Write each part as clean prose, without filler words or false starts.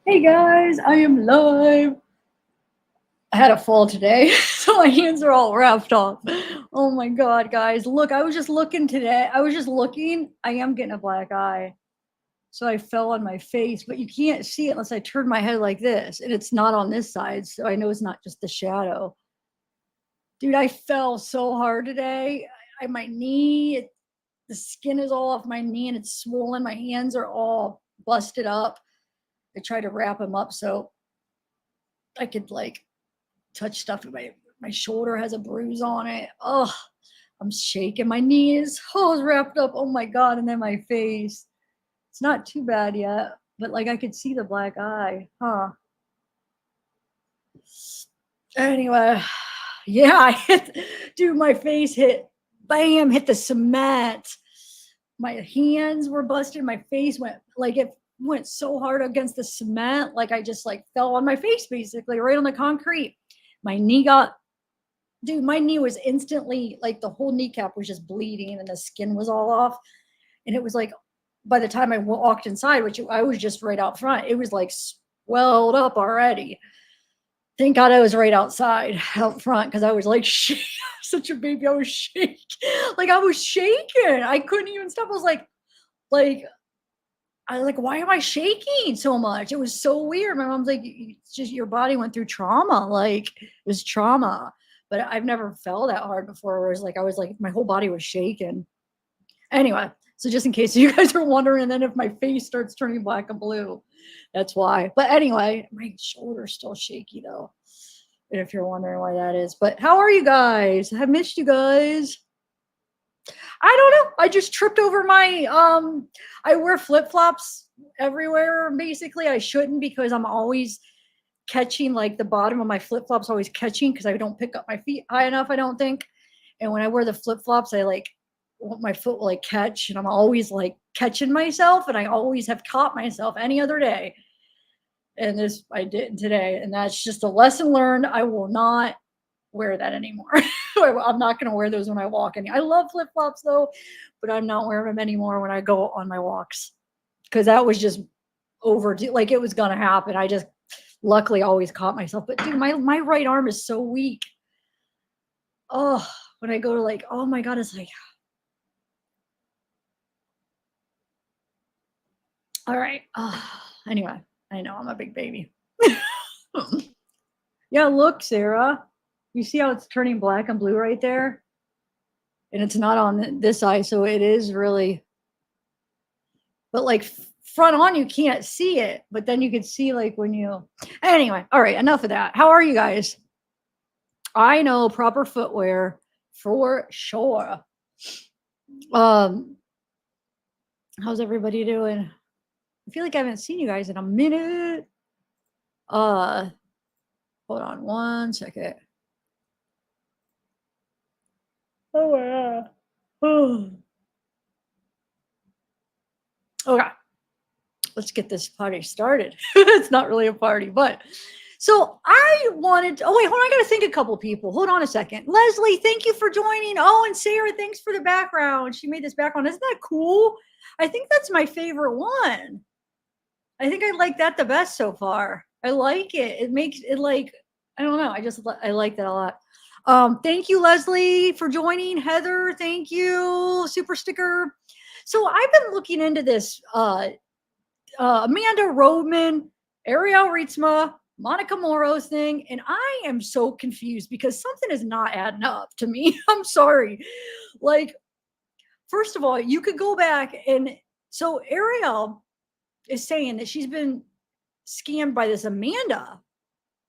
Hey guys, I am live. I had a fall today, so my hands are all wrapped up. Oh my god, guys. Look, I was just looking today. I was just looking. I am getting a black eye. So I fell on my face, but you can't see it unless I turn my head like this. And it's not on this side, so I know it's not just the shadow. Dude, I fell so hard today. My knee, the skin is all off my knee and it's swollen. My hands are all busted up. I tried to wrap them up so I could like touch stuff. My shoulder has a bruise on it. Oh, I'm shaking. My knees. Oh, it's wrapped up. Oh my god. And then my face. It's not too bad yet, but like I could see the black eye. Huh. Anyway, yeah, I hit, dude, my face hit, bam, hit the cement. My hands were busted. My face went like it went so hard against the cement. Like I just like fell on my face basically right on the concrete. My knee got dude, my knee was instantly like the whole kneecap was just bleeding and the skin was all off. And it was like by the time I walked inside, which I was just right out front, it was like swelled up already. Thank God I was right outside out front because I was like such a baby. I was shaking. Like I was shaking. I couldn't even stop. I was like, I was like, why am I shaking so much? It was so weird. My mom's like, it's just your body went through trauma. Like it was trauma. But I've never felt that hard before. Where I was like, my whole body was shaking. Anyway, so just in case you guys are wondering, and then if my face starts turning black and blue, that's why. But anyway, my shoulder's still shaky though. And if you're wondering why that is. But how are you guys? I missed you guys. I don't know. I just tripped over my I wear flip-flops everywhere basically. I shouldn't because I'm always catching like the bottom of my flip-flops always catching because I don't pick up my feet high enough, I don't think. And when I wear the flip-flops, I like my foot will like catch and I'm always like catching myself and I always have caught myself any other day. And this I didn't today. And that's just a lesson learned. I will not wear that anymore. I'm not going to wear those when I walk. And I love flip flops though, but I'm not wearing them anymore when I go on my walks because that was just overdue. Like it was going to happen. I just luckily always caught myself. But dude, my right arm is so weak. Oh, when I go to like, oh my God, it's like, all right. Anyway, I know I'm a big baby. Yeah, look, Sarah. You see how it's turning black and blue right there? And it's not on this eye, so it is really, but like front on, you can't see it, but then you could see like when you, anyway, all right, enough of that. How are you guys? I know proper footwear for sure. Um, how's everybody doing? I feel like I haven't seen you guys in a minute. Uh, hold on one second. Oh yeah. Oh. Okay, let's get this party started. It's not really a party, but so I wanted to, oh wait, hold on, I gotta thank a couple people. Hold on a second. Leslie, thank you for joining. Oh, and Sarah, thanks for the background. She made this background. Isn't that cool? I think that's my favorite one. I think I like that the best so far. I like it. It makes it like, I don't know. I like that a lot. Thank you, Leslie, for joining. Heather, thank you. Super sticker. So I've been looking into this Amanda Roadman, Arielle Ritzma, Monica Moro's thing, and I am so confused because something is not adding up to me. I'm sorry. Like, first of all, you could go back and so Arielle is saying that she's been scammed by this Amanda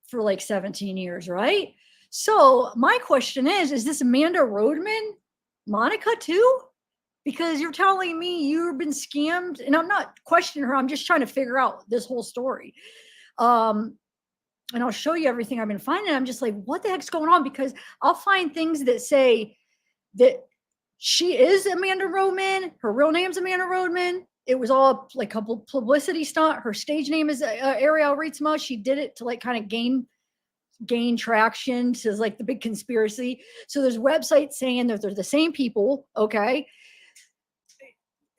for like 17 years, right? So my question is this Amanda Roadman Monica too? Because you're telling me you've been scammed, and I'm not questioning her. I'm just trying to figure out this whole story. Um, and I'll show you everything I've been finding. I'm just like, what the heck's going on? Because I'll find things that say that she is Amanda Roadman. Her real name's Amanda Roadman. It was all like a publicity stunt. Her stage name is Arielle Ritzma. She did it to like kind of gain traction to like the big conspiracy. So there's websites saying that they're the same people. Okay,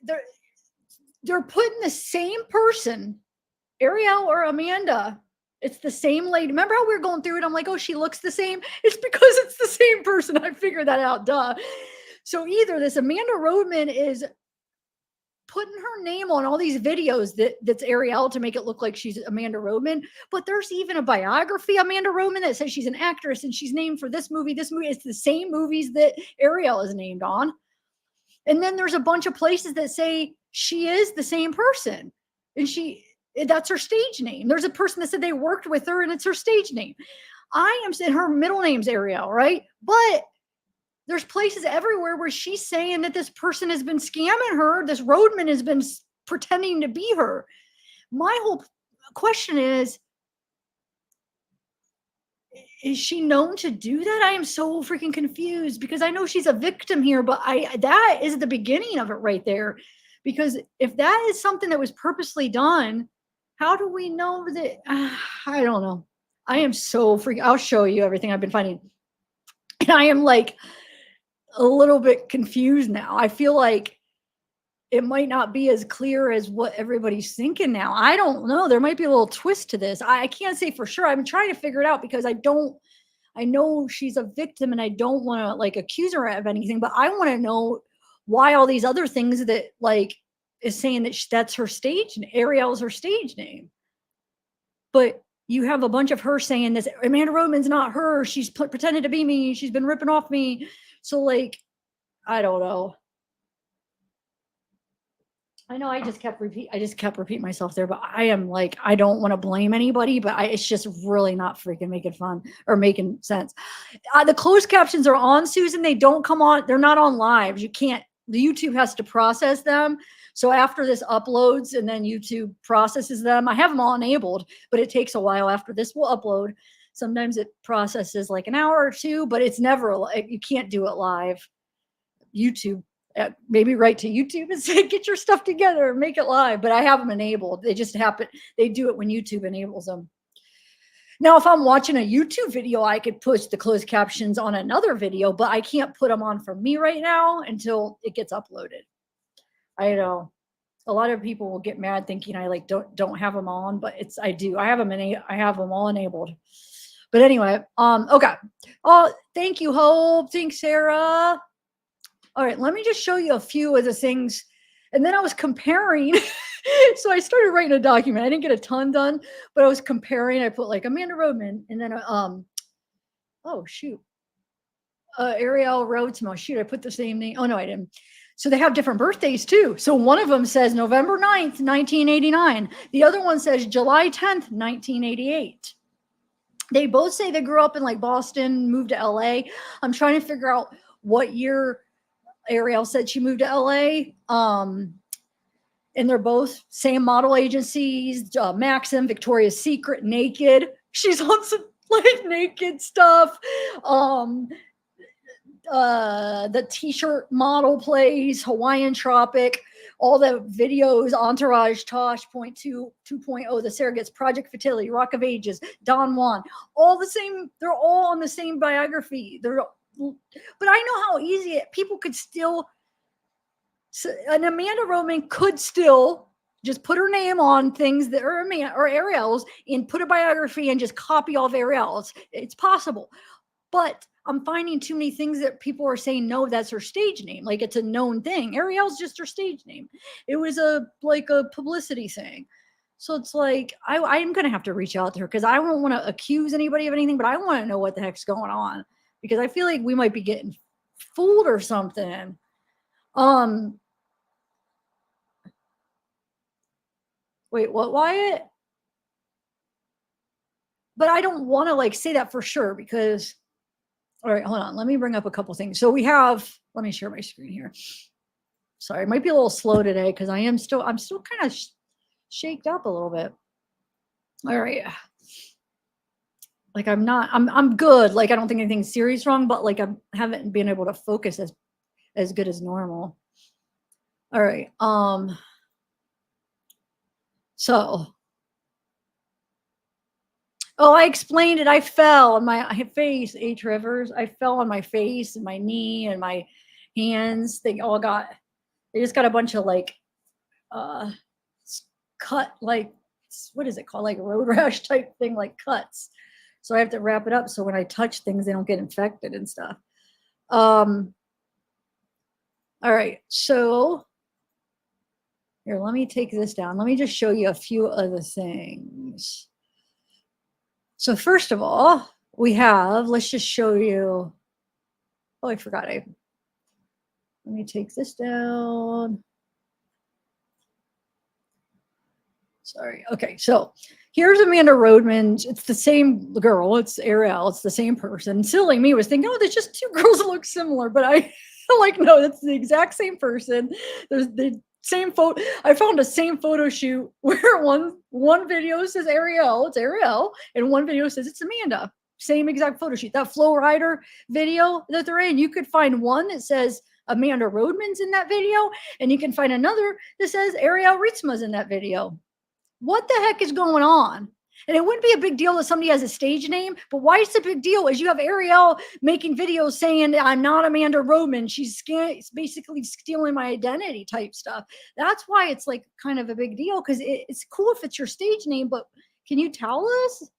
they're they're putting the same person Arielle or Amanda. It's the same lady. Remember how we were going through it? I'm like, oh, she looks the same. It's because it's the same person. I figured that out. Duh. So either this Amanda Rodman is putting her name on all these videos that's Arielle to make it look like she's Amanda Rodman, but there's even a biography of Amanda Rodman that says she's an actress and she's named for this movie. This movie, it's the same movies that Arielle is named on. And then there's a bunch of places that say she is the same person and that's her stage name. There's a person that said they worked with her and it's her stage name. I am saying her middle name's Arielle, right? But there's places everywhere where she's saying that this person has been scamming her. This Rodman has been pretending to be her. My whole question is she known to do that? I am so freaking confused because I know she's a victim here, but that is the beginning of it right there. Because if that is something that was purposely done, how do we know that? I don't know. I am so freaking. I'll show you everything I've been finding. And I am like a little bit confused now. I feel like it might not be as clear as what everybody's thinking now. I don't know. There might be a little twist to this. I can't say for sure. I'm trying to figure it out because I know she's a victim and I don't want to like accuse her of anything, but I want to know why all these other things that like is saying that that's her stage, Arielle's her stage name. But you have a bunch of her saying this, Amanda Rodman's not her. She's pretended to be me. She's been ripping off me. So like, I don't know. I know I just kept repeating myself there, but I am like, I don't want to blame anybody, but it's just really not freaking making fun or making sense. The closed captions are on, Susan. They don't come on. They're not on live. You can't, the YouTube has to process them. So after this uploads and then YouTube processes them, I have them all enabled, but it takes a while after this will upload. Sometimes it processes like an hour or two, but it's never, you can't do it live. YouTube, maybe write to YouTube and say, get your stuff together and make it live. But I have them enabled. They just happen. They do it when YouTube enables them. Now, if I'm watching a YouTube video, I could push the closed captions on another video, but I can't put them on for me right now until it gets uploaded. I know a lot of people will get mad thinking I like don't have them on, but I do. I have them all enabled. But anyway, okay. Oh, thank you, Hope. Thanks, Sarah. All right, let me just show you a few of the things. And then I was comparing. So I started writing a document. I didn't get a ton done, but I was comparing. I put like Amanda Rodman and then, oh, shoot. Arielle Rhodesmo. Shoot, I put the same name. Oh, no, I didn't. So they have different birthdays too. So one of them says November 9th, 1989. The other one says July 10th, 1988. They both say they grew up in like Boston, moved to LA. I'm trying to figure out what year Arielle said she moved to LA. And they're both same model agencies, Maxim, Victoria's Secret, Naked. She's on some like naked stuff. The t-shirt model plays, Hawaiian Tropic, all the videos, Entourage, Tosh, Point 2, 2.0, The Surrogates, Project Fertility, Rock of Ages, Don Juan, all the same. They're all on the same biography. But I know how easy people could still, an Amanda Rodman could still just put her name on things that are Arielle's and put a biography and just copy all of Arielle's. It's possible. But I'm finding too many things that people are saying, no, that's her stage name. Like it's a known thing. Arielle's just her stage name. It was like a publicity thing. So it's like, I'm going to have to reach out to her because I don't want to accuse anybody of anything, but I want to know what the heck's going on because I feel like we might be getting fooled or something. Wait, what, Wyatt? But I don't want to like say that for sure because, all right, hold on. Let me bring up a couple things. So we have, let me share my screen here. Sorry, it might be a little slow today because I'm still kind of shaked up a little bit. All right. Like I'm good. Like I don't think anything serious wrong, but like I haven't been able to focus as good as normal. All right. So, oh, I explained it. I fell on my face, H. Rivers. I fell on my face and my knee and my hands. They just got a bunch of like cut like it's, what is it called? Like a road rash type thing, like cuts. So I have to wrap it up so when I touch things, they don't get infected and stuff. All right, so here, let me take this down. Let me just show you a few other things. So first of all, we have, let's just show you, oh, I forgot. Let me take this down. Sorry. Okay, so here's Amanda Rodman. It's the same girl. It's Arielle. It's the same person. Silly me was thinking, oh, there's just two girls that look similar, but I like, no, that's the exact same person. There's the same photo. I found a same photo shoot where one video says Arielle, it's Arielle, and one video says it's Amanda. Same exact photo shoot. That Flow Rider video that they're in, you could find one that says Amanda Rodman's in that video, and you can find another that says Arielle Ritzma's in that video. What the heck is going on? And it wouldn't be a big deal if somebody has a stage name, but why is it a big deal? Is you have Arielle making videos saying I'm not Amanda Rodman. She's basically stealing my identity type stuff. That's why it's like kind of a big deal, because it's cool if it's your stage name, but can you tell us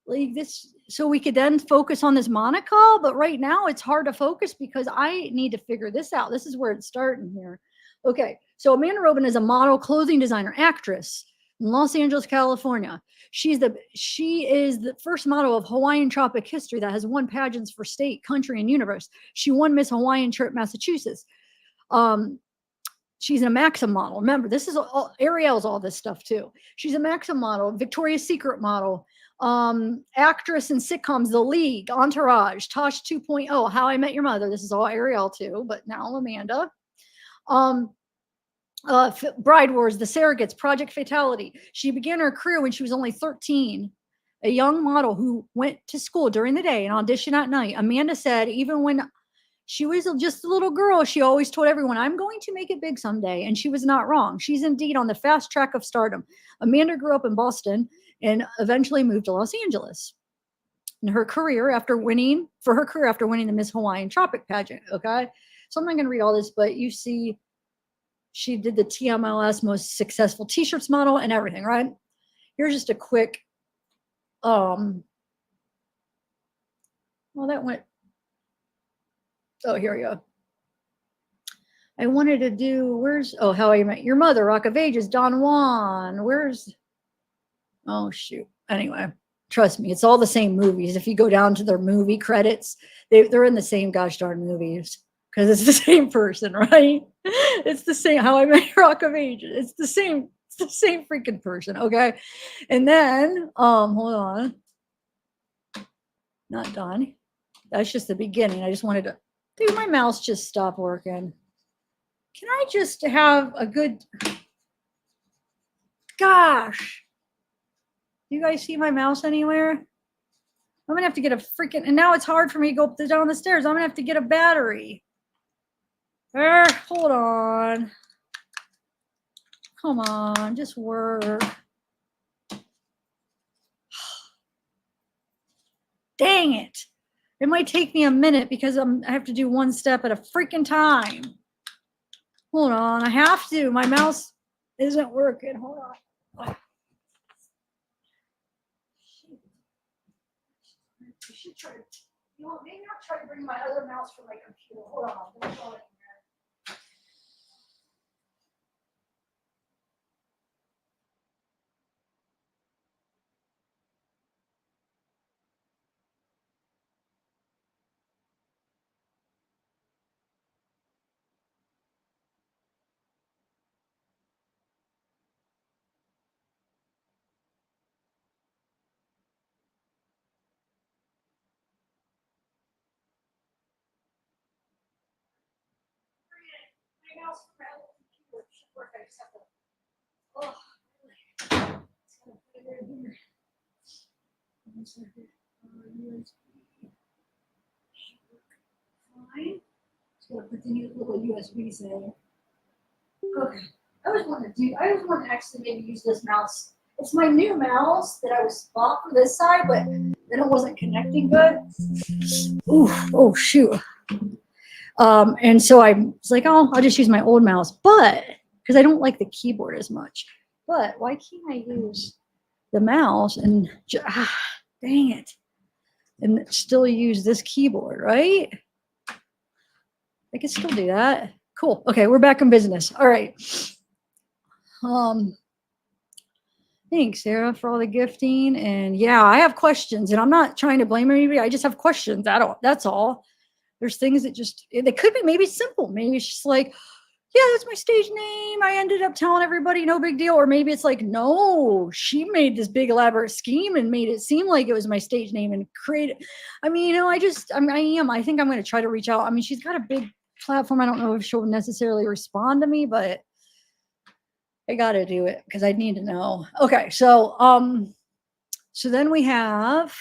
like this so we could then focus on this Monica? But right now it's hard to focus because I need to figure this out. This is where it's starting here. Okay, so Amanda Rodman is a model, clothing designer, actress in Los Angeles, California. She is the first model of Hawaiian tropic history that has won pageants for state, country, and universe. She won Miss Hawaiian Trip, Massachusetts. She's a Maxim model. Remember, this is all, Arielle's all this stuff too. She's a Maxim model, Victoria's Secret model, actress in sitcoms, The League, Entourage, Tosh 2.0, How I Met Your Mother. This is all Arielle too, but now Amanda. Bride Wars, The Surrogates, Project Fatality. She began her career when she was only 13, a young model who went to school during the day and auditioned at night. Amanda said even when she was just a little girl, she always told everyone, I'm going to make it big someday. And she was not wrong. She's indeed on the fast track of stardom. Amanda grew up in Boston and eventually moved to Los Angeles. In her career after winning the Miss Hawaiian Tropic pageant. Okay. So I'm not going to read all this, but you see, she did the TMLS most successful t-shirts model and everything, right? Here's just a quick, well, that went, oh, here we go. I wanted to do, How I Met Your Mother, Rock of Ages, Don Juan, oh, shoot. Anyway, trust me, it's all the same movies. If you go down to their movie credits, they're in the same gosh darn movies. Because it's the same person, right? It's the same How I Met Rock of Ages. It's the same freaking person, okay? And then, hold on. Not done. That's just the beginning. I just wanted to, dude, my mouse just stopped working. Can I just have a good, gosh. You guys see my mouse anywhere? I'm gonna have to get a freaking, and now it's hard for me to go down the stairs. I'm gonna have to get a battery. Hold on. Come on, just work. Dang it. It might take me a minute because I have to do one step at a freaking time. Hold on, I have to. My mouse isn't working. Hold on. I should try to, maybe I'll try to bring my other mouse from my computer. Hold on. Fine. So put the little USBs in. Okay. I always want to actually maybe use this mouse. It's my new mouse that I was bought for this side, but then it wasn't connecting good. Ooh, oh shoot. And so I was like, oh, I'll just use my old mouse, but because I don't like the keyboard as much. But why can't I use the mouse and dang it, and still use this keyboard, right? I can still do that. Cool. Okay, we're back in business. All right. Thanks, Sarah, for all the gifting. And yeah, I have questions, and I'm not trying to blame anybody. I just have questions. That's all. There's things that just they could be maybe simple. Maybe it's just like, yeah, that's my stage name. I ended up telling everybody, no big deal. Or maybe it's like, no, she made this big elaborate scheme and made it seem like it was my stage name and created. I mean, I think I'm going to try to reach out. I mean, she's got a big platform. I don't know if she'll necessarily respond to me, but I got to do it because I need to know. Okay. So then we have,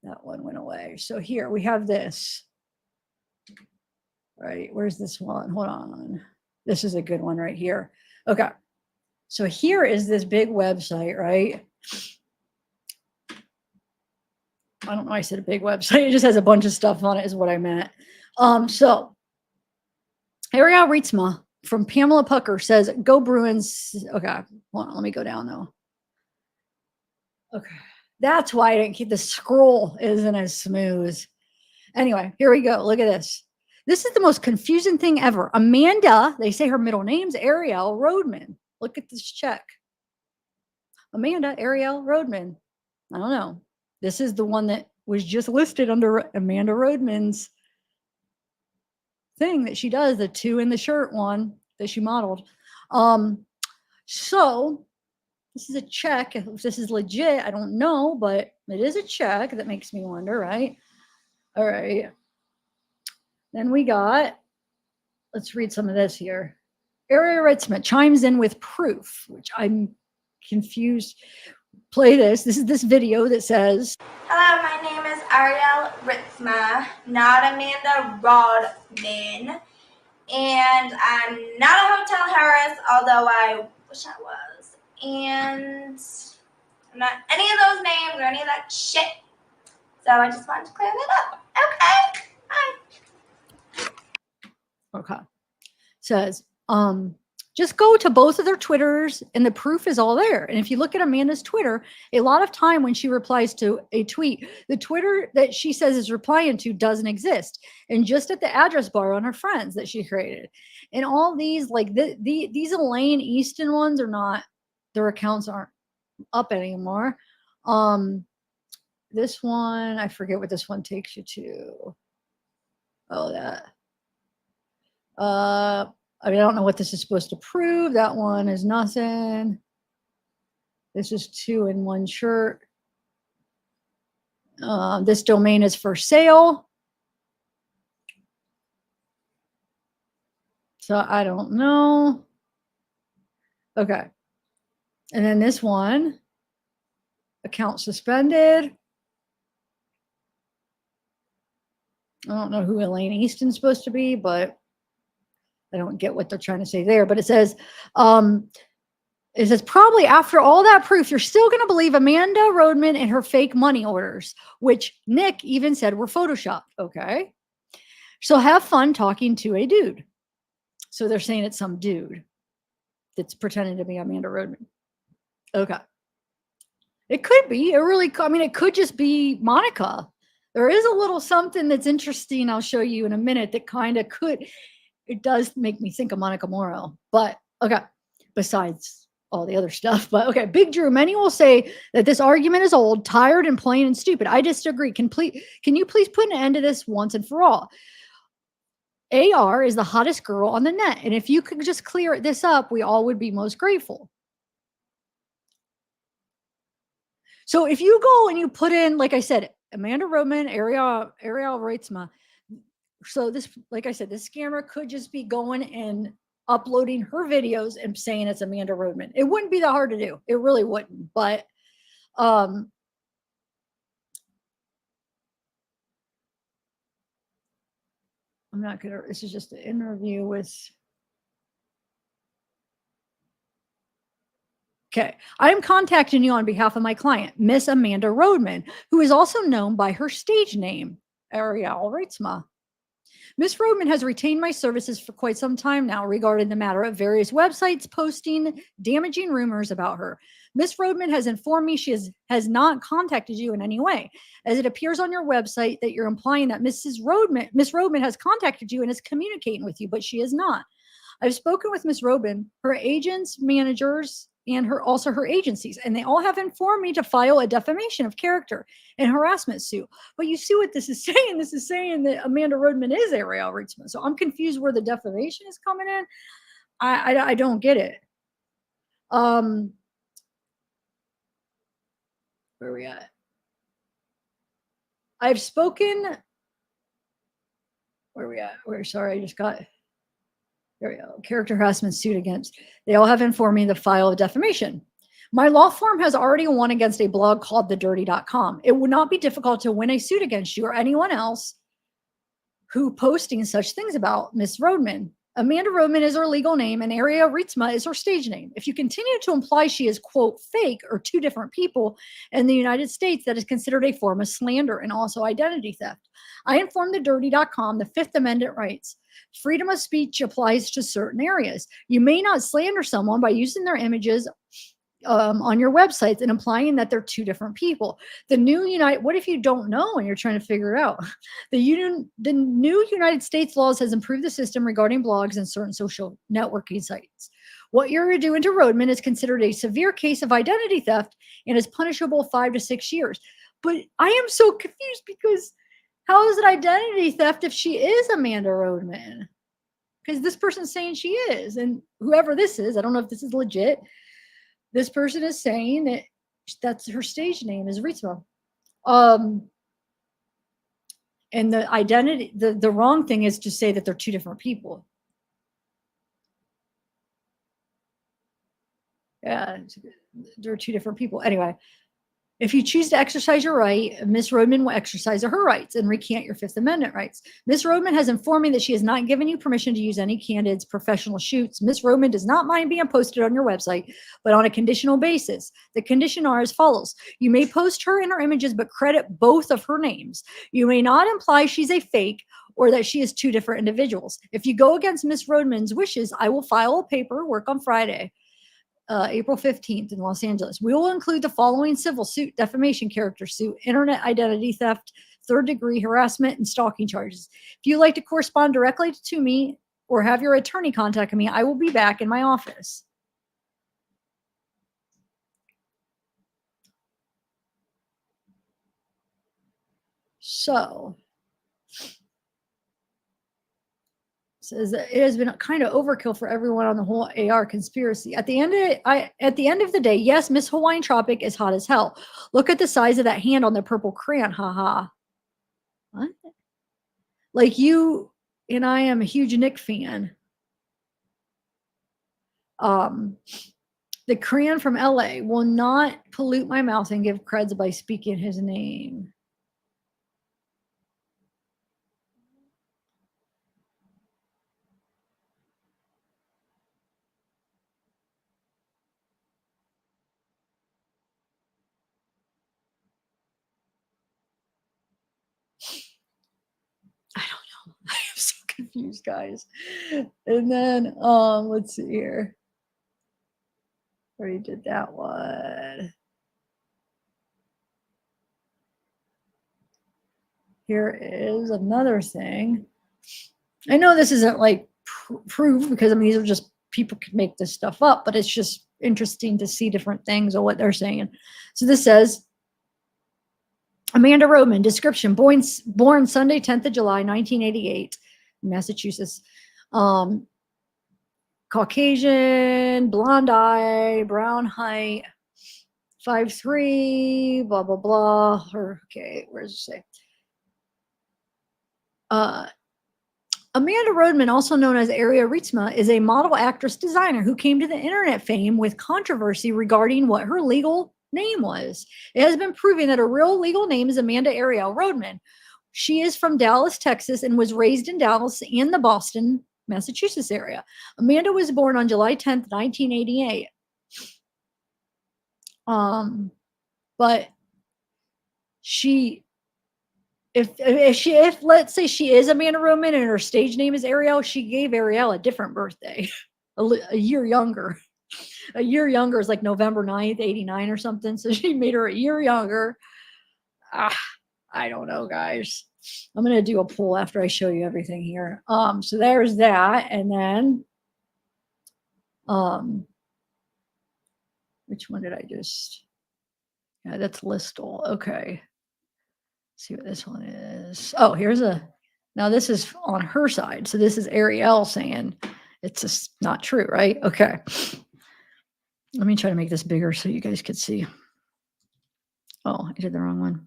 that one went away. So here we have this. Right, where's this one? Hold on. This is a good one right here. Okay, so here is this big website, right? I don't know, I said a big website. It just has a bunch of stuff on it is what I meant. So Arielle Rietzma from Pamela Pucker says, go Bruins. Okay, hold on, let me go down though. Okay, that's why I didn't keep the scroll isn't as smooth. Anyway, here we go. Look at this. This is the most confusing thing ever. Amanda, they say her middle name's Arielle Rodman. Look at this check. Amanda Arielle Rodman. I don't know. This is the one that was just listed under Amanda Rodman's thing that she does, the 2 in the shirt one that she modeled. So this is a check. If this is legit, I don't know, but it is a check. That makes me wonder, right? All right. Then we got, let's read some of this here. Arielle Rietzma chimes in with proof, which I'm confused. Play this. This is this video that says, hello, my name is Arielle Rietzma, not Amanda Rodman, and I'm not a hotel heiress, although I wish I was, and I'm not any of those names or any of that shit, so I just wanted to clear that up. Okay, bye. Okay. Says, just go to both of their Twitters and the proof is all there. And if you look at Amanda's Twitter, a lot of time when she replies to a tweet, the Twitter that she says is replying to doesn't exist. And just at the address bar on her friends that she created. And all these, like these Elaine Easton ones are not, their accounts aren't up anymore. This one, I forget what this one takes you to. Oh, that. I mean, I don't know what this is supposed to prove. That one is nothing. This is 2 in 1 shirt. This domain is for sale. So I don't know. Okay. And then this one, account suspended. I don't know who Elaine Easton's supposed to be, but I don't get what they're trying to say there. But it says probably after all that proof, you're still going to believe Amanda Rodman and her fake money orders, which Nick even said were photoshopped. Okay. So have fun talking to a dude. So they're saying it's some dude that's pretending to be Amanda Rodman. Okay. It could be. It could just be Monica. There is a little something that's interesting I'll show you in a minute that kind of could. It does make me think of Monica Morrow. But, okay, besides all the other stuff. But, okay, Big Drew, many will say that this argument is old, tired, and plain and stupid. I disagree. Can you please put an end to this once and for all? AR is the hottest girl on the net. And if you could just clear this up, we all would be most grateful. So if you go and you put in, like I said, Amanda Rodman, Arielle Rietzma. So this, like I said, this scammer could just be going and uploading her videos and saying it's Amanda Rodman. It wouldn't be that hard to do. It really wouldn't. But I'm not gonna. This is just an interview with. Okay, I am contacting you on behalf of my client, Miss Amanda Rodman, who is also known by her stage name, Arielle Rietzma. Ms. Rodman has retained my services for quite some time now regarding the matter of various websites posting damaging rumors about her. Ms. Rodman has informed me she has not contacted you in any way, as it appears on your website that you're implying that Miss Rodman has contacted you and is communicating with you, but she is not. I've spoken with Ms. Rodman, her agents, managers, and her agencies, and they all have informed me to file a defamation of character and harassment suit. But you see what this is saying? This is saying that Amanda Rodman is Arielle Ritzman. So I'm confused where the defamation is coming in. I don't get it. Where are we at? I've spoken. Where are we at? Sorry, I just got. There we go. Character harassment suit against. They all have informed me to file a defamation. My law firm has already won against a blog called thedirty.com. It would not be difficult to win a suit against you or anyone else who posting such things about Miss Rodman. Amanda Rodman is her legal name and Arielle Ritzma is her stage name. If you continue to imply she is, quote, fake or two different people in the United States, that is considered a form of slander and also identity theft. I informed thedirty.com the Fifth Amendment rights. Freedom of speech applies to certain areas. You may not slander someone by using their images on your websites and implying that they're two different people. What if you don't know and you're trying to figure it out? The new United States laws has improved the system regarding blogs and certain social networking sites. What you're doing to Rodman is considered a severe case of identity theft and is punishable 5 to 6 years. But I am so confused because how is it identity theft if she is Amanda Rodman? Because this person's saying she is, and whoever this is, I don't know if this is legit. This person is saying that that's her stage name is Ritzma. And the identity, the wrong thing is to say that they're two different people. Yeah, they're two different people. Anyway, if you choose to exercise your right, Ms. Rodman will exercise her rights and recant your Fifth Amendment rights. Ms. Rodman has informed me that she has not given you permission to use any candidate's professional shoots. Ms. Rodman does not mind being posted on your website, but on a conditional basis. The conditions are as follows. You may post her and her images, but credit both of her names. You may not imply she's a fake or that she is two different individuals. If you go against Ms. Rodman's wishes, I will file paperwork on Friday. April 15th in Los Angeles. We will include the following civil suit, defamation, character suit, internet identity theft, third-degree harassment, and stalking charges. If you'd like to correspond directly to me or have your attorney contact me, I will be back in my office. So, says that it has been kind of overkill for everyone on the whole AR conspiracy. At the end of the day, yes, Miss Hawaiian Tropic is hot as hell. Look at the size of that hand on the purple crayon. Haha. What? Like you and I am a huge Nick fan. The crayon from LA will not pollute my mouth and give creds by speaking his name. I don't know. I am so confused, guys. And then let's see here. Already did that one. Here is another thing. I know this isn't like proof because I mean these are just people can make this stuff up, but it's just interesting to see different things or what they're saying. So this says Amanda Rodman, description, born Sunday, 10th of July, 1988, Massachusetts. Caucasian, blonde eye, brown height, 5'3", blah, blah, blah. Or, okay, where does it say? Amanda Rodman, also known as Arielle Ritzma, is a model, actress, designer who came to the internet fame with controversy regarding what her legal name was. It has been proven that her real legal name is Amanda Arielle Rodman. She is from Dallas, Texas, and was raised in Dallas and the Boston, Massachusetts area. Amanda was born on July 10th, 1988. But she if let's say she is Amanda Roman and her stage name is Arielle, she gave Arielle a different birthday, a year younger. A year younger is like November 9th, 89 or something. So she made her a year younger. I don't know, guys. I'm gonna do a poll after I show you everything here. So there's that, and then which one did I just? Yeah, that's Listle. Okay. Let's see what this one is. Oh, here's a. Now this is on her side. So this is Arielle saying it's just not true, right? Okay. Let me try to make this bigger so you guys could see. Oh, I did the wrong one.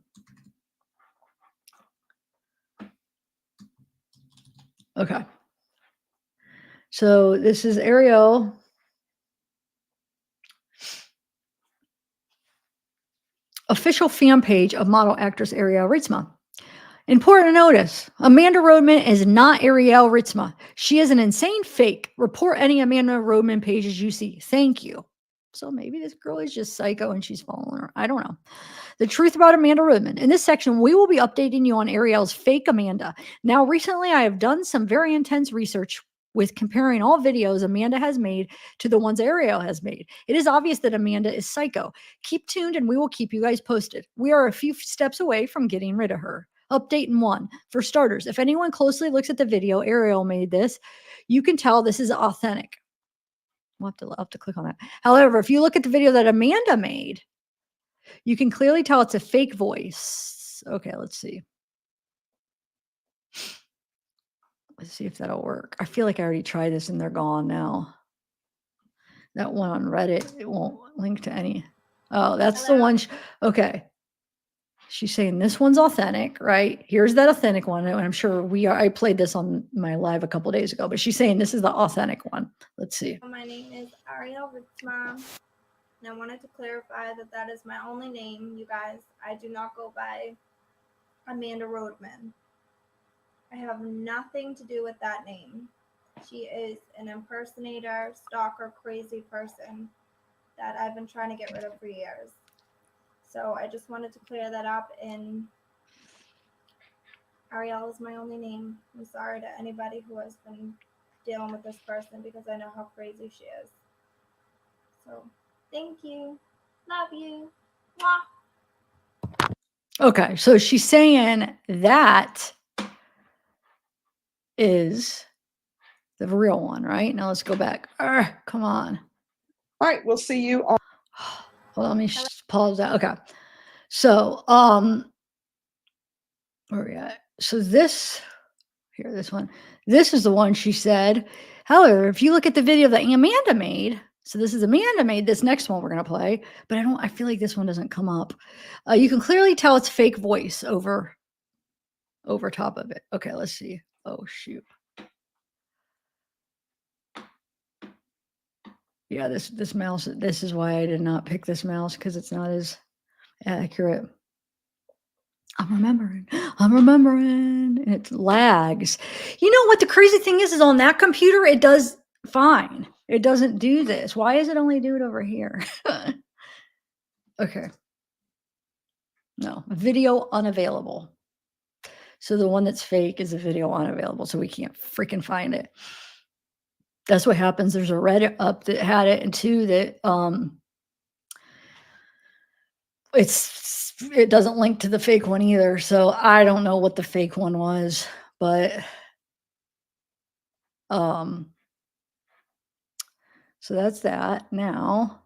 Okay. So this is Arielle. Official fan page of model actress Arielle Ritzma. Important notice, Amanda Rodman is not Arielle Ritzma. She is an insane fake. Report any Amanda Rodman pages you see. Thank you. So maybe this girl is just psycho and she's following her. I don't know. The truth about Amanda Rodman. In this section, we will be updating you on Arielle's fake Amanda. Now, recently, I have done some very intense research with comparing all videos Amanda has made to the ones Arielle has made. It is obvious that Amanda is psycho. Keep tuned and we will keep you guys posted. We are a few steps away from getting rid of her. Update in 1. For starters, if anyone closely looks at the video, Arielle made this, you can tell this is authentic. I'll have to click on that. However, if you look at the video that Amanda made, you can clearly tell it's a fake voice. Okay, let's see. Let's see if that'll work. I feel like I already tried this and they're gone now. That one on Reddit, it won't link to any. Oh, that's the one. Okay. She's saying this one's authentic, right? Here's that authentic one. And I'm sure I played this on my live a couple days ago, but she's saying this is the authentic one. Let's see. My name is Arielle Ritzma, and I wanted to clarify that that is my only name, you guys. I do not go by Amanda Rodman. I have nothing to do with that name. She is an impersonator, stalker, crazy person that I've been trying to get rid of for years. So I just wanted to clear that up, and Arielle is my only name. I'm sorry to anybody who has been dealing with this person because I know how crazy she is. So thank you. Love you. Mwah. Okay, so she's saying that is the real one, right? Now let's go back. Come on. All right, we'll see you on. Well, let me pause that. Okay. So, where are we at? So this one, this is the one she said. However, if you look at the video that Amanda made, so this is Amanda made this next one we're going to play, but I feel like this one doesn't come up. You can clearly tell it's fake voice over top of it. Okay, let's see. Oh, shoot. Yeah, this mouse, this is why I did not pick this mouse because it's not as accurate. I'm remembering, and it lags. You know what the crazy thing is on that computer, it does fine. It doesn't do this. Why does it only do it over here? Okay. No, video unavailable. So the one that's fake is a video unavailable, so we can't freaking find it. That's what happens. There's a Reddit up that had it, and 2 that it doesn't link to the fake one either. So I don't know what the fake one was, but so that's that. Now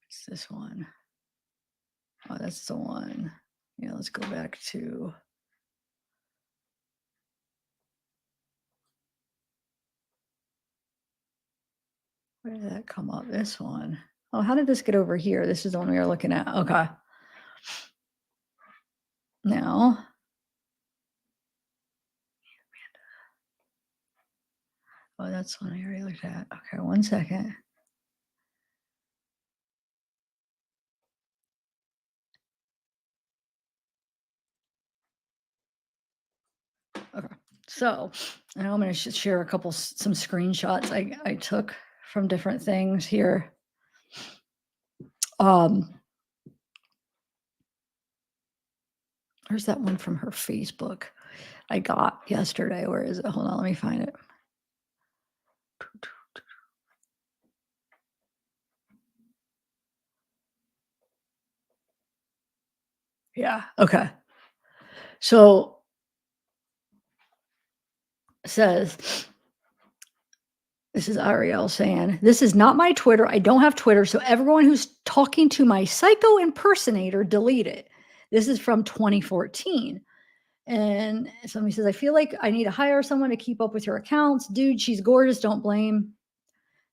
it's this one. Oh, that's the one. Yeah, let's go back to where did that come up? This one. Oh, how did this get over here? This is the one we were looking at. Okay. Now, oh, that's the one I already looked at. Okay, 1 second. Okay, so now I'm going to share some screenshots I took from different things here. Where's that one from her Facebook I got yesterday? Where is it? Hold on, let me find it. Yeah, okay. So it says, this is Arielle saying, this is not my Twitter. I don't have Twitter. So everyone who's talking to my psycho impersonator, delete it. This is from 2014. And somebody says, I feel like I need to hire someone to keep up with your accounts. Dude, she's gorgeous. Don't blame.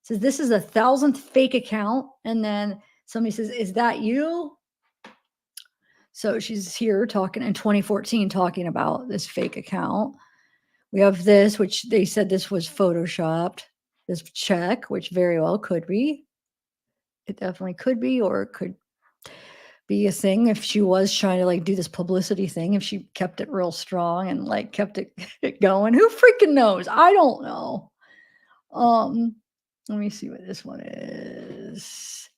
Says, this is a 1,000th fake account. And then somebody says, is that you? So she's here talking in 2014, talking about this fake account. We have this, which they said this was photoshopped. This check, which very well could be. It definitely could be, or it could be a thing if she was trying to like do this publicity thing, if she kept it real strong and like kept it going. Who freaking knows? I don't know. Let me see what this one is.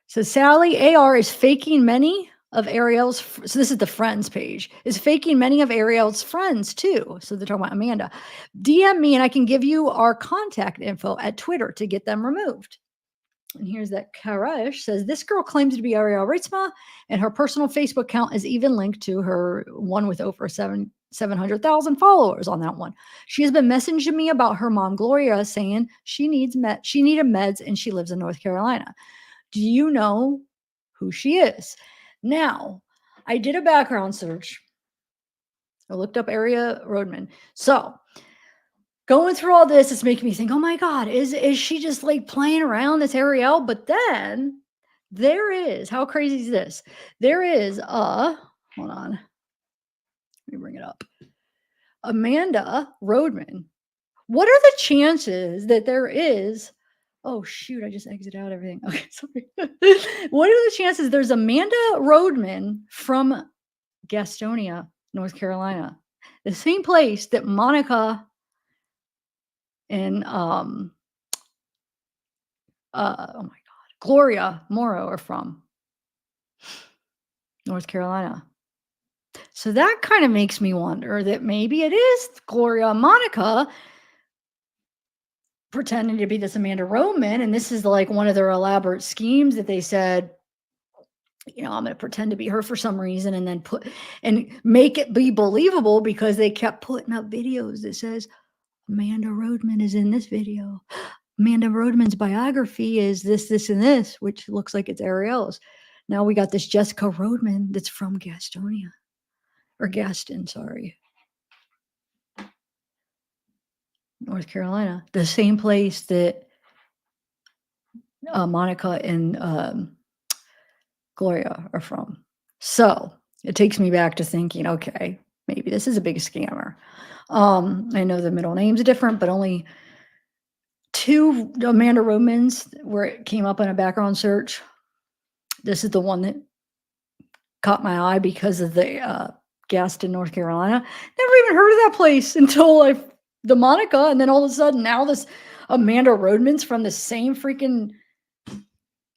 So Sally AR is faking many of Arielle's, so this is the friends page, is faking many of Arielle's friends too. So they're talking about Amanda. DM me and I can give you our contact info at Twitter to get them removed. And here's that Karash says, this girl claims to be Arielle Ritzma, and her personal Facebook account is even linked to her one with over 700,000 followers on that one. She has been messaging me about her mom, Gloria, saying she needed meds and she lives in North Carolina. Do you know who she is? Now, I did a background search. I looked up Arielle Rodman. So going through all this, it's making me think, oh my God, is she just like playing around, this Arielle? But then there is, how crazy is this? There is hold on. Let me bring it up. Amanda Rodman. What are the chances that there is, oh shoot, I just exited out everything. Okay, sorry. What are the chances there's Amanda Rodman from Gastonia, North Carolina? The same place that Monica and oh my God, Gloria Morrow are from, North Carolina. So that kind of makes me wonder that maybe it is Gloria and Monica pretending to be this Amanda Rodman, and this is like one of their elaborate schemes that they said, you know, I'm going to pretend to be her for some reason, and then put and make it be believable because they kept putting up videos that says Amanda Rodman is in this video. Amanda Rodman's biography is this, this, and this, which looks like it's Arielle's. Now we got this Jessica Rodman that's from Gastonia, or Gaston, sorry, North Carolina, the same place that Monica and Gloria are from. So it takes me back to thinking, okay, maybe this is a big scammer. I know the middle name's different, but only 2 Amanda Rodmans where it came up in a background search. This is the one that caught my eye because of the Gaston, North Carolina. Never even heard of that place until the Monica, and then all of a sudden now this Amanda Rodman's from the same freaking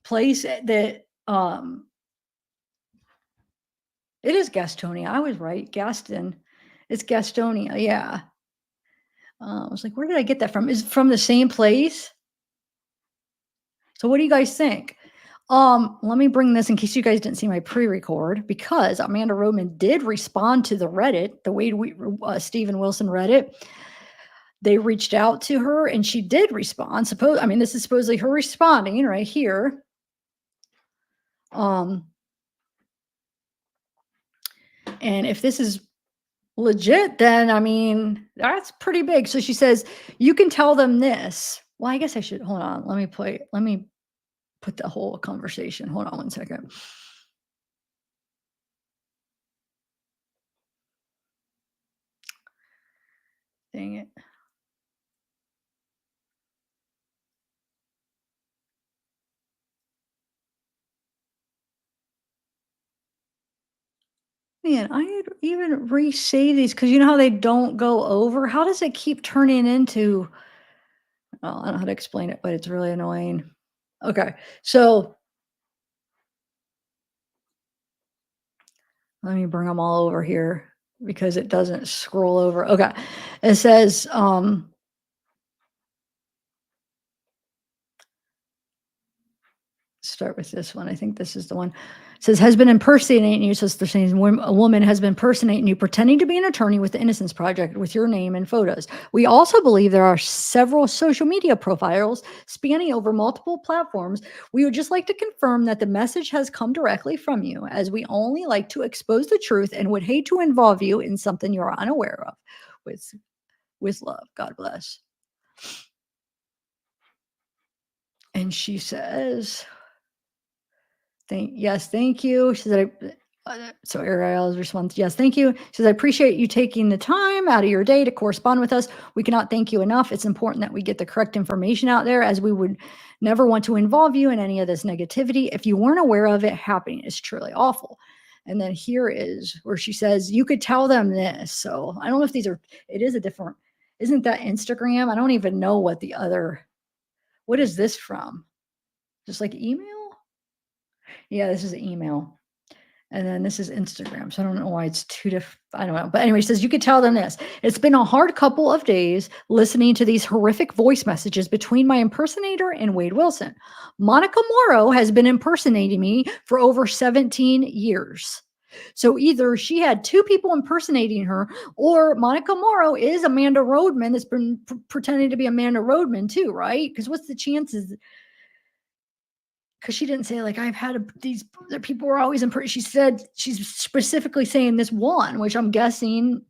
place that it is Gastonia. I was right. Gaston. It's Gastonia. Yeah. I was like, where did I get that from? Is it from the same place? So what do you guys think? Let me bring this in case you guys didn't see my pre-record, because Amanda Rodman did respond to the Reddit, the Wade Stephen Wilson Reddit. They reached out to her and she did respond. This is supposedly her responding right here. And if this is legit, then that's pretty big. So she says, you can tell them this. Well, I guess I should, hold on. Let me put the whole conversation. Hold on one second. Dang it. Man, I even re-save these because you know how they don't go over? How does it keep turning into, well, I don't know how to explain it, but it's really annoying. Okay, so Let me bring them all over here because it doesn't scroll over. Okay. It says, start with this one. I think this is the one. It says, has been impersonating you. So they're saying a woman has been impersonating you, pretending to be an attorney with the Innocence Project with your name and photos. We also believe there are several social media profiles spanning over multiple platforms. We would just like to confirm that the message has come directly from you, as we only like to expose the truth and would hate to involve you in something you're unaware of. With love. God bless. And she says, thank you. She said, so Arielle's response, yes, thank you. She says, I appreciate you taking the time out of your day to correspond with us. We cannot thank you enough. It's important that we get the correct information out there, as we would never want to involve you in any of this negativity. If you weren't aware of it happening, it's truly awful. And then here is where she says, you could tell them this. So I don't know if these are, it is a different, isn't that Instagram? I don't even know what the other, what is this from? Just like email? Yeah, this is email. And then this is Instagram. So I don't know why it's two different. I don't know. But anyway, it says, you could tell them this. It's been a hard couple of days listening to these horrific voice messages between my impersonator and Wade Wilson. Monica Morrow has been impersonating me for over 17 years. So either she had two people impersonating her, or Monica Morrow is Amanda Rodman that's been pretending to be Amanda Rodman too, right? Because what's the chances? Because she didn't say, like, I've had these the people were always she said she's specifically saying this one, which I'm guessing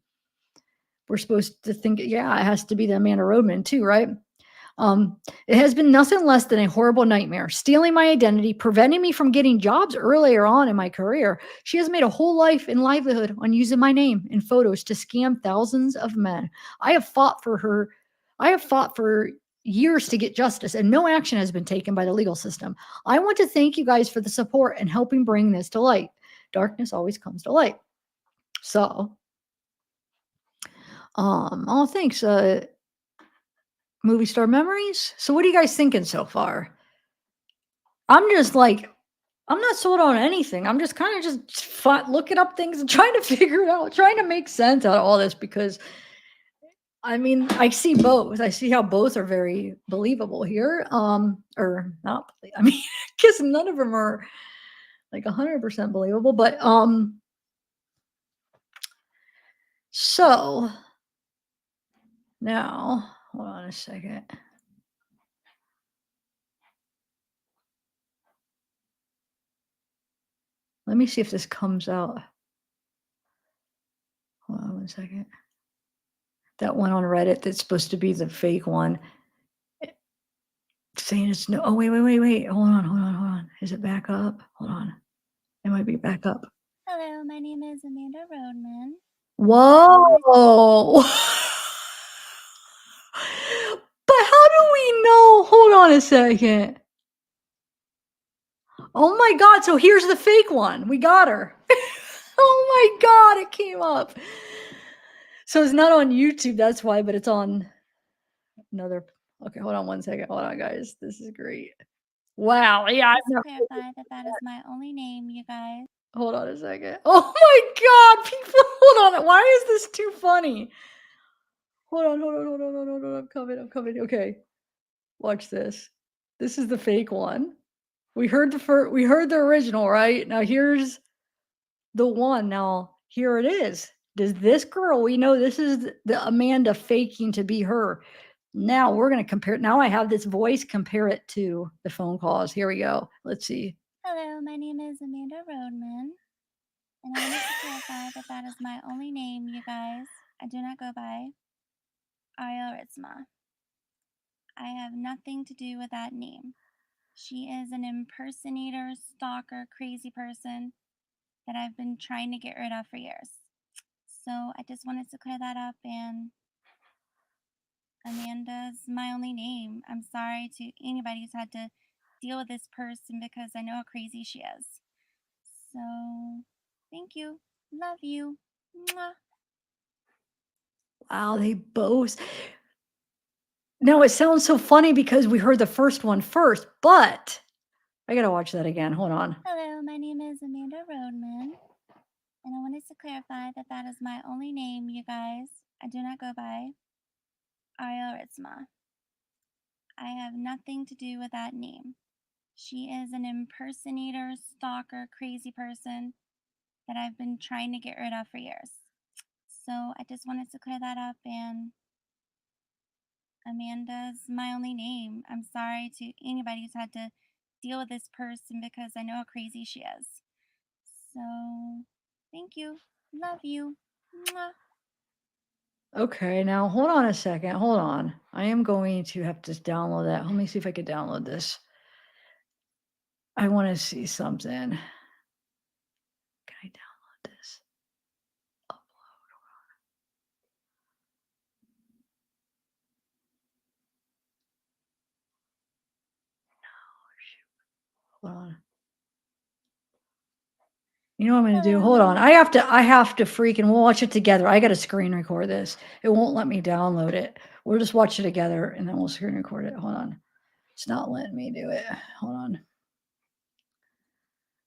we're supposed to think, yeah, it has to be the Amanda Rodman too, right? It has been nothing less than a horrible nightmare, stealing my identity, preventing me from getting jobs earlier on in my career. She has made a whole life and livelihood on using my name and photos to scam thousands of men. I have fought for years to get justice, and no action has been taken by the legal system. I want to thank you guys for the support and helping bring this to light. Darkness always comes to light. So, oh, thanks. Movie star memories. So what are you guys thinking so far? I'm just like, I'm not sold on anything. I'm just kind of just looking up things and trying to figure it out, trying to make sense out of all this, because I mean, I see both. I see how both are very believable here. Or not. I mean, I guess none of them are like 100% believable, but so now hold on a second. Let me see if this comes out. Hold on 1 second. That one on Reddit that's supposed to be the fake one, saying it's no. Oh, wait. Hold on. Is it back up? Hold on. It might be back up. Hello, my name is Amanda Rodman. Whoa. But how do we know? Hold on a second. Oh my God. So here's the fake one. We got her. Oh my God. It came up. So it's not on YouTube. That's why, but it's on another. Okay. Hold on 1 second. Hold on, guys. This is great. Wow. Yeah. Just to clarify that is my only name, you guys. Hold on a second. Oh my God. People, hold on. Why is this too funny? Hold on. I'm coming. Okay. Watch this. This is the fake one. We heard the original, right? Now here's the one. Now here it is. Does this girl, we know this is the Amanda faking to be her. Now we're going to compare it. Now I have this voice, compare it to the phone calls. Here we go. Let's see. Hello, my name is Amanda Rodman. And I wanted to clarify that is my only name, you guys. I do not go by Arielle. I have nothing to do with that name. She is an impersonator, stalker, crazy person that I've been trying to get rid of for years. So I just wanted to clear that up, and Amanda's my only name. I'm sorry to anybody who's had to deal with this person, because I know how crazy she is. So thank you. Love you. Mwah. Wow, they both. No, it sounds so funny because we heard the first one first, but I gotta watch that again. Hold on. Hello, my name is Amanda Rodman. And I wanted to clarify that that is my only name, you guys. I do not go by Arielle Ritzma. I have nothing to do with that name. She is an impersonator, stalker, crazy person that I've been trying to get rid of for years. So I just wanted to clear that up, and Amanda's my only name. I'm sorry to anybody who's had to deal with this person because I know how crazy she is. So thank you. Love you. Mwah. Okay, now hold on a second. Hold on. I am going to have to download that. Let me see if I can download this. I want to see something. Can I download this? Upload. Hold on. You know what I'm going to do? Hold on. I have to freaking, we'll watch it together. I got to screen record this. It won't let me download it. We'll just watch it together and then we'll screen record it. Hold on. It's not letting me do it. Hold on.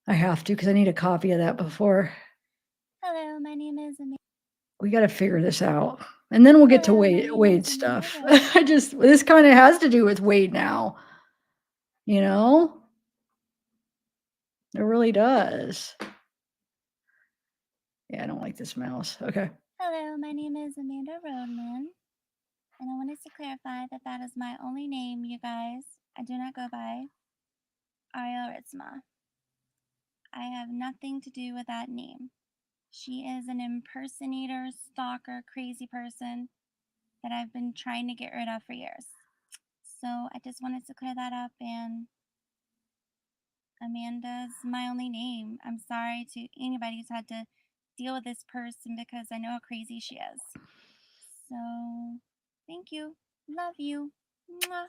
I have to because I need a copy of that before. Hello, my name is Amanda. We got to figure this out. And then we'll get to Hello, my name is Wade Amanda stuff. Rose. This kind of has to do with Wade now. You know? It really does. Yeah, I don't like this mouse. Okay. Hello, my name is Amanda Roadman, and I wanted to clarify that that is my only name, you guys. I do not go by Arielle Ritzma. I have nothing to do with that name. She is an impersonator, stalker, crazy person that I've been trying to get rid of for years. So I just wanted to clear that up, and Amanda's my only name. I'm sorry to anybody who's had to deal with this person because I know how crazy she is. So thank you. Love you. Mwah.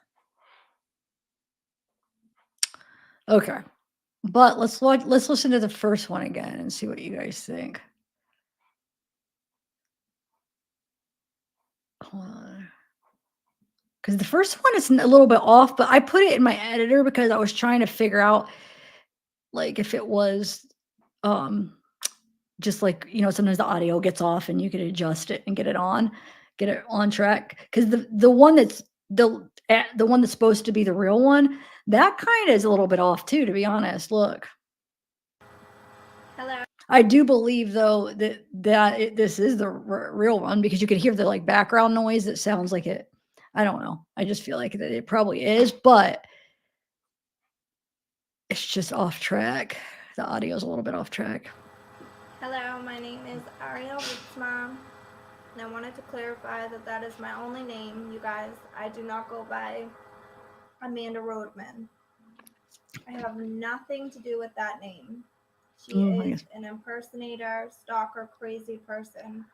Okay. But let's listen to the first one again and see what you guys think. Hold on. Because the first one is a little bit off, but I put it in my editor because I was trying to figure out like if it was just like, sometimes the audio gets off and you can adjust it and get it on track. Because the one that's the one that's supposed to be the real one, that kind of is a little bit off too, to be honest. Look. Hello. I do believe though that this is the real one because you can hear the like background noise that sounds like it. I don't know. I just feel like that it probably is, but it's just off track. The audio is a little bit off track. Hello, my name is Arielle Ritzma, and I wanted to clarify that that is my only name, you guys. I do not go by Amanda Roadman. I have nothing to do with that name. She is an impersonator, stalker, crazy person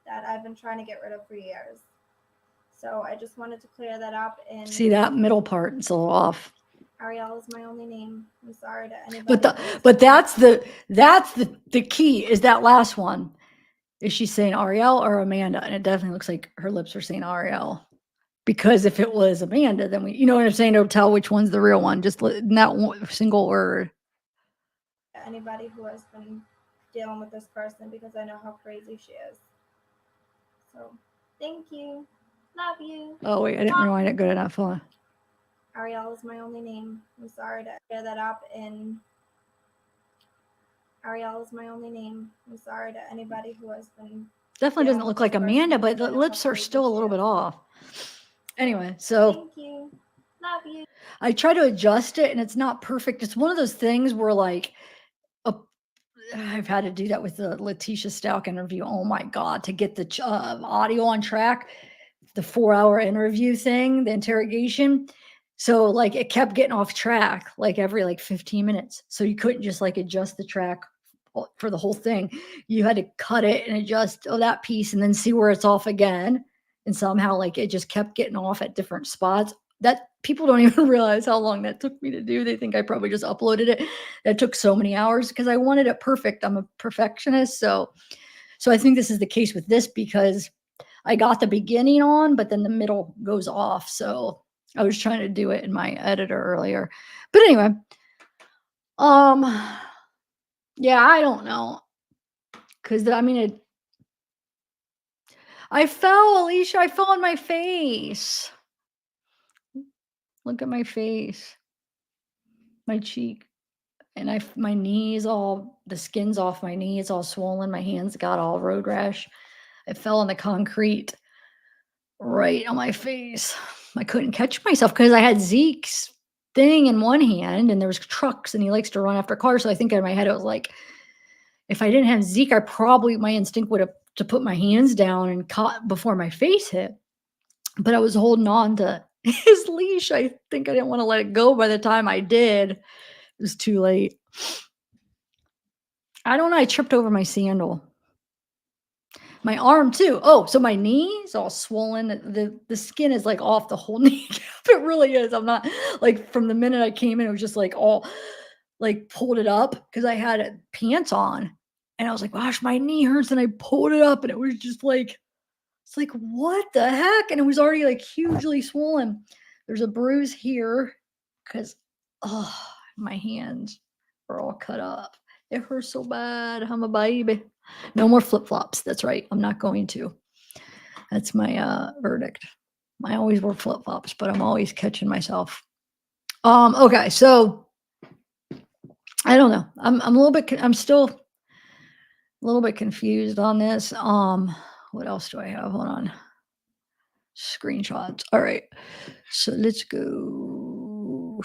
that I've been trying to get rid of for years. So I just wanted to clear that up. And see that middle part, it's a little off. Arielle is my only name. I'm sorry to anybody. But that's the key is that last one. Is she saying Arielle or Amanda? And it definitely looks like her lips are saying Arielle. Because if it was Amanda, then you know what I'm saying? It'll tell which one's the real one. Just in that one single word. Anybody who has been dealing with this person because I know how crazy she is. So thank you. Love you. Oh wait, I didn't rewind it good enough. Hold on. Arielle is my only name. I'm sorry to clear that up. And Arielle is my only name. I'm sorry to anybody who has been. Definitely doesn't look like Amanda, but the lips are still a little bit off. Anyway, so thank you. Love you. I try to adjust it and it's not perfect. It's one of those things where like I've had to do that with the Letitia Stalk interview. Oh my God, to get the audio on track, the 4-hour interview thing, the interrogation. So like it kept getting off track like every like 15 minutes. So you couldn't just like adjust the track for the whole thing. You had to cut it and adjust that piece and then see where it's off again. And somehow like it just kept getting off at different spots. That people don't even realize how long that took me to do. They think I probably just uploaded it. That took so many hours because I wanted it perfect. I'm a perfectionist. So I think this is the case with this because I got the beginning on, but then the middle goes off. So I was trying to do it in my editor earlier. But anyway, yeah, I don't know. Because I mean, I fell, Alicia. I fell on my face. Look at my face, my cheek, and my knees all, the skin's off my knee. It's all swollen. My hands got all road rash. I fell on the concrete right on my face. I couldn't catch myself because I had Zeke's thing in one hand and there was trucks and he likes to run after cars. So I think in my head, it was like, if I didn't have Zeke, my instinct would have to put my hands down and caught before my face hit. But I was holding on to his leash. I think I didn't want to let it go. By the time I did, it was too late. I don't know. I tripped over my sandal. My arm too. Oh, so my knee is all swollen. The skin is like off the whole kneecap. It really is. I'm not like, from the minute I came in, it was just like all like pulled it up because I had pants on. And I was like, gosh, my knee hurts. And I pulled it up and it was just like, it's like, what the heck? And it was already like hugely swollen. There's a bruise here because, oh, my hands are all cut up. It hurts so bad. I'm a baby. No more flip-flops. That's right. I'm not going to. That's my verdict. I always wear flip-flops, but I'm always catching myself. Okay, so I don't know. I'm still a little bit confused on this. What else do I have? Hold on. Screenshots. All right. So let's go.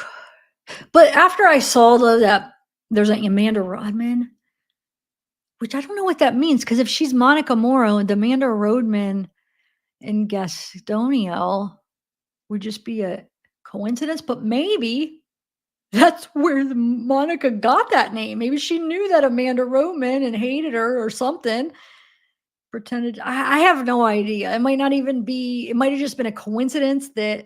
But after I saw that there's an Amanda Rodman, which I don't know what that means, because if she's Monica Morrow and Amanda Rodman and Gastoniel would just be a coincidence, but maybe that's where Monica got that name. Maybe she knew that Amanda Rodman and hated her or something. Pretended. I have no idea. It might not even be, it might have just been a coincidence that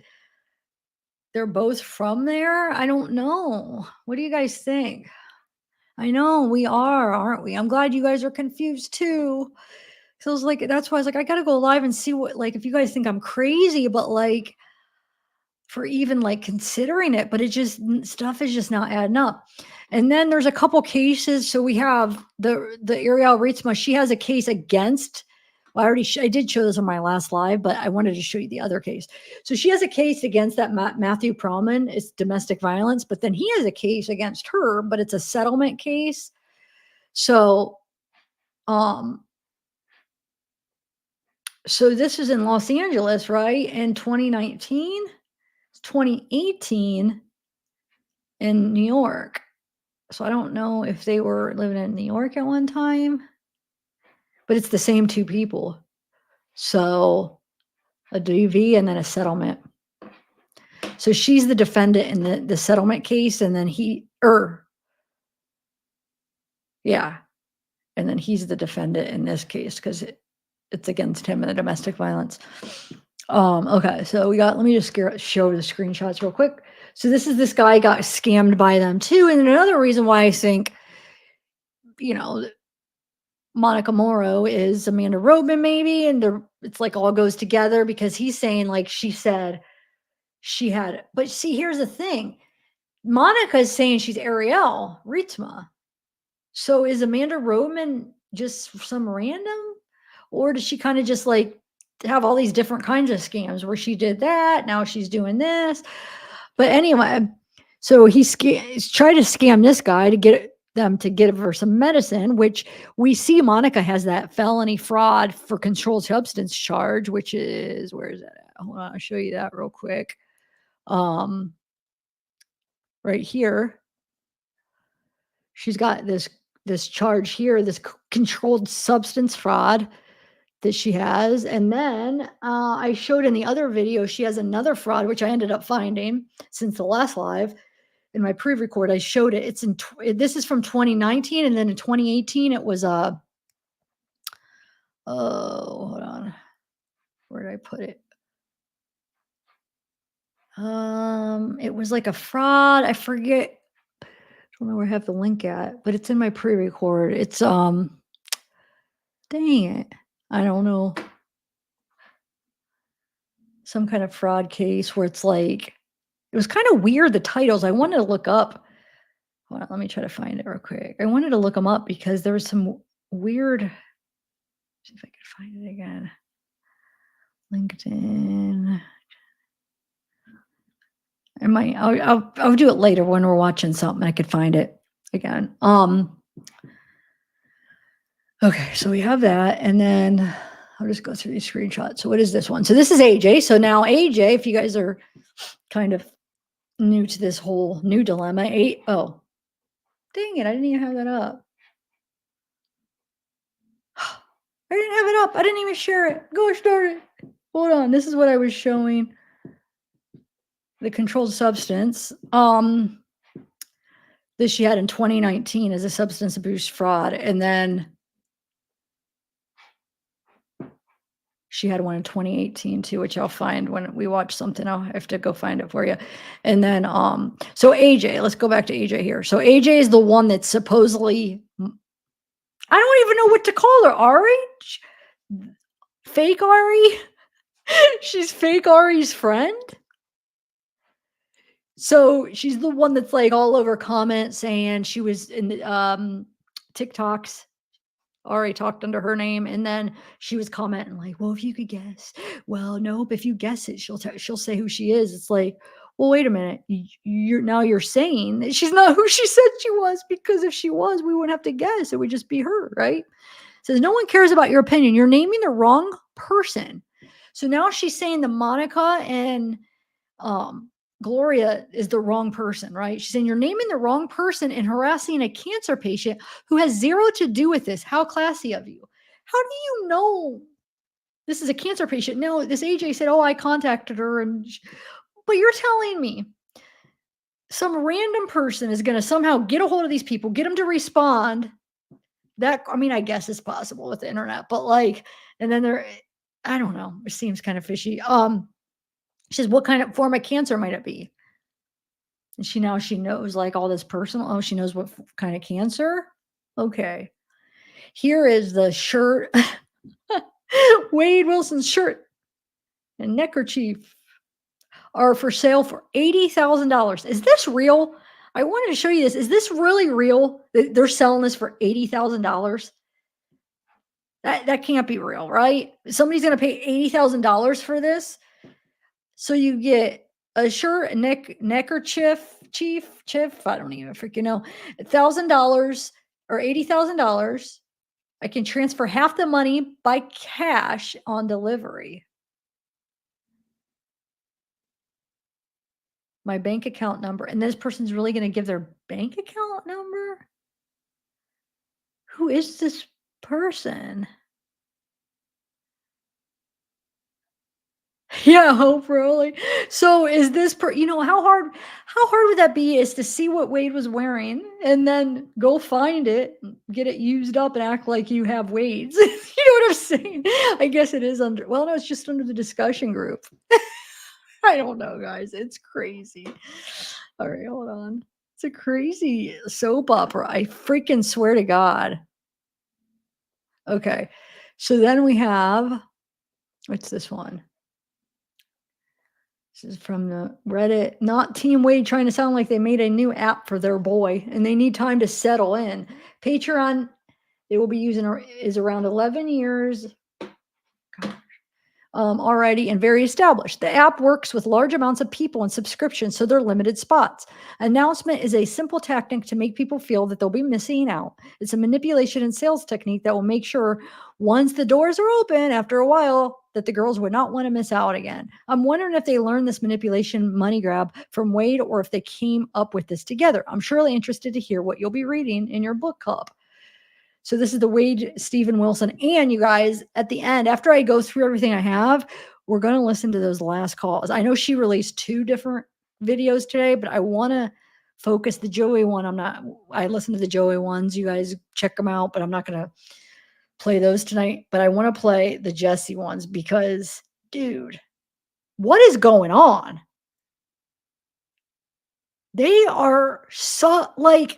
they're both from there. I don't know. What do you guys think? I know we are, aren't we? I'm glad you guys are confused too. So I was like, that's why I was like, I gotta go live and see what, like, if you guys think I'm crazy, but like, for even like considering it, but it just, stuff is just not adding up. And then there's a couple cases. So we have the Arielle Ritzma. She has a case against, well, I did show this on my last live, but I wanted to show you the other case. So she has a case against that Matthew Perlman. It's domestic violence, but then he has a case against her, but it's a settlement case. So, so this is in Los Angeles, right? In 2019, 2018 in New York. So I don't know if they were living in New York at one time, but it's the same two people. So a DV and then a settlement. So she's the defendant in the settlement case, and then yeah. And then he's the defendant in this case because it's against him in the domestic violence. Okay, so let me just show the screenshots real quick. So this guy got scammed by them too. And another reason why I think, Monica Morrow is Amanda Rodman maybe, and it's like all goes together because he's saying like she said she had, but see, here's the thing. Monica is saying she's Arielle Ritzma. So is Amanda Rodman just some random, or does she kind of just like have all these different kinds of scams where she did that, now she's doing this? But anyway, so he's tried to scam this guy to get them to give her some medicine, which we see Monica has that felony fraud for controlled substance charge, which is, where is that at? Hold on, I'll show you that real quick. Right here. She's got this charge here, this controlled substance fraud that she has. And then I showed in the other video, she has another fraud, which I ended up finding since the last live. In my pre-record, I showed it. This is from 2019, and then in 2018, it was hold on, where did I put it? It was like a fraud. I forget. I don't know where I have the link at, but it's in my pre-record. It's dang it, I don't know. Some kind of fraud case where it's like, it was kind of weird, the titles. I wanted to look up. Hold on, let me try to find it real quick. I wanted to look them up because there was some weird See if I can find it again. LinkedIn. I'll do it later when we're watching something. I could find it again. Okay, so we have that, and then I'll just go through these screenshots. So what is this one? So this is AJ. So now AJ, if you guys are kind of new to this whole new dilemma, oh, dang it, I didn't even have that up. I didn't have it up. I didn't even share it. Gosh darn it. Hold on. This is what I was showing. The controlled substance. This she had in 2019 as a substance abuse fraud. And then she had one in 2018 too, which I'll find when we watch something. I'll have to go find it for you. And then, so AJ, let's go back to AJ here. So AJ is the one that's supposedly, I don't even know what to call her. Ari? Fake Ari? She's fake Ari's friend. So she's the one that's like all over comments saying she was in the TikToks. Ari talked under her name, and then she was commenting like, "Well, if you could guess, well, nope. If you guess it, she'll say who she is." It's like, well, wait a minute. You're saying that she's not who she said she was, because if she was, we wouldn't have to guess. It would just be her, right? Says no one cares about your opinion. You're naming the wrong person. So now she's saying that Monica and Gloria is the wrong person, right? She's saying you're naming the wrong person and harassing a cancer patient who has zero to do with this. How classy of you. How do you know this is a cancer patient? No, this AJ said, oh, I contacted her. But you're telling me some random person is going to somehow get a hold of these people, get them to respond. That, I mean, I guess it's possible with the internet, but like, and then I don't know. It seems kind of fishy. She says, what kind of form of cancer might it be? And she knows like all this personal. Oh, she knows what kind of cancer. Okay. Here is the shirt. Wade Wilson's shirt and neckerchief are for sale for $80,000. Is this real? I wanted to show you this. Is this really real? They're selling this for $80,000. That can't be real, right? Somebody's going to pay $80,000 for this. So you get a shirt, a neckerchief, I don't even freaking know, $1,000 or $80,000. I can transfer half the money by cash on delivery. My bank account number. And this person's really going to give their bank account number? Who is this person? Yeah, hope really. So is this how hard would that be is to see what Wade was wearing and then go find it, get it used up and act like you have Wade's. You know what I'm saying? I guess it is no, it's just under the discussion group. I don't know, guys. It's crazy. All right, hold on. It's a crazy soap opera. I freaking swear to God. Okay. So then we have, what's this one? This is from the Reddit. Not Team Wade trying to sound like they made a new app for their boy and they need time to settle in. Patreon, they will be using is around 11 years already and very established. The app works with large amounts of people and subscriptions, so they're limited spots. Announcement is a simple tactic to make people feel that they'll be missing out. It's a manipulation and sales technique that will make sure once the doors are open after a while that the girls would not want to miss out again. I'm wondering if they learned this manipulation money grab from Wade or if they came up with this together. I'm surely interested to hear what you'll be reading in your book club. So this is the Wade Stephen Wilson. And you guys, at the end, after I go through everything I have, we're going to listen to those last calls. I know she released 2 different videos today, but I want to focus the Joey one. I listened to the Joey ones. You guys check them out, but I'm not going to play those tonight. But I want to play the Jesse ones because, dude, what is going on? They are so like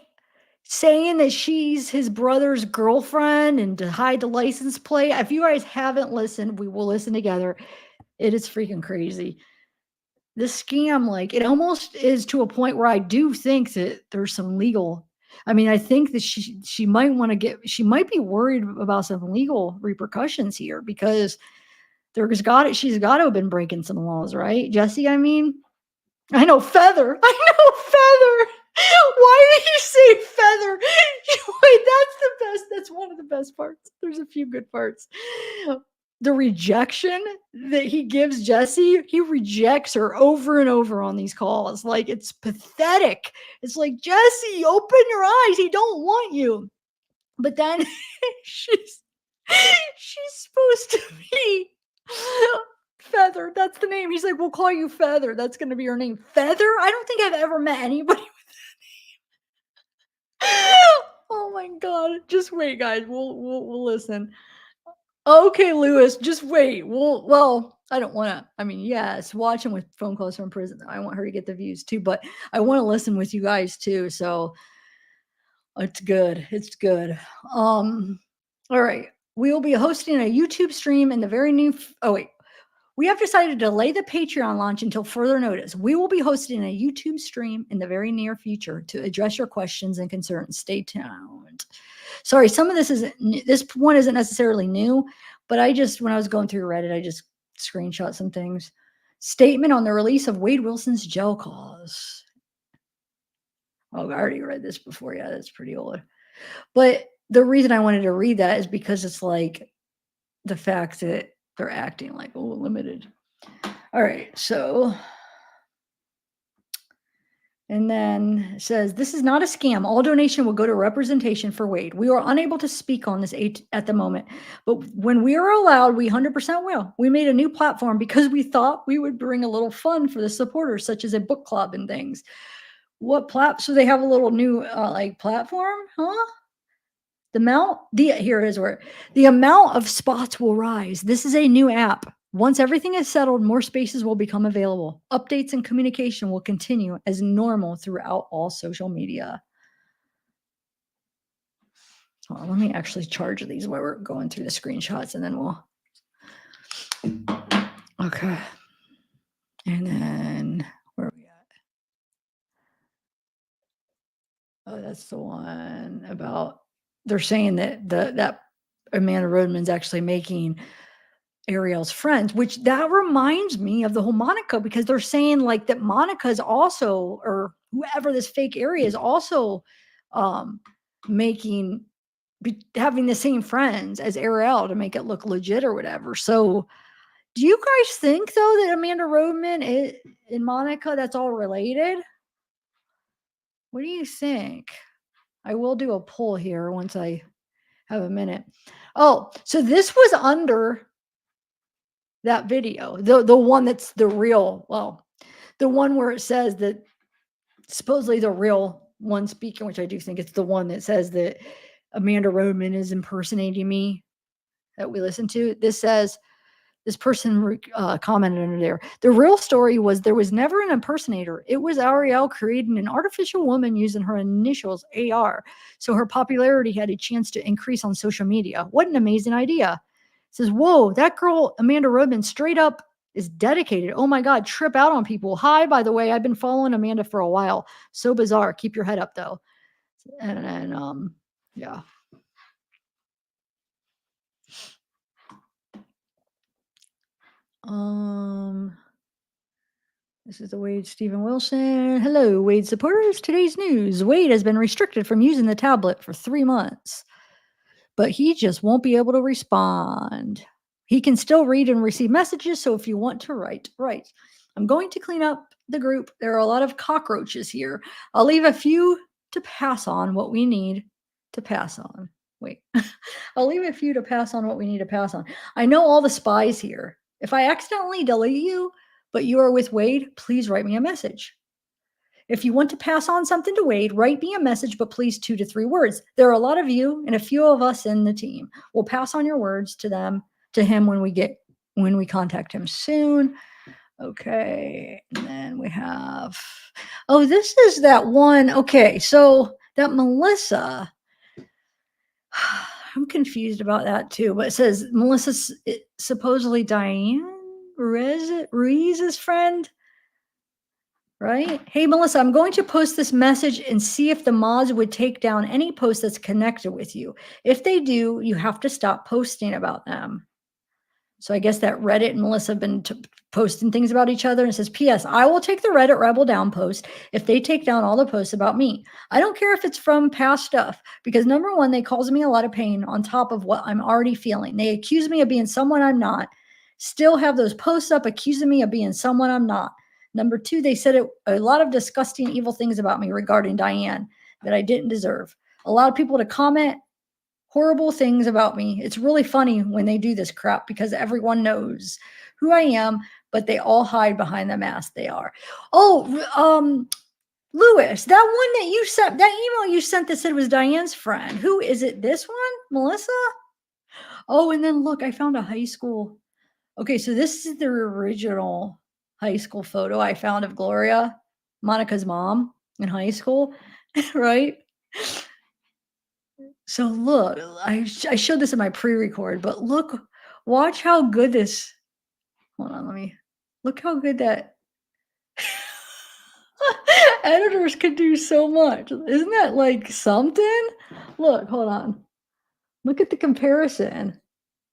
saying that she's his brother's girlfriend and to hide the license plate. If you guys haven't listened, we will listen together. It is freaking crazy. This scam, like it almost is to a point where I do think that there's some legal I mean, I think that she might want to she might be worried about some legal repercussions here because she's got to have been breaking some laws, right? Jesse, I mean, I know Feather. I know Feather. Why did you say Feather? Wait, that's the best. That's one of the best parts. There's a few good parts. The rejection that he gives Jesse, he rejects her over and over on these calls. Like, it's pathetic. It's like, Jesse, open your eyes. He don't want you. But then she's supposed to be Feather. That's the name. He's like, we'll call you Feather. That's going to be her name. Feather? I don't think I've ever met anybody with that name. Oh my God. Just wait, guys. We'll listen. Okay, Lewis, just wait. Well, I don't want to. I mean, yes, watching with phone calls from prison. I want her to get the views too, but I want to listen with you guys too. So it's good. It's good. All right. We will be hosting a YouTube stream in the very new. Oh wait, we have decided to delay the Patreon launch until further notice. We will be hosting a YouTube stream in the very near future to address your questions and concerns. Stay tuned. Sorry, some of this one isn't necessarily new, but when I was going through Reddit, I just screenshot some things. Statement on the release of Wade Wilson's jail cause. Oh, I already read this before. Yeah, that's pretty old. But the reason I wanted to read that is because it's like the fact that they're acting like, oh, limited. All right, so. And then it says, this is not a scam. All donation will go to representation for Wade. We are unable to speak on this at the moment, but when we are allowed, we 100% will. We made a new platform because we thought we would bring a little fun for the supporters, such as a book club and things. So they have a little new platform, huh? Here it is where the amount of spots will rise. This is a new app. Once everything is settled, more spaces will become available. Updates and communication will continue as normal throughout all social media. Well, let me actually charge these while we're going through the screenshots and then we'll. Okay. And then where are we at? Oh, that's the one about they're saying that that Amanda Rodeman's actually making Arielle's friends, which that reminds me of the whole Monica, because they're saying like that Monica's also, or whoever this fake area is also having the same friends as Arielle to make it look legit or whatever. So do you guys think though that Amanda Rodeman and Monica, that's all related? What do you think? I will do a poll here once I have a minute. Oh, so this was under that video, the one that's the real, the one where it says that supposedly the real one speaking, which I do think it's the one that says that Amanda Rodeman is impersonating me that we listened to. This says, this person commented under there, the real story was there was never an impersonator. It was Arielle creating an artificial woman using her initials AR. So her popularity had a chance to increase on social media. What an amazing idea. Says, whoa, that girl, Amanda Rodeman, straight up is dedicated. Oh my God, trip out on people. Hi, by the way, I've been following Amanda for a while. So bizarre. Keep your head up though. And yeah. This is the Wade Stephen Wilson. Hello, Wade supporters. Today's news. Wade has been restricted from using the tablet for 3 months, but he just won't be able to respond. He can still read and receive messages, so if you want to write. I'm going to clean up the group. There are a lot of cockroaches here. I'll leave a few to pass on what we need to pass on. Wait, I'll leave a few to pass on what we need to pass on. I know all the spies here. If I accidentally delete you, but you are with Wade, please write me a message. If you want to pass on something to Wade, write me a message, but please 2 to 3 words. There are a lot of you and a few of us in the team. We'll pass on your words to him when we contact him soon. Okay. And then we have, oh, this is that one. Okay. So that Melissa, I'm confused about that too, but it says Melissa's supposedly Diane Ruiz's friend. right? Hey, Melissa, I'm going to post this message and see if the mods would take down any post that's connected with you. If they do, you have to stop posting about them. So I guess that Reddit and Melissa have been posting things about each other, and says, P.S. I will take the Reddit Rebel down post if they take down all the posts about me. I don't care if it's from past stuff, because number one, they cause me a lot of pain on top of what I'm already feeling. They accuse me of being someone I'm not, still have those posts up accusing me of being someone I'm not. Number two, they said a lot of disgusting, evil things about me regarding Diane that I didn't deserve. A lot of people to comment horrible things about me. It's really funny when they do this crap because everyone knows who I am, but they all hide behind the mask they are. Oh, Lewis, that one that you sent, that email you sent that said was Diane's friend. Who is it? This one? Melissa? Oh, and then look, I found a high school. Okay, so this is the original high school photo I found of Gloria, Monica's mom in high school, right? So look, I showed this in my pre-record, but look, watch how good this, hold on, look how good that, editors can do so much. Isn't that like something? Look, hold on. Look at the comparison.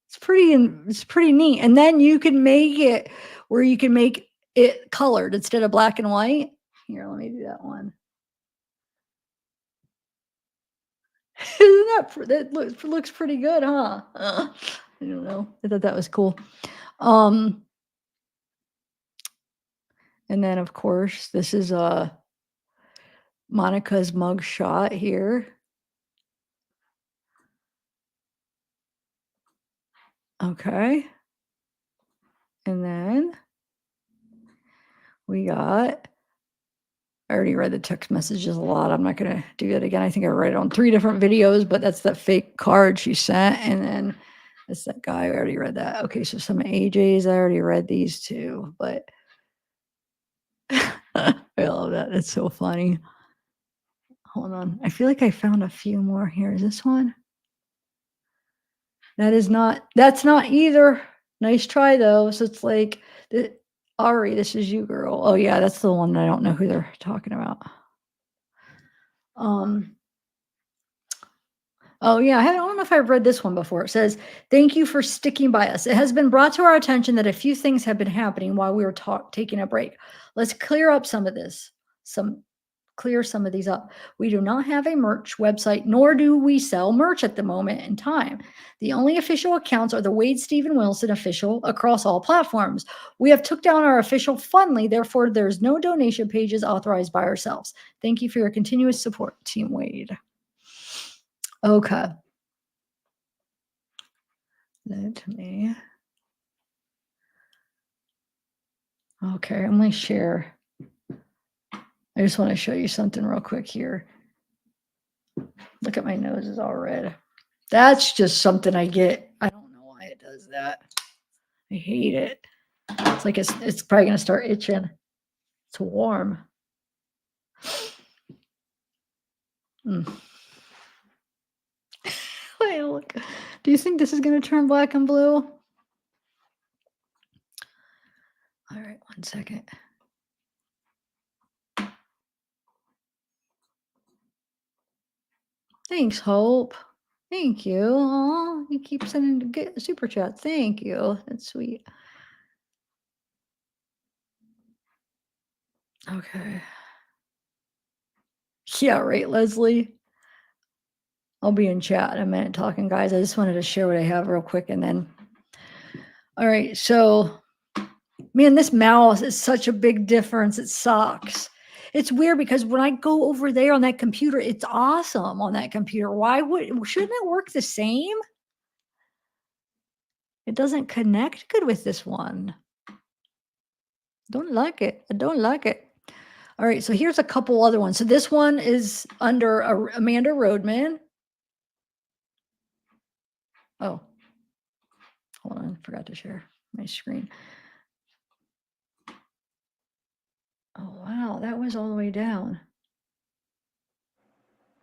It's pretty neat. And then you can make it where you can make it colored instead of black and white. Here, let me do that one. Isn't that looks pretty good, huh? I don't know. I thought that was cool. And then of course, this is Monica's mug shot here. Okay. And then we got, I already read the text messages a lot. I'm not going to do that again. I think I read it on 3 different videos, but that's that fake card she sent. And then that's that guy. I already read that. Okay. So some AJ's, I already read these too, but I love that. It's so funny. Hold on. I feel like I found a few more here. Is this one? That's not either. Nice try though. So it's like, Ari, this is you, girl. Oh yeah, that's the one that I don't know who they're talking about. Oh yeah, I don't know if I've read this one before. It says, "Thank you for sticking by us. It has been brought to our attention that a few things have been happening while we were taking a break. Let's clear up some of this. Clear some of these up. We do not have a merch website, nor do we sell merch at the moment in time. The only official accounts are the Wade Stephen Wilson official across all platforms. We have took down our official Fundly, therefore there's no donation pages authorized by ourselves. Thank you for your continuous support, Team Wade." Okay. Let me. Okay, I'm going to share. I just want to show you something real quick here. Look at my nose is all red. That's just something I get. I don't know why it does that. I hate it. It's like it's probably going to start itching. It's warm. Wait, look. Do you think this is going to turn black and blue? All right, 1 second. Thanks, Hope. Thank you. Aw, you keep sending good super chats. Thank you. That's sweet. Okay. Yeah, right, Leslie. I'll be in chat in a minute talking, guys. I just wanted to share what I have real quick and then. All right, so man, this mouse is such a big difference. It sucks. It's weird because when I go over there on that computer, it's awesome on that computer. Shouldn't it work the same? It doesn't connect good with this one. Don't like it. I don't like it. All right, so here's a couple other ones. So this one is under Amanda Roadman. Oh, hold on, forgot to share my screen. Oh, wow, that was all the way down.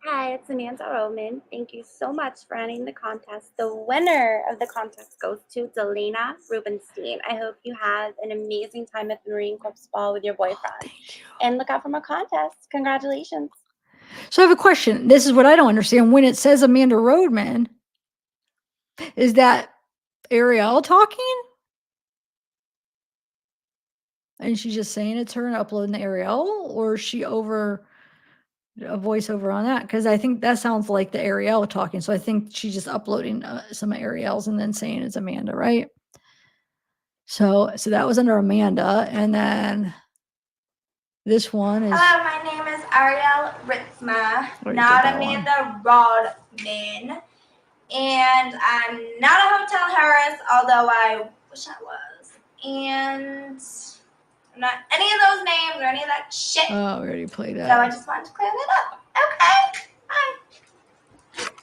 Hi, it's Amanda Roman. Thank you so much for running the contest. The winner of the contest goes to Delana Rubenstein. I hope you have an amazing time at the Marine Corps Ball with your boyfriend. Thank you. And look out for more contests. Congratulations. So I have a question. This is what I don't understand. When it says Amanda Roadman, is that Arielle talking? And she's just saying it's her and uploading the Arielle, or is she over a voiceover on that? Because I think that sounds like the Arielle talking. So I think she's just uploading some Arielle's and then saying it's Amanda, right? So that was under Amanda, and then this one is. Hello, my name is Arielle Ritzma, Already not did that one. Amanda Rodman. And I'm not a hotel heiress, although I wish I was. And I'm not any of those names or any of that shit. Oh, we already played So I that. just wanted to clear that up. Okay.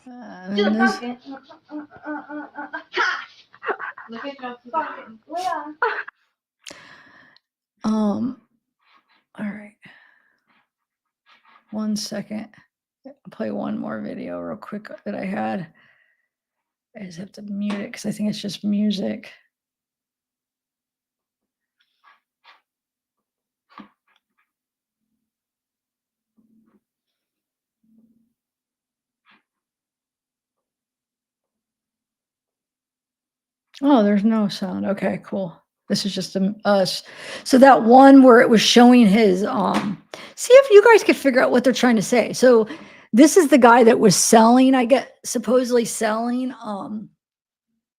Bye. And Do the then this, pumpkin. Look at Joe. Pumpkin. Leah. all right. 1 second. I'll play one more video real quick that I had. I just have to mute it because I think it's just music. Oh, there's no sound. Okay, cool. This is just us. So that one where it was showing his see if you guys could figure out what they're trying to say. So this is the guy that was selling, I get supposedly selling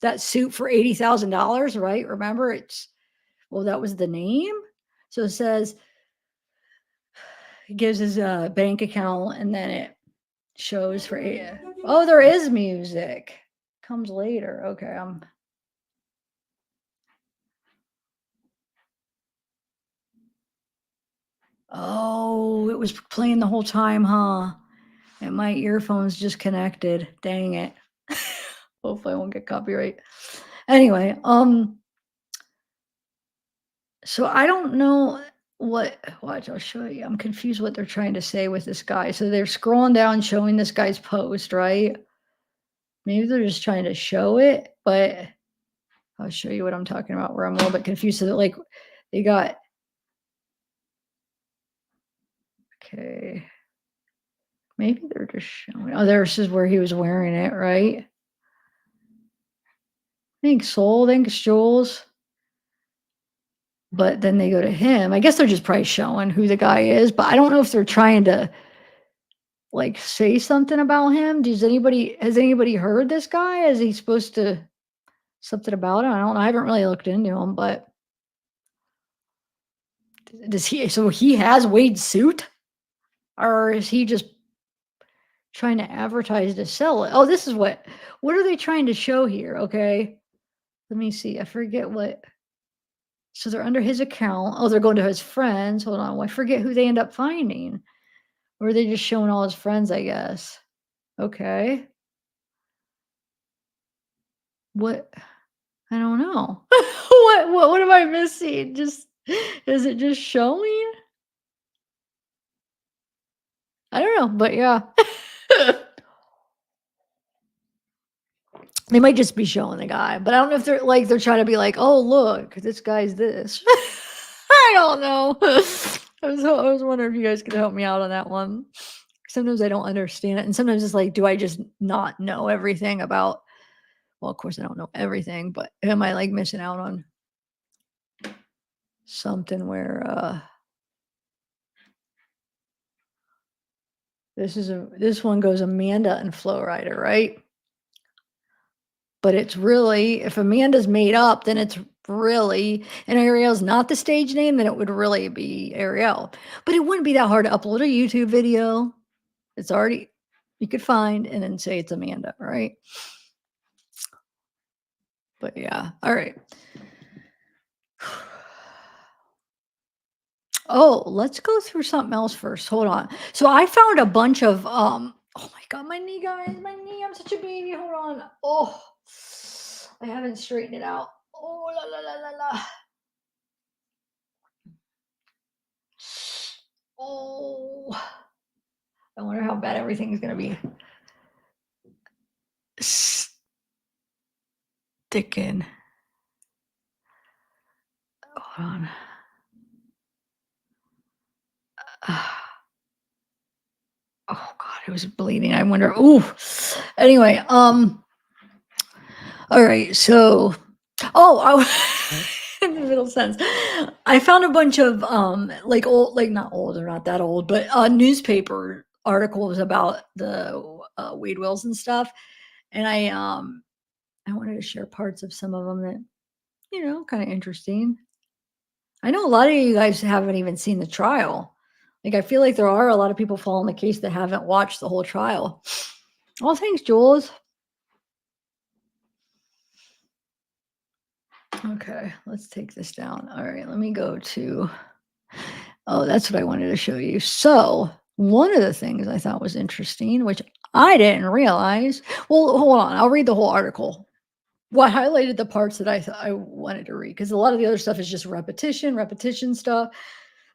that suit for $80,000, right? Remember well, that was the name. So it says it gives his bank account and then it shows for oh, there is music. Comes later. Okay, oh, it was playing the whole time, huh? And my earphones just connected. Dang it. Hopefully I won't get copyright. Anyway, so I don't know watch, I'll show you. I'm confused what they're trying to say with this guy. So they're scrolling down showing this guy's post, right? Maybe they're just trying to show it, but I'll show you what I'm talking about where I'm a little bit confused. So that, like they got okay. Maybe they're just showing. Oh, this is where he was wearing it, right? Thanks, Soul. Thanks, Jules. But then they go to him. I guess they're just probably showing who the guy is, but I don't know if they're trying to like say something about him. Has anybody heard this guy? Is he supposed to something about him? I don't know. I haven't really looked into him, but does he so he has Wade's suit? Or is he just trying to advertise to sell it? Oh, this is what are they trying to show here? Okay. Let me see. I forget what. So they're under his account. Oh, they're going to his friends. Hold on. Well, I forget who they end up finding. Or are they just showing all his friends, I guess? Okay. What? I don't know. What am I missing? Just is it just showing? I don't know, but yeah. They might just be showing the guy, but I don't know if they're trying to be like, oh look, this guy's this. I don't know. I was wondering if you guys could help me out on that one. Sometimes I don't understand it, and sometimes it's like, do I just not know everything about? Well, of course I don't know everything, but am I like missing out on something where this one goes Amanda and Flow Rider, right? But it's really, if Amanda's made up, then it's really, and Arielle's not the stage name, then it would really be Arielle. But it wouldn't be that hard to upload a YouTube video. It's already, you could find and then say it's Amanda, right? But yeah, all right. Oh, let's go through something else first. Hold on. So I found a bunch of oh my god, my knee, guys, my knee. I'm such a baby. Hold on. Oh, I haven't straightened it out. Oh la la la la la. Oh. I wonder how bad everything's going to be. Sticking. Hold on. Oh God, it was bleeding. I wonder. Ooh. Anyway, all right. So, in the middle sense, I found a bunch of like old, like not old, they're not that old, but newspaper articles about the Wade Wilson stuff, and I wanted to share parts of some of them that kind of interesting. I know a lot of you guys haven't even seen the trial. Like, I feel like there are a lot of people following the case that haven't watched the whole trial. Oh, thanks, Jules. Okay, let's take this down. All right, let me go to, oh, that's what I wanted to show you. So one of the things I thought was interesting, which I didn't realize, well, hold on, I'll read the whole article. Well, I highlighted the parts that I wanted to read, because a lot of the other stuff is just repetition stuff.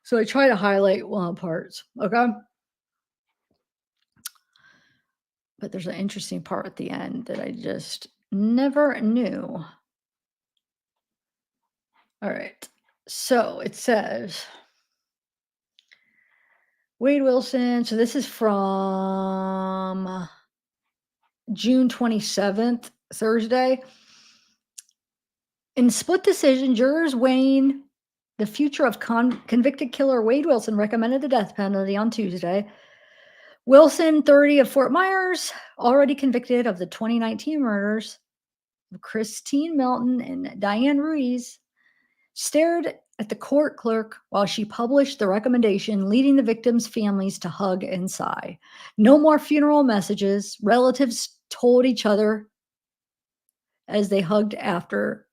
So I try to highlight parts, okay? But there's an interesting part at the end that I just never knew. All right. So it says, Wade Wilson. So this is from June 27th, Thursday. In split decision, jurors weighing the future of convicted killer Wade Wilson recommended the death penalty on Tuesday. Wilson, 30, of Fort Myers, already convicted of the 2019 murders of Christine Melton and Diane Ruiz, stared at the court clerk while she published the recommendation, leading the victims' families to hug and sigh. No more funeral messages, relatives told each other as they hugged after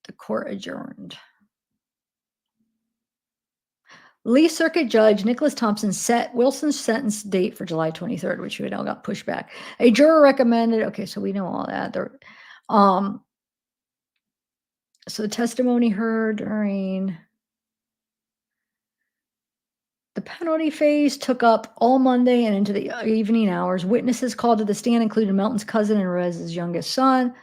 the court adjourned. Lee Circuit Judge Nicholas Thompson set Wilson's sentence date for July 23rd, which we know got pushed back. A juror recommended, okay, so we know all that. So the testimony heard during the penalty phase took up all Monday and into the evening hours. Witnesses called to the stand included Melton's cousin and Rez's youngest son.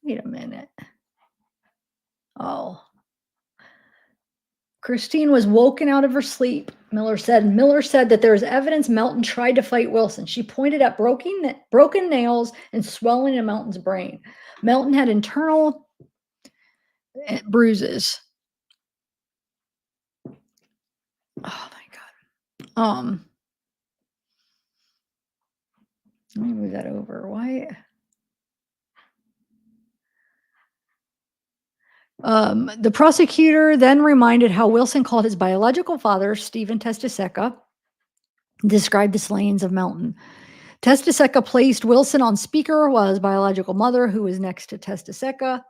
Wait a minute. Oh. Christine was woken out of her sleep, Miller said. Miller said that there is evidence Melton tried to fight Wilson. She pointed at broken nails and swelling in Melton's brain. Melton had internal bruises. Oh my God. Let me move that over. Why? The prosecutor then reminded how Wilson called his biological father, Stephen Testiseca, described the slayings of Melton. Testiseca placed Wilson on speaker while his biological mother, who was next to Testiseca.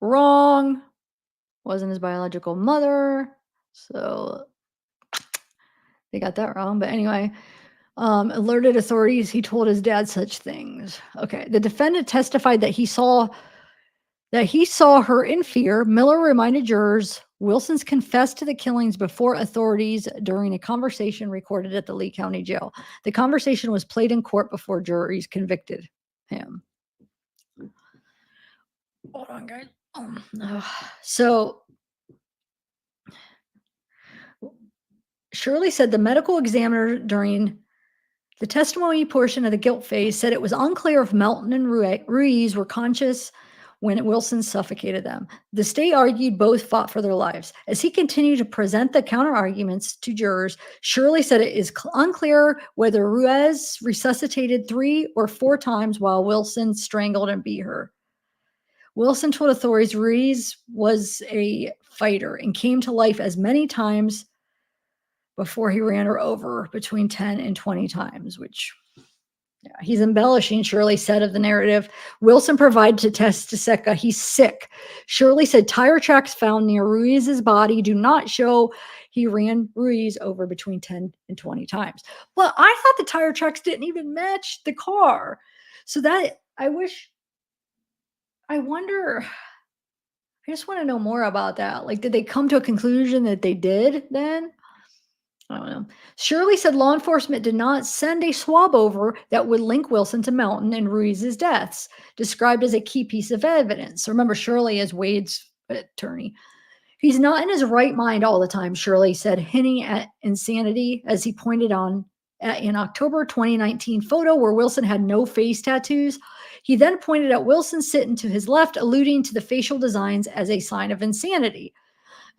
Wrong. Wasn't his biological mother. So they got that wrong. But anyway, alerted authorities, he told his dad such things. Okay. The defendant testified that he saw her in fear. Miller reminded jurors Wilson's confessed to the killings before authorities during a conversation recorded at the Lee County Jail. The conversation was played in court before juries convicted him. Hold on, guys. So Shirley said the medical examiner during the testimony portion of the guilt phase said it was unclear if Melton and Ruiz were conscious when Wilson suffocated them. The state argued both fought for their lives. As he continued to present the counter arguments to jurors, Shirley said it is unclear whether Ruiz resuscitated 3 or 4 times while Wilson strangled and beat her. Wilson told authorities Ruiz was a fighter and came to life as many times before he ran her over, between 10 and 20 times, which he's embellishing, Shirley said of the narrative. Wilson provided to Testiseca, he's sick. Shirley said tire tracks found near Ruiz's body do not show he ran Ruiz over between 10 and 20 times. Well, I thought the tire tracks didn't even match the car. So that, I wonder, I just want to know more about that. Like, did they come to a conclusion that they did then? I don't know. Shirley said law enforcement did not send a swab over that would link Wilson to Melton and Ruiz's deaths, described as a key piece of evidence. So remember, Shirley is Wade's attorney. He's not in his right mind all the time, Shirley said, hinting at insanity as he pointed on an October 2019 photo where Wilson had no face tattoos. He then pointed at Wilson sitting to his left, alluding to the facial designs as a sign of insanity.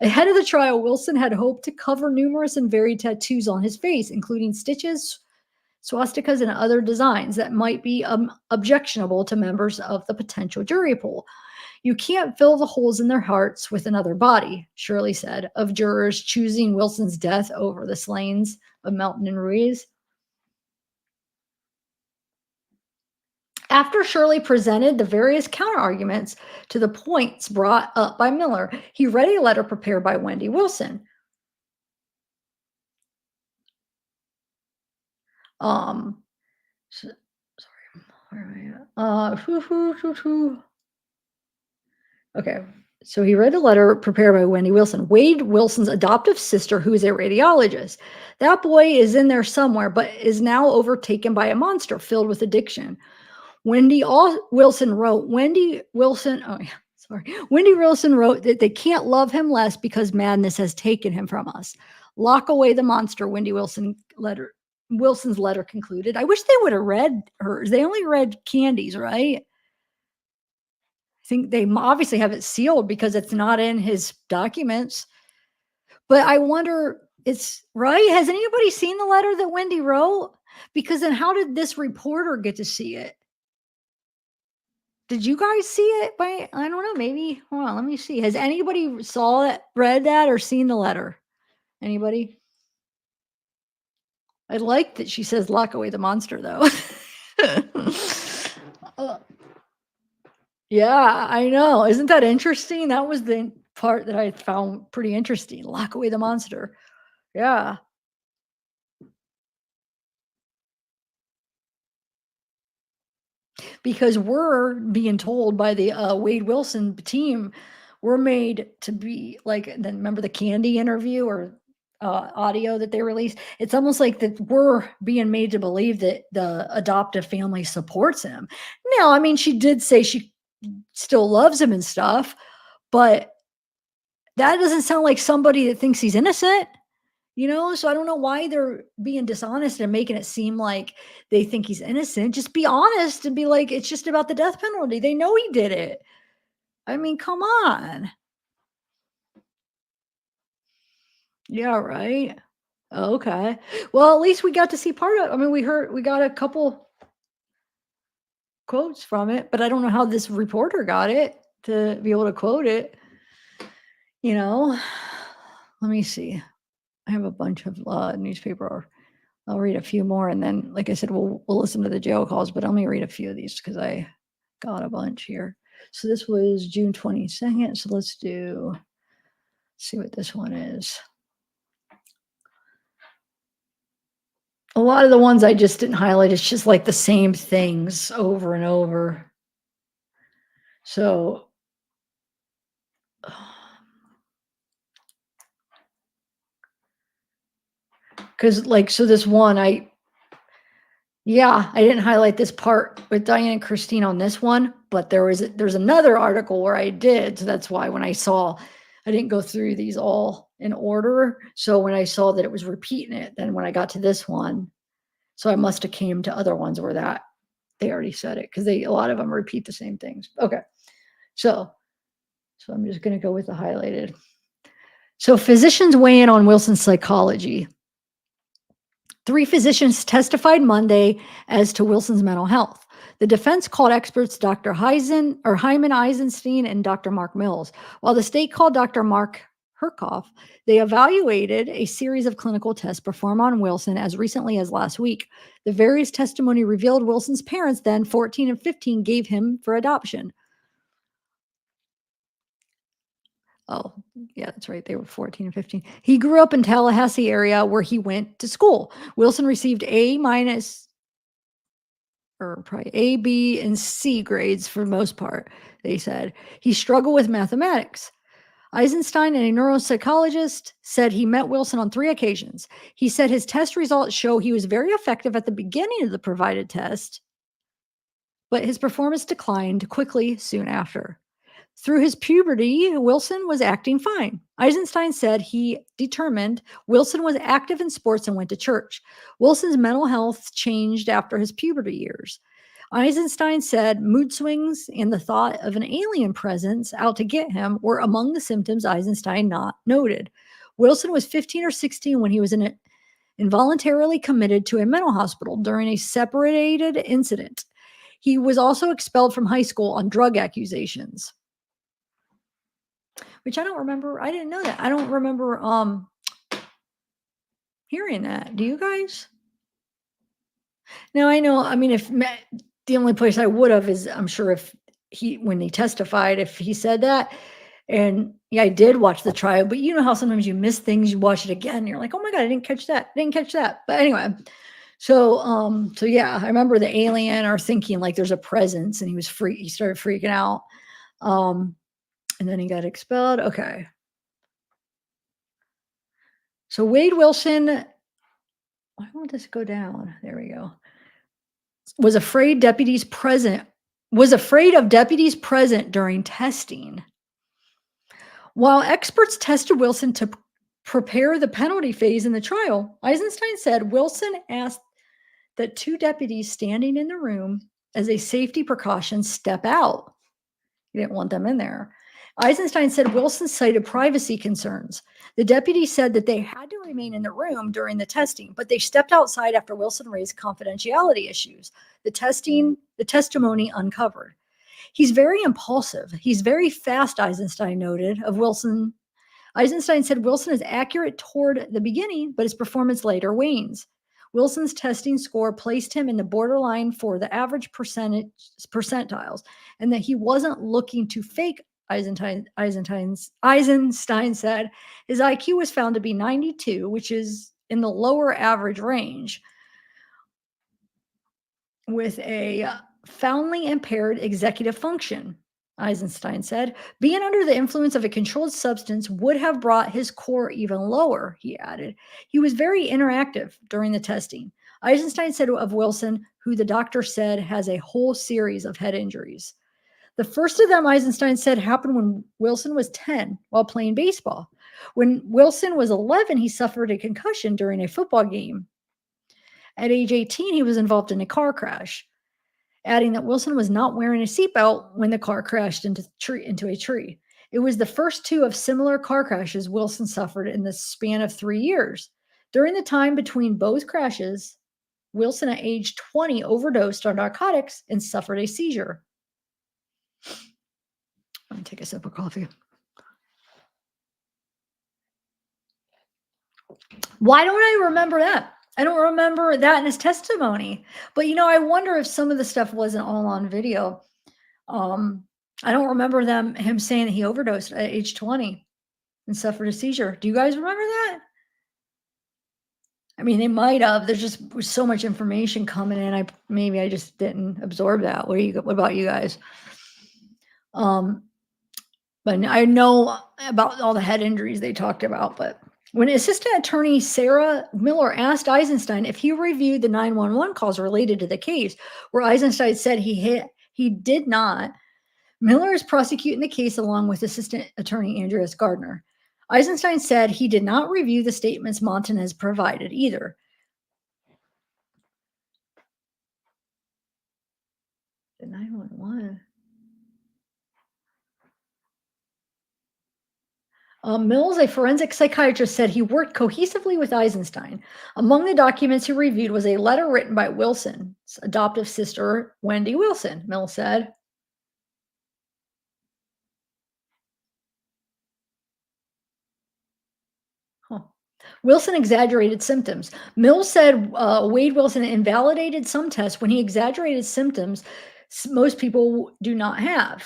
Ahead of the trial, Wilson had hoped to cover numerous and varied tattoos on his face, including stitches, swastikas, and other designs that might be objectionable to members of the potential jury pool. You can't fill the holes in their hearts with another body, Shirley said, of jurors choosing Wilson's death over the slayings of Melton and Ruiz. After Shirley presented the various counterarguments to the points brought up by Miller, he read a letter prepared by Wendy Wilson. Sorry, where am I at? Okay, so he read a letter prepared by Wendy Wilson, Wade Wilson's adoptive sister, who is a radiologist. That boy is in there somewhere, but is now overtaken by a monster filled with addiction. Wendy Wilson wrote that they can't love him less because madness has taken him from us. Lock away the monster, Wilson's letter concluded. I wish they would have read hers. They only read Candy's, right? I think they obviously have it sealed because it's not in his documents. But I wonder, it's right. Has anybody seen the letter that Wendy wrote? Because then how did this reporter get to see it? Did you guys see it? I don't know. Maybe. Hold on. Let me see. Has anybody read that, or seen the letter? Anybody? I like that she says lock away the monster, though. Yeah, I know. Isn't that interesting? That was the part that I found pretty interesting. Lock away the monster. Yeah. Because we're being told by the Wade Wilson team, we're made to be like, then remember the Candy interview or audio that they released? It's almost like that we're being made to believe that the adoptive family supports him. Now, I mean, she did say she still loves him and stuff, but that doesn't sound like somebody that thinks he's innocent. So I don't know why they're being dishonest and making it seem like they think he's innocent. Just be honest and be like, it's just about the death penalty. They know he did it. I mean, come on. Yeah, right. Okay. Well, at least we got to see part of it. I mean, we got a couple quotes from it, but I don't know how this reporter got it to be able to quote it. Let me see. I have a bunch of newspaper. I'll read a few more, and then, like I said, we'll listen to the jail calls. But I'm gonna read a few of these because I got a bunch here. So this was June 22nd. So let's see what this one is. A lot of the ones I just didn't highlight. It's just like the same things over and over. So. Because so this one, I didn't highlight this part with Diane and Christine on this one, but there's another article where I did. So that's why when I didn't go through these all in order. So when I saw that it was repeating it, then when I got to this one, so I must have came to other ones where that they already said it, because a lot of them repeat the same things. Okay. So I'm just going to go with the highlighted. So physicians weigh in on Wilson's psychology. 3 physicians testified Monday as to Wilson's mental health. The defense called experts Dr. Hyman Eisenstein and Dr. Mark Mills, while the state called Dr. Mark Herkoff. They evaluated a series of clinical tests performed on Wilson as recently as last week. The various testimony revealed Wilson's parents, then 14 and 15, gave him for adoption. Oh, yeah, that's right. They were 14 and 15. He grew up in Tallahassee area where he went to school. Wilson received A- or probably A, B, and C grades for the most part, they said. He struggled with mathematics. Eisenstein, and a neuropsychologist, said he met Wilson on 3 occasions. He said his test results show he was very effective at the beginning of the provided test, but his performance declined quickly soon after. Through his puberty, Wilson was acting fine. Eisenstein said he determined Wilson was active in sports and went to church. Wilson's mental health changed after his puberty years. Eisenstein said mood swings and the thought of an alien presence out to get him were among the symptoms Eisenstein not noted. Wilson was 15 or 16 when he was involuntarily committed to a mental hospital during a separated incident. He was also expelled from high school on drug accusations. Which I don't remember. I didn't know that. I don't remember hearing that. Do you guys? Now I know, I mean, if the only place I would have is, I'm sure if when he testified, if he said that, and yeah, I did watch the trial, but you know how sometimes you miss things, you watch it again, and you're like, oh my God, I didn't catch that. But anyway, so yeah, I remember the alien or thinking like there's a presence, and he started freaking out. And then he got expelled. Okay. So Wade Wilson, why won't this go down? There we go. Was afraid of deputies present during testing. While experts tested Wilson to prepare the penalty phase in the trial, Eisenstein said Wilson asked that 2 deputies standing in the room as a safety precaution step out. He didn't want them in there. Eisenstein said Wilson cited privacy concerns. The deputy said that they had to remain in the room during the testing, but they stepped outside after Wilson raised confidentiality issues. The testimony uncovered. He's very impulsive. He's very fast, Eisenstein noted of Wilson. Eisenstein said Wilson is accurate toward the beginning, but his performance later wanes. Wilson's testing score placed him in the borderline for the average percentiles, and that he wasn't looking to fake. Eisenstein said his IQ was found to be 92, which is in the lower average range, with a foundly impaired executive function. Eisenstein said, being under the influence of a controlled substance would have brought his score even lower, he added. He was very interactive during the testing. Eisenstein said of Wilson, who the doctor said has a whole series of head injuries. The first of them, Eisenstein said, happened when Wilson was 10 while playing baseball. When Wilson was 11, he suffered a concussion during a football game. At age 18, he was involved in a car crash, adding that Wilson was not wearing a seatbelt when the car crashed into a tree. It was the first 2 of similar car crashes Wilson suffered in the span of 3 years. During the time between both crashes, Wilson at age 20 overdosed on narcotics and suffered a seizure. Let me take a sip of coffee. Why don't I remember that? I don't remember that in his testimony. But, I wonder if some of the stuff wasn't all on video. I don't remember him saying that he overdosed at age 20 and suffered a seizure. Do you guys remember that? I mean, they might have. There's just so much information coming in. Maybe I just didn't absorb that. What about you guys? But I know about all the head injuries they talked about. But when Assistant Attorney Sarah Miller asked Eisenstein if he reviewed the 911 calls related to the case, where Eisenstein said he did not, Miller is prosecuting the case along with Assistant Attorney Andreas Gardner. Eisenstein said he did not review the statements Montanez provided either. The 911. Mills, a forensic psychiatrist, said he worked cohesively with Eisenstein. Among the documents he reviewed was a letter written by Wilson's adoptive sister, Wendy Wilson, Mills said. Wilson exaggerated symptoms. Mills said Wade Wilson invalidated some tests when he exaggerated symptoms most people do not have.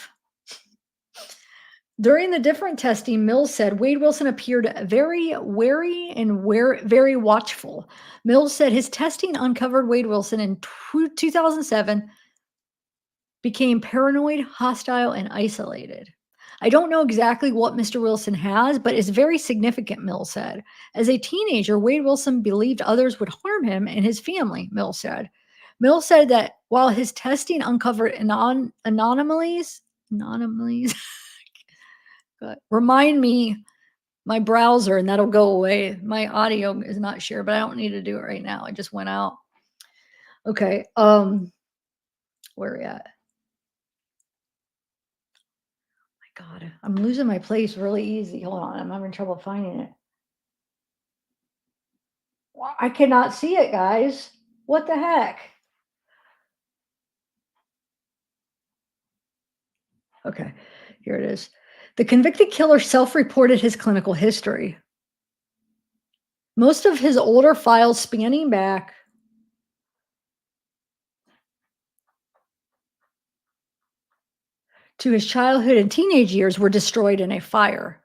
During the different testing, Mills said Wade Wilson appeared very wary and very watchful. Mills said his testing uncovered Wade Wilson in 2007 became paranoid, hostile, and isolated. I don't know exactly what Mr. Wilson has, but it's very significant, Mills said. As a teenager, Wade Wilson believed others would harm him and his family, Mills said. Mills said that while his testing uncovered anomalies, good. Remind me my browser and that'll go away. My audio is not shared, but I don't need to do it right now. I just went out. Okay. Where are we at? God, I'm losing my place really easy. Hold on, I'm having trouble finding it. I cannot see it, guys. What the heck? Okay, here it is. The convicted killer self-reported his clinical history. Most of his older files spanning back to his childhood and teenage years were destroyed in a fire.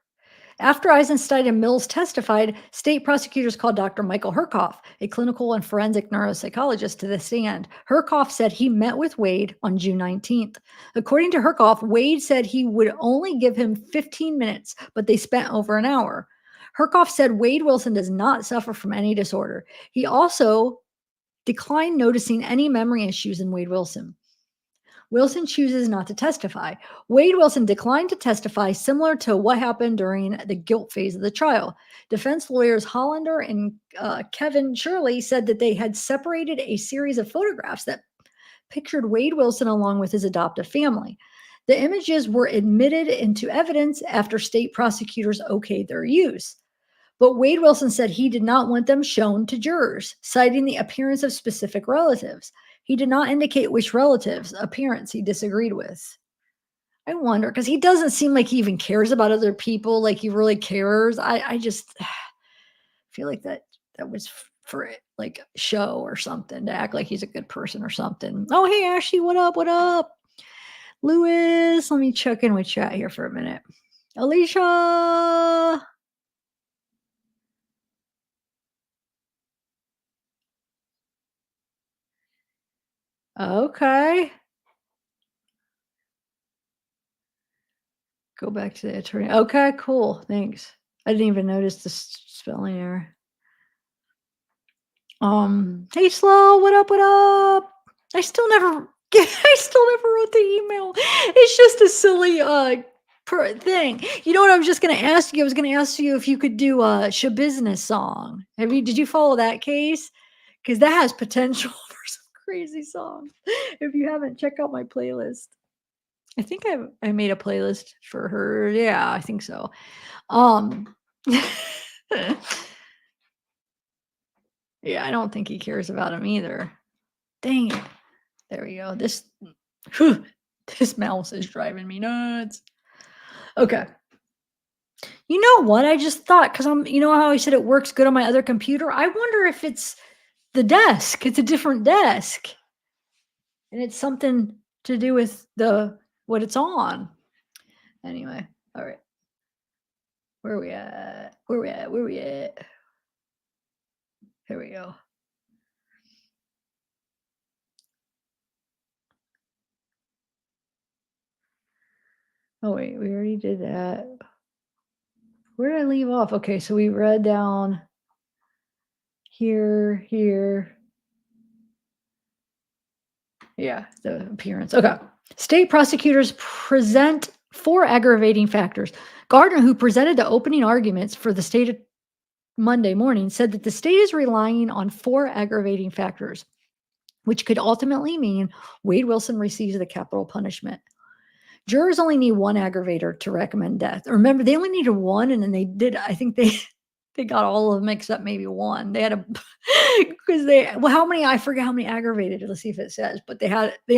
After Eisenstein and Mills testified, state prosecutors called Dr. Michael Herkoff, a clinical and forensic neuropsychologist, to the stand. Herkoff said he met with Wade on June 19th. According to Herkoff, Wade said he would only give him 15 minutes, but they spent over an hour. Herkoff said Wade Wilson does not suffer from any disorder. He also declined noticing any memory issues in Wade Wilson. Wilson chooses not to testify. Wade Wilson declined to testify, similar to what happened during the guilt phase of the trial. Defense lawyers Hollander and Kevin Shirley said that they had separated a series of photographs that pictured Wade Wilson along with his adoptive family. The images were admitted into evidence after state prosecutors okayed their use. But Wade Wilson said he did not want them shown to jurors, citing the appearance of specific relatives. He did not indicate which relatives' appearance he disagreed with. I wonder, because he doesn't seem like he even cares about other people, like he really cares. I just feel like that was for like show or something, to act like he's a good person or something. Oh, hey, Ashley, what up? What up? Lewis, let me check in with chat here for a minute. Alicia. Okay. Go back to the attorney. Okay, cool. Thanks. I didn't even notice the spelling error. Hey Slow, what up? What up? I still never wrote the email. It's just a silly thing. You know what I was just gonna ask you? I was gonna ask you if you could do a Shabusiness song. Did you follow that case? Because that has potential for some crazy songs. If you haven't, check out my playlist. I think I made a playlist for her. Yeah, I think so. Yeah, I don't think he cares about him either. Dang it. There we go. This mouse is driving me nuts. Okay. You know what? I just thought, because you know how I said it works good on my other computer? I wonder if it's the desk. It's a different desk. And it's something to do with what it's on. Anyway, all right. Where are we at? Where are we at? Here we go. Oh, wait, we already did that. Where did I leave off? Okay, so we read down here. Yeah, the appearance. Okay. State prosecutors present 4 aggravating factors. Gardner, who presented the opening arguments for the state Monday morning, said that the state is relying on 4 aggravating factors, which could ultimately mean Wade Wilson receives the capital punishment. Jurors only need 1 aggravator to recommend death. Remember, they only needed 1, and then they did. I think they got all of them except maybe 1. They had how many? I forget how many aggravated. Let's see if it says. But they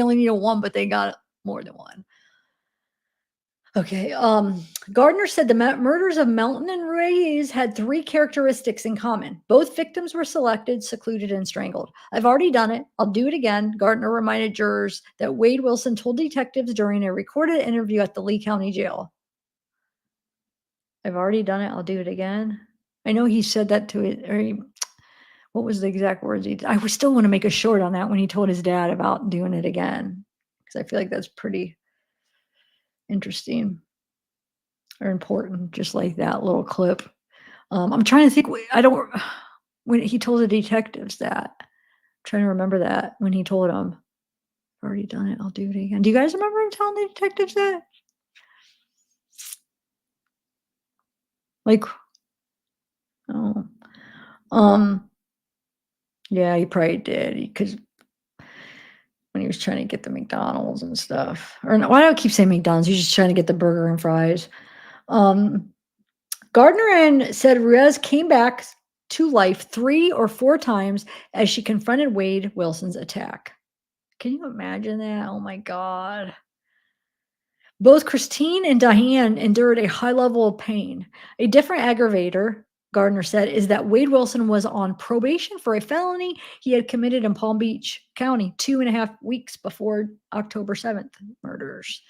only needed 1, but they got more than 1. Okay. Gardner said the murders of Melton and Ruiz had 3 characteristics in common. Both victims were selected, secluded, and strangled. I've already done it. I'll do it again. Gardner reminded jurors that Wade Wilson told detectives during a recorded interview at the Lee County Jail. I've already done it. I'll do it again. I know he said that to it, or what was the exact words? I would still want to make a short on that when he told his dad about doing it again, because I feel like that's pretty interesting or important, just like that little clip. I'm trying to think. I don't. When he told the detectives that, I'm trying to remember that when he told them, "I've already done it. I'll do it again." Do you guys remember him telling the detectives that? Like, oh, um, yeah, he probably did because when he was trying to get the McDonald's and stuff, or no, why do I keep saying McDonald's? He's just trying to get the burger and fries. Um, Gardner and said Ruiz came back to life 3 or 4 times as she confronted Wade Wilson's attack. Can you imagine that? Oh my God. Both Christine and Diane endured a high level of pain. A different aggravator, Gardner said, is that Wade Wilson was on probation for a felony he had committed in Palm Beach County 2.5 weeks before October 7th murders.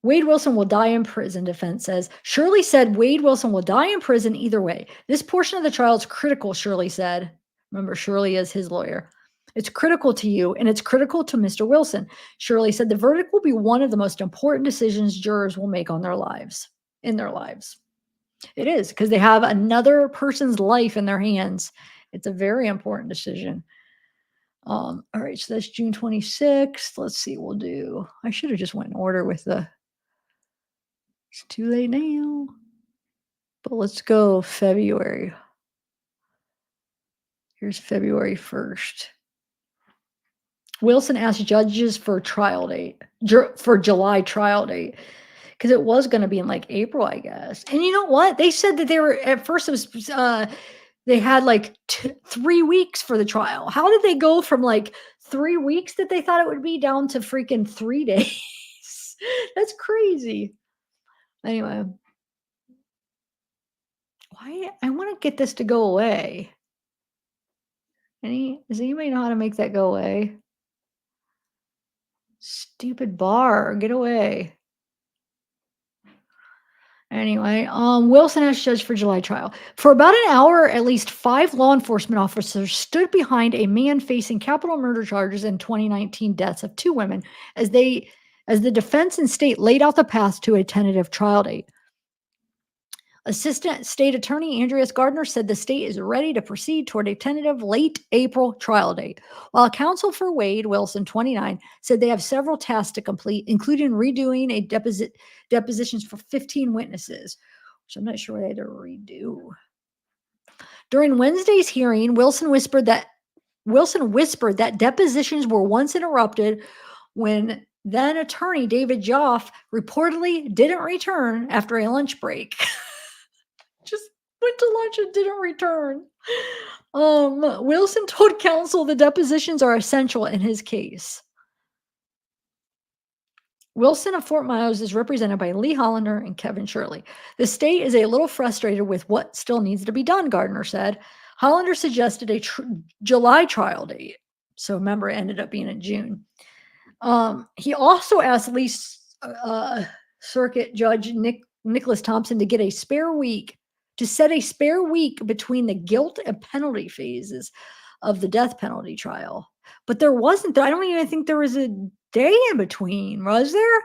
Wade Wilson will die in prison, defense says. Shirley said Wade Wilson will die in prison either way. This portion of the trial is critical, Shirley said. Remember, Shirley is his lawyer. It's critical to you, and it's critical to Mr. Wilson. Shirley said the verdict will be one of the most important decisions jurors will make in their lives. It is, because they have another person's life in their hands. It's a very important decision. All right, so that's June 26th. Let's see, I should have just went in order with it's too late now. But let's go February. Here's February 1st. Wilson asked judges for trial date, for July trial date, because it was going to be in like April, I guess. And you know what? They said that they were, at first it was, they had like 3 weeks for the trial. How did they go from like 3 weeks that they thought it would be down to freaking 3 days? That's crazy. Anyway. Why? I want to get this to go away. Does anybody know how to make that go away? Stupid bar, get away. Anyway, Wilson asked judge for July trial. For about an hour, at least 5 law enforcement officers stood behind a man facing capital murder charges in 2019 deaths of 2 women as the defense and state laid out the path to a tentative trial date. Assistant State Attorney Andreas Gardner said the state is ready to proceed toward a tentative late April trial date, while counsel for Wade Wilson, 29, said they have several tasks to complete, including redoing a depositions for 15 witnesses, which I'm not sure what they had to redo. During Wednesday's hearing, Wilson whispered that depositions were once interrupted when then attorney David Joff reportedly didn't return after a lunch break. Just went to lunch and didn't return. Wilson told counsel the depositions are essential in his case. Wilson of Fort Myers is represented by Lee Hollander and Kevin Shirley. The state is a little frustrated with what still needs to be done, Gardner said. Hollander suggested a July trial date. So remember, it ended up being in June. He also asked Lee Circuit Judge Nicholas Thompson to get a spare week, to set a spare week between the guilt and penalty phases of the death penalty trial. But there wasn't. I don't even think there was a day in between, was there?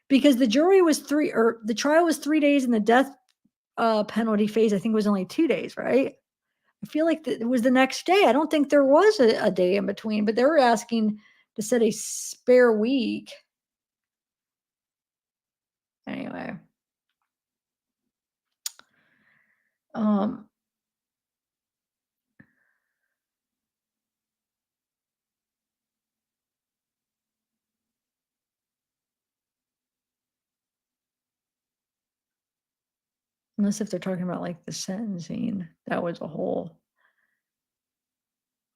Because the trial was 3 days and the death penalty phase, I think, was only 2 days, right? I feel like it was the next day. I don't think there was a day in between, but they were asking to set a spare week. Anyway. Unless if they're talking about like the sentencing, that was a whole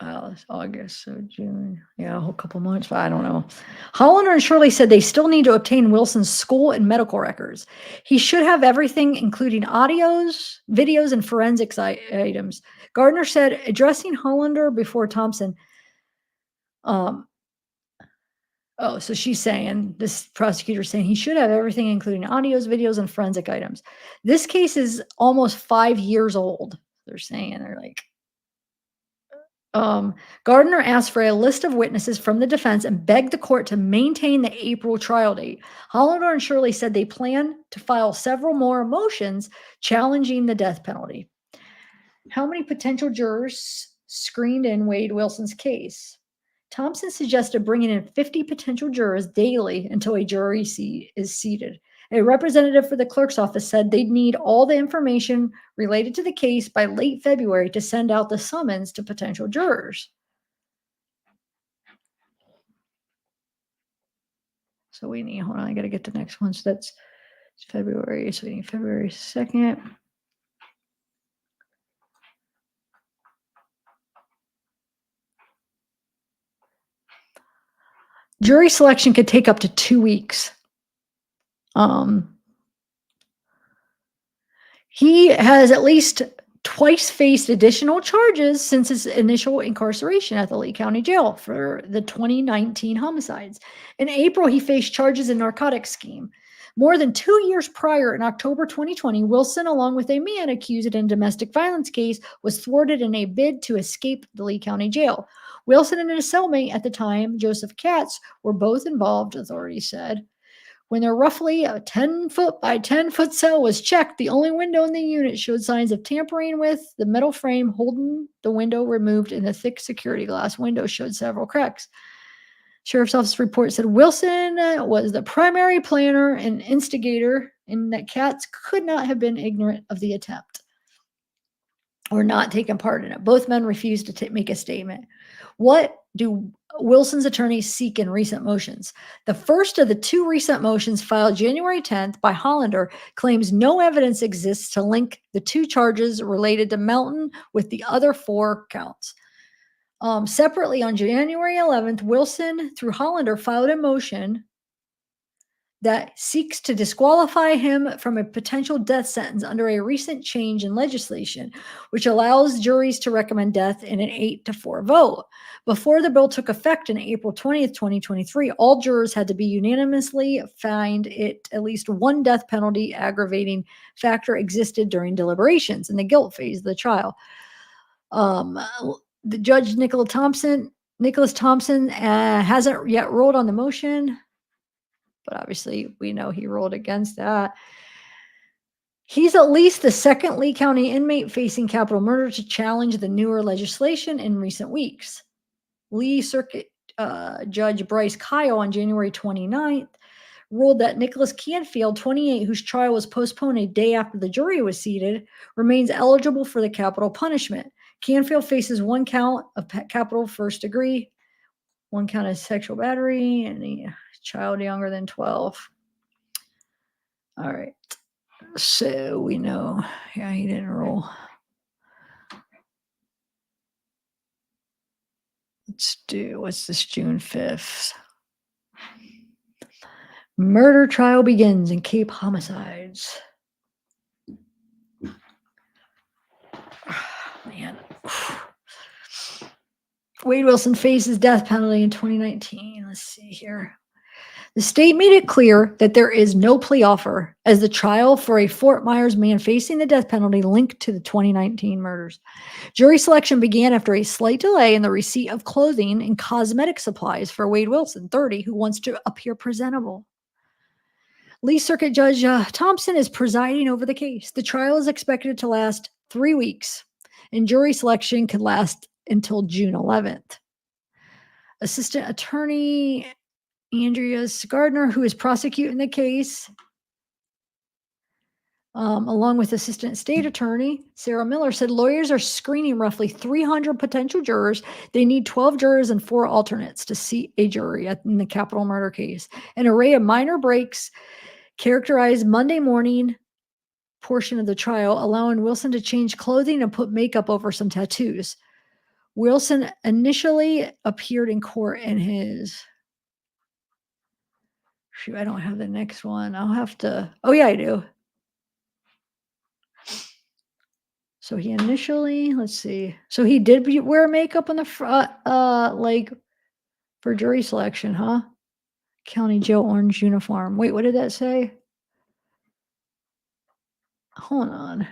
it's August, so June, yeah, a whole couple months, but I don't know. Hollander and Shirley said they still need to obtain Wilson's school and medical records. He should have everything, including audios, videos, and forensics items. Gardner said, addressing Hollander before Thompson. Oh, so she's saying, this prosecutor saying he should have everything, including audios, videos, and forensic items. This case is almost 5 years old. They're saying, they're like, Gardner asked for a list of witnesses from the defense and begged the court to maintain the April trial date. Hollander and Shirley said they plan to file several more motions challenging the death penalty. How many potential jurors screened in Wade Wilson's case? Thompson suggested bringing in 50 potential jurors daily until a jury seat is seated. A representative for the clerk's office said they'd need all the information related to the case by late February to send out the summons to potential jurors. So we need, hold on, I got to get the next one. So that's February. So we need February 2nd. Jury selection could take up to 2 weeks. He has at least twice faced additional charges since his initial incarceration at the Lee County Jail for the 2019 homicides. In April, he faced charges in narcotics scheme. More than 2 years prior, in October 2020, Wilson, along with a man accused in a domestic violence case, was thwarted in a bid to escape the Lee County Jail. Wilson and his cellmate at the time, Joseph Katz, were both involved, authorities said. When their roughly 10-foot by 10-foot cell was checked, the only window in the unit showed signs of tampering with the metal frame holding the window removed, and the thick security glass window showed several cracks. Sheriff's Office report said Wilson was the primary planner and instigator, and that Katz could not have been ignorant of the attempt or not taken part in it. Both men refused to make a statement. What do Wilson's attorneys seek in recent motions? The first of the 2 recent motions filed January 10th by Hollander claims no evidence exists to link the 2 charges related to Melton with the other 4 counts. Separately, on January 11th, Wilson, through Hollander, filed a motion that seeks to disqualify him from a potential death sentence under a recent change in legislation, which allows juries to recommend death in an 8-4 vote. Before the bill took effect on April 20th, 2023, all jurors had to be unanimously find it at least one death penalty aggravating factor existed during deliberations in the guilt phase of the trial. The judge, Nicholas Thompson, hasn't yet ruled on the motion, but obviously we know he ruled against that. He's at least the second Lee County inmate facing capital murder to challenge the newer legislation in recent weeks. Lee Circuit Judge Bryce Kyle on January 29th ruled that Nicholas Canfield, 28, whose trial was postponed a day after the jury was seated, remains eligible for the capital punishment. Canfield faces 1 count of capital first degree, 1 count of sexual battery, and a child younger than 12. All right. So we know, yeah, he didn't rule. Let's do, what's this, June 5th? Murder trial begins in Cape homicides. Man. Wade Wilson faces death penalty in 2019. Let's see here. The state made it clear that there is no plea offer as the trial for a Fort Myers man facing the death penalty linked to the 2019 murders. Jury selection began after a slight delay in the receipt of clothing and cosmetic supplies for Wade Wilson, 30, who wants to appear presentable. Lee Circuit Judge Thompson is presiding over the case. The trial is expected to last 3 weeks, and jury selection could last until June 11th. Assistant Attorney Andreas Gardner, who is prosecuting the case, along with Assistant State Attorney Sarah Miller, said lawyers are screening roughly 300 potential jurors. They need 12 jurors and 4 alternates to seat a jury in the capital murder case. An array of minor breaks characterized Monday morning portion of the trial, allowing Wilson to change clothing and put makeup over some tattoos. Wilson initially appeared in court in his... Shoot, I don't have the next one. I'll have to... Oh, yeah, I do. So he initially... Let's see. So he did wear makeup on the front, like, for jury selection, huh? County Jail orange uniform. Wait, what did that say? Hold on.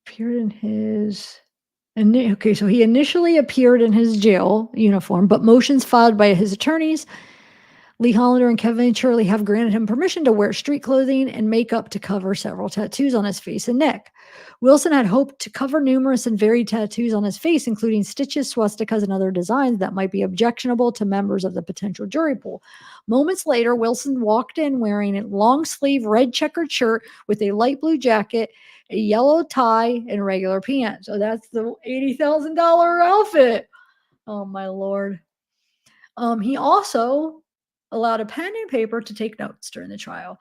Appeared in his. Okay, so he initially appeared in his jail uniform, but motions filed by his attorneys, Lee Hollander and Kevin Shirley, have granted him permission to wear street clothing and makeup to cover several tattoos on his face and neck. Wilson had hoped to cover numerous and varied tattoos on his face, including stitches, swastikas, and other designs that might be objectionable to members of the potential jury pool. Moments later, Wilson walked in wearing a long sleeve red checkered shirt with a light blue jacket, a yellow tie, and regular pants. So that's the $80,000 outfit. Oh my Lord. He also allowed a pen and paper to take notes during the trial.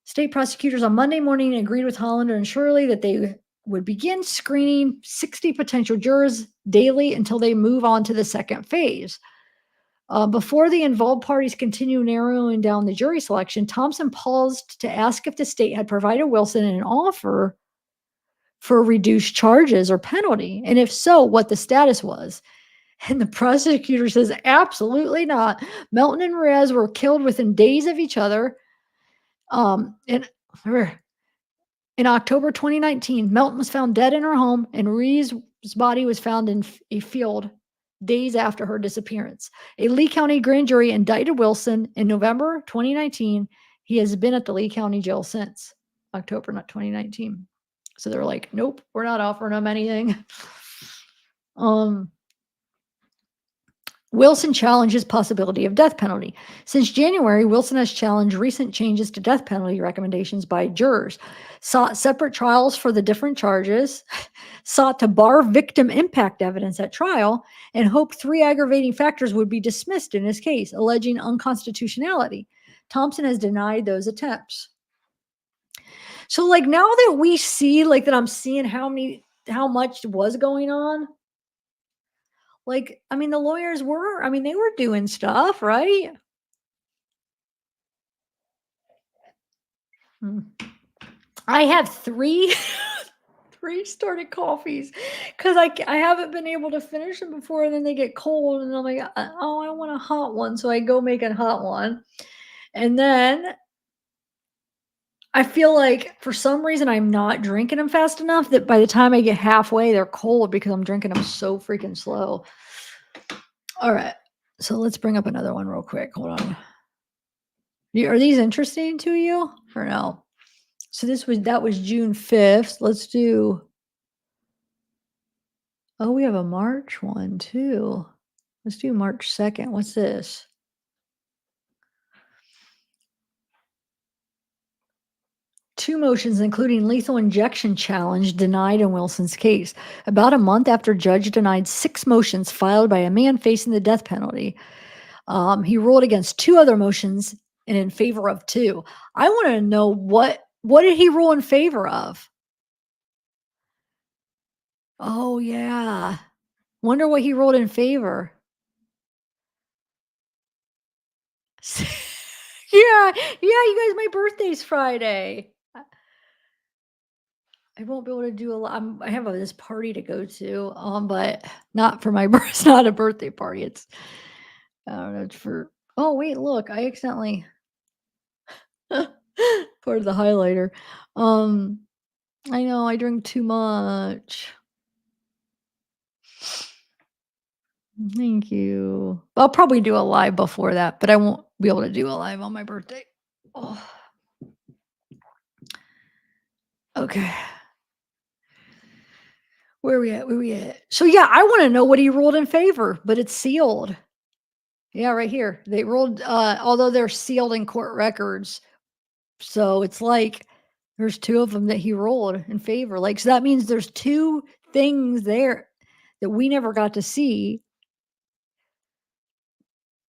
State prosecutors on Monday morning agreed with Hollander and Shirley that they would begin screening 60 potential jurors daily until they move on to the second phase. Before the involved parties continue narrowing down the jury selection, Thompson paused to ask if the state had provided Wilson an offer for reduced charges or penalty, and if so, what the status was. And the prosecutor says, absolutely not. Melton and Reyes were killed within days of each other. In October 2019, Melton was found dead in her home, and Reyes' body was found in a field days after her disappearance. A Lee County grand jury indicted Wilson in November 2019. He has been at the Lee County jail since October 2019. So they're like, nope, we're not offering him anything. Wilson challenges possibility of death penalty. Since January, Wilson has challenged recent changes to death penalty recommendations by jurors, sought separate trials for the different charges, sought to bar victim impact evidence at trial, and hoped 3 aggravating factors would be dismissed in his case, alleging unconstitutionality. Thompson has denied those attempts. So like now that we see, like that I'm seeing how much was going on, like, I mean, the lawyers were, I mean, they were doing stuff, right? I have 3 started coffees because I haven't been able to finish them before, and then they get cold, and I'm like, oh, I want a hot one, so I go make a hot one, and then I feel like for some reason I'm not drinking them fast enough that by the time I get halfway, they're cold because I'm drinking them so freaking slow. All right, so let's bring up another one real quick. Hold on. Are these interesting to you or no? So that was June 5th. Let's do. Oh, we have a March one too. Let's do March 2nd. What's this? Two motions, including lethal injection challenge, denied in Wilson's case. About a month after judge denied 6 motions filed by a man facing the death penalty, he ruled against 2 other motions and in favor of 2. I want to know what did he rule in favor of? Oh yeah. Wonder what he ruled in favor. Yeah, you guys, my birthday's Friday. I won't be able to do a lot. I have this party to go to, but not for my birth. It's not a birthday party. It's I don't know. It's for. Oh wait, look! I accidentally part of the highlighter. I know I drink too much. Thank you. I'll probably do a live before that, but I won't be able to do a live on my birthday. Oh. Okay. Where are we at? So yeah, I want to know what he ruled in favor, but it's sealed. Yeah, right here. They ruled, although they're sealed in court records. So it's like there's 2 of them that he ruled in favor. Like, so that means there's 2 things there that we never got to see.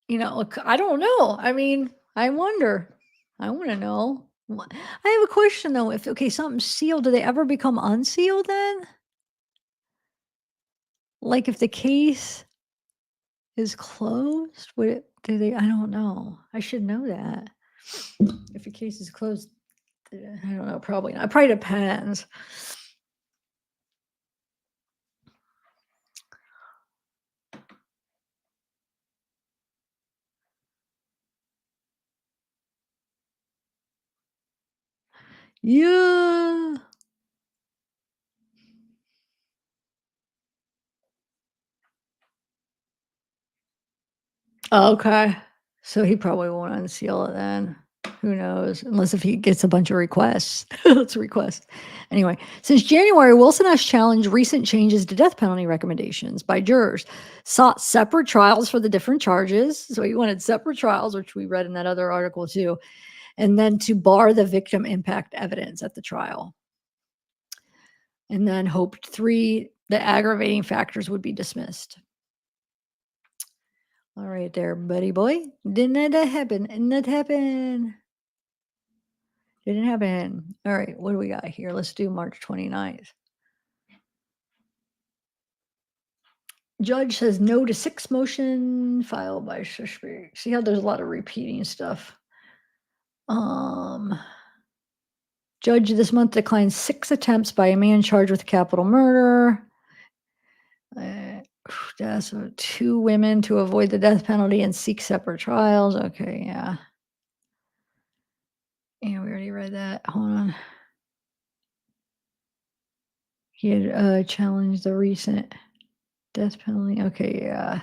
You know, look, I don't know. I mean, I wonder. I want to know. I have a question though. If something's sealed, do they ever become unsealed then? Like if the case is closed, would it? Do they? I don't know. I should know that. If a case is closed, I don't know. Probably not. It probably depends. Yeah. Okay. So he probably won't unseal it then. Who knows? Unless if he gets a bunch of requests. Let's request. Anyway, since January, Wilson has challenged recent changes to death penalty recommendations by jurors, sought separate trials for the different charges. So he wanted separate trials, which we read in that other article too, and then to bar the victim impact evidence at the trial. And then hoped 3, the aggravating factors would be dismissed. All right there, buddy boy. Didn't that happen? Didn't that happen? Didn't happen. All right, what do we got here? Let's do March 29th. Judge says no to 6 motion filed by suspect. See how there's a lot of repeating stuff. Judge this month declined 6 attempts by a man charged with capital murder. That's 2 women to avoid the death penalty and seek separate trials. Okay, yeah. Yeah, we already read that. Hold on. He had challenged the recent death penalty. Okay, yeah.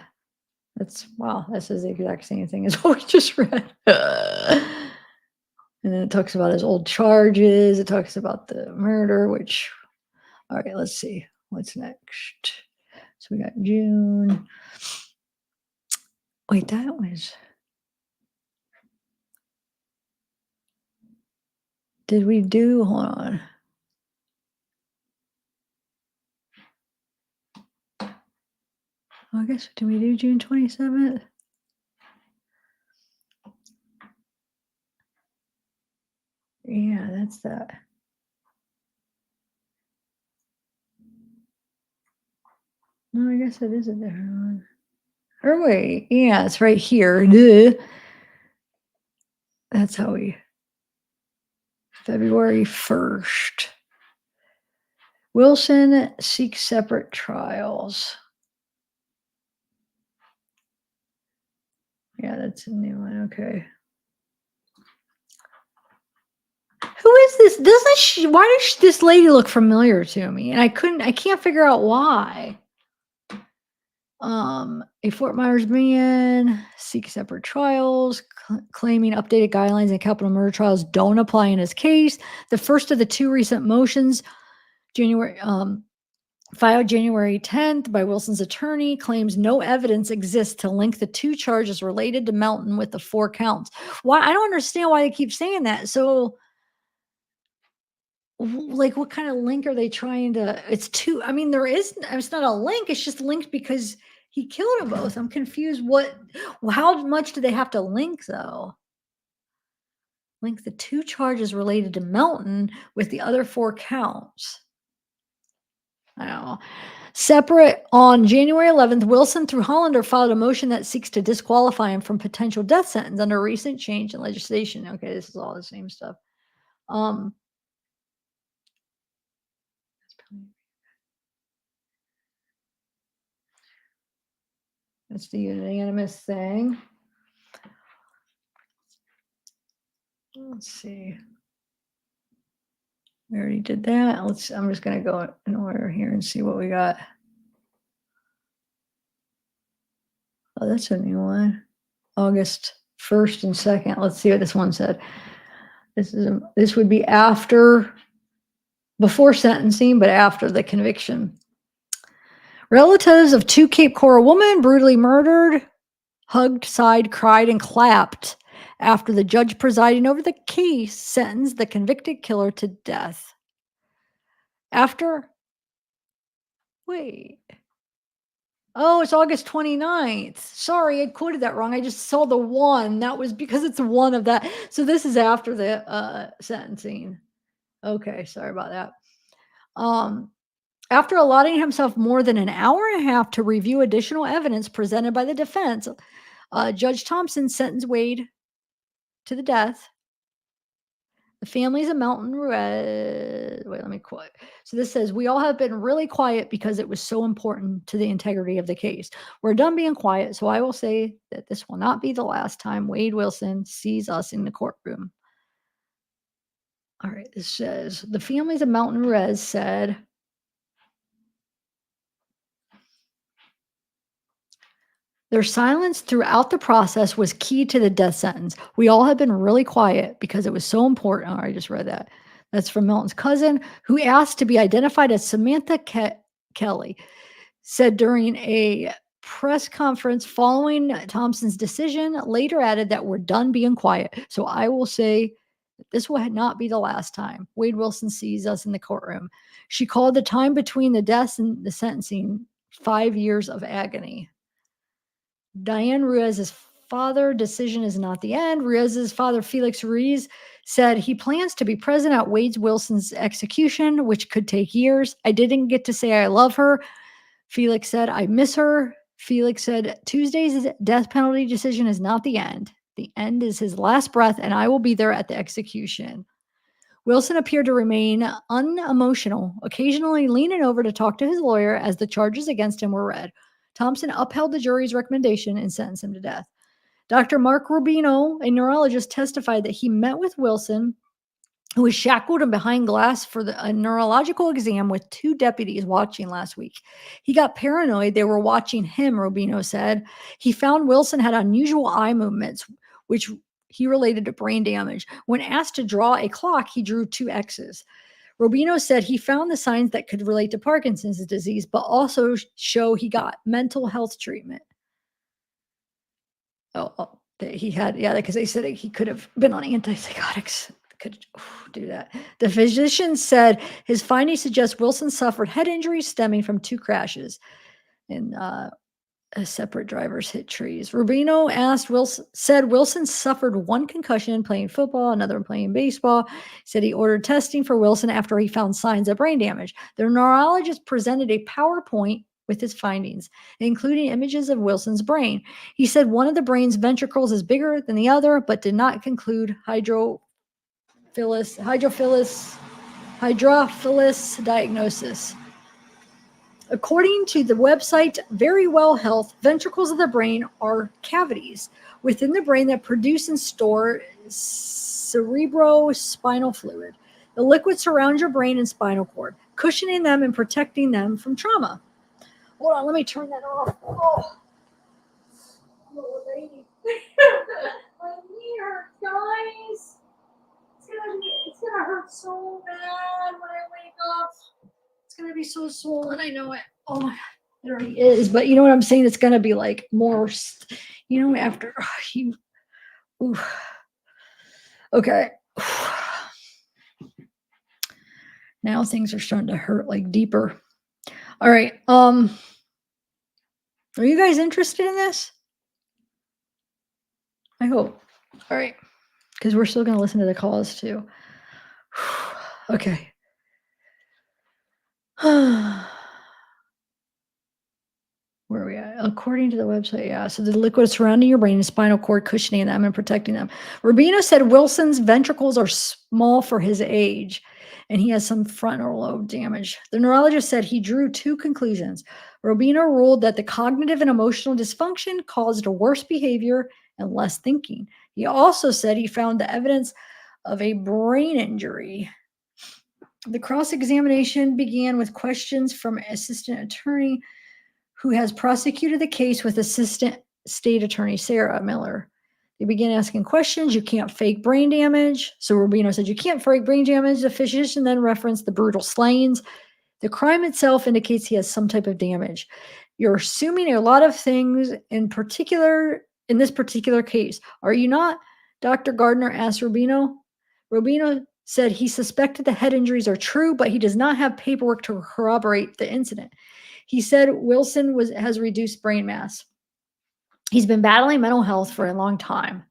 That's wow. That says the exact same thing as what we just read. And then it talks about his old charges. It talks about the murder, which, all right, let's see. What's next? So we got June. Wait, that was. Did we do? Hold on. I guess, did we do June 27th? Yeah, that's that. No, I guess it is a different one. Or wait, yeah, it's right here. Duh. That's how we. February 1st. Wilson seeks separate trials. Yeah, that's a new one. Okay. Who is this? Doesn't she? Why does this lady look familiar to me? And I can't figure out why. A Fort Myers man seeks separate trials, claiming updated guidelines and capital murder trials don't apply in his case. The first of the 2 recent motions, filed January 10th by Wilson's attorney, claims no evidence exists to link the 2 charges related to Melton with the 4 counts. Why? I don't understand why they keep saying that. So, like, what kind of link are they trying to? It's 2. I mean, it's not a link. It's just linked because he killed them both. I'm confused. How much do they have to link though? Link the 2 charges related to Melton with the other 4 counts. I don't know. Separate, on January 11th, Wilson through Hollander filed a motion that seeks to disqualify him from potential death sentence under a recent change in legislation. Okay, this is all the same stuff. That's the unanimous thing. Let's see. We already did that. I'm just going to go in order here and see what we got. Oh, that's a new one. August 1st and 2nd. Let's see what this one said. This would be before sentencing, but after the conviction. Relatives of 2 Cape Coral women brutally murdered, hugged, sighed, cried, and clapped after the judge presiding over the case sentenced the convicted killer to death. Oh, it's August 29th. Sorry, I quoted that wrong. I just saw the 1. That was because it's 1 of that. So this is after the sentencing. Okay, sorry about that. After allotting himself more than an hour and a half to review additional evidence presented by the defense, Judge Thompson sentenced Wade to the death. The families of Melton Wait, let me quote. So this says, we all have been really quiet because it was so important to the integrity of the case. We're done being quiet, so I will say that this will not be the last time Wade Wilson sees us in the courtroom. All right, this says the families of Mountain Rez said their silence throughout the process was key to the death sentence. We all have been really quiet because it was so important. Oh, I just read that. That's from Milton's cousin, who asked to be identified as Samantha Kelly, said during a press conference following Thompson's decision, later added that we're done being quiet. So I will say that this will not be the last time Wade Wilson sees us in the courtroom. She called the time between the deaths and the sentencing 5 years of agony. Diane Ruiz's father, decision is not the end. Ruiz's father, Felix Ruiz, said he plans to be present at Wade Wilson's execution, which could take years. I didn't get to say I love her. Felix said, I miss her. Felix said, Tuesday's death penalty decision is not the end. The end is his last breath, and I will be there at the execution. Wilson appeared to remain unemotional, occasionally leaning over to talk to his lawyer as the charges against him were read. Thompson upheld the jury's recommendation and sentenced him to death. Dr. Mark Rubino, a neurologist, testified that he met with Wilson, who was shackled and behind glass for a neurological exam with 2 deputies watching last week. He got paranoid they were watching him, Rubino said. He found Wilson had unusual eye movements, which he related to brain damage. When asked to draw a clock, he drew 2 X's. Rubino said he found the signs that could relate to Parkinson's disease, but also show he got mental health treatment. He had, because they said he could have been on antipsychotics. Could do that. The physician said his findings suggest Wilson suffered head injuries stemming from 2 crashes, and separate drivers hit trees. Rubino said Wilson suffered 1 concussion playing football, another playing baseball. Said he ordered testing for Wilson after he found signs of brain damage. The neurologist presented a PowerPoint with his findings, including images of Wilson's brain. He said one of the brain's ventricles is bigger than the other, but did not conclude hydrophilus diagnosis. According to the website Very Well Health, ventricles of the brain are cavities within the brain that produce and store cerebrospinal fluid. The liquid surrounds your brain and spinal cord, cushioning them and protecting them from trauma. Hold on, let me turn that off. Oh, little lady. My knee hurts, guys. It's gonna hurt so bad when I wake up. It's gonna be so swollen. I know it. Oh my God, it already is. But you know what I'm saying? It's gonna be like more. After you. Ooh. Okay. Now things are starting to hurt like deeper. All right. Are you guys interested in this? I hope. All right. Because we're still going to listen to the calls too. Okay. Where are we at? According to the website, yeah. So the liquid surrounding your brain and spinal cord, cushioning them and protecting them. Rubino said Wilson's ventricles are small for his age, and he has some frontal lobe damage. The neurologist said he drew 2 conclusions. Rubino ruled that the cognitive and emotional dysfunction caused worse behavior and less thinking. He also said he found the evidence of a brain injury. The cross-examination began with questions from assistant attorney who has prosecuted the case with assistant state attorney Sarah Miller. They began asking questions. You can't fake brain damage. So Rubino said, you can't fake brain damage. The physician then referenced the brutal slayings. The crime itself indicates he has some type of damage. You're assuming a lot of things in this particular case. Are you not? Dr. Gardner asked Rubino. Rubino said he suspected the head injuries are true, but he does not have paperwork to corroborate the incident. He said Wilson has reduced brain mass. He's been battling mental health for a long time.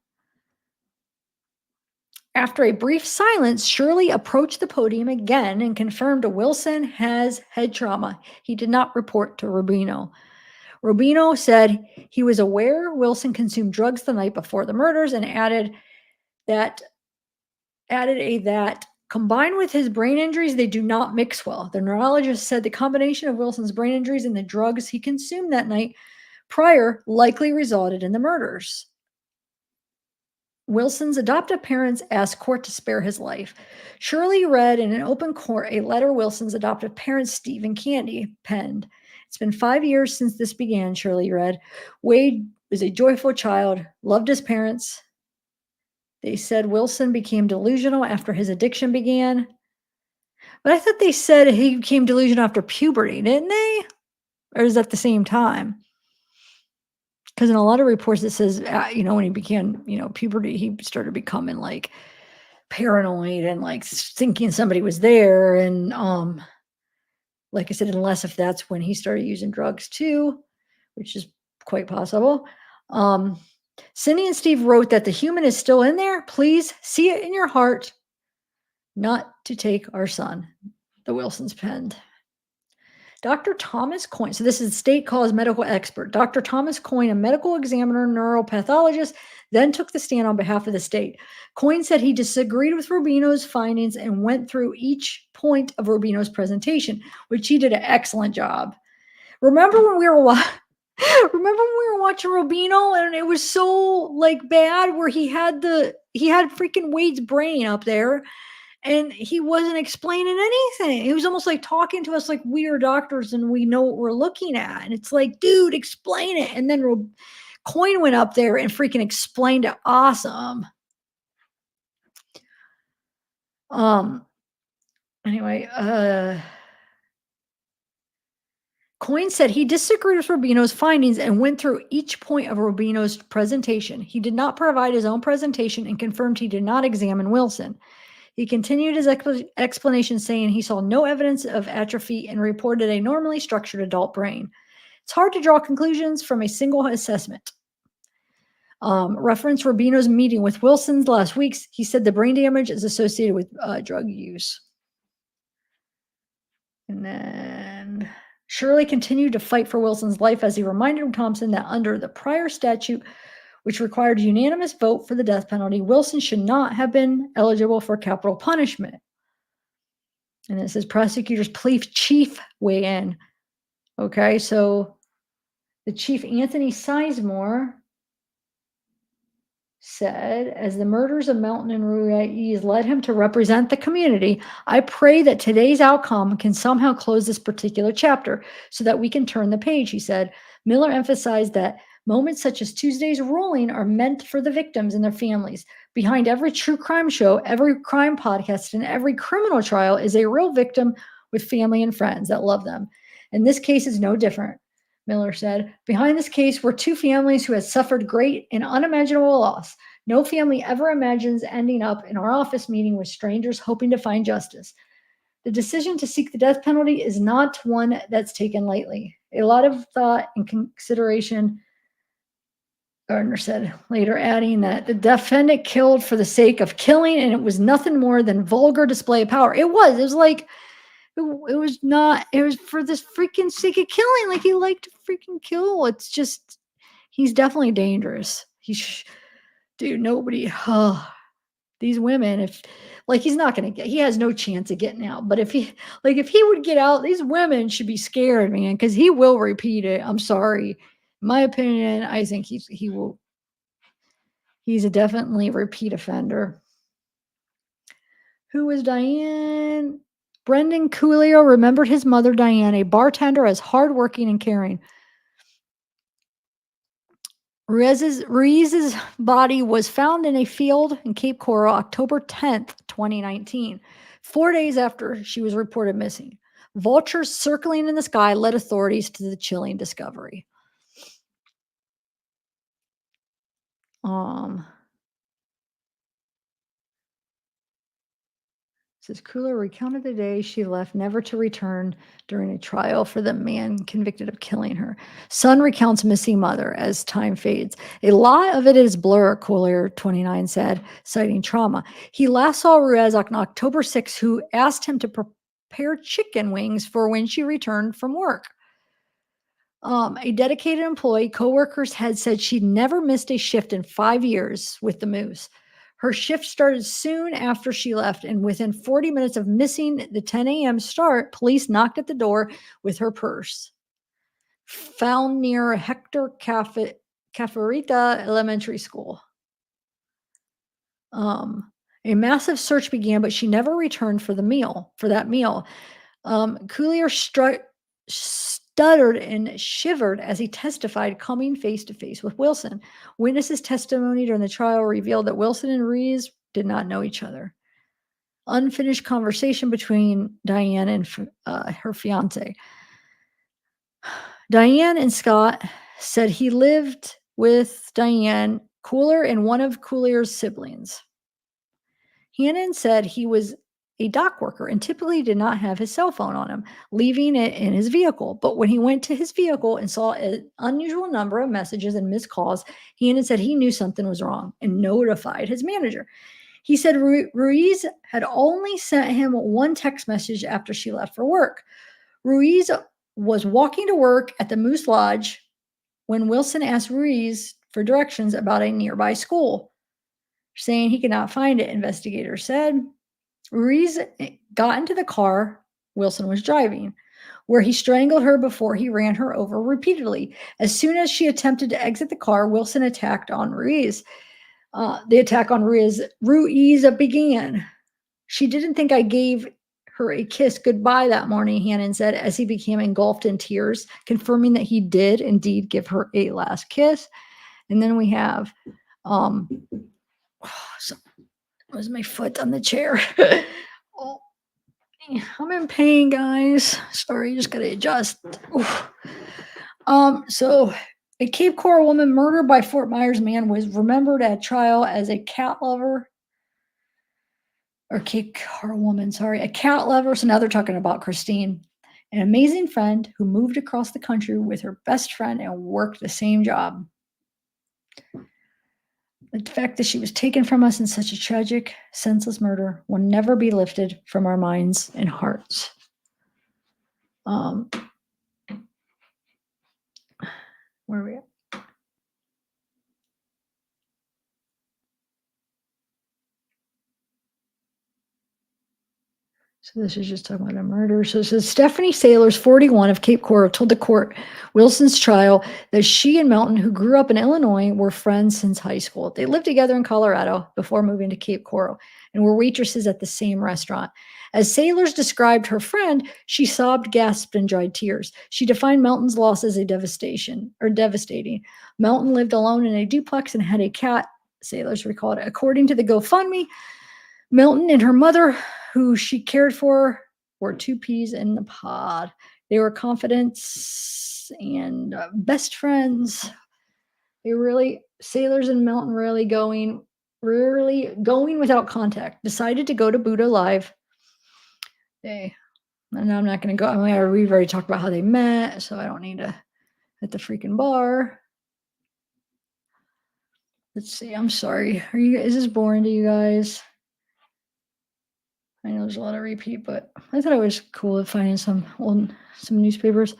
After a brief silence, Shirley approached the podium again and confirmed Wilson has head trauma. He did not report to Rubino. Rubino said he was aware Wilson consumed drugs the night before the murders and added that combined with his brain injuries, they do not mix well. The neurologist said the combination of Wilson's brain injuries and the drugs he consumed that night prior likely resulted in the murders. Wilson's adoptive parents asked court to spare his life. Shirley read in an open court a letter Wilson's adoptive parents, Steve and Candy, penned. It's been 5 years since this began, Shirley read. Wade was a joyful child, loved his parents. They said Wilson became delusional after his addiction began. But I thought they said he became delusional after puberty, didn't they? Or is that the same time? Because in a lot of reports it says, when he began, puberty, he started becoming like paranoid and like thinking somebody was there. And like I said, unless if that's when he started using drugs too, which is quite possible. Cindy and Steve wrote that the human is still in there. Please see it in your heart not to take our son. The Wilsons penned. Dr. Thomas Coyne, so this is state calls medical expert. Dr. Thomas Coyne, a medical examiner, neuropathologist, then took the stand on behalf of the state. Coyne said he disagreed with Rubino's findings and went through each point of Rubino's presentation, which he did an excellent job. Remember when we were watching Rubino and it was so like bad where he had freaking Wade's brain up there. And he wasn't explaining anything. He was almost like talking to us like we are doctors and we know what we're looking at. And it's like, dude, explain it. And then Coyne went up there and freaking explained it awesome. Anyway, Coyne said he disagreed with Rubino's findings and went through each point of Rubino's presentation. He did not provide his own presentation and confirmed he did not examine Wilson. He continued his explanation, saying he saw no evidence of atrophy and reported a normally structured adult brain. It's hard to draw conclusions from a single assessment. Reference Rubino's meeting with Wilson's last week. He said the brain damage is associated with drug use. And then Shirley continued to fight for Wilson's life as he reminded Thompson that under the prior statute, which required a unanimous vote for the death penalty, Wilson should not have been eligible for capital punishment. And it says prosecutors chief weigh in. Okay, so the chief, Anthony Sizemore, said, as the murders of Melton and Ruiz led him to represent the community, I pray that today's outcome can somehow close this particular chapter so that we can turn the page, he said. Miller emphasized that moments such as Tuesday's ruling are meant for the victims and their families. Behind every true crime show, every crime podcast, and every criminal trial is a real victim with family and friends that love them. And this case is no different, Miller said. Behind this case were two families who had suffered great and unimaginable loss. No family ever imagines ending up in our office meeting with strangers hoping to find justice. The decision to seek the death penalty is not one that's taken lightly. A lot of thought and consideration, Gardner said, later adding that the defendant killed for the sake of killing, and it was nothing more than vulgar display of power. It was for this freaking sake of killing. Like, he liked to freaking kill. It's just, he's definitely dangerous. These women, he's not going to he has no chance of getting out. But if he would get out, these women should be scared, man, because he will repeat it. I'm sorry. In my opinion, I think he's a definitely repeat offender. Who was Diane? Brendan Coolio remembered his mother, Diane, a bartender, as hardworking and caring. Ruiz's body was found in a field in Cape Coral October 10th, 2019, 4 days after she was reported missing. Vultures circling in the sky led authorities to the chilling discovery. Says Kula recounted the day she left, never to return during a trial for the man convicted of killing her. Son recounts missing mother as time fades. A lot of it is blur, Collier 29 said, citing trauma. He last saw Ruiz on October 6, who asked him to prepare chicken wings for when she returned from work. A dedicated employee, coworkers had said she'd never missed a shift in 5 years with the Moose. Her shift started soon after she left, and within 40 minutes of missing the 10 a.m. start, police knocked at the door with her purse. Found near Hector Cafarita Elementary School. A massive search began, but she never returned for that meal. Coulier stuttered and shivered as he testified, coming face to face with Wilson. Witnesses' testimony during the trial revealed that Wilson and Ruiz did not know each other. Unfinished conversation between Diane and her fiance. Diane and Scott said he lived with Diane, Coulier, and one of Coulier's siblings. Hannon said he was a dock worker and typically did not have his cell phone on him, leaving it in his vehicle. But when he went to his vehicle and saw an unusual number of messages and missed calls, Hannon said he knew something was wrong and notified his manager. He said Ruiz had only sent him one text message after she left for work. Ruiz was walking to work at the Moose Lodge when Wilson asked Ruiz for directions about a nearby school, saying he could not find it, investigators said. Ruiz got into the car Wilson was driving, where he strangled her before he ran her over repeatedly. As soon as she attempted to exit the car, Wilson attacked on Ruiz. The attack on Ruiz began. She didn't think I gave her a kiss goodbye that morning, Hannon said, as he became engulfed in tears, confirming that he did indeed give her a last kiss. And then we have, was my foot on the chair? Oh, I'm in pain, guys. Sorry, just gotta adjust. Oof. So a Cape Coral woman murdered by Fort Myers man was remembered at trial as a cat lover. Or Cape Coral woman, sorry, a cat lover. So now they're talking about Christine, an amazing friend who moved across the country with her best friend and worked the same job. The fact that she was taken from us in such a tragic, senseless murder will never be lifted from our minds and hearts. Where are we at? So this is just talking about a murder. So it says Stephanie Sailors, 41, of Cape Coral, told the court Wilson's trial that she and Melton, who grew up in Illinois, were friends since high school. They lived together in Colorado before moving to Cape Coral and were waitresses at the same restaurant. As Sailors described her friend, she sobbed, gasped, and dried tears. She defined Melton's loss as devastating. Melton lived alone in a duplex and had a cat, Sailors recalled. According to the GoFundMe, Melton and her mother, who she cared for, were two peas in the pod. They were confidants and best friends. Sailors and Melton rarely going without contact. Decided to go to Buddha Live. And I'm not going to go. We've already talked about how they met, so I don't need to at the freaking bar. Let's see. I'm sorry. Is this boring to you guys? I know there's a lot of repeat, but I thought it was cool finding some newspapers.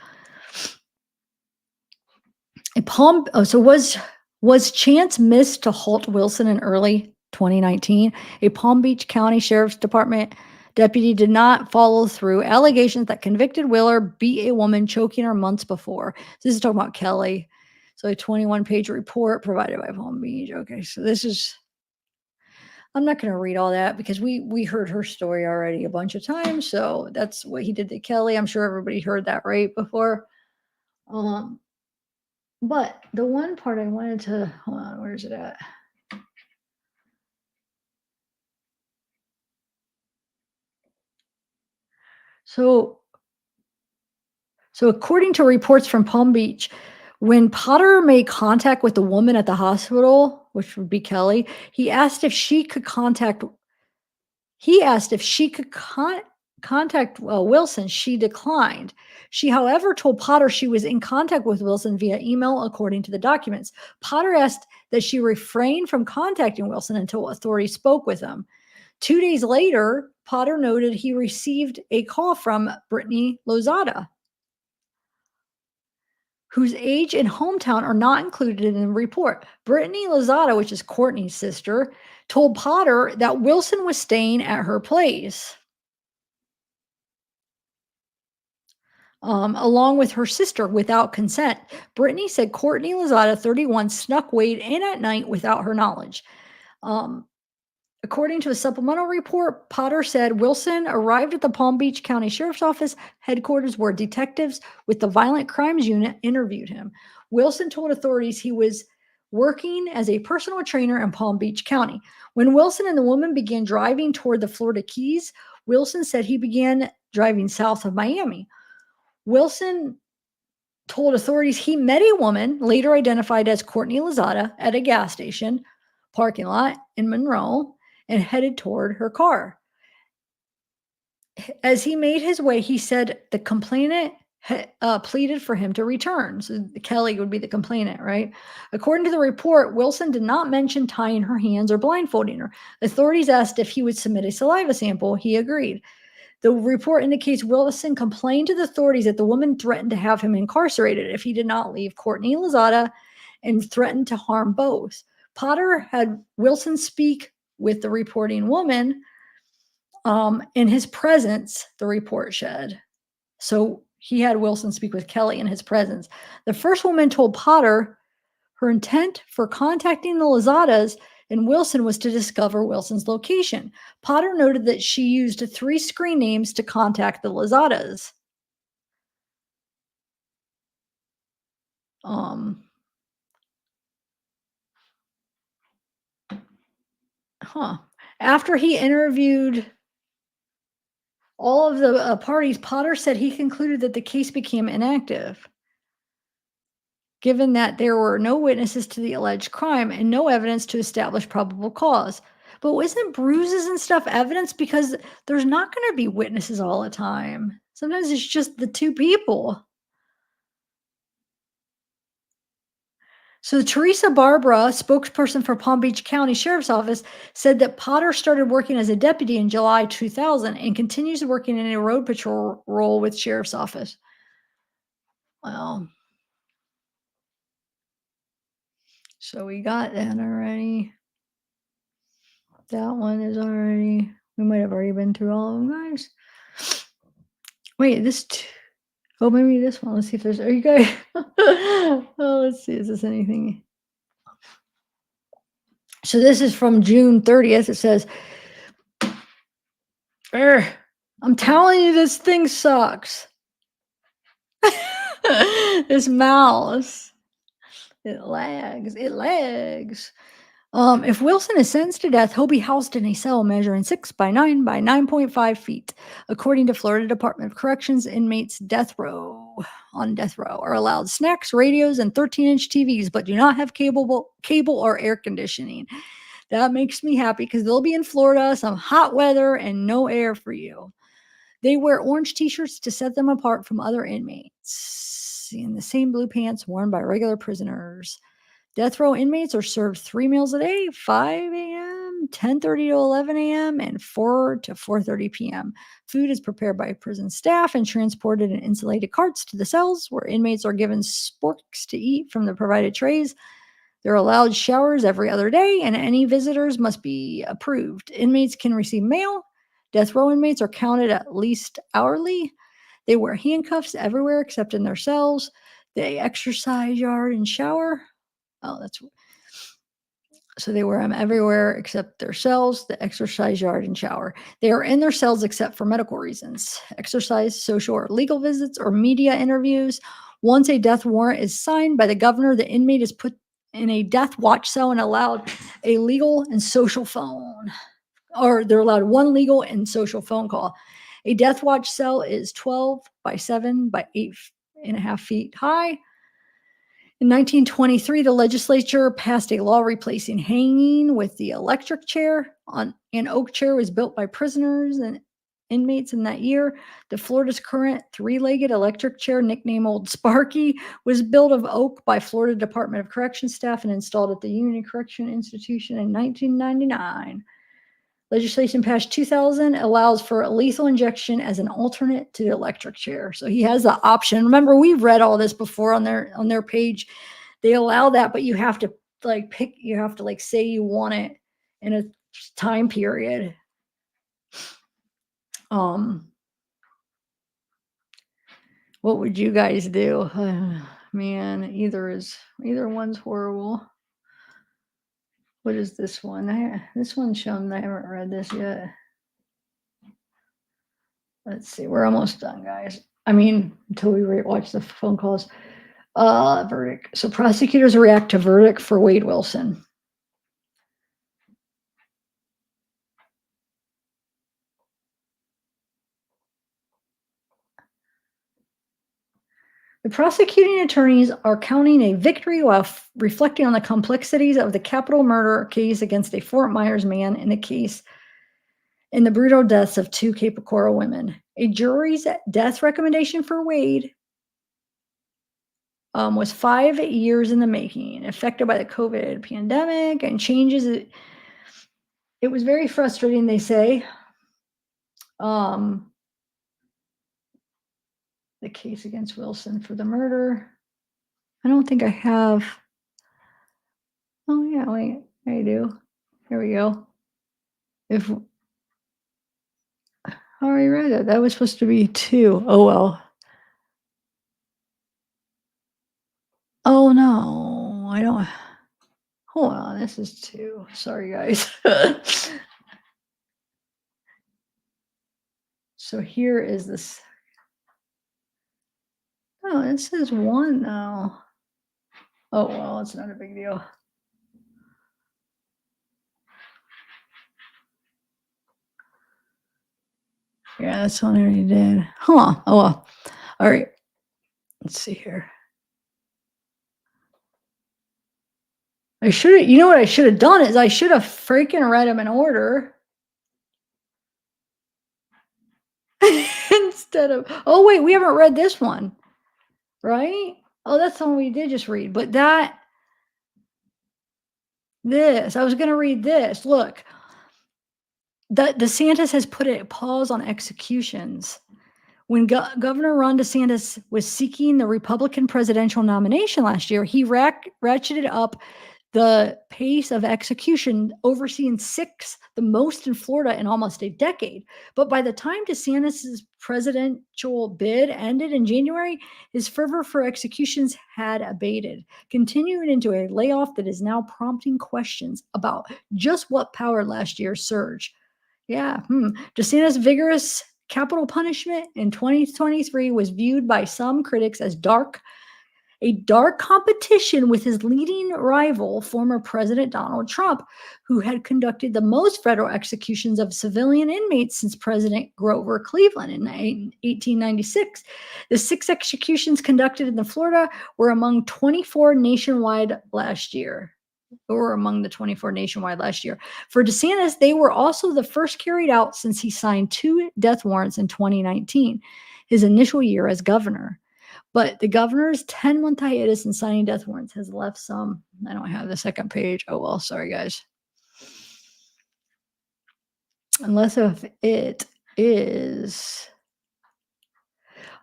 Was Chance missed to halt Wilson in early 2019? A Palm Beach County Sheriff's Department deputy did not follow through allegations that convicted Wheeler beat a woman, choking her months before. So this is talking about Kelly. So a 21-page report provided by Palm Beach. Okay, so this is. I'm not going to read all that because we heard her story already a bunch of times. So that's what he did to Kelly. I'm sure everybody heard that right before. But the one part I wanted to, hold on, where's it at? So according to reports from Palm Beach, when Potter made contact with the woman at the hospital, which would be Kelly, he asked if she could contact Wilson. She declined. She, however, told Potter she was in contact with Wilson via email, according to the documents. Potter asked that she refrain from contacting Wilson until authorities spoke with him. 2 days later, Potter noted he received a call from Brittany Lozada, whose age and hometown are not included in the report. Brittany Lozada, which is Courtney's sister, told Potter that Wilson was staying at her place, along with her sister, without consent. Brittany said Courtney Lozada, 31, snuck Wade in at night without her knowledge. According to a supplemental report, Potter said Wilson arrived at the Palm Beach County Sheriff's Office headquarters where detectives with the Violent Crimes Unit interviewed him. Wilson told authorities he was working as a personal trainer in Palm Beach County. When Wilson and the woman began driving toward the Florida Keys, Wilson said he began driving south of Miami. Wilson told authorities he met a woman, later identified as Courtney Lozada, at a gas station parking lot in Monroe and headed toward her car. As he made his way, he said the complainant pleaded for him to return. So Kelly would be the complainant, right? According to the report, Wilson did not mention tying her hands or blindfolding her. Authorities asked if he would submit a saliva sample. He agreed. The report indicates Wilson complained to the authorities that the woman threatened to have him incarcerated if he did not leave Courtney Lozada and threatened to harm both. Potter had Wilson speak with the reporting woman in his presence, the report said. So he had Wilson speak with Kelly in his presence. The first woman told Potter her intent for contacting the Lozadas and Wilson was to discover Wilson's location. Potter noted that she used 3 screen names to contact the Lozadas. After he interviewed all of the parties, Potter said he concluded that the case became inactive, given that there were no witnesses to the alleged crime and no evidence to establish probable cause. But wasn't bruises and stuff evidence? Because there's not going to be witnesses all the time. Sometimes it's just the 2 people. So Teresa Barbara, spokesperson for Palm Beach County Sheriff's Office, said that Potter started working as a deputy in July 2000 and continues working in a road patrol role with Sheriff's Office. Well, so we got that already. That one is already, we might have already been through all of them, guys. Wait, oh, maybe this one. Let's see if there's, are you guys, oh, let's see, is this anything? So this is from June 30th. It says, I'm telling you, this thing sucks. This mouse. It lags. If Wilson is sentenced to death, he'll be housed in a cell measuring 6 by 9 by 9.5 feet. According to Florida Department of Corrections, inmates on death row are allowed snacks, radios, and 13-inch TVs, but do not have cable or air conditioning. That makes me happy because they'll be in Florida, some hot weather, and no air for you. They wear orange t-shirts to set them apart from other inmates in the same blue pants worn by regular prisoners. Death row inmates are served 3 meals a day, 5 a.m., 10:30 to 11 a.m., and 4 to 4:30 p.m. Food is prepared by prison staff and transported in insulated carts to the cells where inmates are given sporks to eat from the provided trays. They're allowed showers every other day, and any visitors must be approved. Inmates can receive mail. Death row inmates are counted at least hourly. They wear handcuffs everywhere except in their cells. They exercise yard and shower. So they wear them everywhere except their cells, the exercise yard, and shower. They are in their cells except for medical reasons, exercise, social, or legal visits, or media interviews. Once a death warrant is signed by the governor, the inmate is put in a death watch cell and allowed a legal and social phone, or they're allowed 1 legal and social phone call. A death watch cell is 12 by 7 by 8.5 feet high. In 1923, the legislature passed a law replacing hanging with the electric chair. An oak chair was built by prisoners and inmates in that year. The Florida's current 3-legged electric chair, nicknamed Old Sparky, was built of oak by Florida Department of Corrections staff and installed at the Union Correction Institution in 1999. Legislation passed 2000 allows for lethal injection as an alternate to the electric chair. So he has the option. Remember, we've read all this before on their page. They allow that, but you have to say you want it in a time period. What would you guys do? Man, either one's horrible. What is this one? This one's shown. I haven't read this yet. Let's see. We're almost done, guys. I mean, until we watch the phone calls. Verdict. So prosecutors react to verdict for Wade Wilson. The prosecuting attorneys are counting a victory while reflecting on the complexities of the capital murder case against a Fort Myers man in the brutal deaths of two Cape Coral women. A jury's death recommendation for Wade was 5 years in the making, affected by the COVID pandemic and changes. It was very frustrating, they say. The case against Wilson for the murder. I don't think I have. Oh yeah, wait, I do. Here we go. I already read it. That was supposed to be 2. Oh well. Oh no, I don't. Hold on, this is 2. Sorry, guys. So here is this. Oh, it says 1 now. Oh well, it's not a big deal. Yeah, that's one I already did. Huh. Oh well. All right. Let's see here. I should have, you know what I should have done is I should have freaking read them in order. Instead of, oh wait, we haven't read this one, right? Oh, that's the one we did just read. But I was going to read this. Look, DeSantis has put a pause on executions. When Governor Ron DeSantis was seeking the Republican presidential nomination last year, he ratcheted up the pace of execution, overseeing 6, the most in Florida in almost a decade. But by the time DeSantis' presidential bid ended in January, his fervor for executions had abated, continuing into a layoff that is now prompting questions about just what powered last year's surge. Yeah, DeSantis' vigorous capital punishment in 2023 was viewed by some critics as a dark competition with his leading rival, former President Donald Trump, who had conducted the most federal executions of civilian inmates since President Grover Cleveland in 1896. The 6 executions conducted in Florida were among 24 nationwide last year. For DeSantis, they were also the first carried out since he signed 2 death warrants in 2019, his initial year as governor. But the governor's 10-month hiatus in signing death warrants has left some. I don't have the second page. Oh, well, sorry, guys. Unless if it is.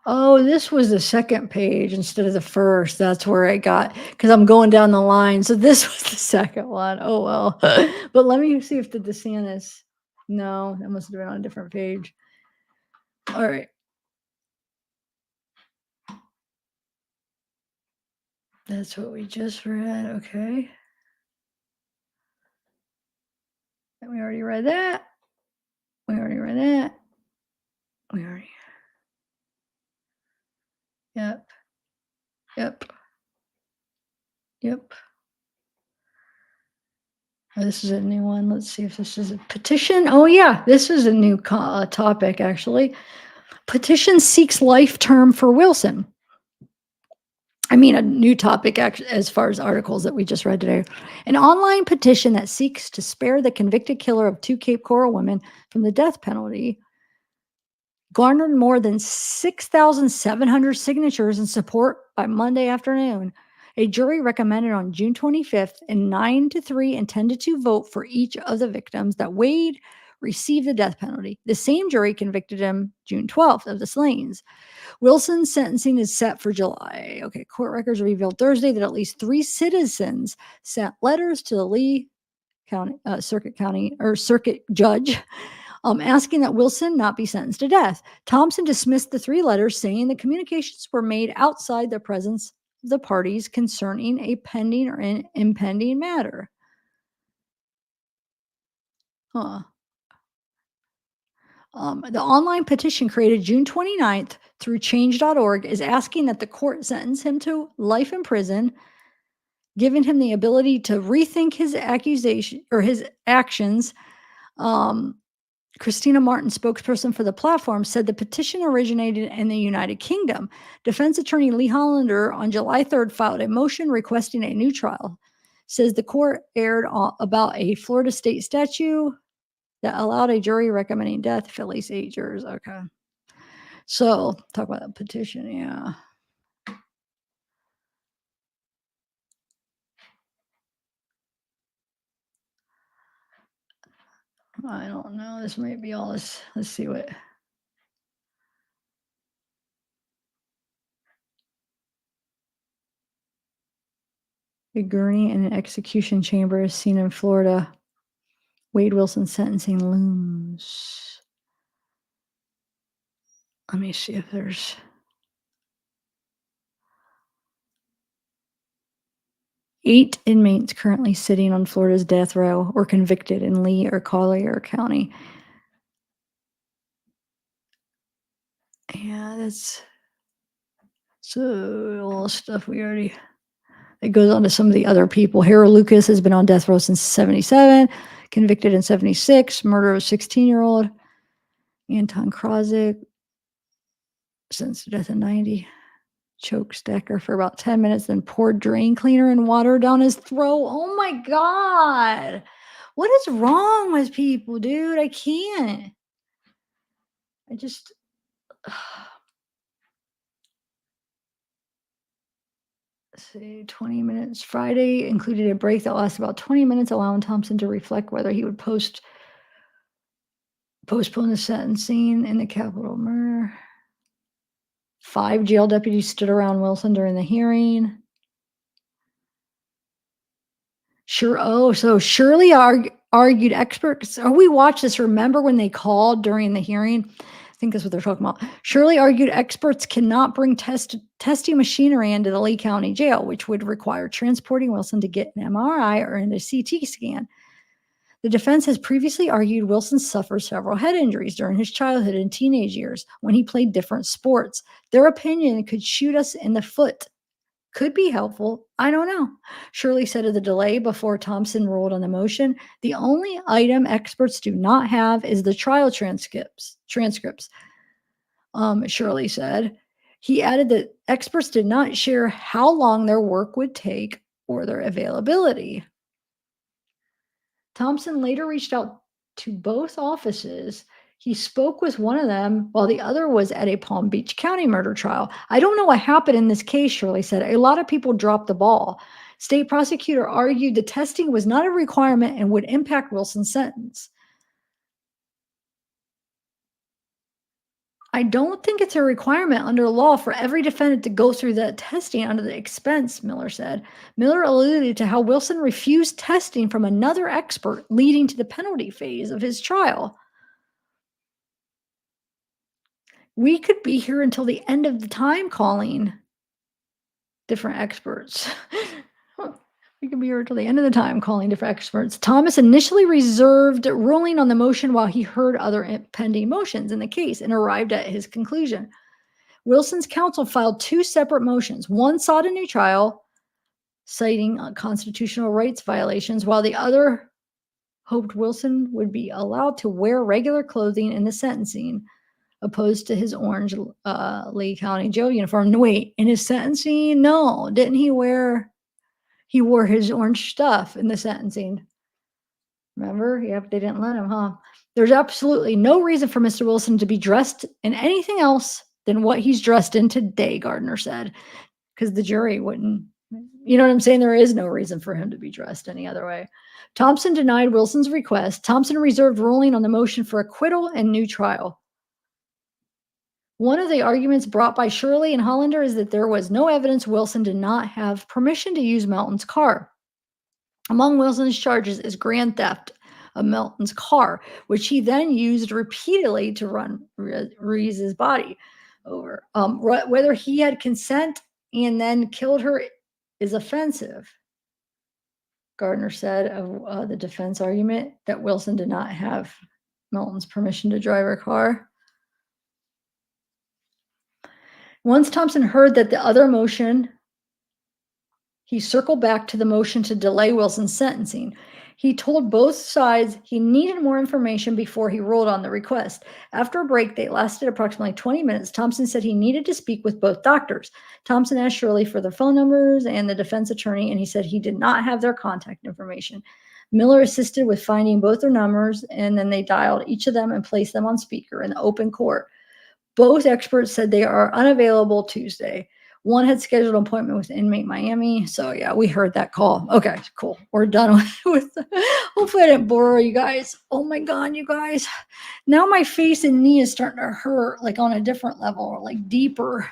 Oh, this was the second page instead of the first. That's where I got, because I'm going down the line. So this was the second one. Oh, well. But let me see if the DeSantis. No, that must have been on a different page. All right. That's what we just read. Okay. And we already read that. We already read that. We already. Yep. Yep. Yep. Oh, this is a new one. Let's see if this is a petition. Oh, yeah. This is a new topic, actually. Petition seeks life term for Wilson. I mean, a new topic as far as articles that we just read today. An online petition that seeks to spare the convicted killer of 2 Cape Coral women from the death penalty garnered more than 6,700 signatures in support by Monday afternoon. A jury recommended on June 25th in 9-3 and 10-2 vote for each of the victims that Wade received the death penalty. The same jury convicted him June 12th of the slayings. Wilson's sentencing is set for July. Okay, court records revealed Thursday that at least 3 citizens sent letters to the Lee County Circuit Judge asking that Wilson not be sentenced to death. Thompson dismissed the 3 letters, saying the communications were made outside the presence of the parties concerning a pending or impending matter. Huh. The online petition created June 29th through change.org is asking that the court sentence him to life in prison, giving him the ability to rethink his accusation or his actions. Christina Martin, spokesperson for the platform, said the petition originated in the United Kingdom. Defense attorney Lee Hollander on July 3rd filed a motion requesting a new trial. Says the court erred about a Florida state statute that allowed a jury recommending death if at least 8 jurors. Okay. So talk about the petition. Yeah. I don't know. This might be all this. Let's see what. A gurney in an execution chamber is seen in Florida. Wade Wilson's sentencing looms. Let me see if there's. Eight inmates currently sitting on Florida's death row or convicted in Lee or Collier County. Yeah, that's so all stuff we already. It goes on to some of the other people. Harold Lucas has been on death row since 77, convicted in 76, murder of a 16-year-old. Anton Krozik, sentenced to death in 90. Choked Stecker for about 10 minutes, then poured drain cleaner and water down his throat. Oh my God. What is wrong with people, dude? I can't. I just. Let's see, 20 minutes. Friday included a break that lasted about 20 minutes, allowing Thompson to reflect whether he would postpone the sentencing in the capital murder. 5 jail deputies stood around Wilson during the hearing. So Shirley argued experts. Oh, we watched this. Remember when they called during the hearing? I think that's what they're talking about. Shirley argued experts cannot bring testing machinery into the Lee County Jail, which would require transporting Wilson to get an MRI or a CT scan. The defense has previously argued Wilson suffered several head injuries during his childhood and teenage years when he played different sports. Their opinion could shoot us in the foot. Could be helpful. I don't know. Shirley said of the delay before Thompson ruled on the motion, the only item experts do not have is the trial transcripts. Shirley said. He added that experts did not share how long their work would take or their availability. Thompson later reached out to both offices. He spoke with one of them while the other was at a Palm Beach County murder trial. I don't know what happened in this case, Shirley said. A lot of people dropped the ball. State prosecutor argued the testing was not a requirement and would impact Wilson's sentence. I don't think it's a requirement under law for every defendant to go through that testing under the expense, Miller said. Miller alluded to how Wilson refused testing from another expert, leading to the penalty phase of his trial. We could be here until the end of the time calling different experts. We could be here until the end of the time calling different experts. Thomas initially reserved ruling on the motion while he heard other pending motions in the case and arrived at his conclusion. Wilson's counsel filed 2 separate motions. One sought a new trial, citing constitutional rights violations, while the other hoped Wilson would be allowed to wear regular clothing in the sentencing, opposed to his orange Lee County jail uniform. No, wait, in his sentencing? No, didn't he wear? He wore his orange stuff in the sentencing. Remember? Yep, they didn't let him, huh? There's absolutely no reason for Mr. Wilson to be dressed in anything else than what he's dressed in today, Gardner said, because the jury wouldn't. You know what I'm saying? There is no reason for him to be dressed any other way. Thompson denied Wilson's request. Thompson reserved ruling on the motion for acquittal and new trial. One of the arguments brought by Shirley and Hollander is that there was no evidence Wilson did not have permission to use Melton's car. Among Wilson's charges is grand theft of Melton's car, which he then used repeatedly to run Reese's body over. Whether he had consent and then killed her is offensive. Gardner said of the defense argument that Wilson did not have Melton's permission to drive her car. Once Thompson heard that the other motion, he circled back to the motion to delay Wilson's sentencing. He told both sides he needed more information before he ruled on the request. After a break that lasted approximately 20 minutes, Thompson said he needed to speak with both doctors. Thompson asked Shirley for their phone numbers and the defense attorney, and he said he did not have their contact information. Miller assisted with finding both their numbers, and then they dialed each of them and placed them on speaker in the open court. Both experts said they are unavailable Tuesday. One had scheduled an appointment with inmate Miami. So yeah, we heard that call. Okay, cool. We're done with hopefully I didn't bore you guys. Oh my God, you guys. Now my face and knee is starting to hurt like on a different level or like deeper.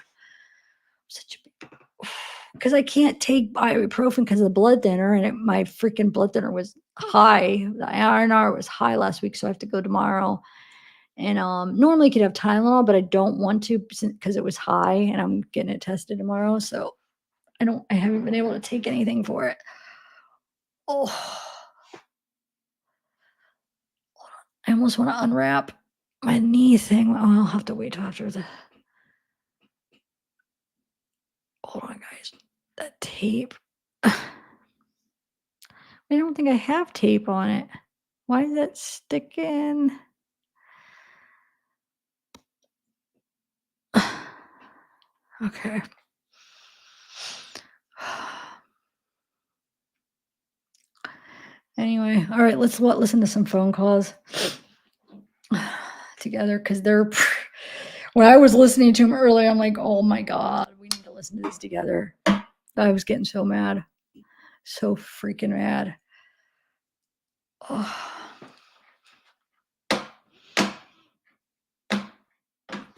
Because I can't take ibuprofen because of the blood thinner, and my freaking blood thinner was high. The INR was high last week, so I have to go tomorrow. And normally you could have Tylenol, but I don't want to because it was high and I'm getting it tested tomorrow. So I haven't been able to take anything for it. Oh, I almost want to unwrap my knee thing. Oh, I'll have to wait till after the, hold on guys, that tape. I don't think I have tape on it. Why is that sticking? Okay. Anyway, all right, let's listen to some phone calls together because they're, when I was listening to them earlier, I'm like, oh my God, we need to listen to this together. I was getting so mad. So freaking mad. Oh.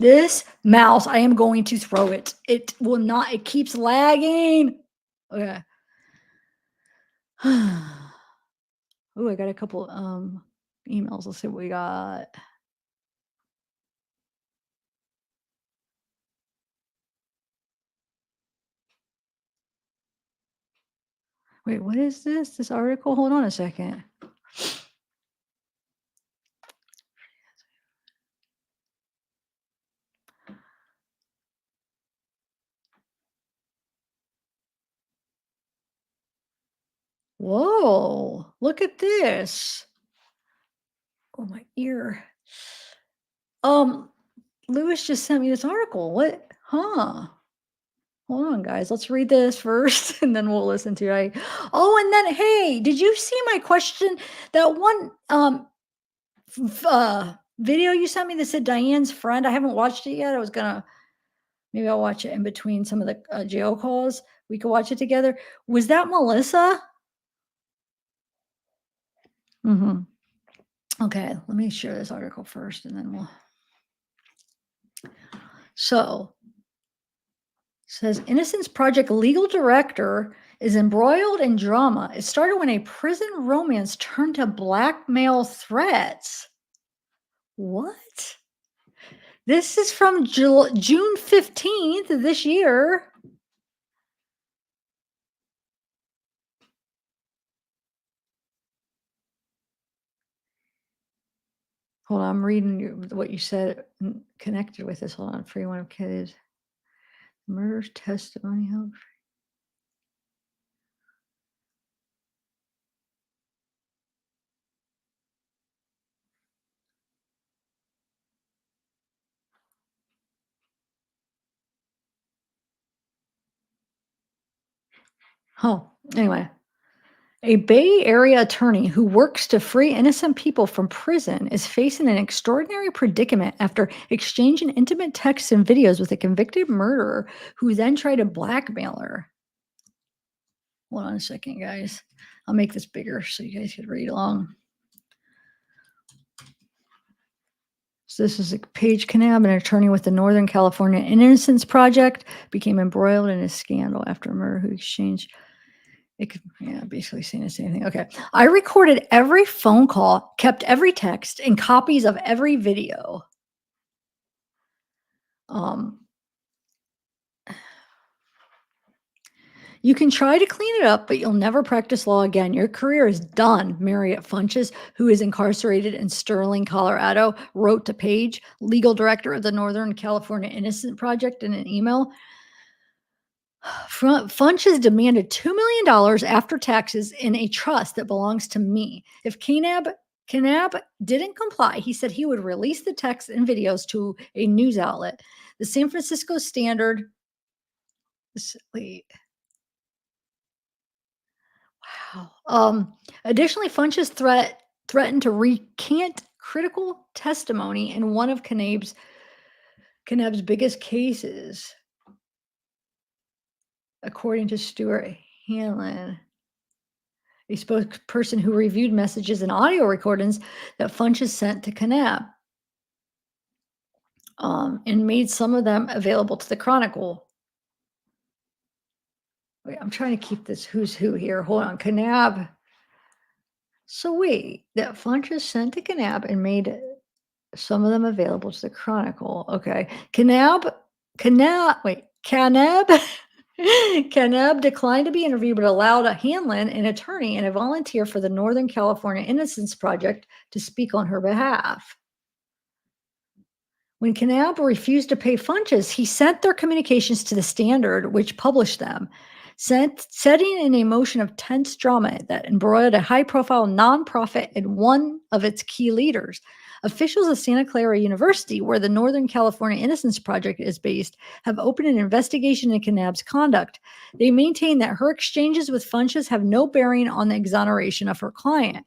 This mouse, I am going to throw it. It will not, it keeps lagging. Okay. Oh, I got a couple emails. Let's see what we got. Wait, what is this? This article? Hold on a second. Whoa, look at this. Oh, my ear. Lewis just sent me this article. What? Huh. Hold on, guys. Let's read this first and then we'll listen to it. Oh, and then, hey, did you see my question? That one video you sent me that said Diane's friend. I haven't watched it yet. I was gonna, maybe I'll watch it in between some of the jail calls. We could watch it together. Was that Melissa? Mm-hmm. Okay, let me share this article first and then we'll. So, says Innocence Project legal director is embroiled in drama. It started when a prison romance turned to blackmail threats. What? This is from June 15th of this year. Hold on, I'm reading what you said connected with this. Hold on, free one of kids. Murder's testimony. Oh, anyway. A Bay Area attorney who works to free innocent people from prison is facing an extraordinary predicament after exchanging intimate texts and videos with a convicted murderer who then tried to blackmail her. Hold on a second, guys. I'll make this bigger so you guys can read along. So this is a Paige Knab, an attorney with the Northern California Innocence Project, became embroiled in a scandal after a murder who exchanged. It could, yeah, basically saying the same thing. Okay. I recorded every phone call, kept every text, and copies of every video. You can try to clean it up, but you'll never practice law again. Your career is done, Marriott Funches, who is incarcerated in Sterling, Colorado, wrote to Page, legal director of the Northern California Innocent Project, in an email. Funches demanded $2 million after taxes in a trust that belongs to me. If Kanab didn't comply, he said he would release the text and videos to a news outlet. The San Francisco Standard. Wait. Wow. Additionally, Funches threatened to recant critical testimony in one of Kanab's biggest cases, according to Stuart Hanlon, a spokesperson who reviewed messages and audio recordings that Funches sent to Kanab, and made some of them available to the Chronicle. Wait, I'm trying to keep this who's who here. Hold on, Kanab. So wait, that Funches sent to Kanab and made some of them available to the Chronicle. Okay, Kanab declined to be interviewed, but allowed a Hanlon, an attorney and a volunteer for the Northern California Innocence Project, to speak on her behalf. When Kanab refused to pay Funches, he sent their communications to the Standard, which published them, setting in a motion of tense drama that embroiled a high-profile nonprofit and one of its key leaders. Officials of Santa Clara University, where the Northern California Innocence Project is based, have opened an investigation into Kanab's conduct. They maintain that her exchanges with Funches have no bearing on the exoneration of her client,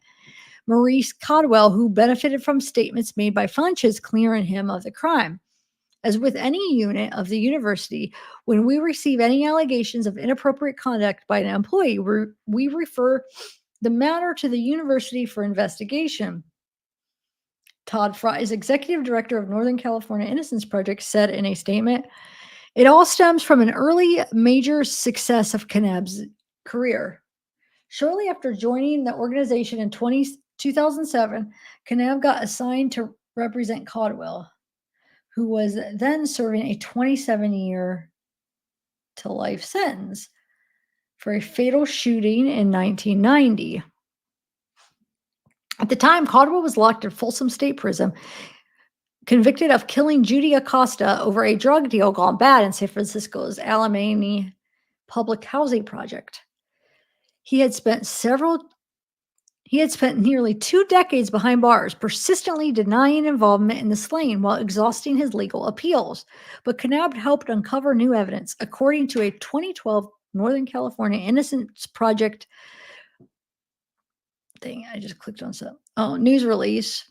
Maurice Caldwell, who benefited from statements made by Funches clearing him of the crime. As with any unit of the university, when we receive any allegations of inappropriate conduct by an employee, we refer the matter to the university for investigation. Todd Fries, executive director of Northern California Innocence Project, said in a statement, "It all stems from an early major success of Kanab's career. Shortly after joining the organization in 2007, Kanab got assigned to represent Caldwell, who was then serving a 27-year to life sentence for a fatal shooting in 1990. At the time, Caldwell was locked in Folsom State Prison, convicted of killing Judy Acosta over a drug deal gone bad in San Francisco's Alamany Public Housing Project. He had spent nearly 2 decades behind bars, persistently denying involvement in the slaying while exhausting his legal appeals. But Kanab helped uncover new evidence, according to a 2012 Northern California Innocence Project thing. I just clicked on some news release.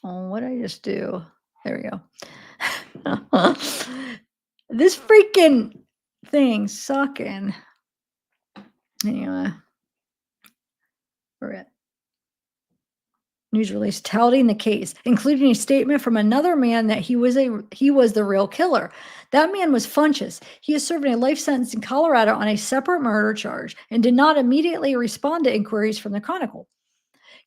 Oh, what did I just do? There we go. This freaking thing sucking. Anyway. News release touting the case, including a statement from another man that he was the real killer. That man was Funches. He is serving a life sentence in Colorado on a separate murder charge and did not immediately respond to inquiries from the Chronicle.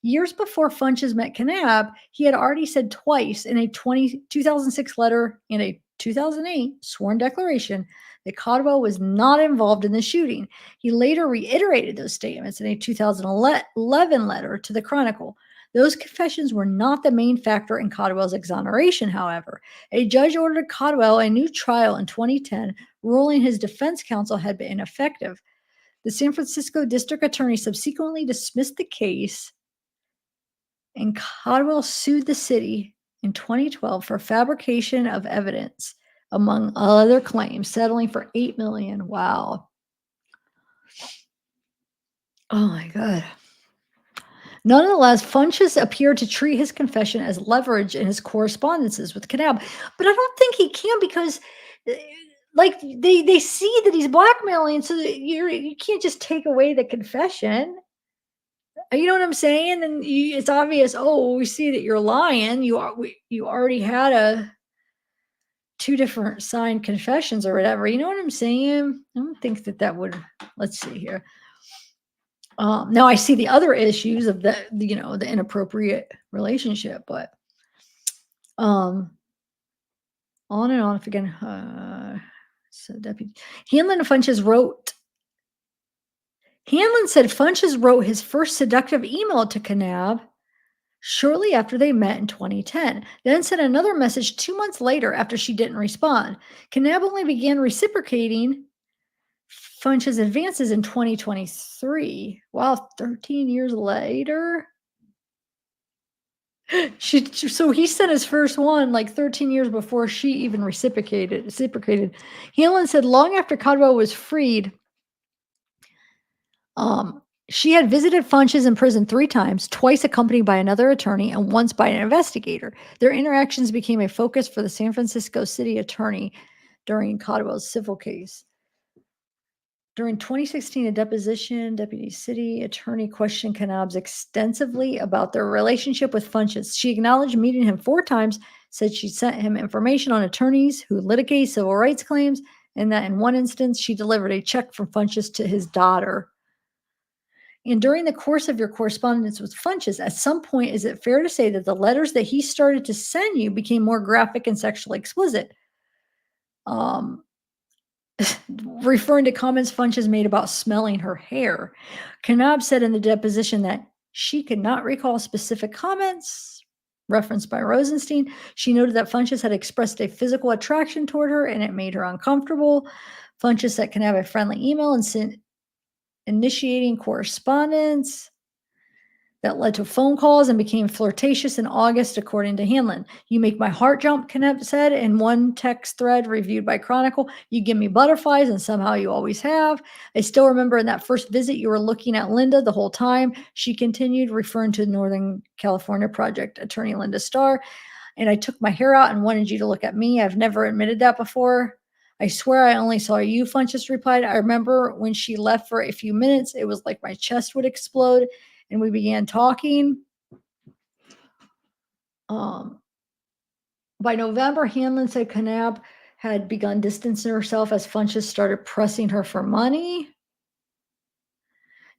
Years before Funches met Kanab, he had already said twice in a 2006 letter and a 2008 sworn declaration that Caldwell was not involved in the shooting. He later reiterated those statements in a 2011 letter to the Chronicle. Those confessions were not the main factor in Caldwell's exoneration, however. A judge ordered Caldwell a new trial in 2010, ruling his defense counsel had been ineffective. The San Francisco district attorney subsequently dismissed the case, and Caldwell sued the city in 2012 for fabrication of evidence, among other claims, settling for $8 million. Wow. Oh my God. Nonetheless, Funches appeared to treat his confession as leverage in his correspondences with Kanab. But I don't think he can, because like they see that he's blackmailing, so that you can't just take away the confession. You know what I'm saying? And it's obvious, oh, we see that you're lying. You already had 2 different signed confessions or whatever. You know what I'm saying? I don't think that would, let's see here. Now I see the other issues of the inappropriate relationship, but on and on again. So Deputy Hanlon said Funches wrote his first seductive email to Kanab shortly after they met in 2010, then sent another message 2 months later after she didn't respond. Kanab only began reciprocating Funch's advances in 2023. Wow, 13 years later. So he sent his first one like 13 years before she even reciprocated. Hanlon said long after Codwell was freed, she had visited Funches in prison 3 times, twice accompanied by another attorney and once by an investigator. Their interactions became a focus for the San Francisco city attorney during Codwell's civil case. During 2016, a deposition, Deputy City Attorney questioned Kanabs extensively about their relationship with Funches. She acknowledged meeting him 4 times, said she sent him information on attorneys who litigate civil rights claims, and that in one instance, she delivered a check from Funches to his daughter. And during the course of your correspondence with Funches, at some point, is it fair to say that the letters that he started to send you became more graphic and sexually explicit? Referring to comments Funches made about smelling her hair. Kanab said in the deposition that she could not recall specific comments referenced by Rosenstein. She noted that Funches had expressed a physical attraction toward her and it made her uncomfortable. Funches sent Kanab a friendly email and sent initiating correspondence that led to phone calls and became flirtatious in August, according to Hanlon. You make my heart jump, Knapp said in one text thread reviewed by Chronicle. You give me butterflies, and somehow you always have. I still remember in that first visit, you were looking at Linda the whole time. She continued, referring to the Northern California Project attorney Linda Starr. And I took my hair out and wanted you to look at me. I've never admitted that before. I swear I only saw you, Funches replied. I remember when she left for a few minutes, it was like my chest would explode. And we began talking. By November, Hanlon said Kanab had begun distancing herself as Funches started pressing her for money.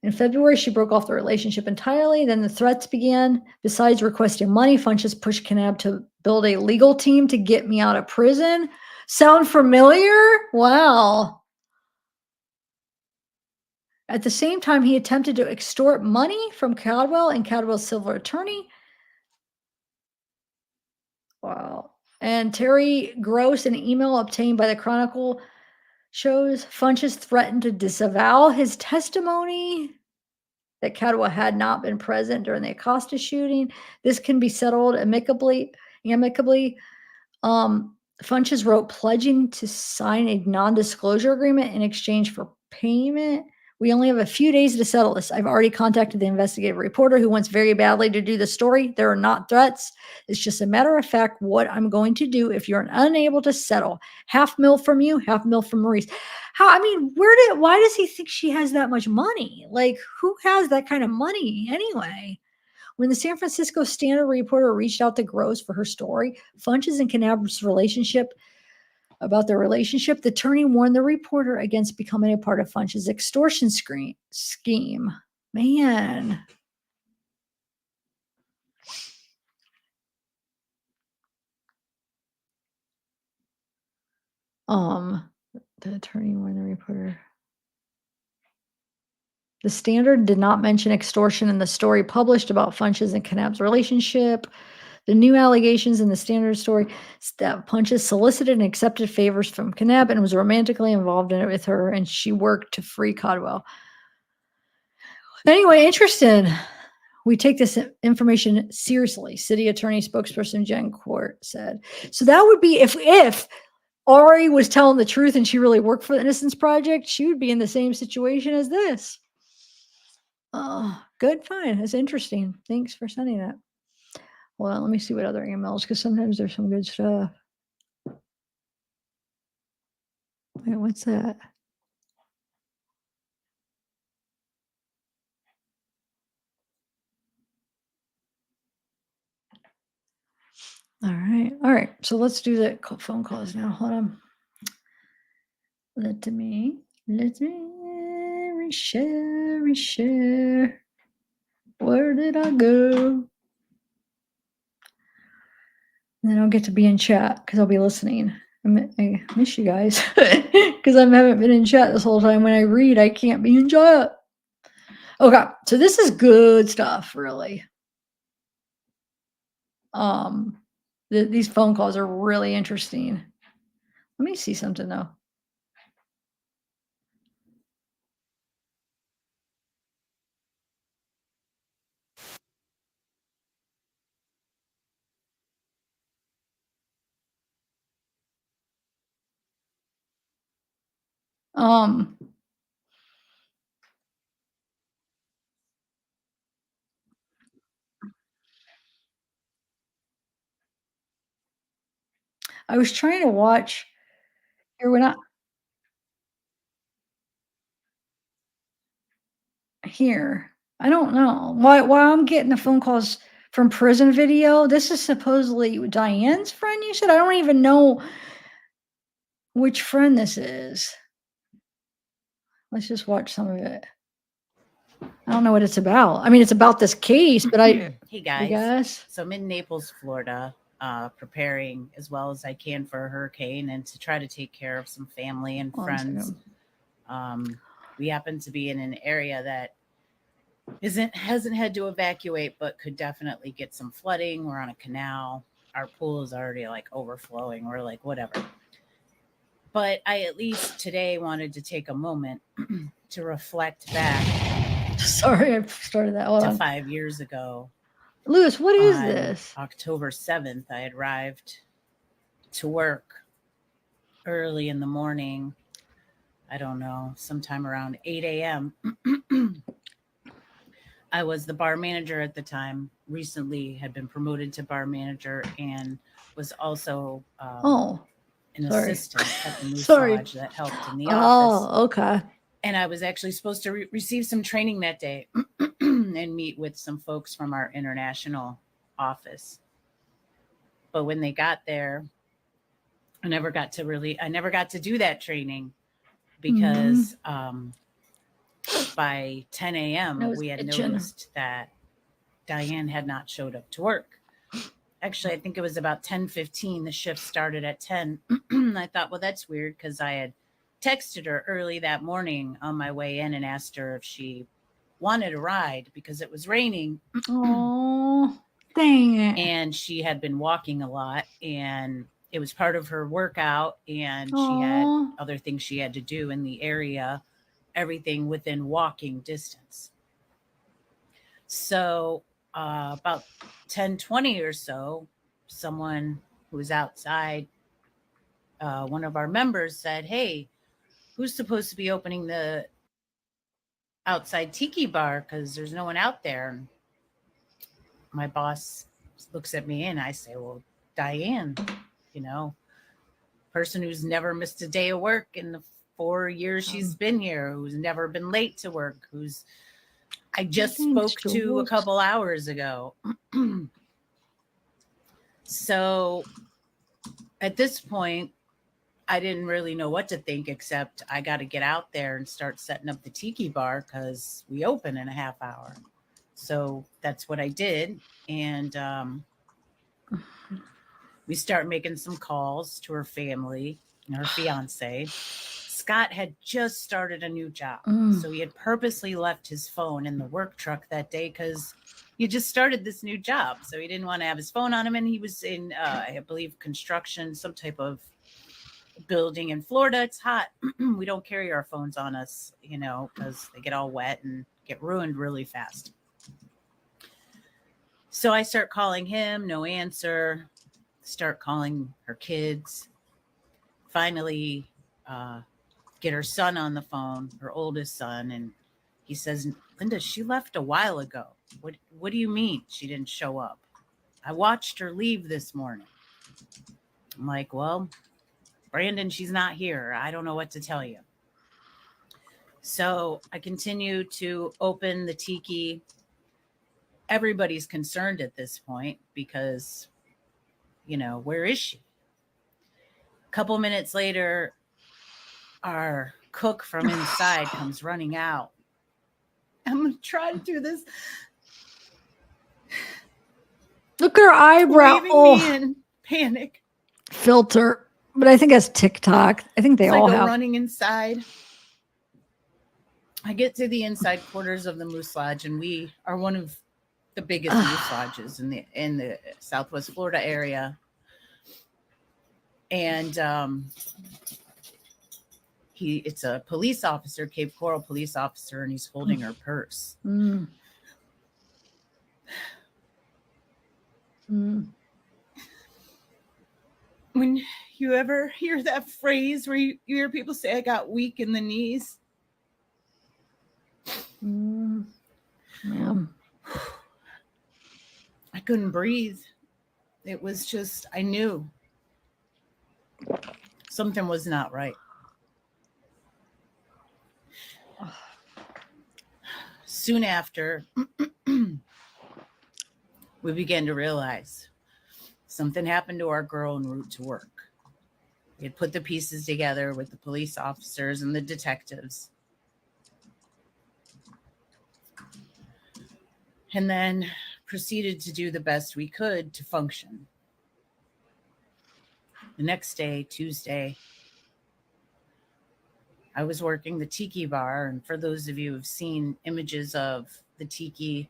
In February, she broke off the relationship entirely. Then the threats began. Besides requesting money, Funches pushed Kanab to build a legal team to get me out of prison. Sound familiar? Wow. At the same time, he attempted to extort money from Caldwell and Caldwell's civil attorney. Wow. And Terry Gross, an email obtained by the Chronicle, shows Funches threatened to disavow his testimony that Caldwell had not been present during the Acosta shooting. This can be settled amicably. Funches wrote pledging to sign a non-disclosure agreement in exchange for payment. We only have a few days to settle this. I've already contacted the investigative reporter who wants very badly to do the story. There are not threats. It's just a matter of fact what I'm going to do if you're unable to settle. $500,000 from you, $500,000 from Maurice. Why does he think she has that much money? Like, who has that kind of money anyway? When the San Francisco Standard reporter reached out to Gross for her story, Funches and Kanab's about their relationship, the attorney warned the reporter against becoming a part of Funches' extortion scheme. Man. The attorney warned the reporter. The Standard did not mention extortion in the story published about Funches and Kanab's relationship. The new allegations in the Standard story that Funches solicited and accepted favors from Kanab and was romantically involved in it with her, and she worked to free Codwell. Anyway, interesting. We take this information seriously, City Attorney spokesperson Jen Court said. So that would be if Ari was telling the truth and she really worked for the Innocence Project, she would be in the same situation as this. Good, fine. That's interesting. Thanks for sending that. Well, let me see what other emails, because sometimes there's some good stuff. Wait, what's that? All right. So let's do the phone calls now. Hold on. Let me reshare. Where did I go? And then I'll get to be in chat because I'll be listening. I miss you guys because I haven't been in chat this whole time. When I read, I can't be in chat. Okay, so this is good stuff, really. These phone calls are really interesting. Let me see something though. Um, I was trying to watch here when I here. I don't know why I'm getting the phone calls from prison video. This is supposedly Diane's friend. You said I don't even know which friend this is. Let's just watch some of it. I don't know what it's about. I mean, it's about this case, but Hey I guys. guess. So I'm in Naples, Florida, preparing as well as I can for a hurricane and to try to take care of some family and One friends. second. We happen to be in an area that hasn't had to evacuate, but could definitely get some flooding. We're on a canal. Our pool is already like overflowing. We're like, whatever. But I at least today wanted to take a moment to reflect back Sorry, I started that. Hold to on. 5 years ago. Lewis, what is On this? October 7th, I had arrived to work early in the morning. I don't know, sometime around 8 a.m. I was the bar manager at the time, recently had been promoted to bar manager, and was also Oh, an sorry. assistant at the Sorry. massage that helped in the office. Oh, okay. And I was actually supposed to receive some training that day and meet with some folks from our international office. But when they got there, I never got to do that training because by 10 a.m. we had noticed that Diane had not showed up to work. Actually, I think it was about 10:15. The shift started at 10. I thought, well, that's weird because I had texted her early that morning on my way in and asked her if she wanted a ride because it was raining. Oh, dang it. And she had been walking a lot, and it was part of her workout, and she had other things she had to do in the area, everything within walking distance. So about 10:20 or so, someone who was outside, one of our members said, hey, who's supposed to be opening the outside tiki bar? Because there's no one out there. And my boss looks at me and I say, well, Diane, person who's never missed a day of work in the 4 years she's been here, who's never been late to work, I just spoke to a couple hours ago. So at this point, I didn't really know what to think, except I got to get out there and start setting up the tiki bar because we open in a half hour. So that's what I did. And we start making some calls to her family and her fiance. Scott had just started a new job. So he had purposely left his phone in the work truck that day because he just started this new job. So he didn't want to have his phone on him. And he was in, I believe, construction, some type of building in Florida. It's hot. We don't carry our phones on us, because they get all wet and get ruined really fast. So I start calling him, no answer. Start calling her kids. Finally, get her son on the phone, her oldest son, and he says, Linda, she left a while ago. What do you mean she didn't show up? I watched her leave this morning. I'm like, well, Brandon, she's not here. I don't know what to tell you. So I continue to open the tiki. Everybody's concerned at this point because, where is she? A couple minutes later, our cook from inside comes running out. I'm going to try to do this. Look at her eyebrow. Leaving me in panic. Filter. But I think that's TikTok. I think they So all I go have. running inside. I get to the inside quarters of the Moose Lodge, and we are one of the biggest moose lodges in the Southwest Florida area. And it's a police officer, Cape Coral police officer, and he's holding her purse. Mm. Mm. When you ever hear that phrase where you hear people say, I got weak in the knees. Mm. Yeah. I couldn't breathe. It was just, I knew something was not right. Soon after, we began to realize something happened to our girl en route to work. We had put the pieces together with the police officers and the detectives. And then proceeded to do the best we could to function. The next day, Tuesday, I was working the Tiki Bar. And for those of you who've seen images of the Tiki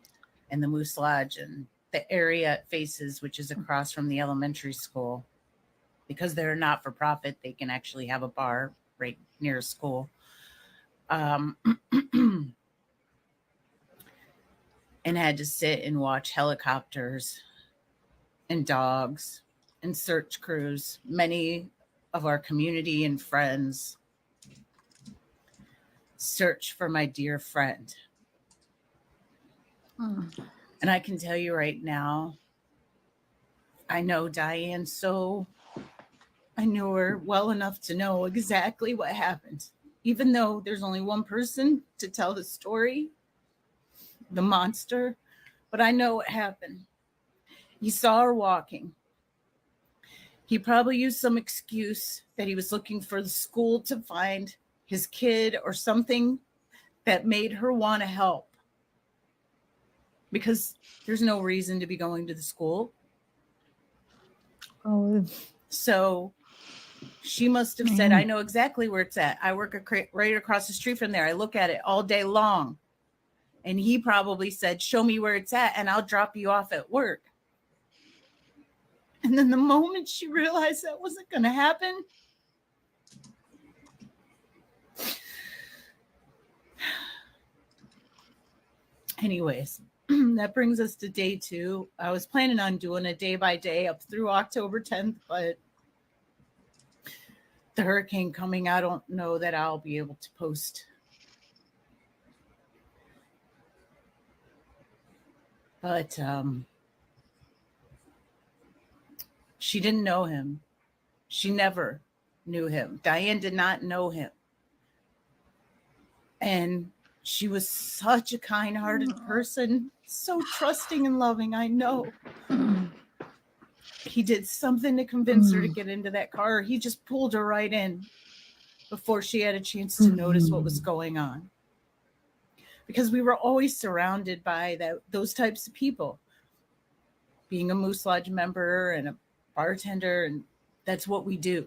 and the Moose Lodge and the area it faces, which is across from the elementary school, because they're not for profit, they can actually have a bar right near school. And had to sit and watch helicopters and dogs and search crews, many of our community and friends, search for my dear friend. And I can tell you right now, I know Diane, so I knew her well enough to know exactly what happened. Even though there's only one person to tell the story, the monster, but I know what happened. He saw her walking. He probably used some excuse that he was looking for the school to find his kid or something that made her want to help. Because there's no reason to be going to the school. Oh. So she must have said, I know exactly where it's at. I work right across the street from there. I look at it all day long. And he probably said, show me where it's at and I'll drop you off at work. And then the moment she realized that wasn't going to happen, anyways, that brings us to day 2. I was planning on doing a day by day up through October 10th, but the hurricane coming, I don't know that I'll be able to post. But she didn't know him. She never knew him. Diane did not know him. And she was such a kind-hearted person, so trusting and loving, I know. He did something to convince her to get into that car. He just pulled her right in before she had a chance to notice what was going on. Because we were always surrounded by those types of people. Being a Moose Lodge member and a bartender, and that's what we do.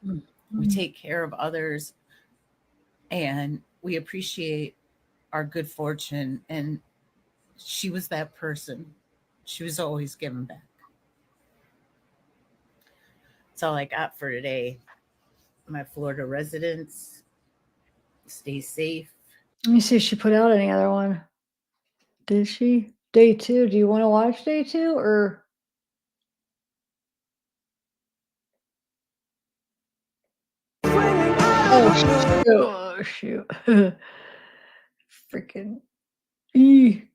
We take care of others, and we appreciate our good fortune. And she was that person. She was always giving back. That's all I got for today. My Florida residents, stay safe. Let me see if she put out any other one. Did she? Day 2. Do you want to watch day 2 or? Oh shoot! Freaking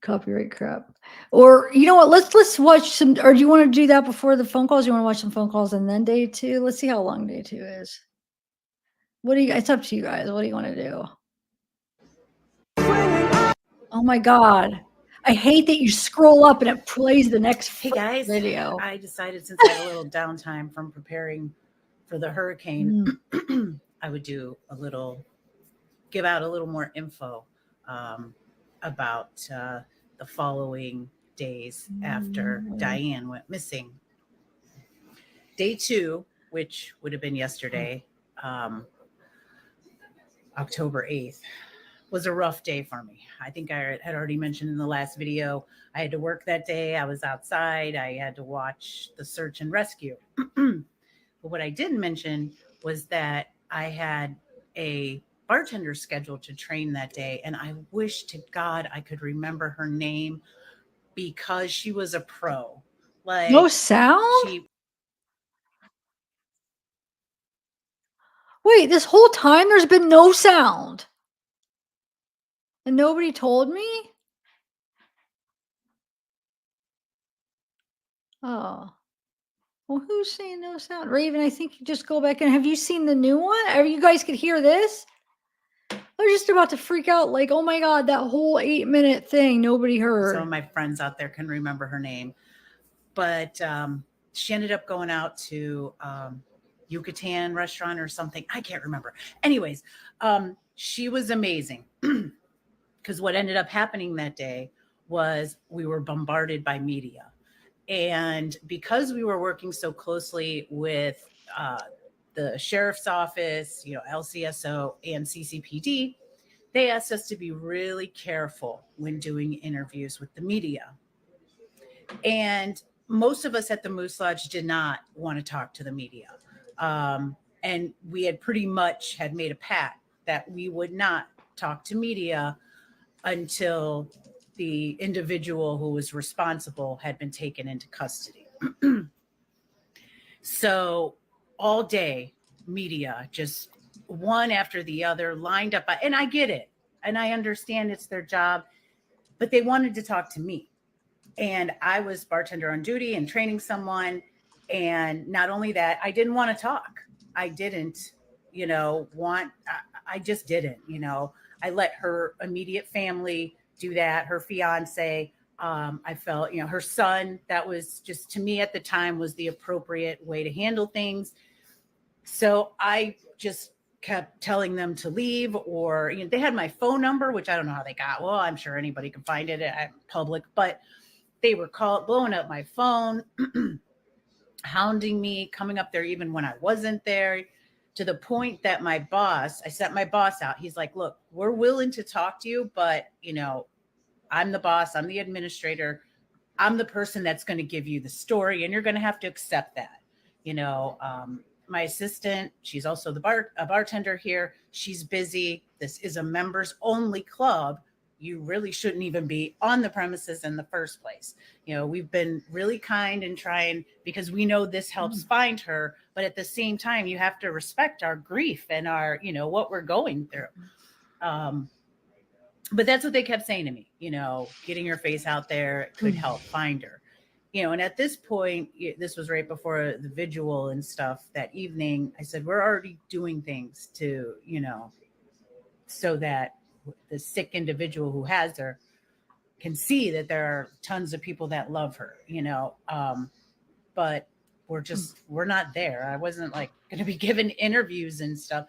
copyright crap. Or you know what? Let's watch some. Or do you want to do that before the phone calls? You want to watch some phone calls and then day 2? Let's see how long day 2 is. What do you? It's up to you guys. What do you want to do? Oh my god! I hate that you scroll up and it plays the next Hey guys, video. I decided since I had a little downtime from preparing for the hurricane, I would give out a little more info about the following days after Diane went missing. Day 2, which would have been yesterday, October 8th, was a rough day for me. I think I had already mentioned in the last video, I had to work that day. I was outside. I had to watch the search and rescue. But what I didn't mention was that I had a bartender scheduled to train that day. And I wish to God I could remember her name because she was a pro. Like, No sound? she Wait, this whole time there's been no sound. And nobody told me? Oh. Well, who's saying no sound? Raven, I think you just go back and have you seen the new one? You guys could hear this? I was just about to freak out, like, oh my God, that whole 8-minute thing nobody heard. some of my friends out there can remember her name. But she ended up going out to Yucatan restaurant or something. I can't remember. Anyways, she was amazing because what ended up happening that day was we were bombarded by media. And because we were working so closely with the sheriff's office, LCSO and CCPD, they asked us to be really careful when doing interviews with the media. And most of us at the Moose Lodge did not want to talk to the media. And we had pretty much had made a pact that we would not talk to media until the individual who was responsible had been taken into custody. So all day, media, just one after the other, lined up. And I get it. And I understand it's their job, but they wanted to talk to me. And I was bartender on duty and training someone. And not only that, I didn't want to talk. I didn't, I just didn't, I let her immediate family do that. Her fiance, I felt, her son, that was just, to me at the time, was the appropriate way to handle things. So I just kept telling them to leave, or, they had my phone number, which I don't know how they got. Well, I'm sure anybody can find it at public, but they were blowing up my phone, hounding me, coming up there even when I wasn't there, to the point that I sent my boss out. He's like, look, we're willing to talk to you, but, I'm the boss. I'm the administrator. I'm the person that's going to give you the story, and you're going to have to accept that. My assistant, she's also a bartender here. She's busy. This is a members only club. You really shouldn't even be on the premises in the first place. We've been really kind and trying, because we know this helps find her, but at the same time, you have to respect our grief and our, what we're going through. But that's what they kept saying to me, getting her face out there could help find her. And at this point, this was right before the vigil and stuff that evening. I said, we're already doing things to, so that the sick individual who has her can see that there are tons of people that love her, but we're not there. I wasn't like going to be given interviews and stuff.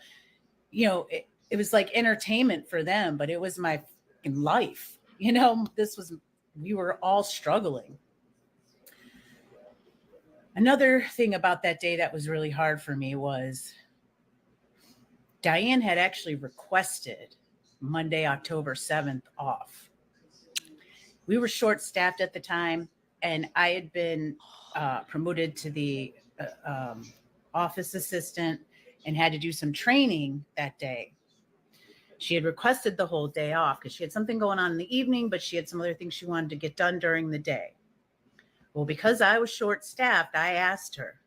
It was like entertainment for them, but it was my life. We were all struggling. Another thing about that day that was really hard for me was Diane had actually requested Monday, October 7th off. We were short-staffed at the time, and I had been promoted to the office assistant and had to do some training that day. She had requested the whole day off because she had something going on in the evening, but she had some other things she wanted to get done during the day. Well, because I was short-staffed, I asked her,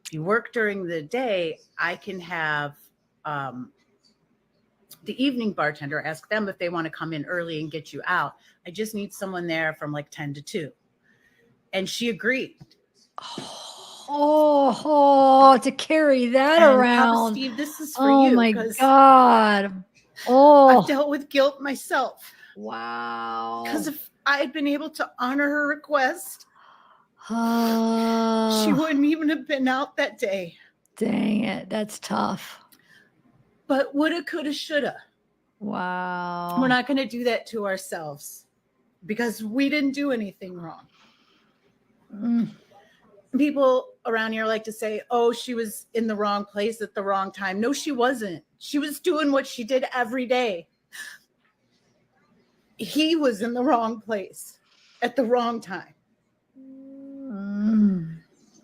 if you work during the day, I can have the evening bartender ask them if they want to come in early and get you out. I just need someone there from like 10 to 2. And she agreed. To carry that around. Steve, this is for you. Oh my God. I've dealt with guilt myself. Wow. Because if I had been able to honor her request, she wouldn't even have been out that day. Dang it. That's tough. But woulda, coulda, shoulda. Wow. We're not going to do that to ourselves because we didn't do anything wrong. People, around here like to say, oh, she was in the wrong place at the wrong time. No, she wasn't. She was doing what she did every day. He was in the wrong place at the wrong time.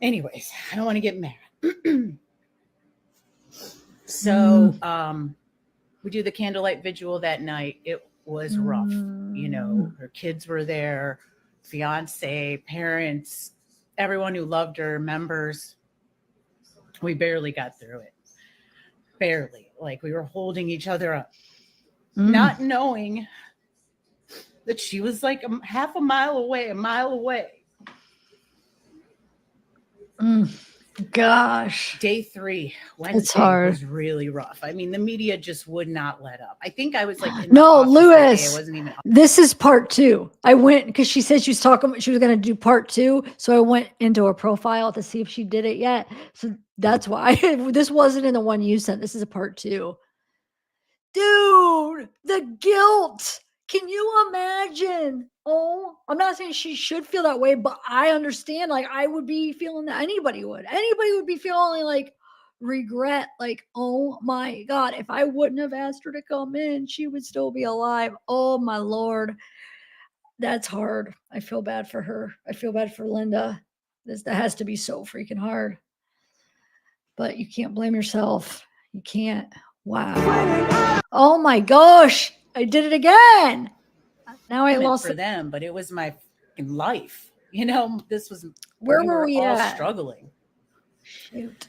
Anyways, I don't want to get mad. So we do the candlelight vigil that night. It was rough. You know, her kids were there, fiance, parents, everyone who loved her, members. We barely got through it. Barely. Like we were holding each other up, not knowing that she was like half a mile away, a mile away. Gosh. Day 3, Wednesday, was really rough. I mean, the media just would not let up. I think I was like, in the office that day. I wasn't even. This is part 2. I went because she said she was going to do part 2. So I went into her profile to see if she did it yet. So that's why this wasn't in the one you sent. This is a part 2. Dude, the guilt. Can you imagine? Oh, I'm not saying she should feel that way, but I understand. Like, I would be feeling that. Anybody would be feeling like regret. Like, oh my God, if I wouldn't have asked her to come in, she would still be alive. Oh my Lord. That's hard. I feel bad for her. I feel bad for Linda. That has to be so freaking hard. But you can't blame yourself. You can't. Wow. Oh my gosh. I did it again. Now I lost for them, but it was my life. You know, this was where were we all at? Struggling. Shoot.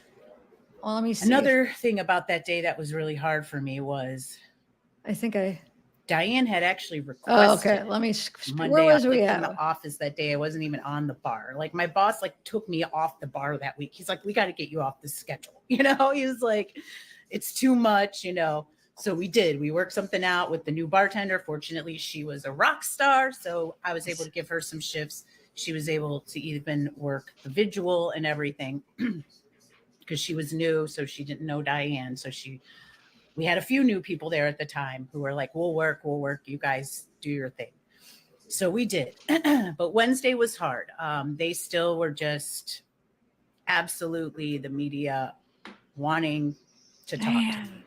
Well, let me see. Another thing about that day that was really hard for me was Diane had actually requested. Oh, okay. Let me. Monday, where was we in at? the office that day. I wasn't even on the bar. Like my boss, like took me off the bar that week. He's like, "We got to get you off the schedule." You know, he was like, "It's too much." You know. So we did. We worked something out with the new bartender. Fortunately, she was a rock star, so I was able to give her some shifts. She was able to even work the vigil and everything because she was new, so she didn't know Diane. So we had a few new people there at the time who were like, we'll work. You guys do your thing. So we did. But Wednesday was hard. They still were just absolutely the media wanting to talk to me.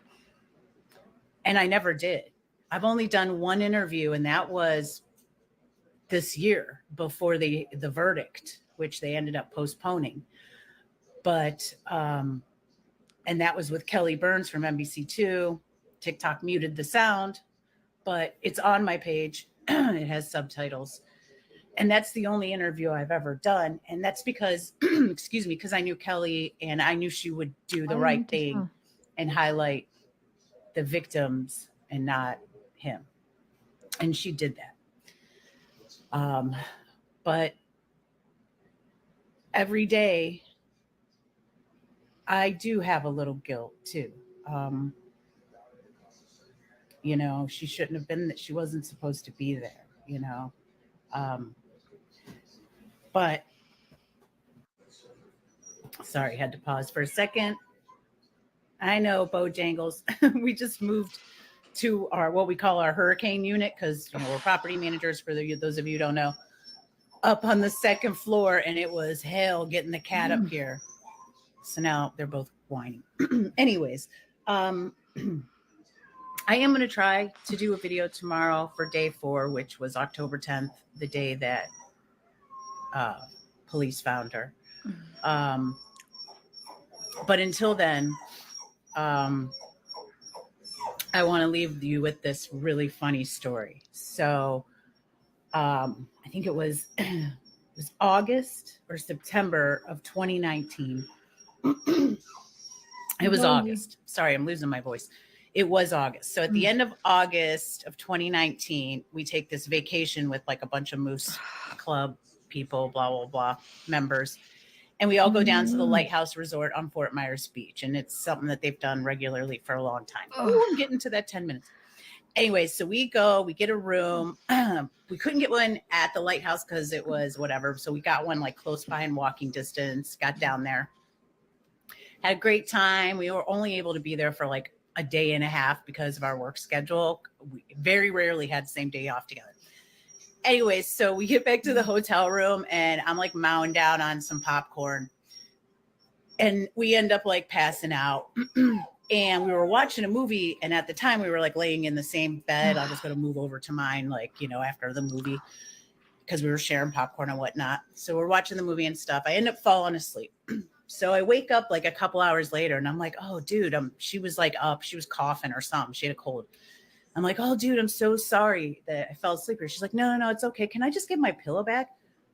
And I never did. I've only done one interview, and that was this year before the verdict, which they ended up postponing. But and that was with Kelly Burns from NBC2. TikTok muted the sound, but it's on my page. It has subtitles. And that's the only interview I've ever done. And that's because, excuse me, because I knew Kelly and I knew she would do the right thing and highlight the victims and not him. And she did that. But every day I do have a little guilt too. You know, she shouldn't have been, that she wasn't supposed to be there, you know. But sorry, had to pause for a second. I know, Bojangles. We just moved to our what we call our hurricane unit because we're property managers. For those of you who don't know, up on the second floor, and it was hell getting the cat up here. So now they're both whining. Anyways, I am going to try to do a video tomorrow for day 4, which was October 10th, the day that police found her. But until then, I want to leave you with this really funny story. So I think it was August or September of 2019. It was August. Sorry, I'm losing my voice. It was August. So at the end of August of 2019, we take this vacation with like a bunch of Moose Club people, blah, blah, blah, members. And we all go down to the Lighthouse Resort on Fort Myers Beach. And it's something that they've done regularly for a long time. Oh, I'm getting to that 10 minutes. Anyway, so we go, we get a room. We couldn't get one at the Lighthouse because it was whatever. So we got one like close by in walking distance, got down there. Had a great time. We were only able to be there for like a day and a half because of our work schedule. We very rarely had the same day off together. Anyways, so we get back to the hotel room and I'm like mowing down on some popcorn. and we end up like passing out. And we were watching a movie, and at the time we were like laying in the same bed. I was going to move over to mine, like, you know, after the movie, because we were sharing popcorn and whatnot. So we're watching the movie and stuff. I end up falling asleep. So I wake up like a couple hours later, and I'm like, oh, dude, she was like up. She was coughing or something. She had a cold. I'm like, oh, dude, I'm so sorry that I fell asleep. She's like, no, it's okay. Can I just get my pillow back?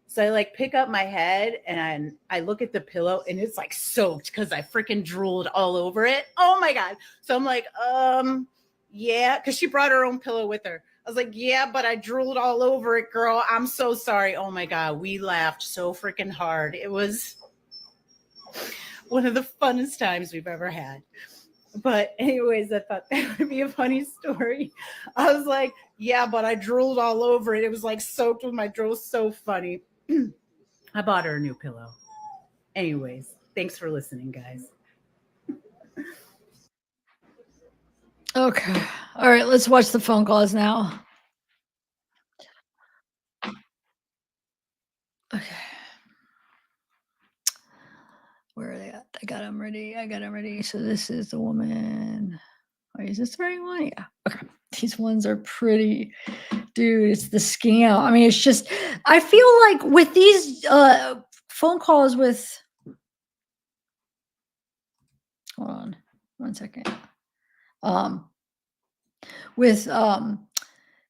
So I like pick up my head and I look at the pillow and it's like soaked because I freaking drooled all over it. Oh my God. So I'm like, yeah, because she brought her own pillow with her. I was like, yeah, but I drooled all over it, girl. I'm so sorry. Oh my God. We laughed so freaking hard. It was one of the funnest times we've ever had. But anyways, I thought that would be a funny story. I was like, yeah, but I drooled all over it. It was like soaked with my drool. So funny. I bought her a new pillow. Anyways, thanks for listening, guys. Okay. All right, let's watch the phone calls now. Okay. Where are they at? I got them ready. So this is the woman. Wait, is this the right one? Yeah. Okay. These ones are pretty. Dude, it's the scam. I mean, it's just, I feel like with these phone calls with, hold on 1 second. With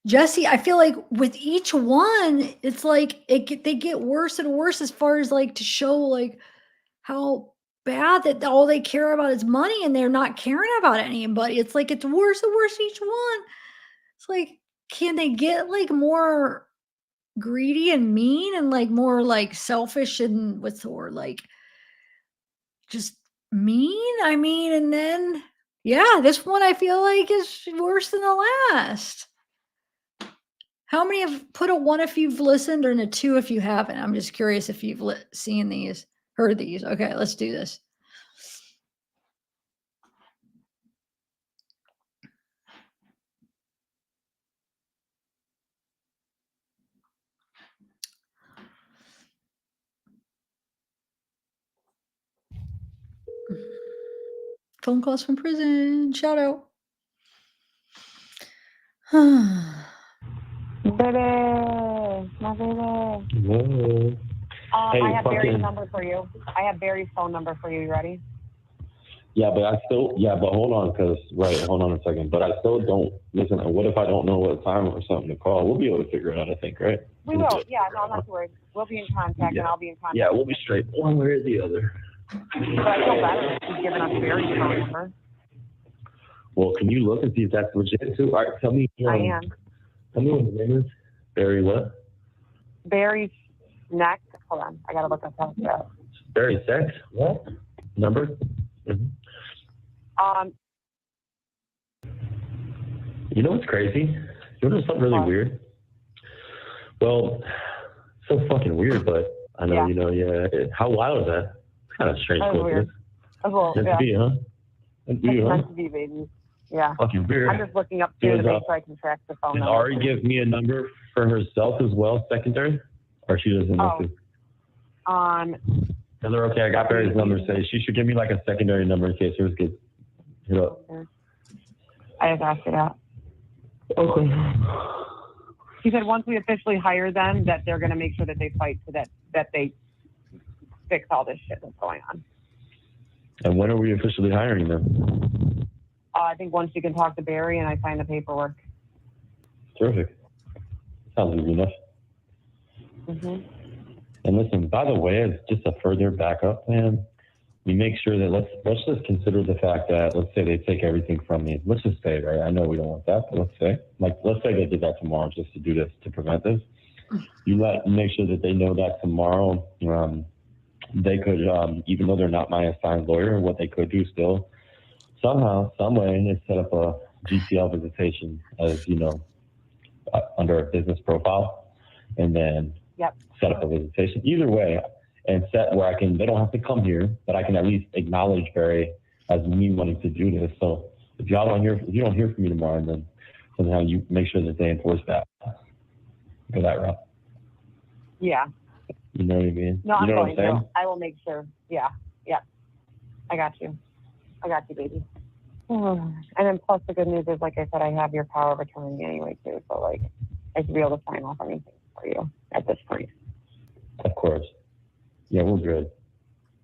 Jesse, I feel like with each one, it's like they get worse and worse as far as like to show like how bad that all they care about is money and they're not caring about anybody. It's like it's worse and worse each one. It's like, can they get like more greedy and mean and like more like selfish and what's the word, like just mean? I mean, and then yeah, this one I feel like is worse than the last. How many have put a 1 if you've listened or in a 2 if you haven't? I'm just curious if you've seen these, heard these. Okay, let's do this. Phone calls from prison. Shout out. Baby, my baby. Whoa. Hey, I have Barry's fucking- number for you. I have Barry's phone number for you. You ready? Yeah, but hold on, hold on a second. But I still don't, listen, what if I don't know what time or something to call? We'll be able to figure it out, I think, right? We will. Yeah, no, I'm not too worried. We'll be in contact, and I'll be in contact. Yeah, we'll be straight one way or the other. But I feel better if she's giving us Barry's phone number. Well, can you look and see if that's legit too? All right, tell me. I am. Tell me what his name is. Barry what? Barry's next. Hold on. I got to look up that. Barry sex? What? Number? Mm-hmm. You know what's crazy? You know something really weird? Well, so fucking weird, but I know, how wild is that? It's kind of strange. That was weird. That's a little, Meant to be, huh? Meant to be, huh? Meant to be, baby. Yeah. Fucking weird. I'm just looking up too to make sure I can track the phone Did number. Ari give me a number for herself as well, secondary? Or she doesn't know to? Tell her, okay, I got Barry's number. Say she should give me like a secondary number in case hers gets hit up. I have asked it out. Okay. He said once we officially hire them, that they're going to make sure that they fight so that they fix all this shit that's going on. And when are we officially hiring them? I think once you can talk to Barry and I sign the paperwork. Terrific. Sounds easy enough. Mm-hmm. And listen, by the way, as just a further backup plan, we make sure that let's just consider the fact that, let's say they take everything from me. Let's just say, right? I know we don't want that, but let's say they did that tomorrow just to do this, to prevent this. You make sure that they know that tomorrow, they could, even though they're not my assigned lawyer, what they could do still, somehow, some way, is set up a GTL visitation as, under a business profile, and then set up a visitation. Either way, and set where they don't have to come here, but I can at least acknowledge Barry as me wanting to do this. So if you don't hear from me tomorrow, then somehow you make sure that they enforce that. Go that route. Yeah. You know what I mean? No, you know I'm what I'm saying? I will make sure. Yeah. Yeah. I got you. I got you, baby. And then plus the good news is, like I said, I have your power of attorney anyway too. So like, I should be able to sign off anything for you at this point. Of course. Yeah, we're good.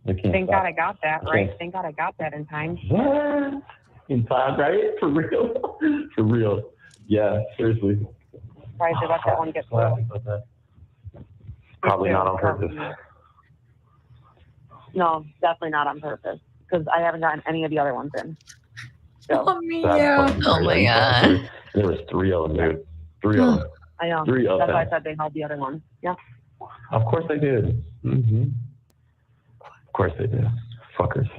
Thank God I got that, right? Thank God I got that in time. What? In time, right? For real? For real. Yeah, seriously. Surprised they let that one get through. Probably not on purpose. No, definitely not on purpose. Because I haven't gotten any of the other ones in. So, Oh, me, yeah. Oh, my God. There was 3 of them, dude. 3 of them. I know. 3 of That's them. why I said they held the other ones. Yeah. Of course they did. Mm-hmm. Of course they did. Fuckers.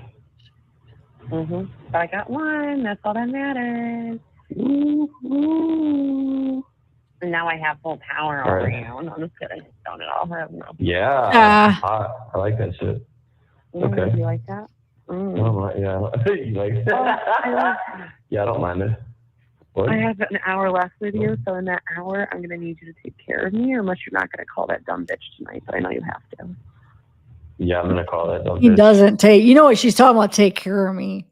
Mm-hmm. But I got one. That's all that matters. Ooh. And now I have full power over you. No, I'm just kidding. Don't at all. Yeah. Hot. I like that shit. Okay. You like that? Mm. Well, yeah. You like that? I like that. Yeah, I don't mind it. What? I have an hour left with you, so in that hour, I'm going to need you to take care of me, unless you're not going to call that dumb bitch tonight, but I know you have to. Yeah, I'm going to call that dumb He bitch. doesn't take, you know what she's talking about, take care of me.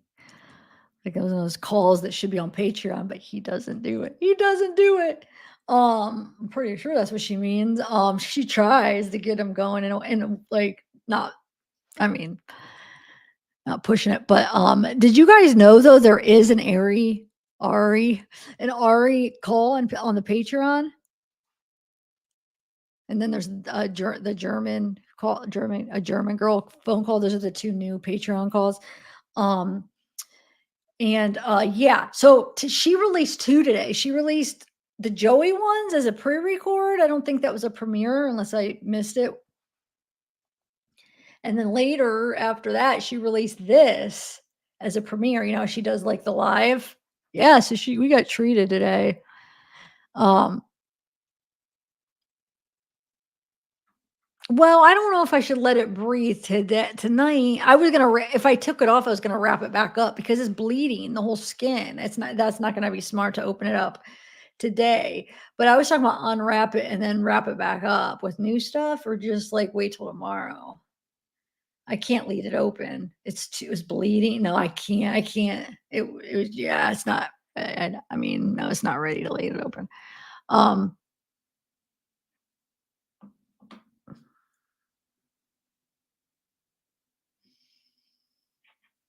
Like those calls that should be on Patreon, but he doesn't do it. He doesn't do it. I'm pretty sure that's what she means. She tries to get him going and like not, I mean, not pushing it, but did you guys know though there is an Ari call on the Patreon? And then there's the German call, a German girl phone call. Those are the 2 new Patreon calls. Yeah, so she released 2 today. She released the Joey ones as a pre-record. I don't think that was a premiere unless I missed it. And then later after that, she released this as a premiere. You know, she does like the live. Yeah, so we got treated today. Well, I don't know if I should let it breathe tonight. I was gonna if I took it off, I was gonna wrap it back up because it's bleeding the whole skin. That's not gonna be smart to open it up today. But I was talking about unwrap it and then wrap it back up with new stuff, or just like wait till tomorrow. I can't leave it open. It was bleeding. No, I can't. It was, yeah, it's not. I mean, no, it's not ready to leave it open.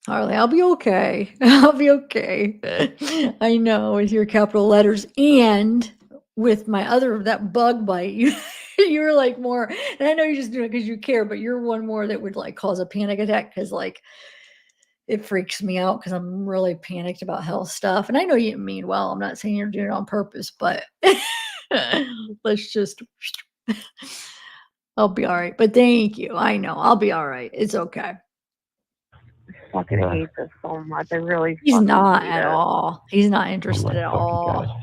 Harley, I'll be okay. I'll be okay. I know, with your capital letters and with my that bug bite. You're like more, and I know you're just doing it because you care, but you're one more that would like cause a panic attack because like it freaks me out because I'm really panicked about health stuff. And I know you mean well. I'm not saying you're doing it on purpose, but let's just. I'll be all right. But thank you. I know I'll be all right. It's okay. Fucking hate this so much. I really. He's not at all. He's not interested at all.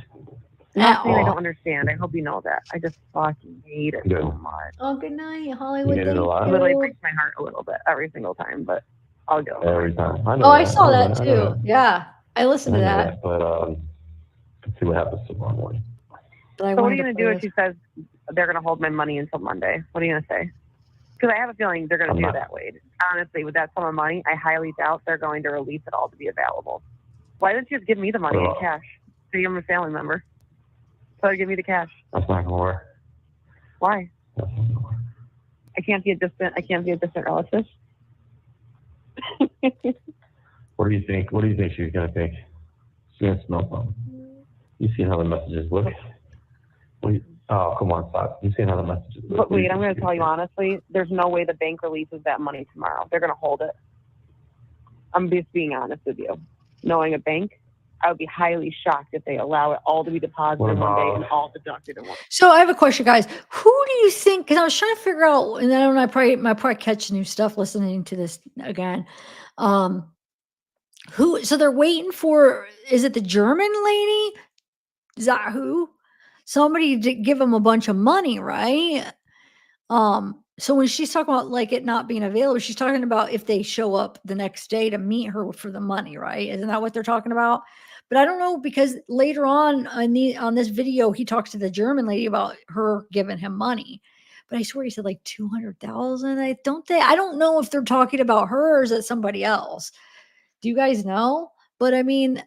Not saying I don't understand. I hope you know that. I just fucking hate it so much. Oh, good night, Hollywood. You hate it a lot? It literally breaks my heart a little bit every single time, but I'll go. Every time. I know Oh, I saw that too. Yeah, I listened to that. But let's see what happens tomorrow morning. So what are you going to do if she says they're going to hold my money until Monday? What are you going to say? Because I have a feeling they're going to do that, Wade. Honestly, with that sum of money, I highly doubt they're going to release it all to be available. Why didn't you just give me the money in cash? So I'm a family member. So give me the cash. That's not going to work. Why? I can't be a distant relative. What do you think? What do you think she's going to think? She's going to smell something. You seen how the messages look? Oh, come on, stop. You seen how the messages look? But wait, I'm going to tell you honestly, there's no way the bank releases that money tomorrow. They're going to hold it. I'm just being honest with you. Knowing a bank, I would be highly shocked if they allow it all to be deposited in one day and all deducted in one. So I have a question, guys. Who do you think? Because I was trying to figure out, and I don't know, I probably catch new stuff listening to this again. Who? So they're waiting for? Is it the German lady? Is that who? Somebody to give them a bunch of money, right? So when she's talking about like it not being available, she's talking about if they show up the next day to meet her for the money, right? Isn't that what they're talking about? But I don't know, because later on this video, he talks to the German lady about her giving him money. but I swear he said like 200,000. I don't know if they're talking about her or is it somebody else. Do you guys know? But I mean,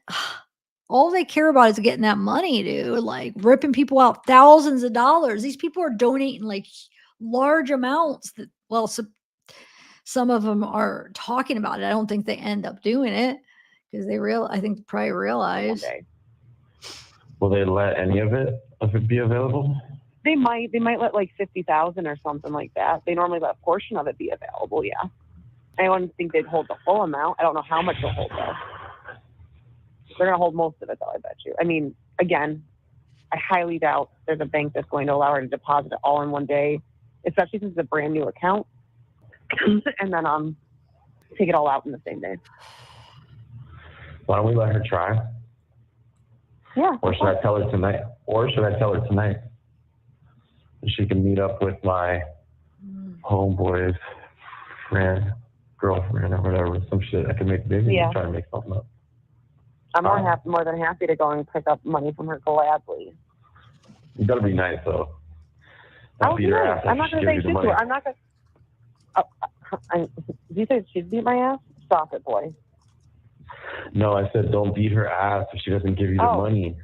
all they care about is getting that money, dude. Like ripping people out thousands of dollars. These people are donating like large amounts that, well, some of them are talking about it. I don't think they end up doing it because I think they probably realize. Okay. Will they let any of it be available? They might let like 50,000 or something like that. They normally let a portion of it be available. Yeah. I don't think they'd hold the full amount. I don't know how much they'll hold though. They're gonna hold most of it though, I bet you. I mean, again, I highly doubt there's a bank that's going to allow her to deposit it all in one day, especially since it's a brand new account. And then take it all out in the same day. Why don't we let her try? Yeah. Or should I tell her tonight? She can meet up with my homeboy's friend, girlfriend, or whatever, some shit. I can make maybe try to make something up. I'm more than happy to go and pick up money from her gladly. You gotta be nice though. I'm not gonna say shit to her. I'm not gonna. Did you say she'd beat my ass? Stop it, boy. No, I said don't beat her ass if she doesn't give you the money.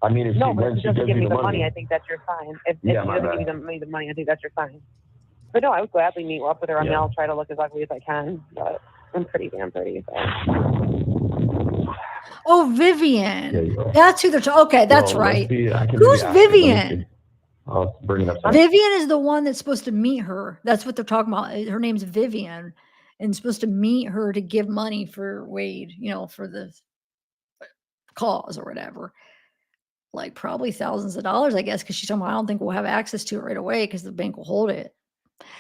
I mean, if no, she, but if she doesn't give me the money, I think that's your sign. If she doesn't give me the money, I think that's your sign. But no, I would gladly meet up with her. I mean, I'll try to look as ugly as I can, but I'm pretty damn pretty. So. Oh, Vivian. That's who they're talking. Okay, that's right. Who's Vivian? I'll bring it up. Vivian is the one that's supposed to meet her. That's what they're talking about. Her name's Vivian, and supposed to meet her to give money for Wade, for the cause or whatever. Like probably thousands of dollars, I guess, because she's talking about, I don't think we'll have access to it right away because the bank will hold it.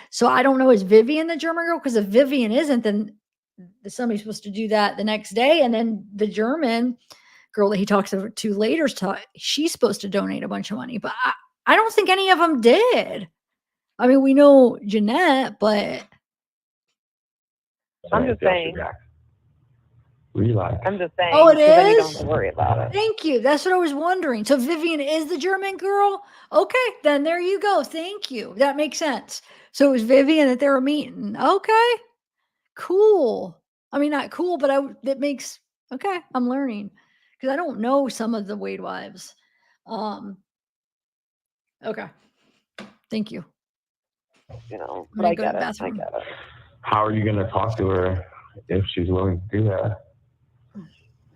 So I don't know, is Vivian the German girl? Because if Vivian isn't, then somebody's supposed to do that the next day. And then the German girl that he talks to later, she's supposed to donate a bunch of money. But I don't think any of them did. I mean, we know Jeanette, but I'm just saying. Relax. I'm just saying. Oh, it is? Then you don't have to worry about it. Thank you. That's what I was wondering. So Vivian is the German girl? Okay, then there you go. Thank you. That makes sense. So it was Vivian that they were meeting. Okay, cool. I mean, not cool, but okay, I'm learning because I don't know some of the Wade wives. Okay, thank you. But I get it. I get it. How are you going to talk to her if she's willing to do that?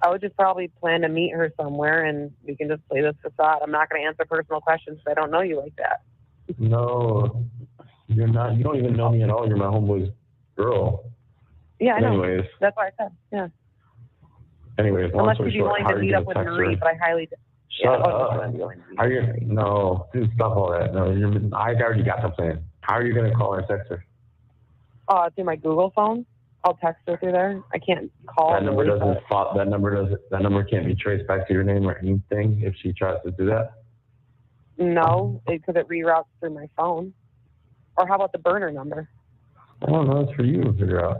I would just probably plan to meet her somewhere and we can just play this facade. I'm not going to answer personal questions because I don't know you like that. No, you're not. You don't even know me at all. You're my homeboy's girl. Yeah, I know. Anyways. That's what I said. Yeah. Anyways, unless you'd be willing to meet up with Marie, but I highly. Shut up. No, dude, stop all that. No, I already got the plan. How are you going to call and text her? Through my Google phone. I'll text her through there. I can't call. That number can't be traced back to your name or anything if she tries to do that. No, because it reroutes through my phone. Or how about the burner number? I don't know. It's for you to figure out.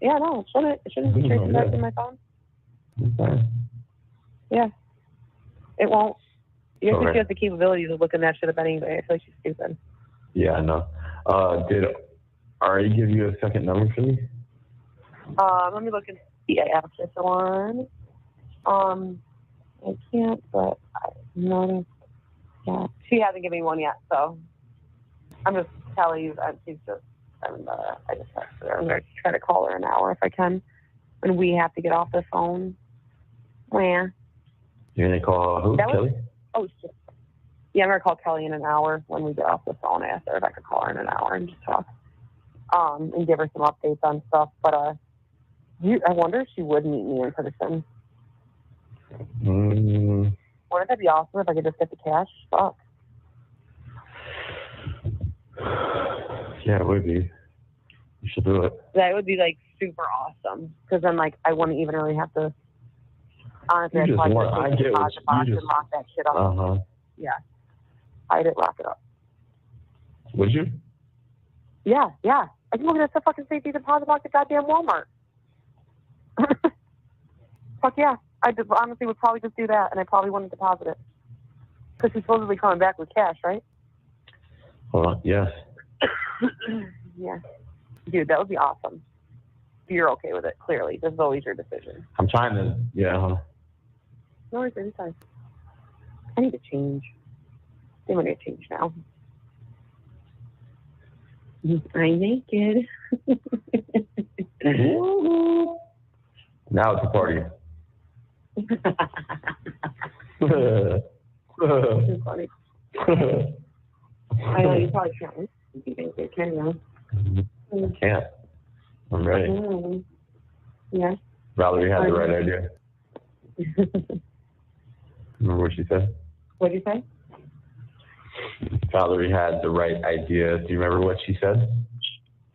Yeah, no, it shouldn't. It shouldn't be tracing back to my phone. Okay. Yeah, it won't. You think she has the capabilities of looking that shit up anyway. I feel like she's stupid. Yeah, I know. Did Ari give you a second number for me? Let me look and see. I asked her for one. I can't, but I noticed. Yeah, she hasn't given me one yet, so I'm just telling you that she's just. I just texted her. I'm going to try to call her an hour if I can, and we have to get off the phone. Where? You're gonna call who? Kelly? Yeah, I'm gonna call Kelly in an hour when we get off the phone. I asked her if I could call her in an hour and just talk, and give her some updates on stuff. But I wonder if she would meet me in person. Wouldn't that be awesome if I could just get the cash? Fuck. Yeah, it would be. You should do it. That would be like super awesome because then I wouldn't even really have to. Honestly, I'd probably just take the deposit box and lock that shit up. Yeah, I did lock it up. Would you? Yeah. I can look at the fucking safety deposit box at goddamn Walmart. Fuck yeah. I just honestly would probably just do that, and I probably wouldn't deposit it. Because she's supposedly coming back with cash, right? Hold on. Yes. Yeah. Dude, that would be awesome. You're okay with it, clearly. This is always your decision. I'm trying to. Yeah. No worries, anytime. I need to change. I think I'm going to change now. I'm naked. Now it's a party. Too funny. I know you probably can't. You can, you? Can't. I'm ready. Yeah. Valerie had the right idea. Remember what she said? What'd you say? Valerie had the right idea. Do you remember what she said?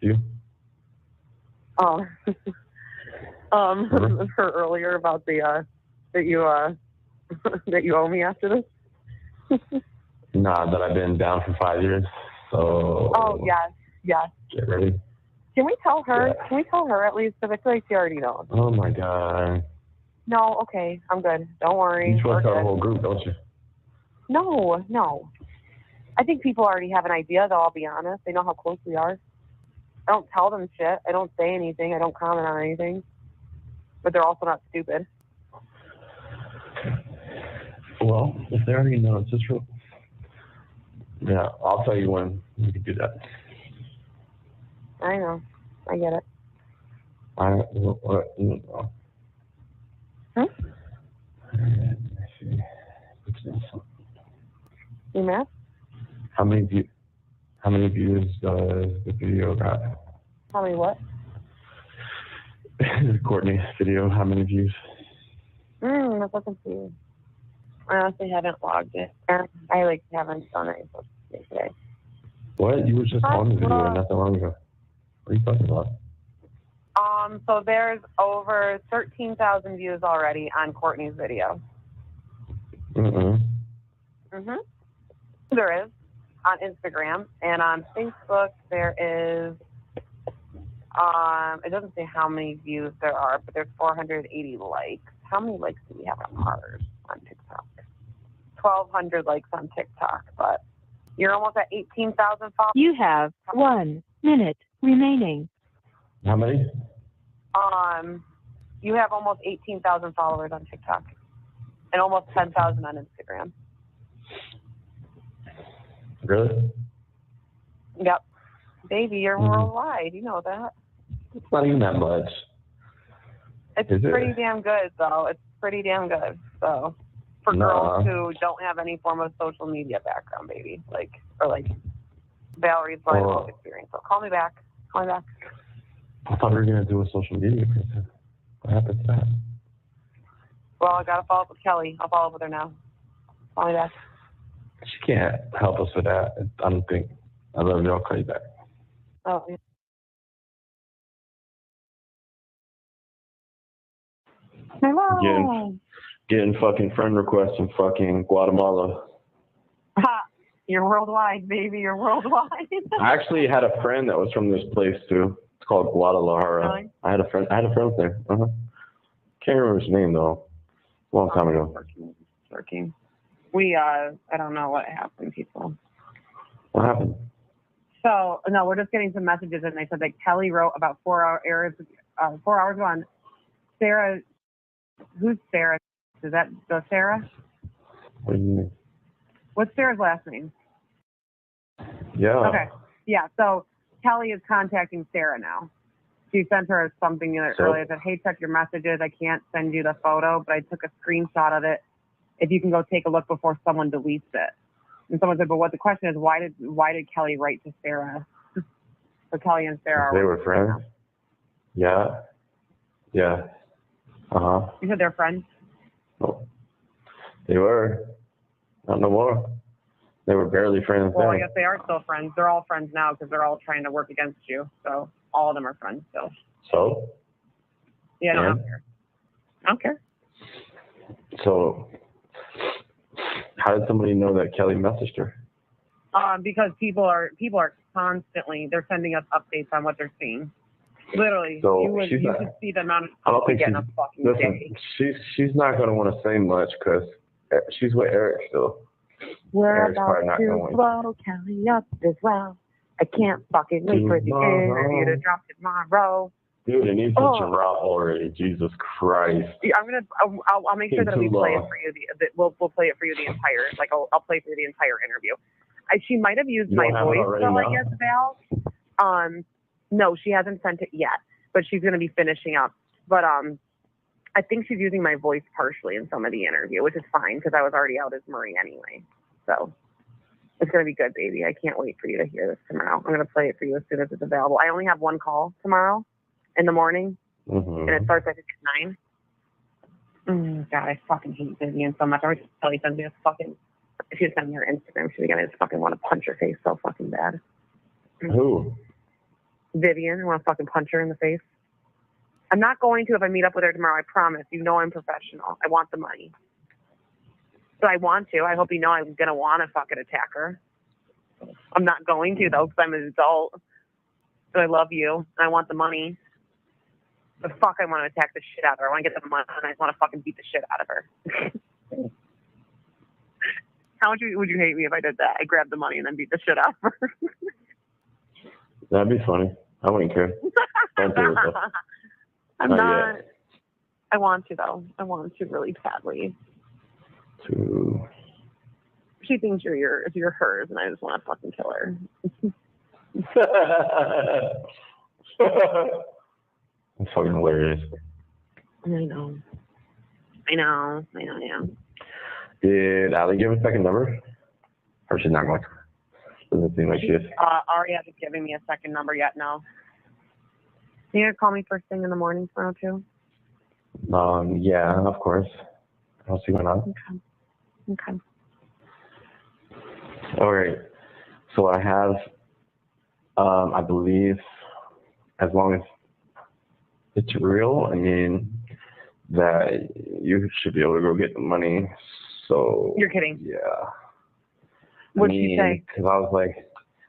Do you? Oh. Her earlier about the that you that you owe me after this. Nah, that I've been down for 5 years. So. Oh yes. Get ready. Can we tell her? Yeah. Can we tell her at least? Because I feel like she already knows. Oh my God. No, okay, I'm good. Don't worry. You supposed to We're tell the good. whole group, don't you? No. I think people already have an idea, though, I'll be honest. They know how close we are. I don't tell them shit. I don't say anything. I don't comment on anything. But they're also not stupid. Well, if they already know, it's just true. Yeah, I'll tell you when we can do that. I know. I get it. You mad? How many views does the video got? Tell me what? Courtney's video, how many views? Let's look and see. I honestly haven't logged it. I haven't done it today. What? You were just on the video not that long ago. What are you talking about? So there's over 13,000 views already on Courtney's video. There is on Instagram, and on Facebook there is. It doesn't say how many views there are, but there's 480 likes. How many likes do we have on ours on TikTok? 1,200 likes on TikTok, but you're almost at 18,000 followers. You have 1 minute remaining. How many? You have almost 18,000 followers on TikTok and almost 10,000 on Instagram. Really? Yep. Baby, you're worldwide. You know that. It's not even that much. It's Is it? pretty damn good, though. It's pretty damn good. So, for girls who don't have any form of social media background, baby, like Valerie's life experience. So call me back. I thought we were gonna do a social media person. What happened to that? Well, I gotta follow up with Kelly. I'll follow up with her now. Call me back. She can't help us with that. I don't think. I love you. I'll call you back. Oh, yeah. Hello. Getting fucking friend requests from fucking Guatemala. Ha! You're worldwide, baby. You're worldwide. I actually had a friend that was from this place too. It's called Guadalajara. Really? I had a friend there. Can't remember his name though. A long time ago. Working. We I don't know what happened, people. What happened? So no, we're just getting some messages, and they said that Kelly wrote about 4 hours ago on Sarah. Who's Sarah? Is that the Sarah? What do you mean? What's Sarah's last name? Yeah. Okay. Yeah. So Kelly is contacting Sarah now. She sent her something earlier. Said, "Hey, check your messages. I can't send you the photo, but I took a screenshot of it. If you can go take a look before someone deletes it." And someone said, "But what the question is, why did Kelly write to Sarah?" So Kelly and Sarah They were friends. Yeah. You said they're friends? No. They were. Not no more. They were barely friends Well, then. I guess they are still friends. They're all friends now because they're all trying to work against you. So all of them are friends still. So? Yeah, no, I Yeah. don't care. I don't care. So, how did somebody know that Kelly messaged her? Because people are constantly, they're sending us updates on what they're seeing. Literally, So you could see the amount of I don't stuff we think get in a fucking day. Listen, she's not going to want to say much because she's with Eric still. We're Eric's about probably not to going. blow Kelly up as well. I can't fucking wait for the interview to drop tomorrow. Dude, it needs to drop already. Jesus Christ. Yeah, I'll make sure that we play it for you. We'll play it for you the entire, like, I'll play for you the entire interview. She might have used my voice, though, I guess, Val. No, she hasn't sent it yet, but she's going to be finishing up. But, I think she's using my voice partially in some of the interview, which is fine because I was already out as Marie anyway. So it's going to be good, baby. I can't wait for you to hear this tomorrow. I'm going to play it for you as soon as it's available. I only have one call tomorrow in the morning, and it starts, I think, at 9. God, I fucking hate Vivian so much. I always tell you, send me a fucking, if you send me her Instagram, I just fucking want to punch her face so fucking bad. Who? Vivian. I want to fucking punch her in the face. I'm not going to if I meet up with her tomorrow. I promise. You know I'm professional. I want the money. But I want to. I hope you know I'm going to want to fucking attack her. I'm not going to, though, because I'm an adult. But I love you. And I want the money. But fuck, I want to attack the shit out of her. I want to get the money, and I want to fucking beat the shit out of her. How much would you hate me if I did that? I grabbed the money and then beat the shit out of her. That'd be funny. I wouldn't care. Don't do it, though. I'm not. I want to, though. I want to really badly. She thinks you're hers, and I just want to fucking kill her. It's fucking hilarious. I know. Did Ali give a second number? Or she's not going to? Doesn't seem like she is. Ari hasn't given me a second number yet, no. You gonna call me first thing in the morning tomorrow, too? Yeah, of course. I'll see why not. Okay. All right. So I have, I believe, as long as it's real, I mean, that you should be able to go get the money. So. You're kidding. Yeah. What'd she say? Because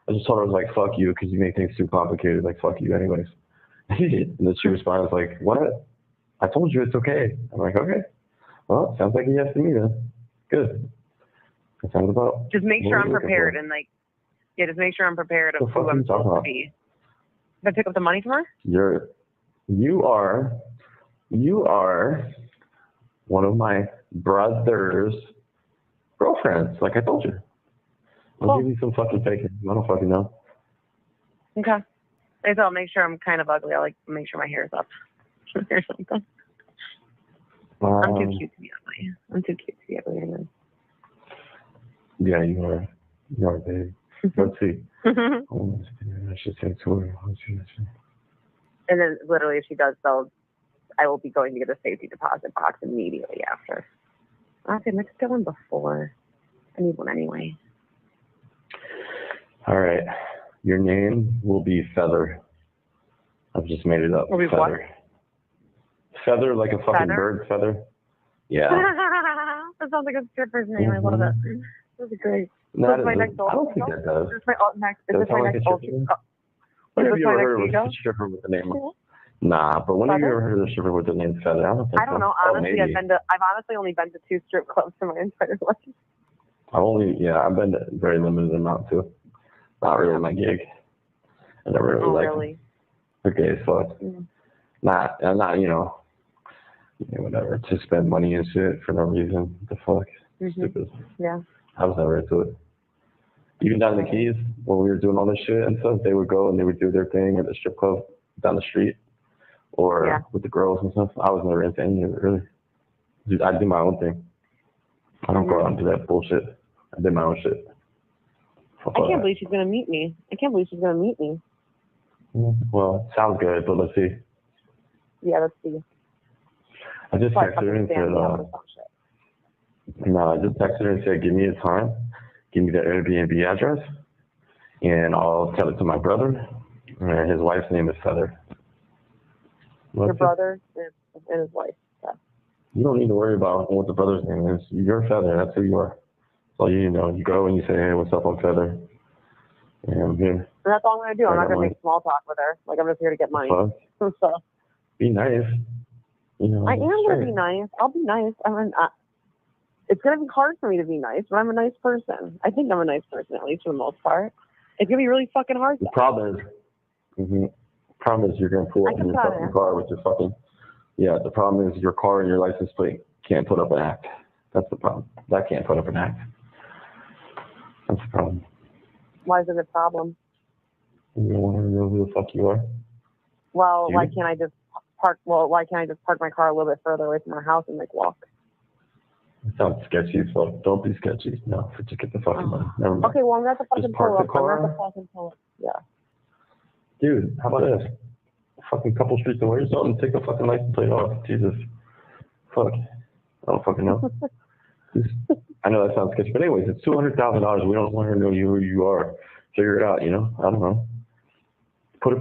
I just told her, I was like, fuck you, because you make things too complicated. Like, fuck you anyways. And then she responded like, what? I told you it's okay. I'm like, okay. Well, sounds like a yes to me then. Good. That sounds about. Just make sure I'm prepared and just make sure I'm prepared of who I'm supposed to be. If I pick up the money from her? You are one of my brother's girlfriends, like I told you. I'll give you some fucking fake. I don't fucking know. Okay. I thought I'll make sure I'm kind of ugly. I like to make sure my hair is up or something. I'm too cute to be ugly. I'm too cute to be ugly anyway. Yeah, you are. You are, baby. Let's see. I should say to her. And then literally if she does so, I will be going to get a safety deposit box immediately after. Okay, let's get one before. I need one anyway. All right. Your name will be Feather. I've just made it up. Will be Feather. what? Feather, like a fucking bird feather. Yeah. That sounds like a stripper's name. I love it. That's great. No, This is my next I don't think that does. This is my next When have you ever heard of a stripper with the name? Nah, but when have you ever heard of a stripper with the name Feather? I don't know. Honestly, I've honestly only been to 2 strip clubs in my entire life. I've been to very limited amount too. Not really my gig. I never really liked really? it. Okay, as fuck. Not, whatever. To spend money and shit for no reason. The fuck. Stupid. Yeah. I was never into it. Even down in the Keys, when we were doing all this shit and stuff, they would go and they would do their thing at the strip club down the street or with the girls and stuff. I was never into any of it, really. I do my own thing. I don't go out and do that bullshit. I did my own shit. I can't believe she's going to meet me. Well, sounds good, but let's see. Yeah, let's see. I just texted her and said, I just texted her and said, give me a time, give me the Airbnb address, and I'll tell it to my brother. And his wife's name is Feather. Your brother and his wife. Yeah. You don't need to worry about what the brother's name is. You're Feather. That's who you are. So you know, you go and you say, hey, what's up, I'm Feather. And I'm here. And that's all I'm going to do. I'm not going to make small talk with her. Like, I'm just here to get money. So. Be nice. I am going to be nice. I'll be nice. It's going to be hard for me to be nice, but I'm a nice person. I think I'm a nice person, at least for the most part. It's going to be really fucking hard. The problem is you're going to pull up in your fucking car with your fucking, the problem is your car and your license plate can't put up an act. That's the problem. That can't put up an act. That's the problem. Why is it a problem? You don't want to know who the fuck you are? Well, why can't I just park my car a little bit further away from our house and like walk? It sounds sketchy as fuck. Don't be sketchy. No, just get the fucking money. Never mind. Okay, well, I'm going to have to fucking Just park pull the up. car. I'm going to have to fucking pull up. Yeah. Dude, how about this? Fucking couple streets away or something, take the fucking license plate off. Jesus. Fuck. I don't fucking know. I know that sounds sketchy, but anyways, it's $200,000. We don't want her to know who you are. Figure it out, you know? I don't know. Put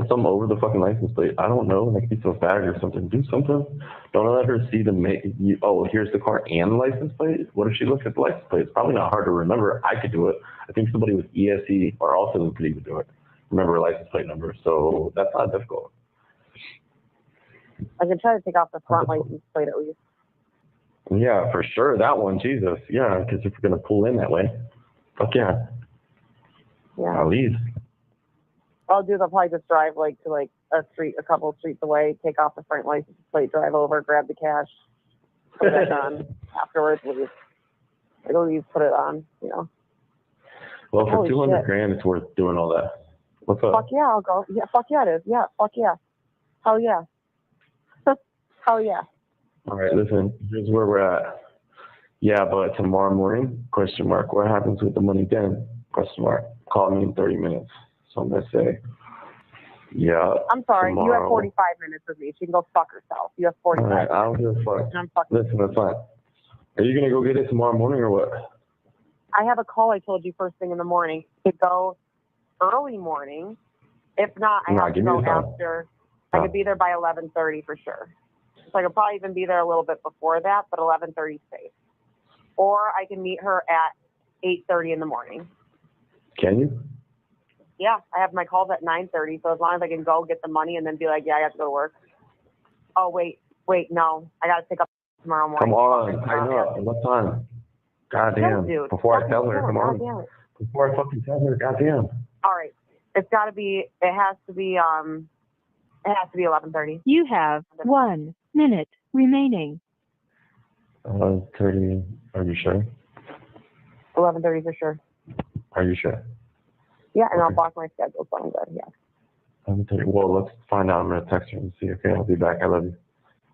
something over the fucking license plate. I don't know, like a piece of a bag or something. Do something. Don't let her see here's the car and the license plate. What if she looks at the license plate? It's probably not hard to remember. I could do it. I think somebody with ESE or also could even do it. Remember a license plate number. So that's not difficult. I can try to take off the front license plate at least. Yeah, for sure. That one, Jesus. Yeah, because if you're going to pull in that way, fuck yeah. Yeah. At least. I'll probably just drive to a couple of streets away, take off the front license plate, drive over, grab the cash, put it on, afterwards leave. I'll leave, put it on, you know. Well, for Holy $200,000, shit. it's worth doing all that. What's up? Fuck yeah, I'll go. Yeah, fuck yeah, it is. Yeah, fuck yeah. Hell yeah. Hell yeah. All right, listen, here's where we're at. Yeah, but tomorrow morning, question mark, what happens with the money then? Question mark. Call me in 30 minutes. So I'm going to say, yeah. I'm sorry, tomorrow. you have 45 minutes with me. She can go fuck herself. You have 45 All right, minutes. I don't give a fuck. And I'm fucking. Listen, that's fine. Are you going to go get it tomorrow morning or what? I have a call I told you first thing in the morning to go early morning. If not, I have to go after. I could be there by 11:30 for sure. So I could probably even be there a little bit before that, but 11:30 is safe. Or I can meet her at 8:30 in the morning. Can you? Yeah, I have my calls at 9:30, so as long as I can go get the money and then be like, yeah, I have to go to work. Oh, wait, no. I got to pick up tomorrow morning. Come on, tighten up. What time? Goddamn. Dude. Before I tell her, come on. Before I fucking tell her, goddamn. All right. It has to be 11:30. You have 1 minute remaining. 11:30. Are you sure? 11:30 for sure. Are you sure? Yeah, and Okay. I'll block my schedule, so I'm good. Yeah. 11:30. Well, let's find out. I'm gonna text her and see. Okay, I'll be back. I love you.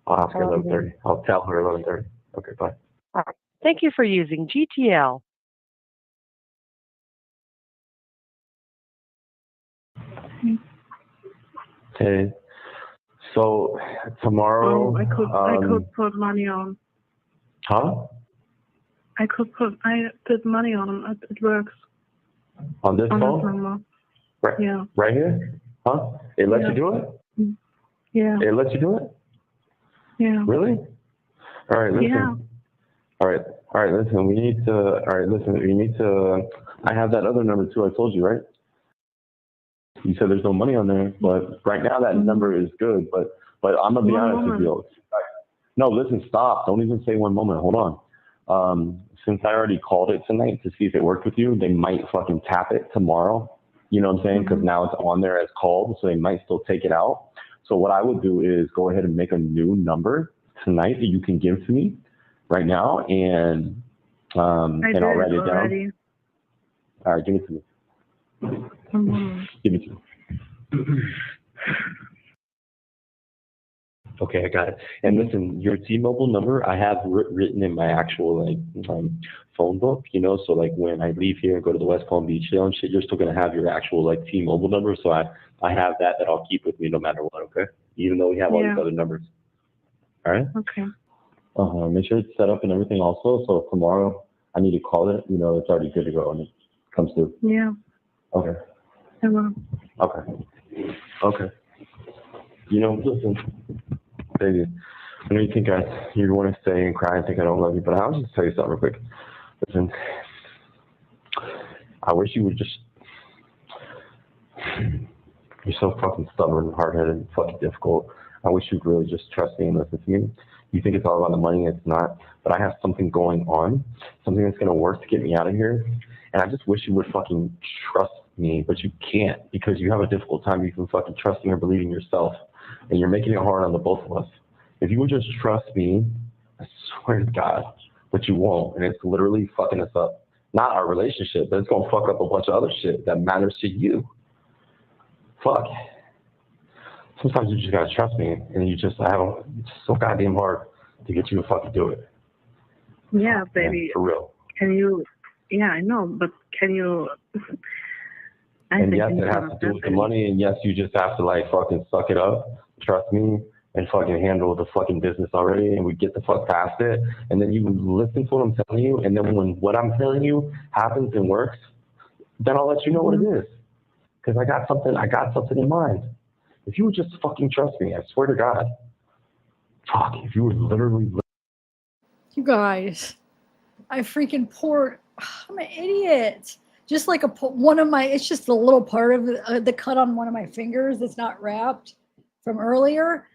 I'll ask her 11:30. I'll tell her 11:30. Okay, bye. All right. Thank you for using GTL. Okay. So tomorrow. I could put money on. Huh? I put money on. It works. On this On phone? this number. Right. Yeah. Right here? Huh? It lets you do it? Yeah. It lets you do it? Yeah. Really? All right, listen. Yeah. All right, listen, I have that other number too, I told you, right? You said there's no money on there, but right now that number is good, but I'm gonna be honest with you. No, listen, stop. Don't even say one moment. Hold on. Since I already called it tonight to see if it worked with you, they might fucking tap it tomorrow. You know what I'm saying? Because now it's on there as called, so they might still take it out. So what I would do is go ahead and make a new number tonight that you can give to me right now, and I'll write it down. All right, give it to me. Give it to me. Okay, I got it. And listen, your T-Mobile number, I have written in my actual phone book, you know, so like when I leave here and go to the West Palm Beach jail and shit, you're still going to have your actual like T-Mobile number. So I have that I'll keep with me no matter what, okay? Even though we have all these other numbers. All right? Okay. Make sure it's set up and everything also. So tomorrow I need to call it, you know, it's already good to go when it comes through. Yeah. Okay. I will. Okay. You know, listen, baby, I know you think you want to stay and cry and think I don't love you, but I'll just tell you something real quick. Listen, I wish you would just, you're so fucking stubborn and hard-headed and fucking difficult. I wish you'd really just trust me and listen to me. You think it's all about the money, it's not. But I have something going on, something that's going to work to get me out of here. And I just wish you would fucking trust me, but you can't because you have a difficult time even fucking trusting or believing yourself. And you're making it hard on the both of us. If you would just trust me, I swear to God, but you won't. And it's literally fucking us up. Not our relationship, but it's going to fuck up a bunch of other shit that matters to you. Fuck. Sometimes you just got to trust me. And it's so goddamn hard to get you to fucking do it. Yeah, baby. Man, for real. Can you? Yeah, I know, but can you? And yes, it has to do with the money, and yes, you just have to like fucking suck it up, trust me, and fucking handle the fucking business already, and we get the fuck past it, and then you listen to what I'm telling you, and then when what I'm telling you happens and works, then I'll let you know what it is, because I got something in mind. If you would just fucking trust me, I swear to God. Fuck, if you would literally. You guys, I freaking poured. I'm an idiot. Just like one of my, it's just a little part of the cut on one of my fingers that's not wrapped from earlier,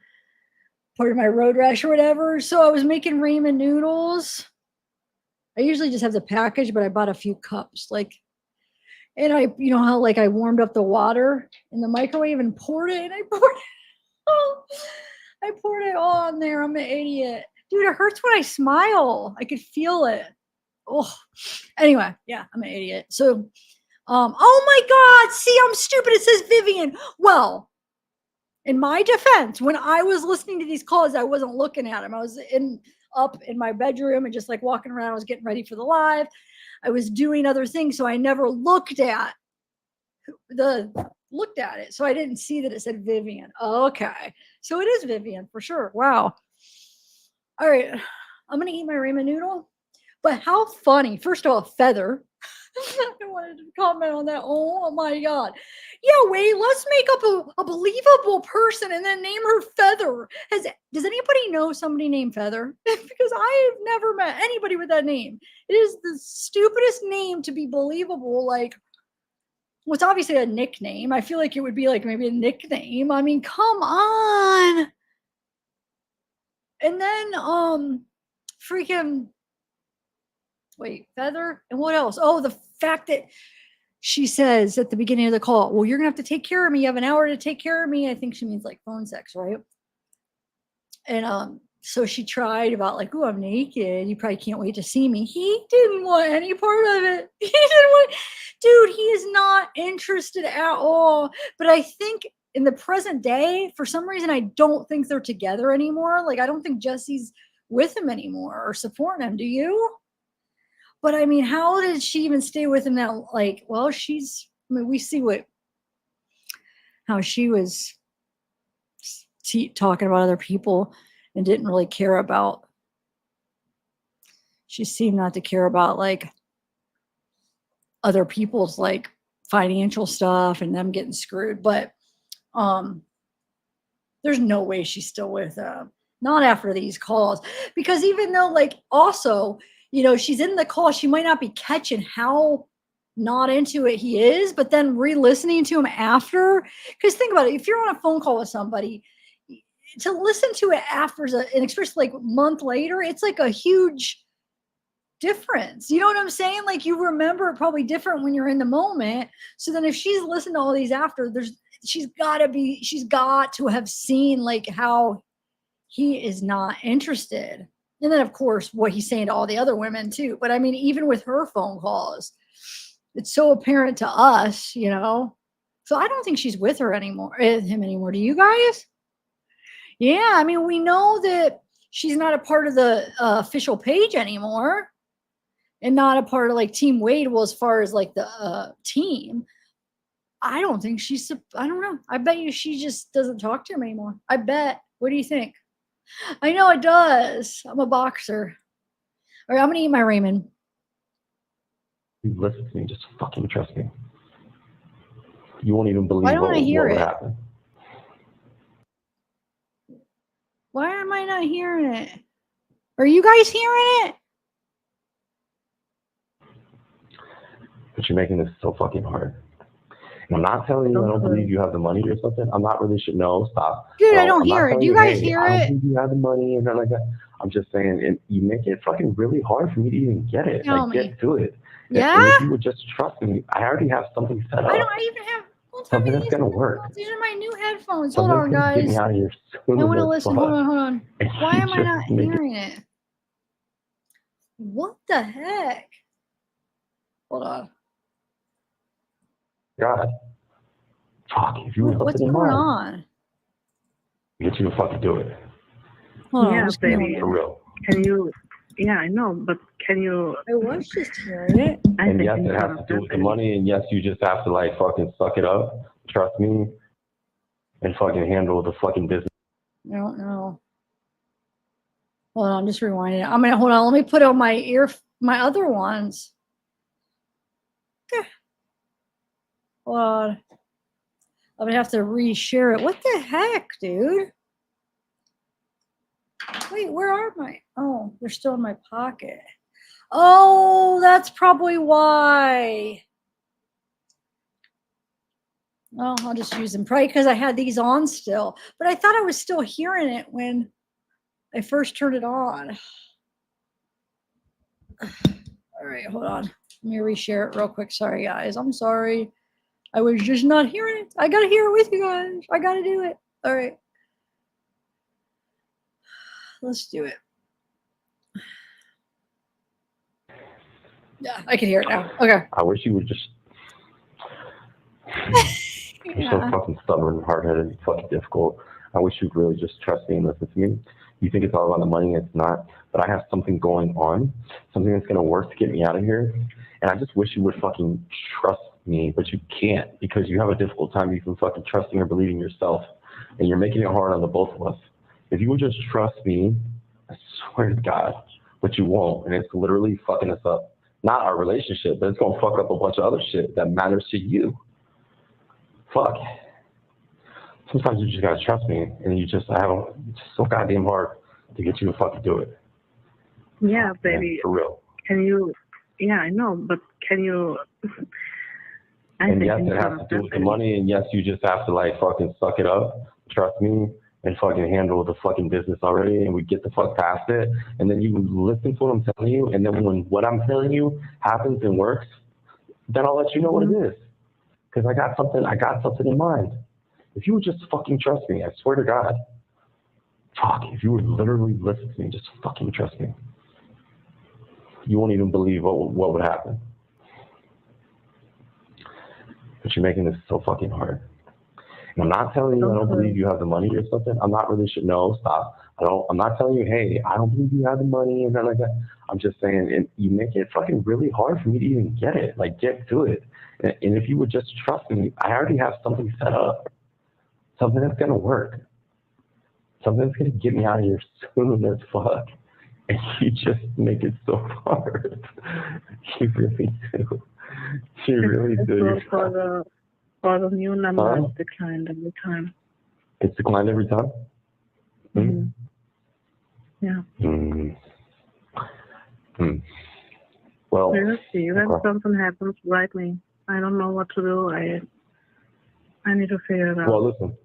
part of my road rash or whatever. So I was making ramen noodles. I usually just have the package, but I bought a few cups. And I, you know how like I warmed up the water in the microwave and poured it, and I poured it all on there. I'm an idiot. Dude, it hurts when I smile. I could feel it. Oh, anyway, yeah, I'm an idiot. So, oh my God, see, I'm stupid. It says Vivian. Well, in my defense, when I was listening to these calls, I wasn't looking at them. I was up in my bedroom and just like walking around. I was getting ready for the live. I was doing other things, so I never looked at it. So I didn't see that it said Vivian. Okay, so it is Vivian for sure. Wow. All right, I'm gonna eat my ramen noodle. But how funny. First of all, Feather. I wanted to comment on that. Oh my God. Yeah, wait, let's make up a believable person and then name her Feather. Does anybody know somebody named Feather? Because I have never met anybody with that name. It is the stupidest name to be believable. Like, well, it's obviously a nickname. I feel like it would be like maybe a nickname. I mean, come on. And then, freaking... Wait, Feather? And what else? Oh, the fact that she says at the beginning of the call, well, you're going to have to take care of me. You have an hour to take care of me. I think she means like phone sex, right? And so she tried about like, oh, I'm naked. You probably can't wait to see me. He didn't want any part of it. He didn't want, dude, he is not interested at all. But I think in the present day, for some reason, I don't think they're together anymore. Like, I don't think Jesse's with him anymore or supporting him. Do you? But I mean, how did she even stay with him now? Like, well, we see how she was talking about other people and didn't really care about, she seemed not to care about like other people's like financial stuff and them getting screwed. But there's no way she's still with him. Not after these calls. Because even though like also, you know, she's in the call, she might not be catching how not into it he is, but then re-listening to him after. Because think about it, if you're on a phone call with somebody, to listen to it after, and especially like a month later, it's like a huge difference. You know what I'm saying? Like you remember it probably different when you're in the moment. So then if she's listened to all these after, she's got to have seen like how he is not interested. And then, of course, what he's saying to all the other women, too. But, I mean, even with her phone calls, it's so apparent to us, you know. So I don't think she's with him anymore. Do you guys? Yeah, I mean, we know that she's not a part of the official page anymore and not a part of, like, Team Wade. Well, as far as, like, the team, I don't think I don't know. I bet you she just doesn't talk to him anymore. I bet. What do you think? I know it does. I'm a boxer. All right, I'm going to eat my ramen. You listen to me. Just fucking trust me. You won't even believe Why don't what I hear would it? happen. Why am I not hearing it? Are you guys hearing it? But you're making this so fucking hard. And I'm not telling you I don't believe you have the money or something. I'm not really sure. No, stop. Dude, I No, don't I'm not hear it. telling Do you you, guys hey, hear I don't it? believe you have the money and nothing like that. I'm just saying, and you make it fucking really hard for me to even get it. Tell Like, me. get to it. Yeah? And if you would just trust me, I already have something set up. I even have. Don't tell me Something that's these gonna headphones. work. These are my new headphones. Something Hold on, that's gonna get me guys. out of here soon I want to as listen. fuck. Hold on. And Why you am I just not make it- hearing it? What the heck? Hold on. God. Fuck, if you were What's something in going mind, on? get you to fucking do it. Hold on. Yeah, Just give me a baby. For minute. real. Can you? Yeah, I know, but can you? I was just hearing it. I And think yes, you it has have to do with the baby. money, and yes, you just have to like fucking suck it up, trust me, and fucking handle the fucking business. I don't know. Hold on, I'm just rewinding it. I'm gonna hold on. Let me put on my other ones. Okay. Hold on. I'm gonna have to reshare it. What the heck, dude? Wait, where are my? Oh, they're still in my pocket. Oh, that's probably why. Well, I'll just use them. Probably because I had these on still. But I thought I was still hearing it when I first turned it on. All right, hold on. Let me reshare it real quick. Sorry, guys. I'm sorry. I was just not hearing it. I got to hear it with you guys. I got to do it. All right. Let's do it. Yeah, I can hear it now. Okay. I wish you would just. You're so fucking stubborn, hard-headed, and fucking difficult. I wish you'd really just trust me and listen to me. You think it's all about the money, it's not. But I have something going on, something that's gonna work to get me out of here. And I just wish you would fucking trust me, but you can't because you have a difficult time even fucking trusting or believing yourself. And you're making it hard on the both of us. If you would just trust me, I swear to God, but you won't. And it's literally fucking us up. Not our relationship, but it's gonna fuck up a bunch of other shit that matters to you. Fuck. Sometimes you just gotta trust me, and it's just so goddamn hard to get you to fucking do it. Yeah, Fuck, baby. man, for real. Can you? Yeah, I know, but can you? And yes, it has to do with the money, and yes, you just have to like fucking suck it up, trust me, and fucking handle the fucking business already, and we get the fuck past it, and then you listen to what I'm telling you, and then when what I'm telling you happens and works, then I'll let you know what it is. Because I got something in mind. If you would just fucking trust me, I swear to God. Fuck, if you would literally listen to me, just fucking trust me. You won't even believe what would happen. But you're making this so fucking hard. And I'm not telling you I don't believe you have the money or something. I'm not really sure. No, stop. I'm not telling you, hey, I don't believe you have the money and nothing like that. I'm just saying, and you make it fucking really hard for me to even get it. Like, get to it. And if you would just trust me, I already have something set up. Something that's gonna work. Something that's gonna get me out of here soon as fuck. And you just make it so hard. You really do. You really do. For the new number, it's declined every time. It's declined every time? Mm-hmm. Yeah. Well, We'll see. When something happens, write me. I don't know what to do. I need to figure it out. Well, listen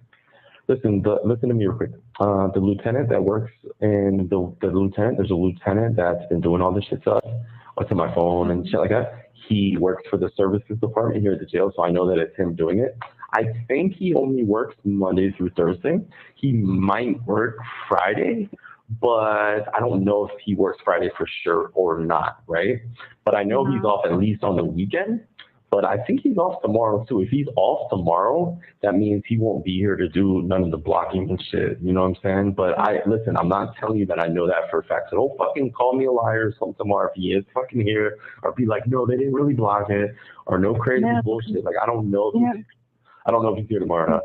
to me real quick. The lieutenant that works in there's a lieutenant that's been doing all this shit stuff. What's in my phone and shit like that. He works for the services department here at the jail, so I know that it's him doing it. I think he only works Monday through Thursday. He might work Friday, but I don't know if he works Friday for sure or not, right? But I know he's off at least on the weekend. But I think he's off tomorrow too. If he's off tomorrow, that means he won't be here to do none of the blocking and shit. You know what I'm saying? But listen, I'm not telling you that I know that for a fact. So don't fucking call me a liar or something tomorrow if he is fucking here, or be like, no, they didn't really block it, or no crazy bullshit. Like I don't know if he's here tomorrow or not.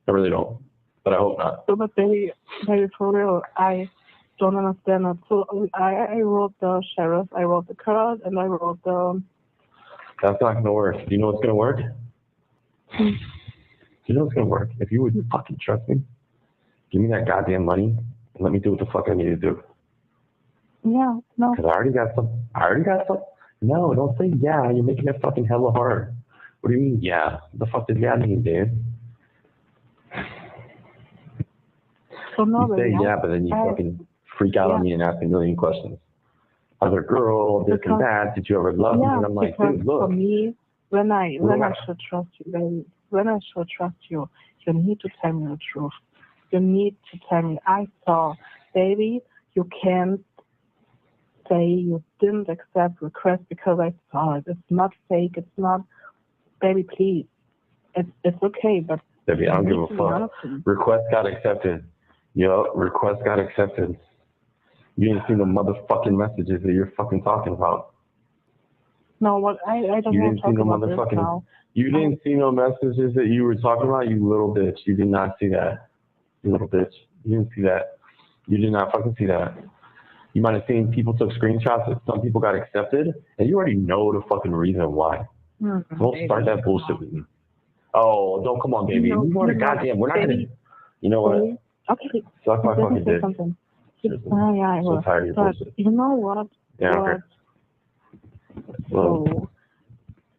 I really don't. But I hope not. So, but baby, for real, I don't understand that. So I wrote the sheriff, I wrote the card, and I wrote the. That's not going to work. Do you know what's going to work? You know what's going to work? If you would fucking trust me, give me that goddamn money and let me do what the fuck I need to do. Yeah, no. Because I already got some. No, don't say yeah. You're making it fucking hella hard. What do you mean, yeah? The fuck did yeah mean, dude? So no, You say baby, yeah, but then you fucking freak out on me and ask me a million questions. Other girl, this and that. Did you ever love me? And I'm like, dude, look. For me, when I should trust you, baby, when I should trust you, you need to tell me the truth. You need to tell me. I saw, baby, you can't say you didn't accept request because I saw it. It's not fake. It's not, baby, please. It's okay, but baby, I don't give a fuck. Request got accepted. Yo, request got accepted. You didn't see the motherfucking messages that you're fucking talking about. No, what I don't you want didn't to talk see no about this motherfucking. now. You didn't see no messages that you were talking about, you little bitch. You did not see that. You little bitch. You didn't see that. You did not fucking see that. You might have seen people took screenshots that some people got accepted, and you already know the fucking reason why. Don't start that bullshit with me. Oh, don't come on, baby. We want a goddamn. We're not gonna. You know what? Okay. Suck my fucking dick. Something. Seriously. I'm so tired of your bullshit. You know what? Yeah, okay. So,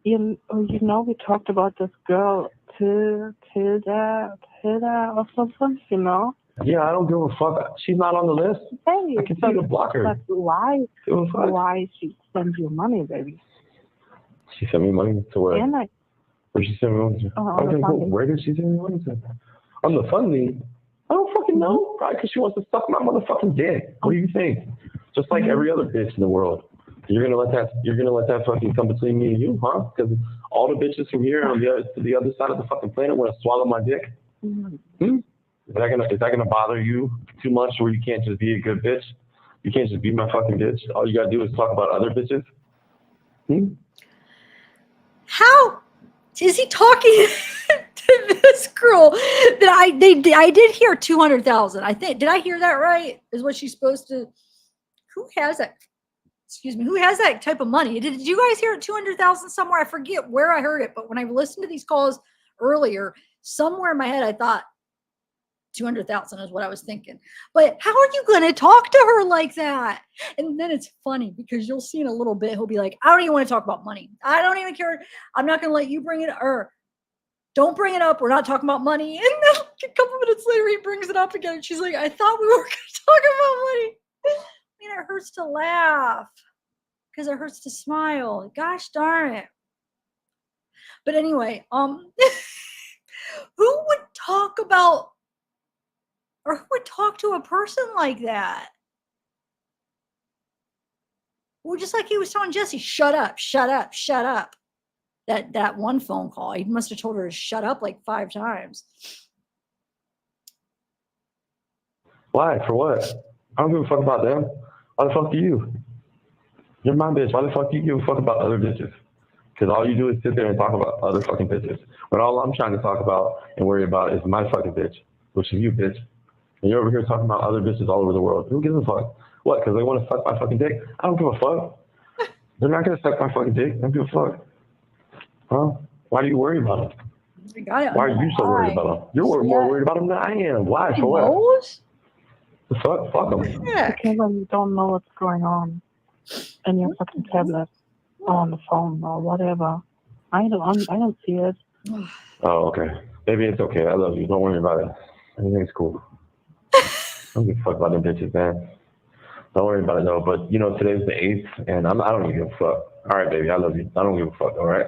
you know, we talked about this girl, Tilda or something, you know? Yeah, I don't give a fuck. She's not on the list. Hey, I can see the blocker. But why she send you money, baby? She sent me money to where? And where she sent me money to? Where did she send me money to? On the funding? I don't fucking know. Probably because she wants to suck my motherfucking dick. What do you think? Just like every other bitch in the world. You're gonna let that fucking come between me and you, huh? Because all the bitches from here on the other side of the fucking planet want to swallow my dick. Is that gonna bother you too much, where you can't just be a good bitch? You can't just be my fucking bitch. All you gotta do is talk about other bitches. How is he talking to this girl that I did hear 200,000? I think, did I hear that right? Is what she's supposed to? Who has that? Excuse me. Who has that type of money? Did you guys hear it 200,000 somewhere? I forget where I heard it, but when I listened to these calls earlier, somewhere in my head I thought 200,000 is what I was thinking. But how are you going to talk to her like that? And then it's funny because you'll see in a little bit, he'll be like, I don't even want to talk about money. I don't even care. I'm not going to let you bring it, or don't bring it up. We're not talking about money. And then a couple minutes later, he brings it up again. And she's like, I thought we were going to talk about money. I mean, it hurts to laugh because it hurts to smile. Gosh darn it. But anyway, who would talk about, or who would talk to a person like that? Well, just like he was telling Jesse, shut up, shut up, shut up. That one phone call, he must have told her to shut up like 5 times. Why? For what? I don't give a fuck about them. Why the fuck do you? You're my bitch. Why the fuck do you give a fuck about other bitches? Because all you do is sit there and talk about other fucking bitches. When all I'm trying to talk about and worry about is my fucking bitch, which is you, bitch. And you're over here talking about other bitches all over the world. Who gives a fuck? What? Because they want to suck my fucking dick? I don't give a fuck. They're not going to suck my fucking dick. I don't give a fuck. Huh? Why do you worry about them? Why are you so worried about them? You're more worried about them than I am. Why? For what? The fuck? Fuck them. Because you don't know what's going on in your fucking tablet or on the phone or whatever. I don't see it. Oh, okay. Maybe it's okay. I love you. Don't worry about it. Everything's cool. I don't give a fuck about them bitches, man. Don't worry about it, though. But, you know, today's the 8th, and I don't even give a fuck. All right, baby. I love you. I don't give a fuck, all right?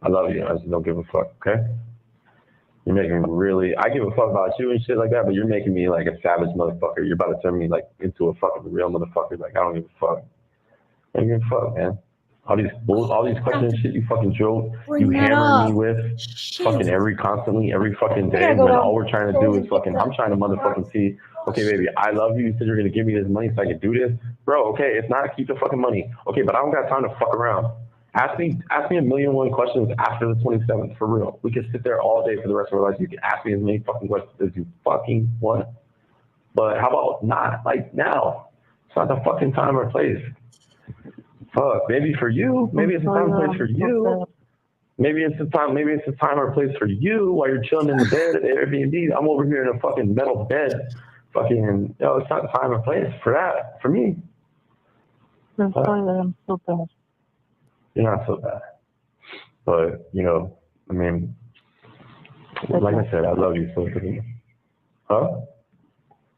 I love you. I just don't give a fuck, okay? You're making me really... I give a fuck about you and shit like that, but you're making me like a savage motherfucker. You're about to turn me like into a fucking real motherfucker. Like, I don't give a fuck. I don't give a fuck, man. All these questions and shit you fucking drill, you hammer me with fucking every fucking day when all we're trying to do is fucking... I'm trying to motherfucking see... Okay, baby, I love you. You said you're going to give me this money so I can do this. Bro, okay, it's not keep the fucking money. Okay, but I don't got time to fuck around. Ask me 1,000,001 questions after the 27th, for real. We can sit there all day for the rest of our lives. You can ask me as many fucking questions as you fucking want. But how about not, like, now? It's not the fucking time or place. Fuck, maybe for you. Maybe it's a time or place for you. Maybe it's a time or place for you while you're chilling in the bed at Airbnb. I'm over here in a fucking metal bed. Fucking, it's not time or place for that, for me. I'm sorry that I'm so bad. You're not so bad. But, you know, I mean, like I said, I love you. So, huh?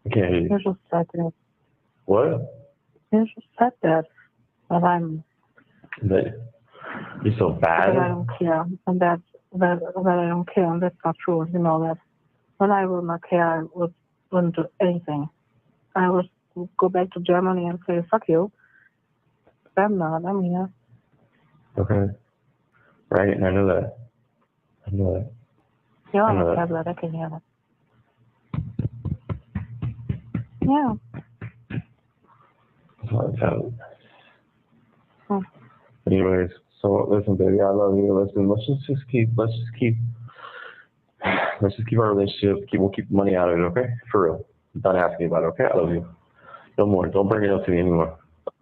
I can't hear you. You just said that. What? You just said that I'm That you're so bad? that I don't care, and that I don't care, and that's not true. You know that when I would not care, I wouldn't do anything. I would go back to Germany and say, fuck you. But I'm not. I'm here. Okay. Right? And I know that. I know that. You're I on know the that. tablet. I can hear that. Yeah. That's all I tell. Hmm. Anyways, so listen, baby, I love you. Listen, let's just keep our relationship. We'll keep the money out of it, okay? For real. Don't ask me about it, okay? I love you. No more. Don't bring it up to me anymore.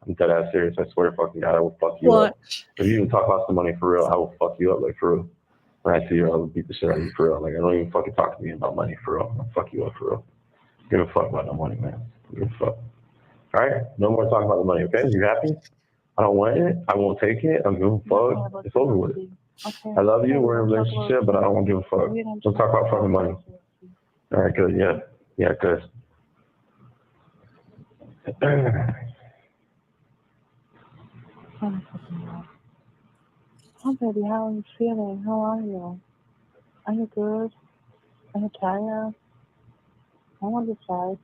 I'm dead ass serious. I swear to fucking God, I will fuck you up. If you even talk about some money for real, I will fuck you up, like for real. When I see you, I will beat the shit out of you for real. Like, I don't even fucking talk to me about money for real. I'll fuck you up for real. Give a fuck about no money, man. Give a fuck. All right? No more talking about the money, okay? You happy? I don't want it. I won't take it. I'm giving a fuck. It's over with. Okay. I love you. We're in a relationship, but I don't want to give a fuck. Don't talk about fucking money. All right, good. Yeah. Yeah, good. Oh, baby, how are you feeling? How are you? Are you good? Are you tired? I'm on the side.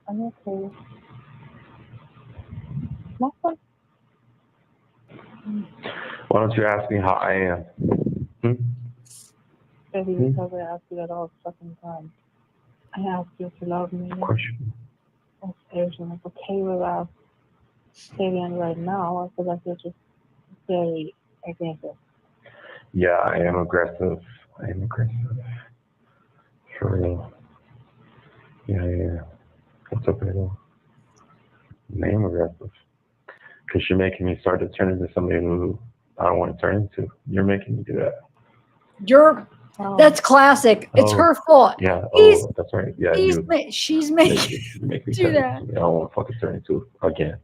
Are you okay? Nothing? Why don't you ask me how I am? Baby, because I ask you that all the fucking time. I ask you if you love me. Of course you If everything is okay with us. Staying right now, I feel like you're just very aggressive. Yeah, I am aggressive. For real. Yeah. It's okay though. I am aggressive. Because you're making me start to turn into somebody who I don't want to turn into. You're making me do that. That's classic. It's her fault. Yeah. That's right. Yeah, She's making you make me do turn into that. somebody I don't want to fucking turn into again.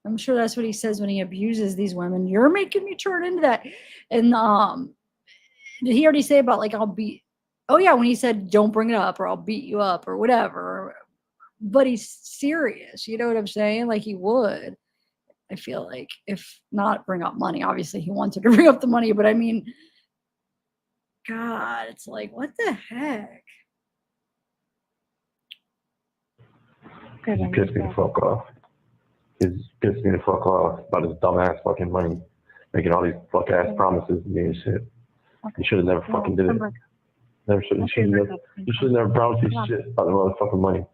I'm sure that's what he says when he abuses these women. You're making me turn into that. And did he already say about like I'll beat? Oh yeah, when he said don't bring it up or I'll beat you up or whatever. But he's serious. You know what I'm saying? Like he would. I feel like if not bring up money. Obviously he wanted to bring up the money, but I mean, God, it's like what the heck? He pissed me the fuck off. He's pissed me the fuck off about his dumbass fucking money. Making all these fuck ass promises to me and shit. You should have never fucking did it. You should have never promised me shit about the motherfucking money.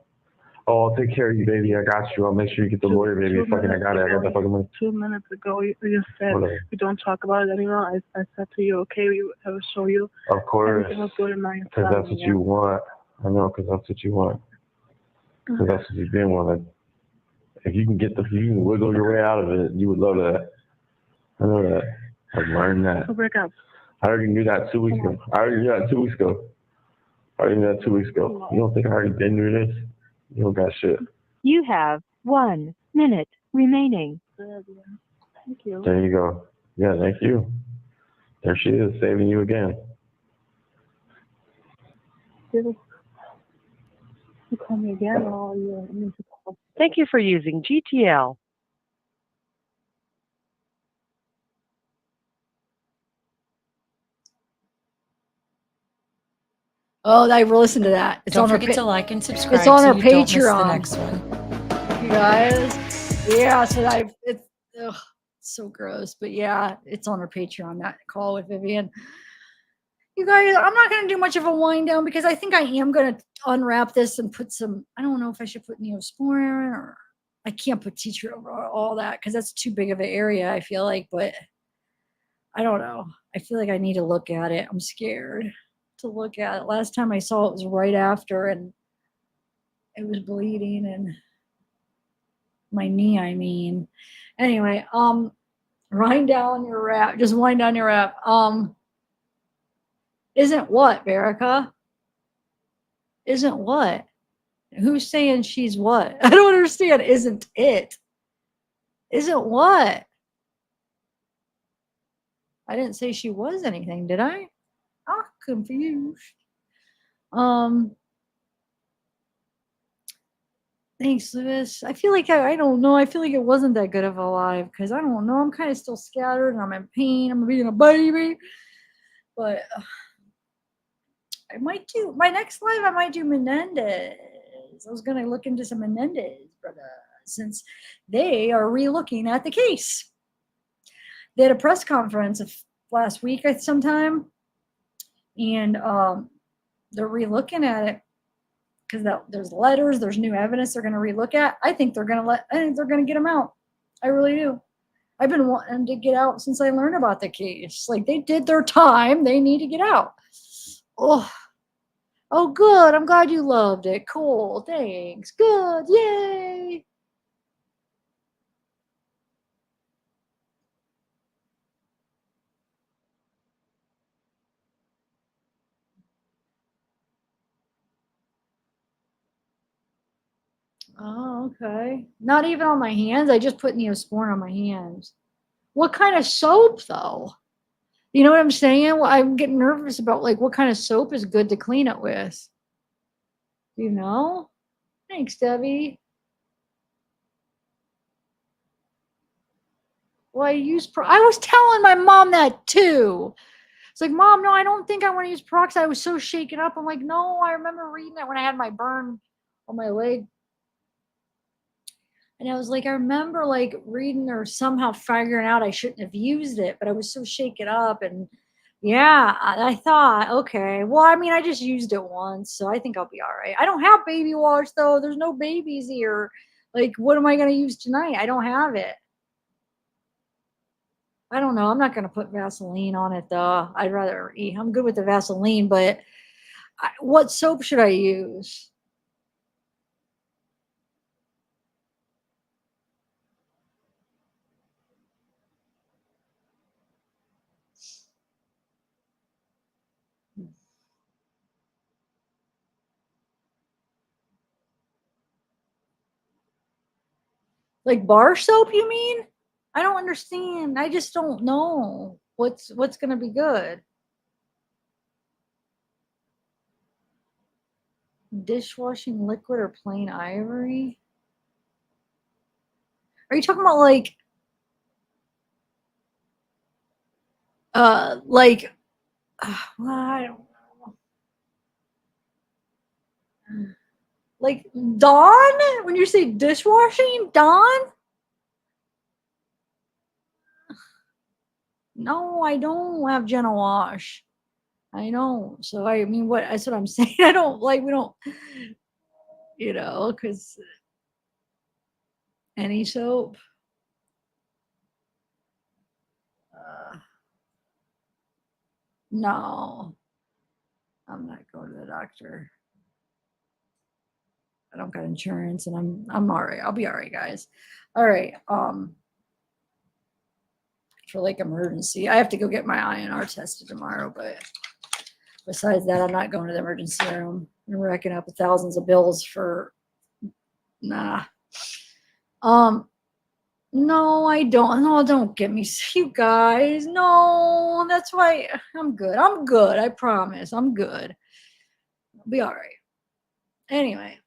Oh, I'll take care of you, baby. I got you. I'll make sure you get the lawyer, baby. Fucking, I got it. I got the fucking money. 2 minutes ago, you said we don't talk about it anymore. I said to you, okay, I will show you. Of course. Everything was good in my Because that's what you want. I know, because that's what you want. Because that's what you've been wanting. If you can wiggle your way out of it, you would love that. I know that. I've learned that. So break up. I already knew that 2 weeks ago. You don't think I already been through this? You don't got shit. You have 1 minute remaining. Thank you. There you go. Yeah, thank you. There she is, saving you again. You call me again or you need to call? Thank you for using GTL. Oh, I listened to that. It's Don't on forget her to like and subscribe. It's on so her you don't miss the Patreon. next one. You guys. Yeah, so it's so gross. But yeah, it's on her Patreon, that call with Vivian. You guys, I'm not going to do much of a wind down because I think I am going to unwrap this and put some, I don't know if I should put Neosporin or I can't put tea tree over all that because that's too big of an area, I feel like. But I don't know. I feel like I need to look at it. I'm scared to look at it. Last time I saw it was right after and it was bleeding and my knee, I mean. Anyway, wind down your wrap. Just wind down your wrap. Isn't what, Verica? Isn't what? Who's saying she's what? I don't understand. Isn't it? Isn't what? I didn't say she was anything, did I? I'm confused. Thanks, Lewis. I feel like I don't know. I feel like it wasn't that good of a live because I don't know. I'm kind of still scattered and I'm in pain. I'm being a baby. But I might do my next live. I might do Menendez. I was gonna look into some Menendez, but since they are re-looking at the case, they had a press conference last week sometime, and they're re-looking at it because there's letters, there's new evidence they're gonna re-look at. I think they're gonna get them out. I really do. I've been wanting to get out since I learned about the case. Like they did their time. They need to get out. Oh, good. I'm glad you loved it. Cool. Thanks. Good. Yay. Oh, okay. Not even on my hands. I just put Neosporin on my hands. What kind of soap, though? You know what I'm saying? Well, I'm getting nervous about like what kind of soap is good to clean it with. You know? Thanks, Debbie. Well, I was telling my mom that too. It's like, Mom, no, I don't think I want to use peroxide. I was so shaken up. I'm like, no, I remember reading that when I had my burn on my leg. And I was like, I remember like reading or somehow figuring out I shouldn't have used it, but I was so shaken up. And yeah, I thought, okay, well, I mean, I just used it once, so I think I'll be all right. I don't have baby wash though. There's no babies here. Like, what am I going to use tonight? I don't have it. I don't know. I'm not going to put Vaseline on it though. I'd rather eat. I'm good with the Vaseline, but what soap should I use? Like bar soap, you mean? I don't understand. I just don't know what's going to be good. Dishwashing liquid or plain ivory? Are you talking about like like well, I don't know. Like Dawn? When you say dishwashing, Dawn? No, I don't have Jenna Wash. I don't. So I mean, that's what I'm saying. I don't like. We don't. Because any soap. No, I'm not going to the doctor. I don't got insurance, and I'm all right. I'll be all right, guys. All right. For like emergency, I have to go get my INR tested tomorrow, but besides that, I'm not going to the emergency room. I'm racking up thousands of bills for nah. No, I don't. No, don't get me, you guys. No, that's why I'm good. I'm good. I promise. I'm good. I'll be all right. Anyway,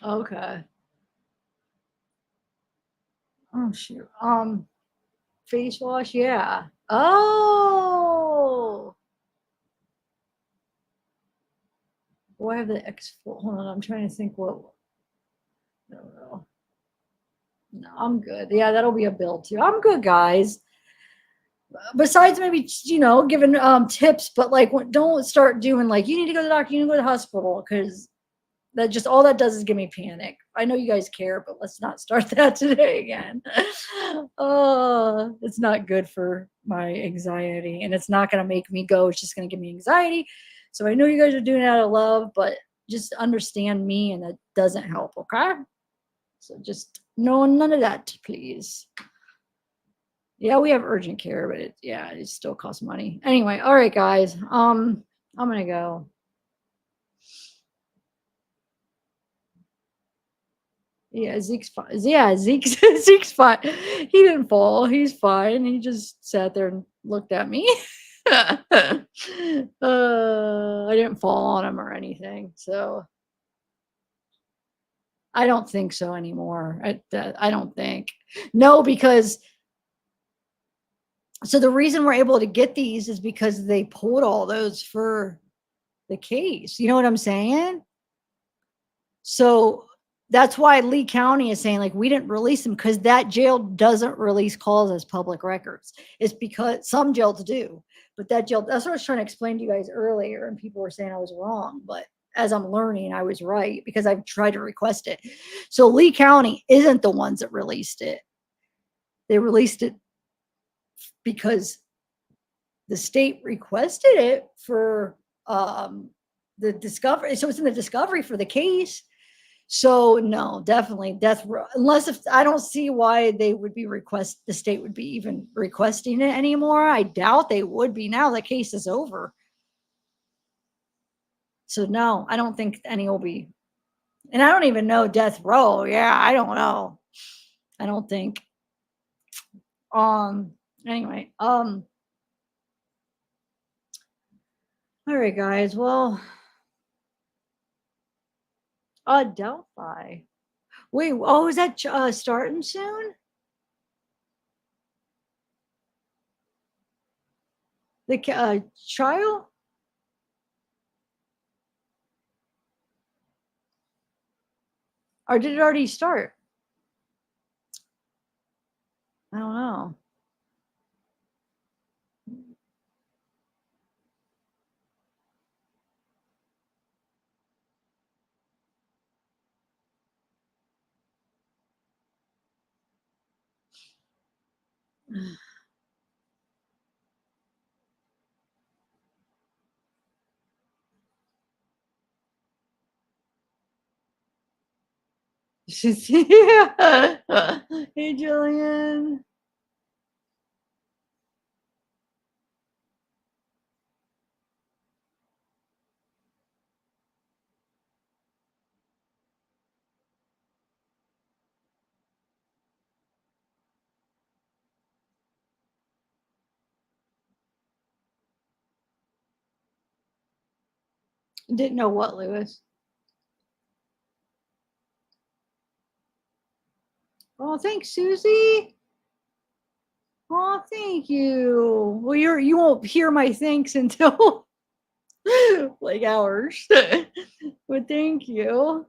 okay. Oh shoot. Face wash, yeah. Oh. Well, I have the hold on, I'm trying to think what. No, I'm good. Yeah, that'll be a bill too. I'm good, guys. Besides maybe giving tips, but like don't start doing like you need to go to the doctor, you need to go to the hospital, because that just all that does is give me panic. I know you guys care, but let's not start that today again. Oh, it's not good for my anxiety, and it's not going to make me go. It's just going to give me anxiety. So I know you guys are doing it out of love, but just understand me, and that doesn't help. Okay, so just none of that, please. Yeah, we have urgent care, but it still costs money. Anyway, all right, guys. I'm gonna go. Yeah, Zeke's fine. Yeah, Zeke's fine. He didn't fall. He's fine. He just sat there and looked at me. I didn't fall on him or anything, so I don't think so anymore. I don't think. No, because so the reason we're able to get these is because they pulled all those for the case. You know what I'm saying? So that's why Lee County is saying, like, we didn't release them because that jail doesn't release calls as public records. It's because some jails do, but that jail, that's what I was trying to explain to you guys earlier, and people were saying I was wrong, but as I'm learning, I was right because I've tried to request it. So Lee County isn't the ones that released it. They released it because the state requested it for the discovery. So it's in the discovery for the case. So no, definitely death row. Unless if I don't see why they would be the state would be even requesting it anymore. I doubt they would be now the case is over. So no, I don't think any will be. And I don't even know death row. Yeah, I don't know. I don't think. Anyway, all right, guys. Well, Delphi. Wait, oh, is that starting soon? The trial? Or did it already start? I don't know. Yeah. Hey, Jillian. Didn't know what, Lewis. Oh, thanks, Susie. Oh, thank you. Well, you won't hear my thanks until like hours. But thank you.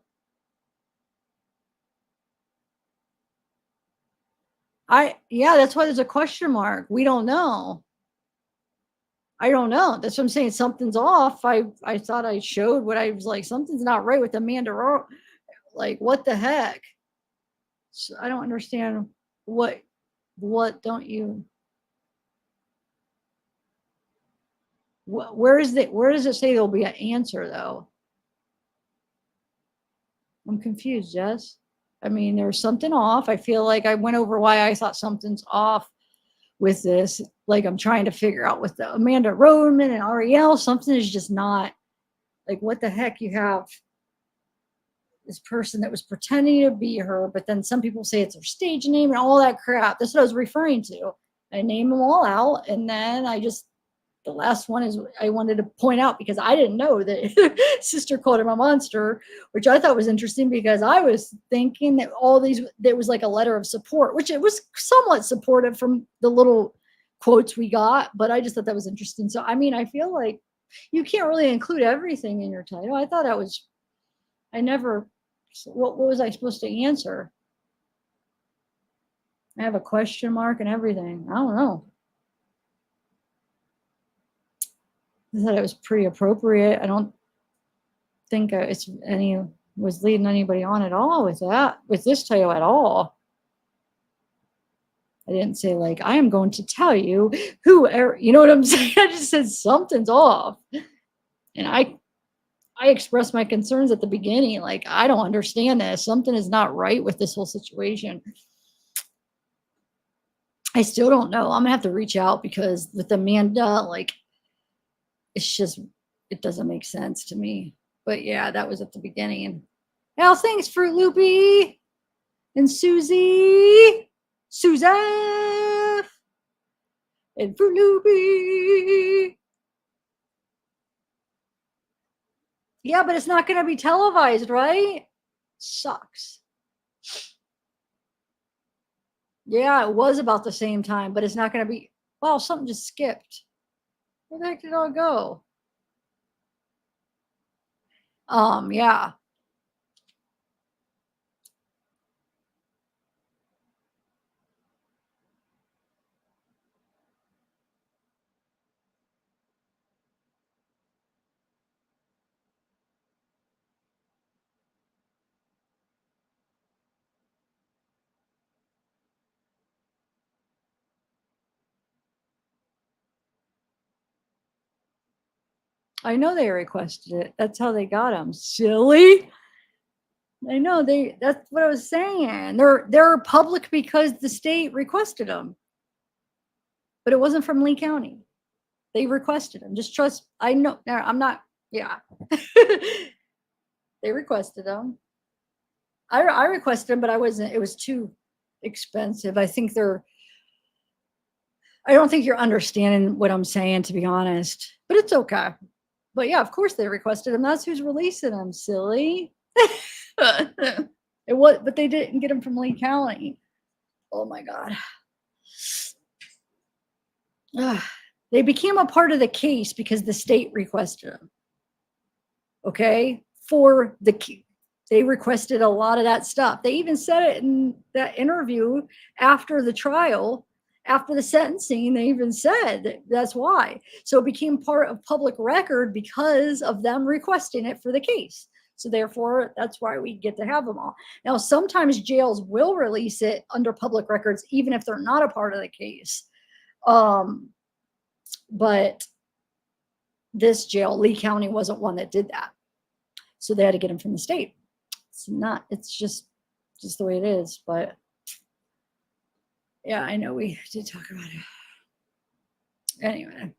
Yeah, that's why there's a question mark. We don't know. I don't know. That's what I'm saying. Something's off. I thought I showed what I was like. Something's not right with Amanda. Like, what the heck? So I don't understand what don't you? Where does it say there'll be an answer though? I'm confused, Jess. I mean, there's something off. I feel like I went over why I thought something's off with this. Like I'm trying to figure out with the Amanda Roadman and Arielle, something is just not like what the heck. You have this person that was pretending to be her, but then some people say it's her stage name and all that crap. That's what I was referring to. I named them all out, and then the last one is I wanted to point out because I didn't know that sister called him a monster, which I thought was interesting because I was thinking that there was like a letter of support, which it was somewhat supportive from the little quotes we got, but I just thought that was interesting. So, I mean, I feel like you can't really include everything in your title. I thought what was I supposed to answer? I have a question mark and everything. I don't know. I thought it was pretty appropriate. I don't think was leading anybody on at all with this title at all. I didn't say like, I am going to tell you you know what I'm saying? I just said something's off. And I expressed my concerns at the beginning. Like, I don't understand this. Something is not right with this whole situation. I still don't know. I'm gonna have to reach out because with Amanda, like, it doesn't make sense to me. But yeah, that was at the beginning. Well, thanks, Fruit Loopy. and Susie, and for Luby. Yeah, but it's not going to be televised, right? Sucks. Yeah, it was about the same time, but it's not going to be. Wow, something just skipped. Where the heck did it all go? Yeah. I know they requested it. That's how they got them. Silly. I know that's what I was saying. They're public because the state requested them. But it wasn't from Lee County. They requested them. Just trust. I know. I'm not. Yeah. They requested them. I requested them, but I wasn't. It was too expensive. I don't think you're understanding what I'm saying, to be honest. But it's okay. But yeah, of course they requested them. That's who's releasing them. Silly. It was, but they didn't get them from Lee County. Oh my God. They became a part of the case because the state requested them. Okay, they requested a lot of that stuff. They even said it in that interview after the trial, after the sentencing. They even said that's why. So it became part of public record because of them requesting it for the case. So therefore, that's why we get to have them all. Now, sometimes jails will release it under public records, even if they're not a part of the case. But this jail, Lee County, wasn't one that did that. So they had to get them from the state. It's just the way it is. But yeah, I know we did talk about it. Anyway.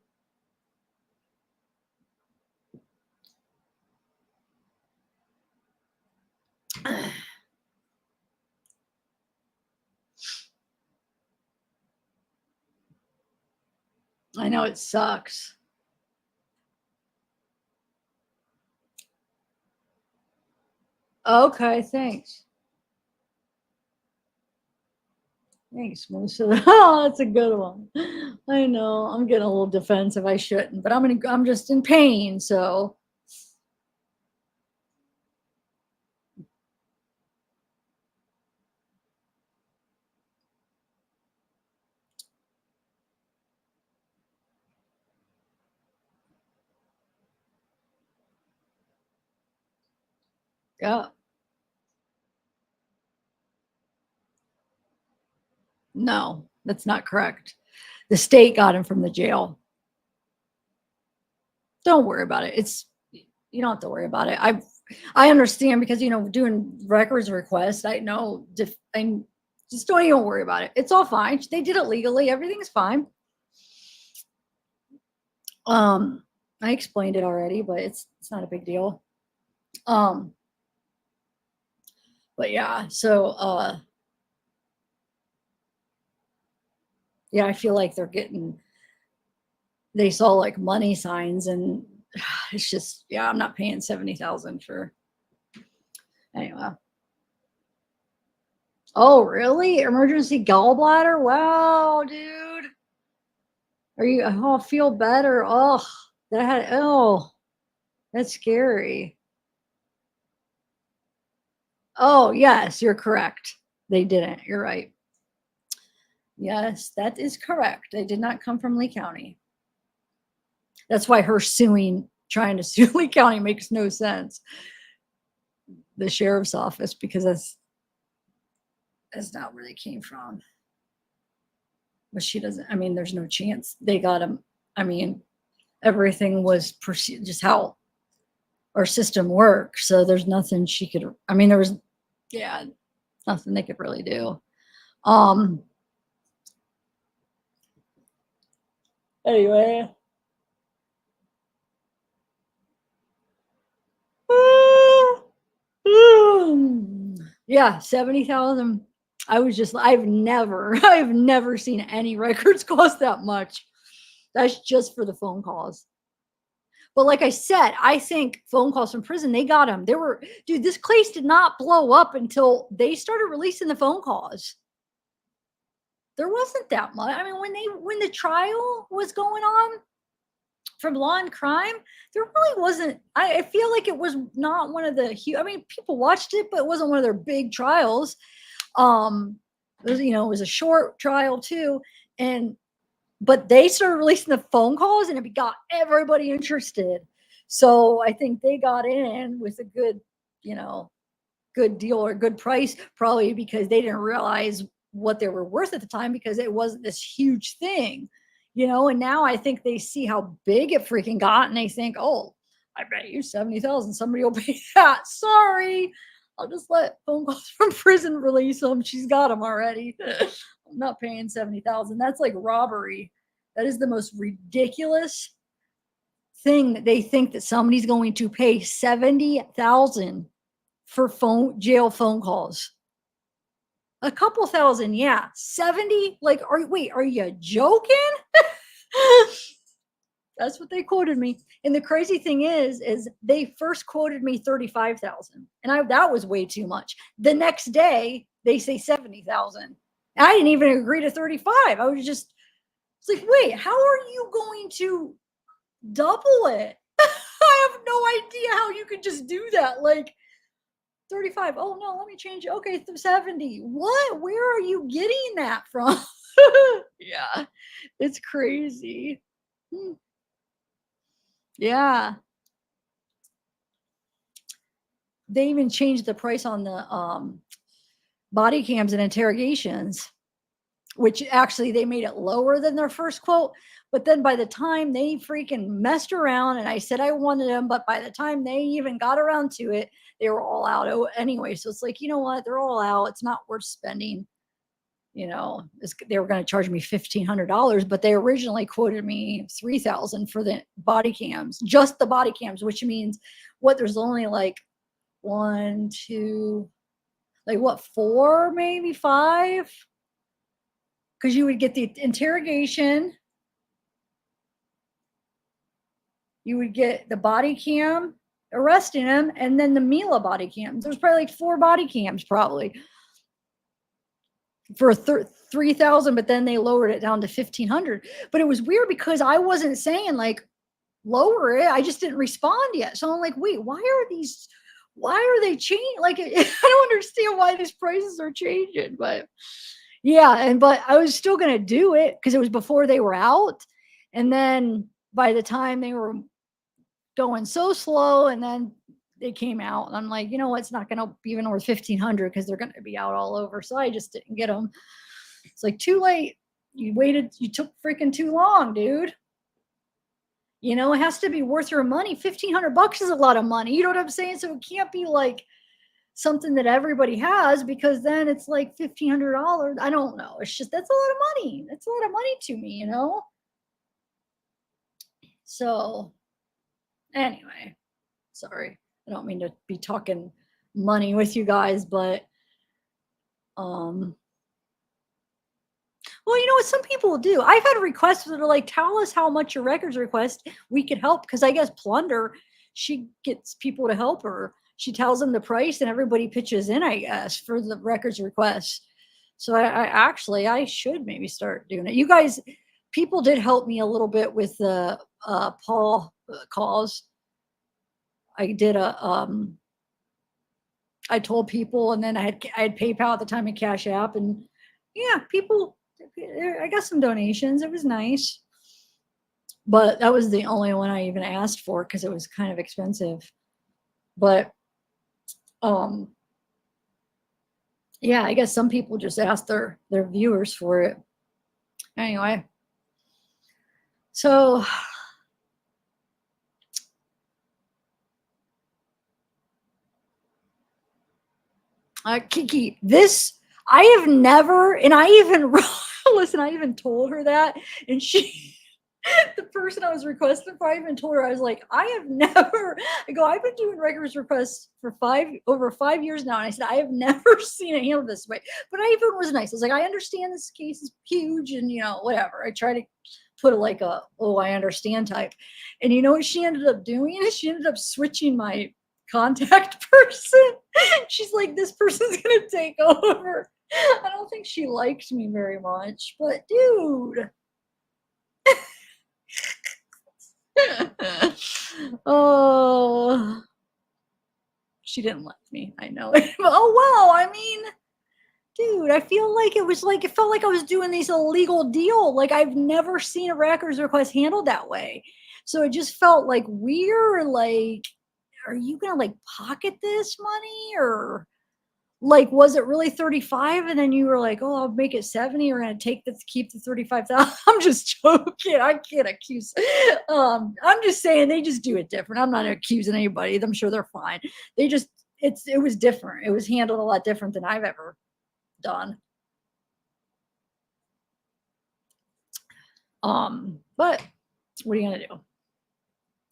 I know it sucks. Okay, thanks. Thanks, Melissa. Oh, that's a good one. I know. I'm getting a little defensive. I shouldn't, but I'm just in pain, so. Yeah. No, that's not correct. The state got him from the jail. Don't worry about it. You don't have to worry about it. I understand because, doing records requests, I know, I just don't even worry about it. It's all fine. They did it legally. Everything's fine. I explained it already, but it's not a big deal. But yeah, so, yeah, I feel like they saw like money signs, and it's just, yeah, I'm not paying $70,000 for, anyway. Oh, really? Emergency gallbladder? Wow, dude. I feel better. Oh, that's scary. Oh, yes, you're correct. They didn't. You're right. Yes, that is correct. They did not come from Lee County. That's why her trying to sue Lee County makes no sense. The sheriff's office, because that's not where they came from. But she doesn't, there's no chance they got him. Everything was just how our system works. So there's nothing she could, there was, yeah, nothing they could really do. Anyway. Yeah, 70,000. I've never seen any records cost that much. That's just for the phone calls. But like I said, I think phone calls from prison, they got them. Dude, this case did not blow up until they started releasing the phone calls. There wasn't that much. I mean, when the trial was going on from Law and Crime, there really wasn't. I feel like it was not one of the huge. I mean, people watched it, but it wasn't one of their big trials. It was a short trial too, but they started releasing the phone calls, and it got everybody interested. So I think they got in with a good deal or good price, probably because they didn't realize what they were worth at the time, because it wasn't this huge thing, and now I think they see how big it freaking got, and they think, oh, I bet you 70,000 somebody will pay that. Sorry, I'll just let phone calls from prison release them. She's got them already. I'm not paying 70,000. That's like robbery. That is the most ridiculous thing, that they think that somebody's going to pay 70,000 for jail phone calls. A couple thousand, yeah. 70? Like, are you joking? That's what they quoted me. And the crazy thing is they first quoted me 35,000, and that was way too much. The next day they say 70,000. I didn't even agree to 35. It's like, wait, how are you going to double it? I have no idea how you could just do that. Like, 35. Oh no, let me change it. Okay, 70. What? Where are you getting that from? Yeah, it's crazy. Yeah. They even changed the price on the body cams and interrogations, which actually they made it lower than their first quote. But then by the time they freaking messed around, and I said I wanted them, but by the time they even got around to it, they were all out anyway. So it's like, you know what? They're all out. It's not worth spending. They were going to charge me $1,500, but they originally quoted me $3,000 for the body cams, just the body cams, which means there's only like 1, 2, like what, 4, maybe 5? Because you would get the interrogation, you would get the body cam arresting him, and then the Mila body cams. There's probably like 4 body cams probably for 3,000, but then they lowered it down to 1,500. But it was weird because I wasn't saying like lower it. I just didn't respond yet. So I'm like, wait, why are they changing? Like, I don't understand why these prices are changing. But yeah, but I was still gonna do it because it was before they were out. And then by the time they were going so slow, and then they came out, and I'm like, you know what? It's not going to be even worth 1,500 because they're going to be out all over. So I just didn't get them. It's like, too late. You took freaking too long, dude. It has to be worth your money. $1,500 is a lot of money. You know what I'm saying? So it can't be like something that everybody has, because then it's like $1,500. I don't know. It's just, that's a lot of money. That's a lot of money to me, So anyway, sorry. I don't mean to be talking money with you guys, but well, you know what some people do. I've had requests that are like, tell us how much your records request, we could help. Because I guess Plunder, she gets people to help her. She tells them the price, and everybody pitches in, I guess, for the records requests. So I should maybe start doing it. You guys, people did help me a little bit with the Paul calls. I did I told people, and then I had PayPal at the time and Cash App, and yeah, I got some donations. It was nice, but that was the only one I even asked for because it was kind of expensive. But yeah, I guess some people just ask their viewers for it. Anyway, so Kiki, this I have never, and I even listen, I even told her that, and she the person I was requesting for, I even told her, I was like, I've been doing records requests for over 5 years now. And I said, I have never seen it handled this way. But I even was nice. I was like, I understand this case is huge and, whatever. I try to put like I understand type. And you know what she ended up doing? She ended up switching my contact person. She's like, this person's going to take over. I don't think she liked me very much, but dude. Oh, she didn't like me. I know. Oh, well, I mean, dude, I feel like it felt like I was doing this illegal deal. Like I've never seen a records request handled that way. So it just felt like weird. Like, are you going to like pocket this money or like, was it really 35? And then you were like, oh, I'll make it 70. You're going to keep the 35,000. I'm just joking. I can't accuse. I'm just saying they just do it different. I'm not accusing anybody. I'm sure they're fine. It was different. It was handled a lot different than I've ever done. But what are you going to do?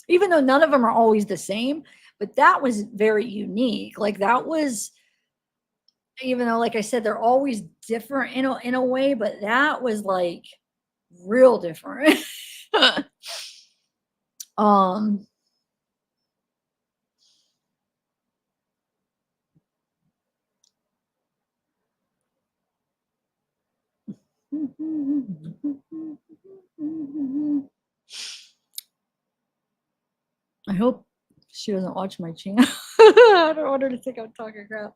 Even though none of them are always the same, but that was very unique. Like that was, even though, like I said, they're always different in a way, but that was like real different. I hope she doesn't watch my channel. I don't want her to think I'm talking crap.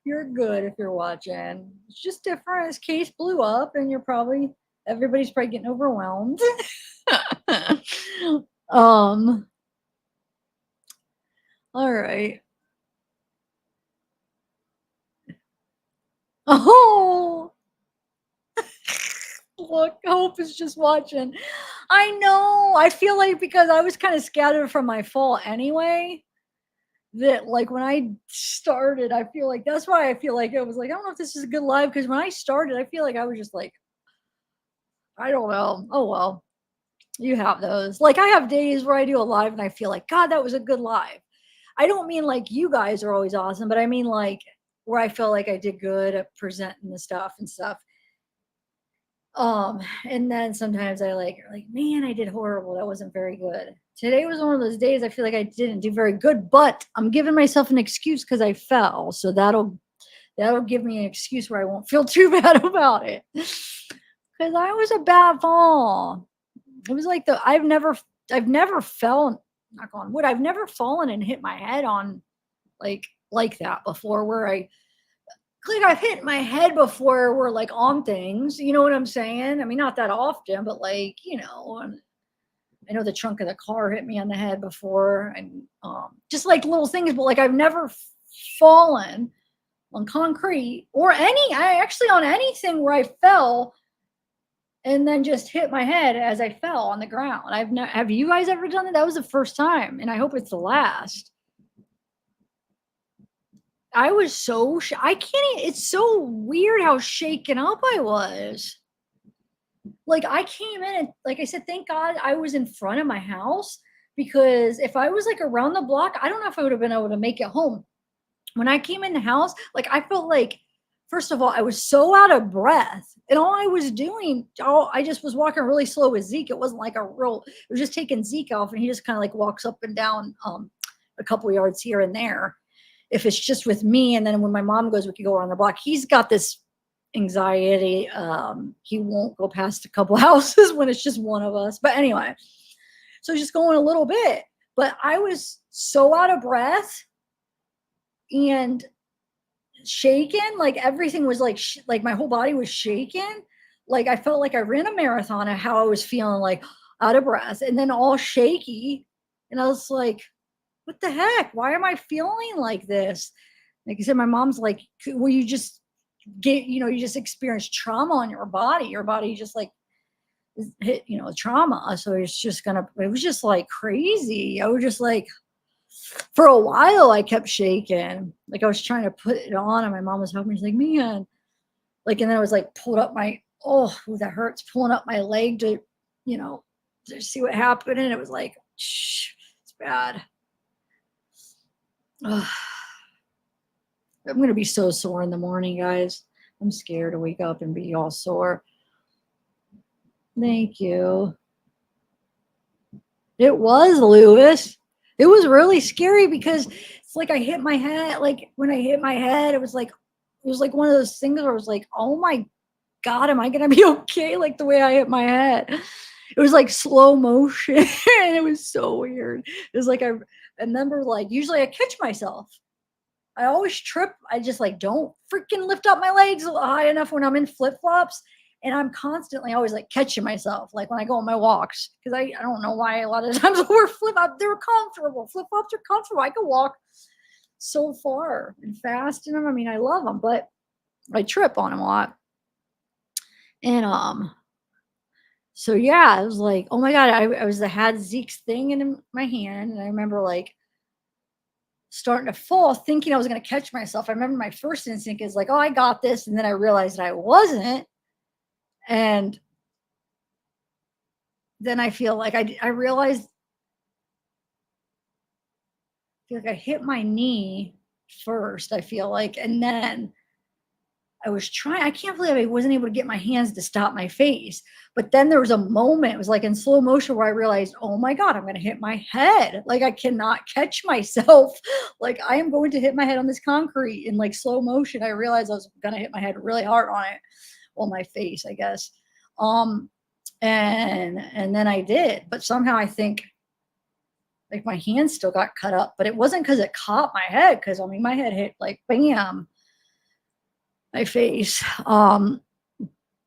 You're good if you're watching. It's just different. This case blew up, and everybody's probably getting overwhelmed. All right. Oh, look, Hope is just watching. I know. I feel like because I was kind of scattered from my fall anyway, that like when I started, I feel like that's why I feel like it was like, I don't know if this is a good live, because when I started, I feel like I was just like, I don't know. Oh, well, you have those. Like I have days where I do a live and I feel like, God, that was a good live. I don't mean like you guys are always awesome, but I mean like where I feel like I did good at presenting the stuff and stuff. And then sometimes I like, man, I did horrible. That wasn't very good. Today was one of those days I feel like I didn't do very good, but I'm giving myself an excuse because I fell. So that'll give me an excuse where I won't feel too bad about it. Because I was a bad fall. It was like I've never fell, knock on wood, I've never fallen and hit my head on like that before, where I've hit my head before where like on things, you know what I'm saying? I mean, not that often, but like, I know the trunk of the car hit me on the head before, and just like little things, but like I've never fallen on concrete or on anything where I fell and then just hit my head as I fell on the ground. Have you guys ever done that? That was the first time, and I hope it's the last. I was so I can't. It's so weird how shaken up I was. Like I came in and, like I said, thank God I was in front of my house, because if I was like around the block, I don't know if I would have been able to make it home. When I came in the house, like I felt like, first of all, I was so out of breath, and all I was doing, I just was walking really slow with Zeke. It wasn't like it was just taking Zeke off, and he just kind of like walks up and down a couple of yards here and there. If it's just with me, and then when my mom goes, we can go around the block. He's got this anxiety. He won't go past a couple houses when it's just one of us. But anyway, so just going a little bit. But I was so out of breath and shaken. Like everything was like my whole body was shaking. Like I felt like I ran a marathon of how I was feeling, like out of breath and then all shaky. And I was like, what the heck? Why am I feeling like this? Like I said, my mom's like, well, you just you just experience trauma on your body. Your body just like hit, trauma. So it was just like crazy. I was just like, for a while I kept shaking. Like I was trying to put it on and my mom was helping me. She's like, man, like, and then I was like, pulled up my, that hurts, pulling up my leg to, to see what happened, and it was like, shh, it's bad. Ugh. I'm gonna be so sore in the morning, guys. I'm scared to wake up and be all sore. Thank you. It was, Lewis. It was really scary because it's like I hit my head. Like when I hit my head, it was like one of those things where I was like, oh my God, am I gonna be okay? Like the way I hit my head. It was like slow motion and it was so weird. It was like I remember, like, usually I catch myself. I always trip. I just like don't freaking lift up my legs high enough when I'm in flip-flops. And I'm constantly always like catching myself, like when I go on my walks, because I don't know why a lot of times I wear flip-flops. They're comfortable. Flip-flops are comfortable. I can walk so far and fast in them. I mean, I love them, but I trip on them a lot. And so yeah, I was like, oh my God, I had Zeke's thing in my hand, and I remember like starting to fall, thinking I was going to catch myself. I remember my first instinct is like, oh, I got this. And then I realized I wasn't. And then I feel like I realized, I feel like I hit my knee first, I feel like. And then I was trying, I can't believe I wasn't able to get my hands to stop my face. But then there was a moment, it was like in slow motion, where I realized, oh my God, I'm going to hit my head. Like I cannot catch myself. Like I am going to hit my head on this concrete in like slow motion. I realized I was going to hit my head really hard on it. Well, my face, I guess. And then I did. But somehow I think like my hand still got cut up. But it wasn't because it caught my head. Because I mean, my head hit like bam. My face, and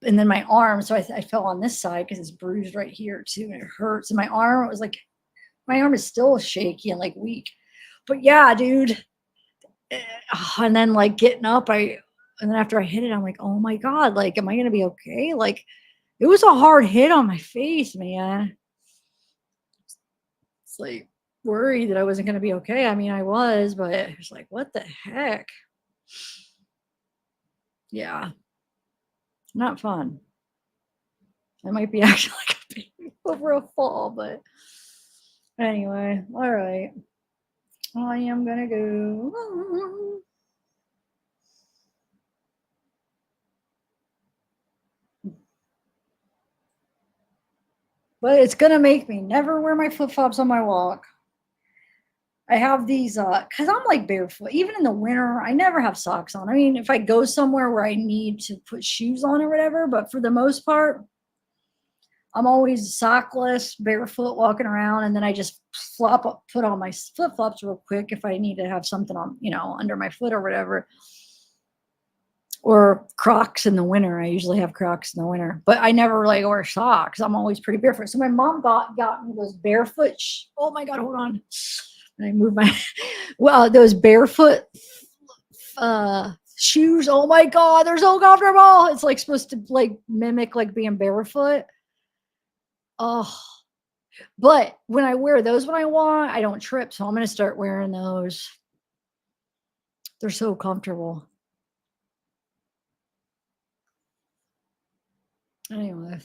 then my arm. So I fell on this side because it's bruised right here too, and it hurts. And my arm, it was like, my arm is still shaky and like weak. But yeah, dude. And then like getting up, and then after I hit it, I'm like, oh my God, like, am I gonna be okay? Like, it was a hard hit on my face, man. It's like worried that I wasn't gonna be okay. I mean, I was, but it was like, what the heck? Yeah. Not fun. I might be acting like a baby over a fall, but anyway, all right. I am gonna go. But it's gonna make me never wear my flip-flops on my walk. I have these because I'm like barefoot. Even in the winter, I never have socks on. I mean, if I go somewhere where I need to put shoes on or whatever, but for the most part, I'm always sockless, barefoot, walking around, and then I just put on my flip-flops real quick if I need to have something on, under my foot or whatever. Or Crocs in the winter. I usually have Crocs in the winter, but I never like wear socks. I'm always pretty barefoot. So my mom got me those barefoot. Oh my God, hold on. I moved my those barefoot shoes. Oh my God, they're so comfortable. It's like supposed to like mimic like being barefoot. Oh, but when I wear those when I want, I don't trip. So I'm gonna start wearing those. They're so comfortable. Anyway,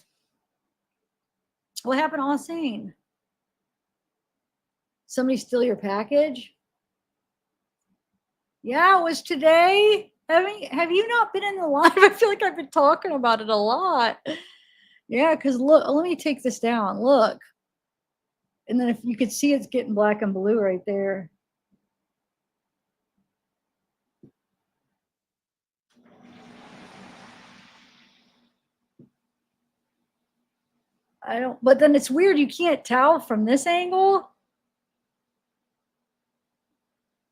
what happened to Austin? Somebody steal your package? Yeah, it was today. Have you not been in the live? I feel like I've been talking about it a lot. Yeah, because look, let me take this down. Look. And then if you could see, it's getting black and blue right there. But then it's weird. You can't tell from this angle.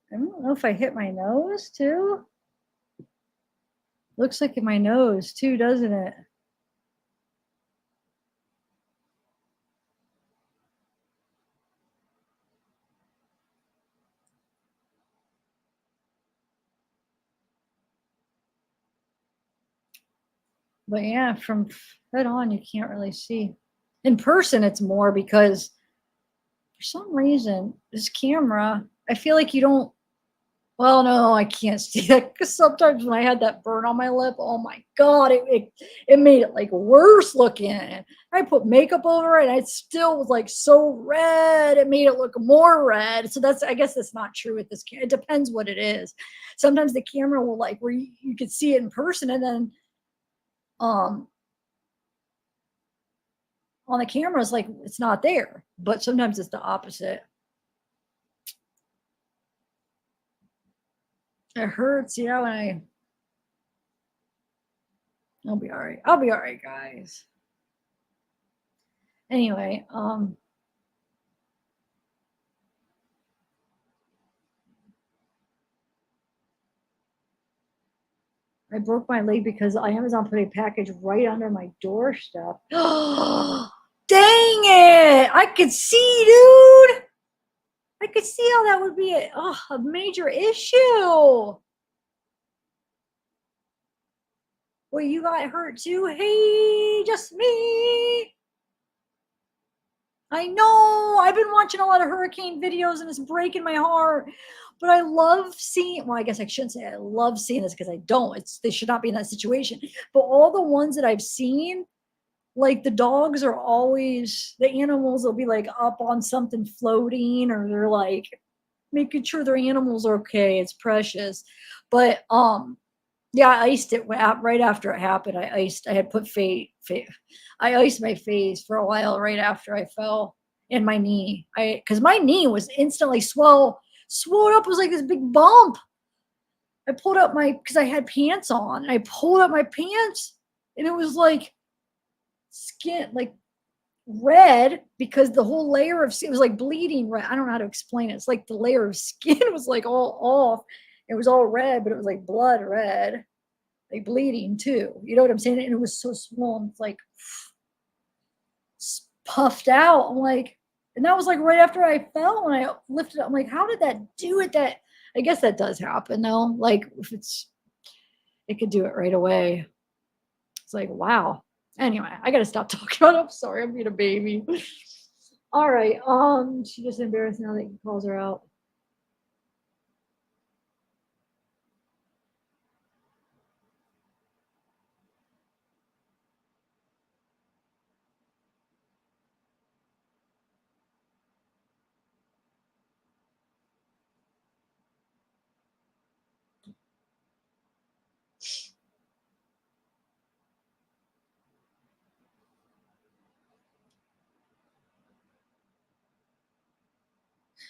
I don't know if I hit my nose too. Looks like in my nose too, doesn't it? But yeah, from head on, you can't really see. In person, it's more because for some reason, this camera, I feel like you don't Well, no, I can't see that because sometimes when I had that burn on my lip, oh my God, it made it like worse looking. I put makeup over it and it still was like so red. It made it look more red. So I guess that's not true with this camera. It depends what it is. Sometimes the camera will like where you could see it in person and then on the camera it's like it's not there. But sometimes it's the opposite. It hurts, when I'll be all right. I'll be all right, guys. Anyway, I broke my leg because Amazon put a package right under my doorstep. Dang it! I could see, dude. I could see how that would be a major issue. Well, you got hurt too. Hey, just me. I know. I've been watching a lot of hurricane videos and it's breaking my heart. But I love seeing, well, I guess I shouldn't say I love seeing this because I don't. They should not be in that situation. But all the ones that I've seen, like the dogs are always, the animals will be like up on something floating or they're like making sure their animals are okay. It's precious. But yeah, I iced it right after it happened. I had put I iced my face for a while right after I fell and my knee. Because my knee was instantly swelled up. It was like this big bump. I pulled up because I had pants on. And I pulled up my pants and it was like skin, like red because the whole layer of it was like bleeding red. I don't know how to explain it. It's like the layer of skin was like all off. It was all red, but it was like blood red. Like bleeding too. You know what I'm saying? And it was so swollen. It's like puffed out. I'm like, and that was like right after I fell when I lifted up. I'm like, how did that do it? I guess that does happen though. Like if it could do it right away. It's like, wow. Anyway, I gotta stop talking about it. I'm sorry, I'm being a baby. All right. She just embarrassed now that he calls her out.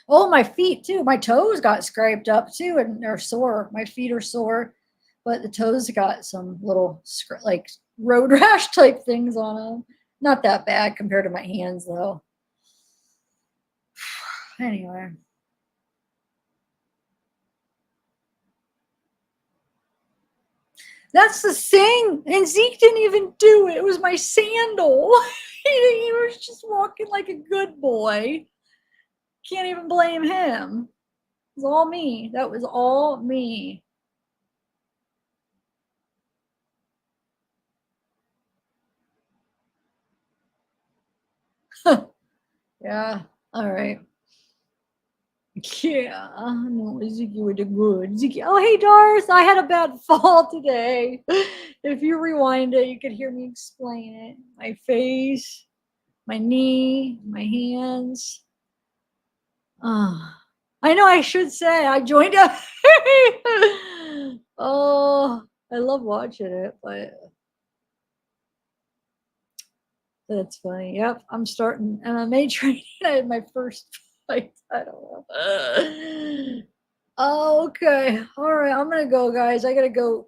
Oh, my feet too. My toes got scraped up too, and they're sore. My feet are sore, but the toes got some little like road rash type things on them. Not that bad compared to my hands though. Anyway. That's the thing. And Zeke didn't even do it. It was my sandal. He was just walking like a good boy. Can't even blame him. It was all me. That was all me. Yeah. All right. Yeah. No, Ziggy would do good. Ziggy. Oh, hey, Darth. I had a bad fall today. If you rewind it, you could hear me explain it. My face, my knee, my hands. I know I should say I joined up. Oh, I love watching it, but that's funny. Yep, I'm starting MMA training. I had my first fight. I don't know. Okay, all right. I'm gonna go, guys. I gotta go.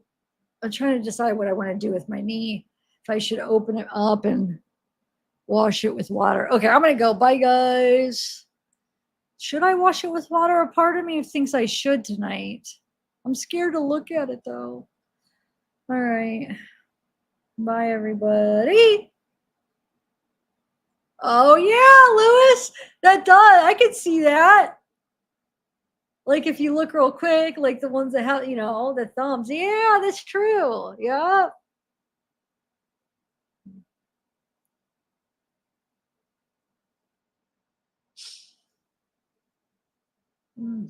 I'm trying to decide what I want to do with my knee. If I should open it up and wash it with water. Okay, I'm gonna go. Bye, guys. Should I wash it with water? A part of me thinks I should tonight. I'm scared to look at it though. All right. Bye, everybody. Oh, yeah, Lewis. That does. I can see that. Like if you look real quick, like the ones that have, the thumbs. Yeah, that's true. Yep. Mm.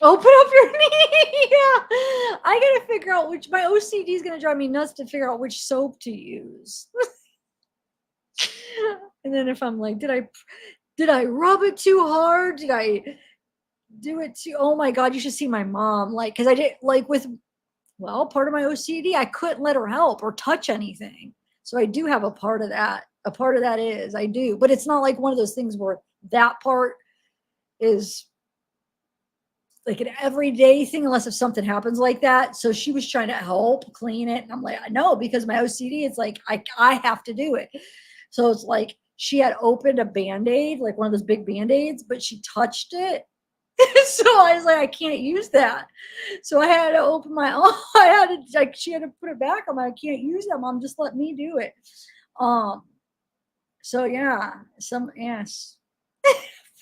Open up your knee. Yeah. I gotta figure out which, my OCD is gonna drive me nuts to figure out which soap to use. And then if I'm like, did I rub it too hard? Did I do it too? Oh my God, you should see my mom. Like, cause I did like with, well, part of my OCD, I couldn't let her help or touch anything. So I do have a part of that. A part of that is I do, but it's not like one of those things where that part is like an everyday thing, unless if something happens like that. So she was trying to help clean it. And I'm like, no, because my OCD, it's like, I have to do it. So it's like she had opened a Band-Aid, like one of those big Band-Aids, but she touched it. So I was like, I can't use that. So I had to open my own. I had to, like, she had to put it back. I'm like, I can't use that, Mom. Just let me do it. So yeah, yes.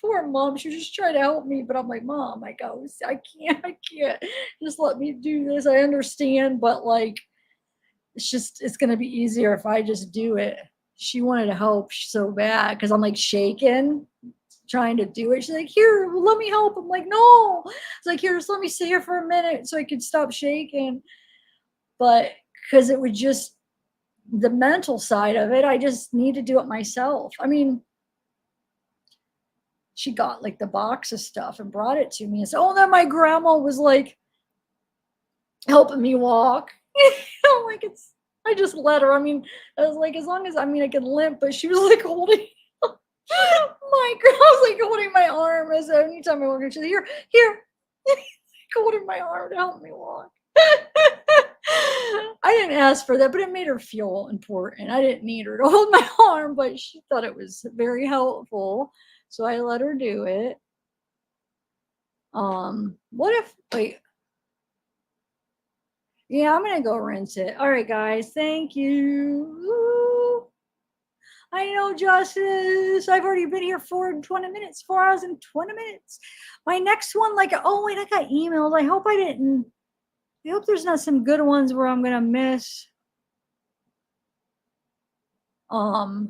Poor Mom. She was just trying to help me, but I'm like, Mom, I can't. Just let me do this. I understand, but like, it's gonna be easier if I just do it. She wanted to help so bad because I'm like shaking, trying to do it. She's like, here, let me help. I'm like, no. It's like, here, just let me sit here for a minute so I could stop shaking. But because it would just, the mental side of it, I just need to do it myself. I mean, she got like the box of stuff and brought it to me and said, oh, then my grandma was like helping me walk. I'm like, I just let her. I mean, I was like, as long as, I mean, I could limp, but she was like holding my girl was like holding my arm as anytime I walk, she's like, here, holding my arm to help me walk. I didn't ask for that, but it made her feel important. I didn't need her to hold my arm, but she thought it was very helpful. So I let her do it. What if, wait, yeah, I'm gonna go rinse it. All right, guys, thank you. Ooh. I know, Justice. I've already been here for 20 minutes, 4 hours and 20 minutes. My next one, like, oh, wait, I got emails. I hope there's not some good ones where I'm going to miss. Hold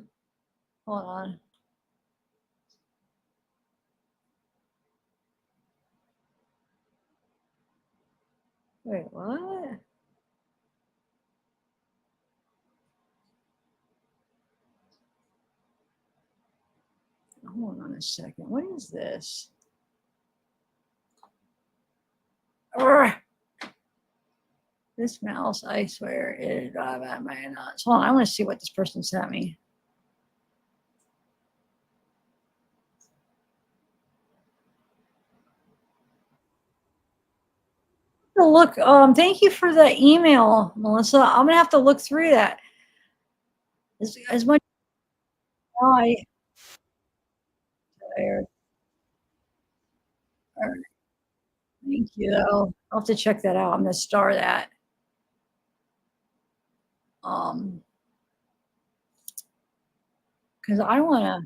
on. Wait, what? Hold on a second. What is this? Urgh. This mouse, I swear, is driving my nuts. Hold on, I want to see what this person sent me. Look, thank you for the email, Melissa. I'm gonna have to look through that. As much as I tired. All right, thank you. I'll have to check that out. I'm gonna star that. Because I wanna.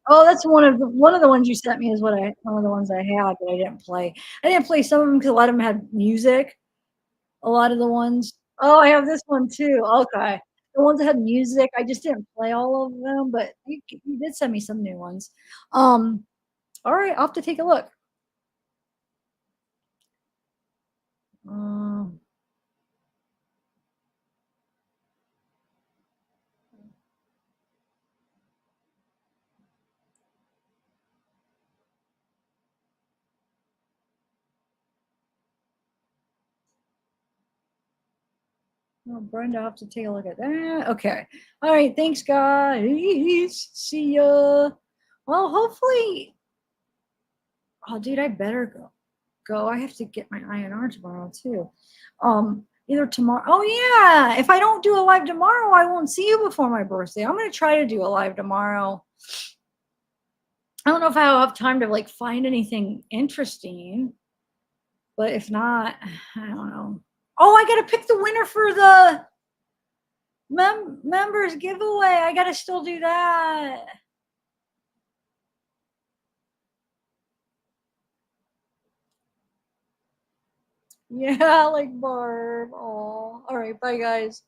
Oh, that's one of the ones you sent me is one of the ones I had, but I didn't play. I didn't play some of them because a lot of them had music. A lot of the ones. Oh, I have this one too. Okay. The ones that had music, I just didn't play all of them, but you did send me some new ones. All right, I'll have to take a look. Oh, Brenda, I'll have to take a look at that. Okay. All right. Thanks, guys. See ya. Well, hopefully. Oh, dude, I better go. I have to get my INR tomorrow too. Either tomorrow. Oh yeah. If I don't do a live tomorrow, I won't see you before my birthday. I'm gonna try to do a live tomorrow. I don't know if I'll have time to like find anything interesting, but if not, I don't know. Oh, I gotta pick the winner for the members giveaway. I gotta still do that. Yeah, like Barb. Oh, all right. Bye, guys.